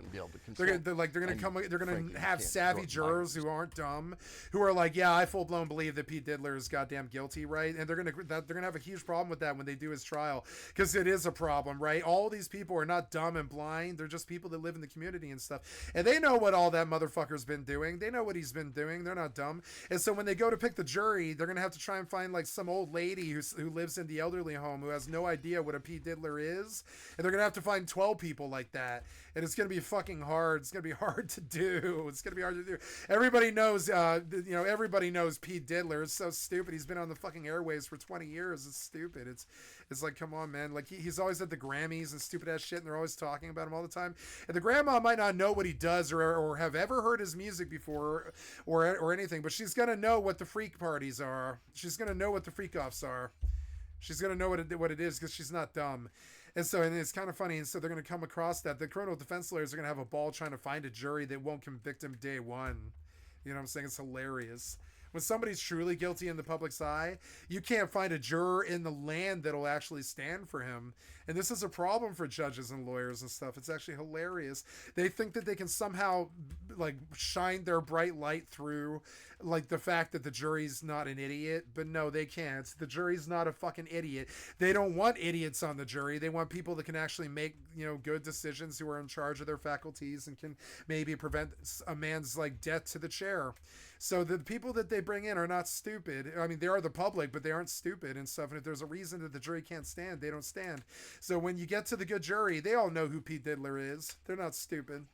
A: They're going to have savvy jurors who aren't dumb, who are like, yeah, I full blown believe that Pete Diddler is goddamn guilty, right? And they're going to have a huge problem with that when they do his trial, because it is a problem, right? All these people are not dumb and blind. They're just people that live in the community and stuff, and they know what all that motherfucker's been doing. They know what he's been doing. They're not dumb. And so when they go to pick the jury, they're going to have to try and find like some old lady who lives in the elderly home who has no idea what a Pete Diddler is, and they're going to have to find 12 people like that, and it's going to be fucking hard. It's going to be hard to do. It's going to be hard to do. Everybody knows, everybody knows Pete Diddler. It's so stupid. He's been on the fucking airwaves for 20 years. It's stupid. It's like, come on, man. Like he's always at the Grammys and stupid ass shit, and they're always talking about him all the time. And the grandma might not know what he does or have ever heard his music before or anything, but she's gonna know what the freak parties are. She's gonna know what the freak offs are. She's gonna know what it is, because she's not dumb. And it's kind of funny. And so they're going to come across that. The criminal defense lawyers are going to have a ball trying to find a jury that won't convict him day one. You know what I'm saying? It's hilarious. When somebody's truly guilty in the public's eye, you can't find a juror in the land that'll actually stand for him. And this is a problem for judges and lawyers and stuff. It's actually hilarious. They think that they can somehow like shine their bright light through like the fact that the jury's not an idiot, but no, they can't. The jury's not a fucking idiot. They don't want idiots on the jury. They want people that can actually make, good decisions, who are in charge of their faculties and can maybe prevent a man's like death to the chair. So the people that they bring in are not stupid. I mean, they are the public, but they aren't stupid and stuff. And if there's a reason that the jury can't stand, they don't stand. So when you get to the good jury, they all know who Pete Diddler is. They're not stupid.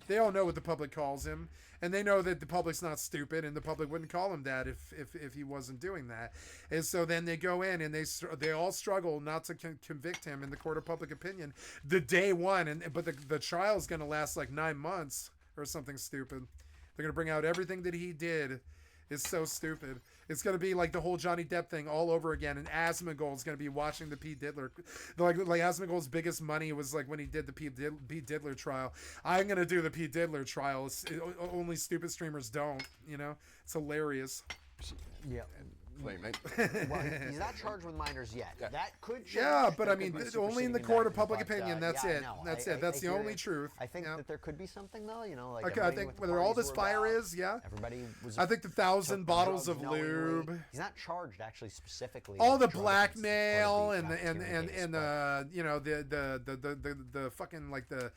A: They all know what the public calls him, and they know that the public's not stupid, and the public wouldn't call him that if he wasn't doing that. And so then they go in and they all struggle not to convict him in the court of public opinion the day one, but the trial's going to last like 9 months or something stupid. They're going to bring out everything that he did. It's so stupid. It's going to be like the whole Johnny Depp thing all over again. And Asmongold's going to be watching the Pete Diddler. Like Asmongold's biggest money was like when he did the Pete Diddler trial. I'm going to do the Pete Diddler trial. Only stupid streamers don't, It's hilarious.
V: Yeah.
E: Well,
V: he's not charged with minors yet.
E: Yeah.
V: That could change.
A: Yeah, but I mean, only in the court of public opinion. That's it. That's it. That's the only truth.
V: I think that there could be something though.
A: I think whether all this fire is,
V: everybody was.
A: I think the 1,000 bottles of lube.
V: He's not charged actually specifically.
A: All the blackmail and the fucking like the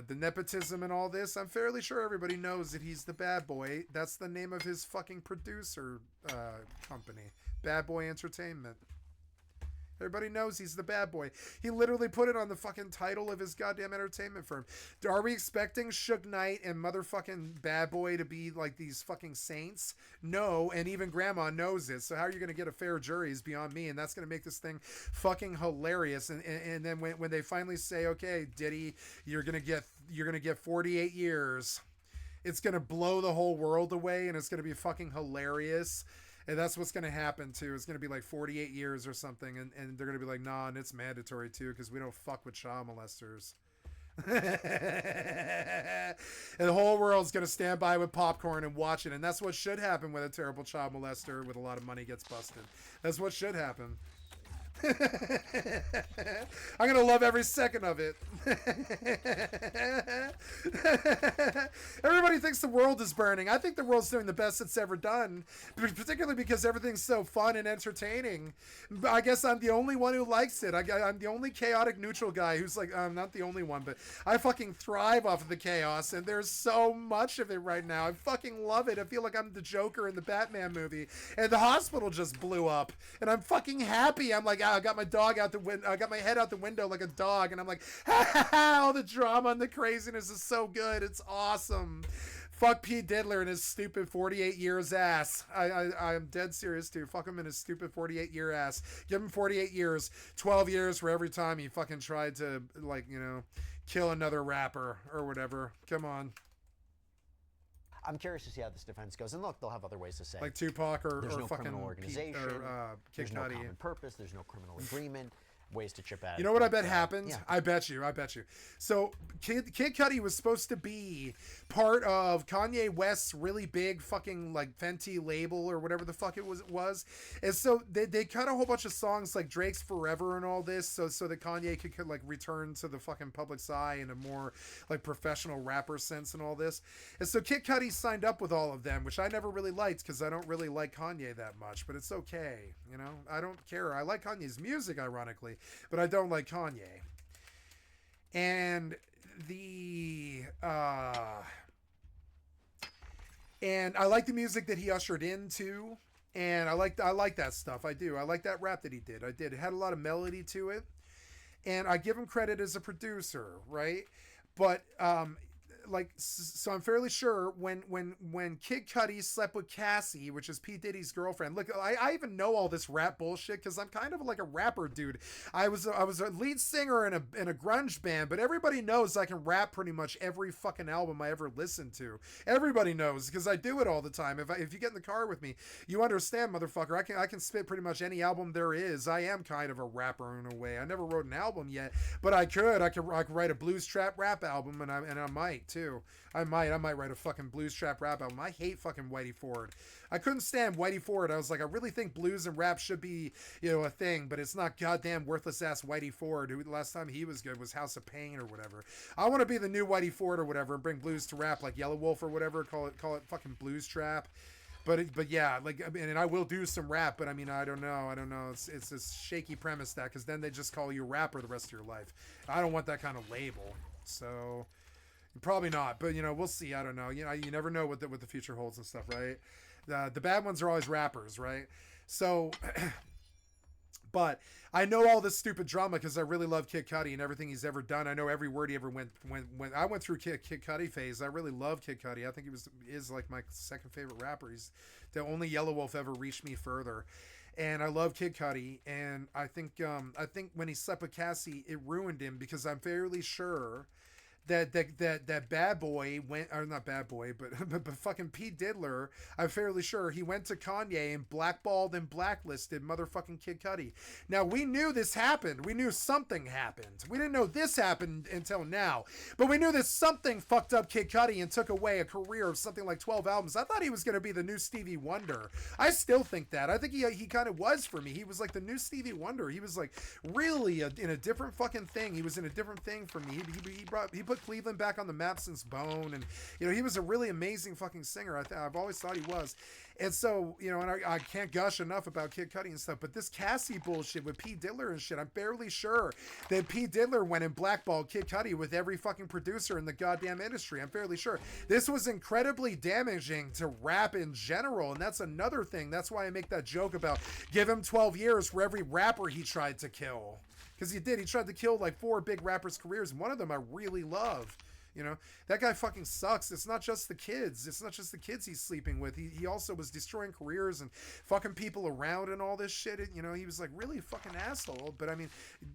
A: nepotism and all this. I'm fairly sure everybody knows that he's the bad boy. That's the name of his fucking producer company, Bad Boy Entertainment. Everybody knows he's the bad boy. He literally put it on the fucking title of his goddamn entertainment firm. Are we expecting Suge Knight and motherfucking Bad Boy to be like these fucking saints? No, and even Grandma knows it. So how are you going to get a fair jury is beyond me, and that's going to make this thing fucking hilarious. And then when they finally say, okay, Diddy, you're gonna get 48 years. It's going to blow the whole world away, and it's going to be fucking hilarious. And that's what's going to happen, too. It's going to be like 48 years or something, and they're going to be like, nah, and it's mandatory, too, because we don't fuck with child molesters. And the whole world's going to stand by with popcorn and watch it, and that's what should happen when a terrible child molester with a lot of money gets busted. That's what should happen. I'm gonna love every second of it. Everybody thinks the world is burning. I think the world's doing the best it's ever done, particularly because everything's so fun and entertaining. I guess I'm the only one who likes it. I'm the only chaotic neutral guy who's like, I'm not the only one, but I fucking thrive off of the chaos, and there's so much of it right now. I fucking love it. I feel like I'm the Joker in the Batman movie, and the hospital just blew up, and I'm fucking happy. I'm like, I got my dog out the window. I got my head out the window like a dog, and I'm like, ha ha ha! All the drama and the craziness is so good. It's awesome. Fuck Pete Diddler and his stupid 48 years ass. I'm dead serious too. Fuck him in his stupid 48 year ass. Give him 48 years, 12 years for every time he fucking tried to kill another rapper or whatever. Come on.
V: I'm curious to see how this defense goes. And look, they'll have other ways to say.
A: Like Tupac or
V: there's no
A: fucking
V: criminal organization.
A: There's no
V: common purpose. There's no criminal agreement. ways to chip at it.
A: You know what I bet happened? Yeah. I bet you. So Kid Cudi was supposed to be part of Kanye West's really big fucking like Fenty label or whatever the fuck it was. And so they cut a whole bunch of songs like Drake's Forever and all this so that Kanye could like return to the fucking public's eye in a more like professional rapper sense and all this. And so Kid Cudi signed up with all of them, which I never really liked because I don't really like Kanye that much, but it's okay. You know, I don't care. I like Kanye's music, ironically, but I don't like Kanye. And and I like the music that he ushered into, and I like that stuff. I do. I like that rap that he did. It had a lot of melody to it, and I give him credit as a producer, right? But so I'm fairly sure when Kid Cudi slept with Cassie, which is P. Diddy's girlfriend. Look, I even know all this rap bullshit because I'm kind of like a rapper, dude. I was a lead singer in a grunge band, but everybody knows I can rap pretty much every fucking album I ever listened to. Everybody knows because I do it all the time. If you get in the car with me, you understand, motherfucker. I can spit pretty much any album there is. I am kind of a rapper in a way. I never wrote an album yet, but I could write a blues trap rap album, and I might too. I might write a fucking blues trap rap album. I hate fucking Whitey Ford. I couldn't stand Whitey Ford. I was like, I really think blues and rap should be, a thing, but it's not goddamn worthless ass Whitey Ford, who the last time he was good was House of Pain or whatever. I want to be the new Whitey Ford or whatever and bring blues to rap like Yellow Wolf or whatever. Call it fucking blues trap. But yeah, like, I mean, and I will do some rap, but I mean, I don't know. It's this shaky premise because then they just call you a rapper the rest of your life. I don't want that kind of label. So probably not, but we'll see. I don't know. You never know what the future holds and stuff, right? The bad ones are always rappers, right? So, but I know all this stupid drama because I really love Kid Cudi and everything he's ever done. I know every word he ever went. When I went through Kid Cudi phase, I really love Kid Cudi. I think he is like my second favorite rapper. He's the only Yellow Wolf ever reached me further. And I love Kid Cudi, and I think when he slept with Cassie, it ruined him because I'm fairly sure that bad boy went, or not bad boy, but fucking Pete Diddler, I'm fairly sure he went to Kanye and blackballed and blacklisted motherfucking Kid Cudi. Now, we knew this happened. We knew something happened. We didn't know this happened until now, but we knew that something fucked up Kid Cudi and took away a career of something like 12 albums. I thought he was going to be the new Stevie Wonder. I still think that. I think he kind of was for me. He was like the new Stevie Wonder. He was like really in a different fucking thing. He was in a different thing for me. He put Cleveland back on the map since Bone, and he was a really amazing fucking singer. I've always thought he was. And so, and I can't gush enough about Kid Cudi and stuff, but this Cassie bullshit with P. Diddler and shit, I'm fairly sure that P. Diddler went and blackballed Kid Cudi with every fucking producer in the goddamn industry. I'm fairly sure. This was incredibly damaging to rap in general, and that's another thing. That's why I make that joke about give him 12 years for every rapper he tried to kill. Because he did. He tried to kill like 4 big rappers' careers, and one of them I really love. That guy fucking sucks. It's not just the kids. It's not just the kids he's sleeping with. He also was destroying careers and fucking people around and all this shit. He was like really fucking asshole. But I mean,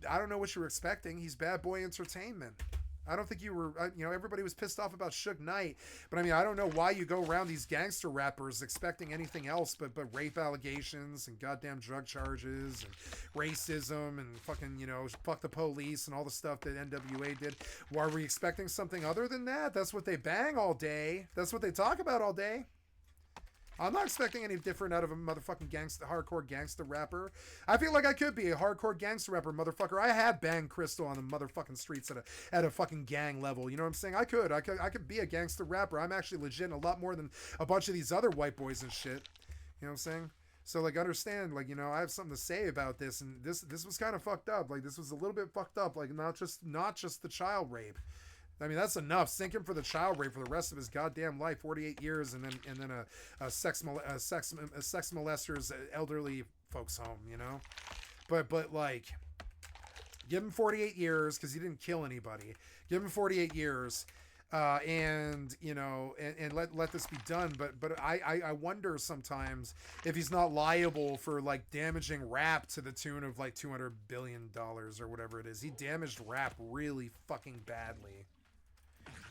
A: I don't know what you were expecting. He's bad boy entertainment. I don't think you were, everybody was pissed off about Suge Knight, but I mean, I don't know why you go around these gangster rappers expecting anything else but rape allegations and goddamn drug charges and racism and fucking, fuck the police and all the stuff that NWA did. Why are we expecting something other than that? That's what they bang all day. That's what they talk about all day. I'm not expecting any different out of a motherfucking hardcore gangster rapper. I feel like I could be a hardcore gangster rapper, motherfucker. I have banged Crystal on the motherfucking streets at a fucking gang level. You know what I'm saying? I could be a gangster rapper. I'm actually legit in a lot more than a bunch of these other white boys and shit. You know what I'm saying? So like, understand, like, I have something to say about this, and this was kind of fucked up. Like, this was a little bit fucked up. Like, not just the child rape. I mean, that's enough. Sink him for the child rape for the rest of his goddamn life, 48 years, and then a sex molester's elderly folks home, But like, give him 48 years because he didn't kill anybody. Give him 48 years, and let this be done. But I wonder sometimes if he's not liable for like damaging rap to the tune of like $200 billion or whatever it is. He damaged rap really fucking badly.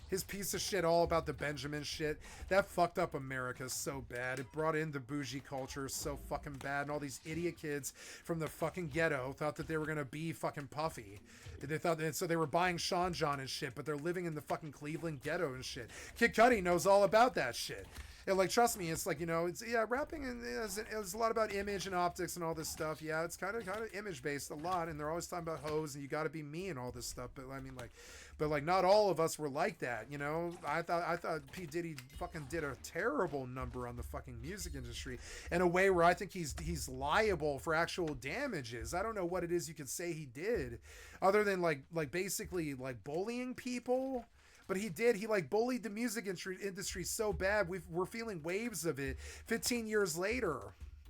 A: His piece of shit all about the Benjamin shit, that fucked up America so bad. It brought in the bougie culture so fucking bad, and all these idiot kids from the fucking ghetto thought that they were gonna be fucking puffy. They thought that, so they were buying Sean John and shit, but they're living in the fucking Cleveland ghetto and shit. Kid Cudi knows all about that shit. And like, trust me, it's like, you know, it's, yeah, rapping is a lot about image and optics and all this stuff. Yeah, it's kind of image based a lot, and they're always talking about hoes and you got to be me and all this stuff. But I mean, like not all of us were like that, you know. I thought P. Diddy fucking did a terrible number on the fucking music industry in a way where I think he's liable for actual damages. I don't know what it is you could say he did, other than like basically like bullying people. But he like bullied the music industry so bad. We're feeling waves of it 15 years later,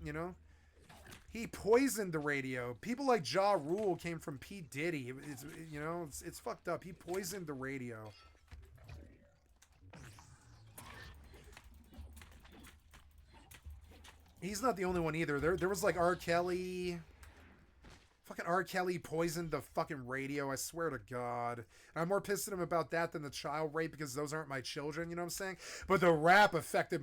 A: you know. He poisoned the radio. People like Ja Rule came from P. Diddy. It's fucked up. He poisoned the radio. He's not the only one either. There was like R. Kelly. Fucking R. Kelly poisoned the fucking radio, I swear to God. And I'm more pissed at him about that than the child rape, because those aren't my children, you know what I'm saying? But the rap affected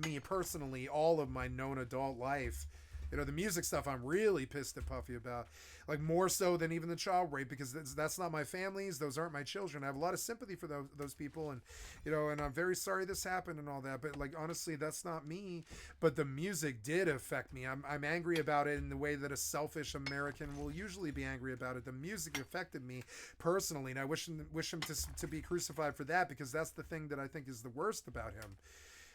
A: me personally all of my known adult life. You know, the music stuff I'm really pissed at Puffy about. Like, more so than even the child rape, because that's not my family's. Those aren't my children. I have a lot of sympathy for those people, and, you know, and I'm very sorry this happened and all that. But, like, honestly, that's not me. But the music did affect me. I'm angry about it in the way that a selfish American will usually be angry about it. The music affected me personally, and I wish him to be crucified for that, because that's the thing that I think is the worst about him.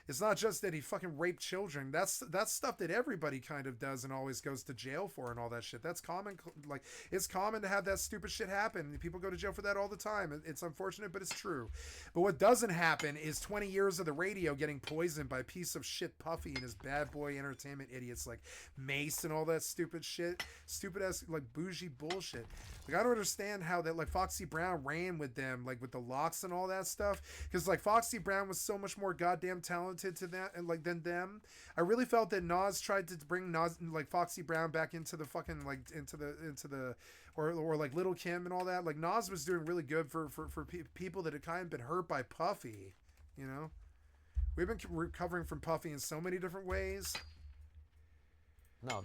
A: It's not just that he fucking raped children. That's stuff that everybody kind of does and always goes to jail for and all that shit. That's common. Like, it's common to have that stupid shit happen. People go to jail for that all the time. It's unfortunate, but it's true. But what doesn't happen is 20 years of the radio getting poisoned by a piece of shit Puffy and his bad boy entertainment idiots like Mace and all that stupid shit. Stupid ass, like, bougie bullshit. Like, I don't understand how that, like, Foxy Brown ran with them, like, with the locks and all that stuff. Because, like, Foxy Brown was so much more goddamn talented to that and like than them. I really felt that Nas tried to bring like Foxy Brown back into the fucking like into the or like Little Kim and all that. Like, Nas was doing really good for people that had kind of been hurt by Puffy, you know. We've been recovering from Puffy in so many different ways.
V: No,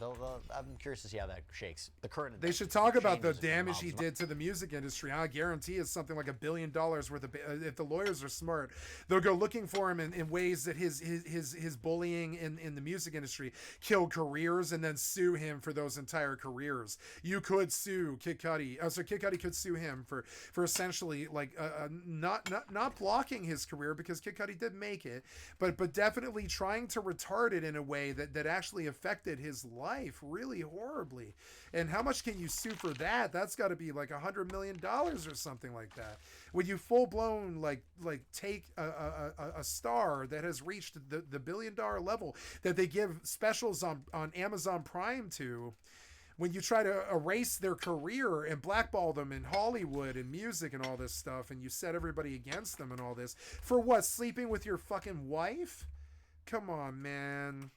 V: I'm curious to see how that shakes. The current.
A: They should talk about the damage he did to the music industry. I guarantee it's something like $1 billion worth of. If the lawyers are smart, they'll go looking for him in ways that his bullying in the music industry killed careers, and then sue him for those entire careers. You could sue Kid Cudi. So Kid Cudi could sue him for essentially like not blocking his career, because Kid Cudi did make it, but definitely trying to retard it in a way that actually affected his life really horribly. And how much can you sue for that? That's got to be like $100 million or something like that. When you full blown like take a star that has reached the $1 billion level that they give specials on Amazon Prime to, when you try to erase their career and blackball them in Hollywood and music and all this stuff, and you set everybody against them and all this for what? Sleeping with your fucking wife? Come on, man.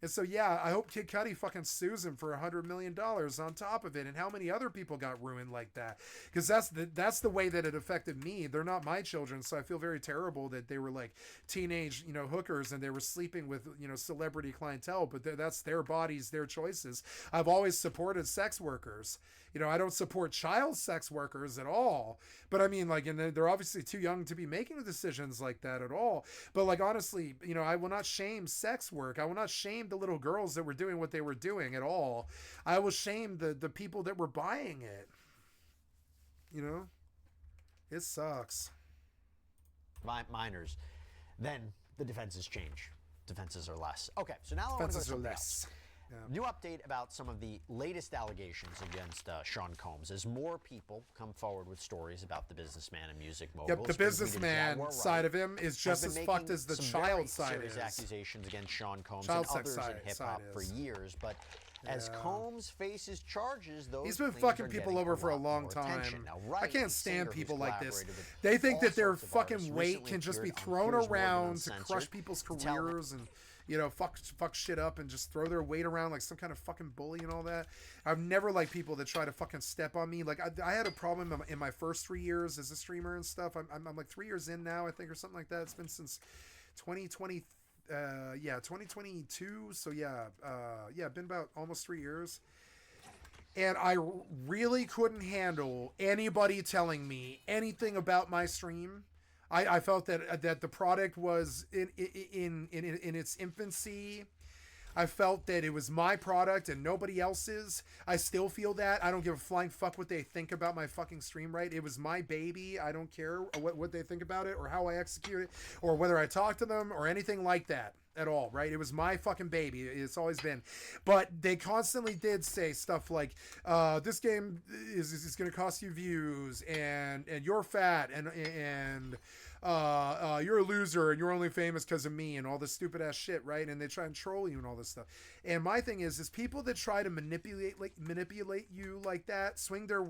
A: And so, yeah, I hope Kid Cudi fucking sues him for $100 million on top of it. And how many other people got ruined like that? Because that's the way that it affected me. They're not my children, so I feel very terrible that they were like teenage, you know, hookers, and they were sleeping with, you know, celebrity clientele. But that's their bodies, their choices. I've always supported sex workers. You know, I don't support child sex workers at all. But I mean, like, and they're obviously too young to be making decisions like that at all. But like, honestly, you know, I will not shame sex work. I will not shame the little girls that were doing what they were doing at all. I will shame the people that were buying it. You know, it sucks.
V: Minors. Then the defenses change. Defenses are less. Okay, so now I want to go to something else. Yeah. New update about some of the latest allegations against Sean Combs as more people come forward with stories about the businessman and music mogul.
A: Yep, the businessman side of him is just as fucked as the child side is.
V: Accusations against Sean Combs and others in hip-hop for years, but as Combs faces charges,
A: he's been fucking people over for a long time. Now, I can't stand people like this. They think that their fucking weight can just be thrown around to crush people's careers and fuck shit up and just throw their weight around like some kind of fucking bully and all that. I've never liked people that try to fucking step on me. Like I had a problem in my first 3 years as a streamer and stuff. I'm like 3 years in now, I think, or something like that. It's been since 2020. 2022. So been about almost 3 years. And I really couldn't handle anybody telling me anything about my stream. I felt that the product was in its infancy. I felt that it was my product and nobody else's. I still feel that. I don't give a flying fuck what they think about my fucking stream, right? It was my baby. I don't care what they think about it or how I execute it or whether I talk to them or anything like that at all, right? It was my fucking baby. It's always been. But they constantly did say stuff like, this game is going to cost you views and you're fat and you're a loser and you're only famous because of me and all this stupid ass shit, right? And they try and troll you and all this stuff. And my thing is people that try to manipulate you like that, swing their way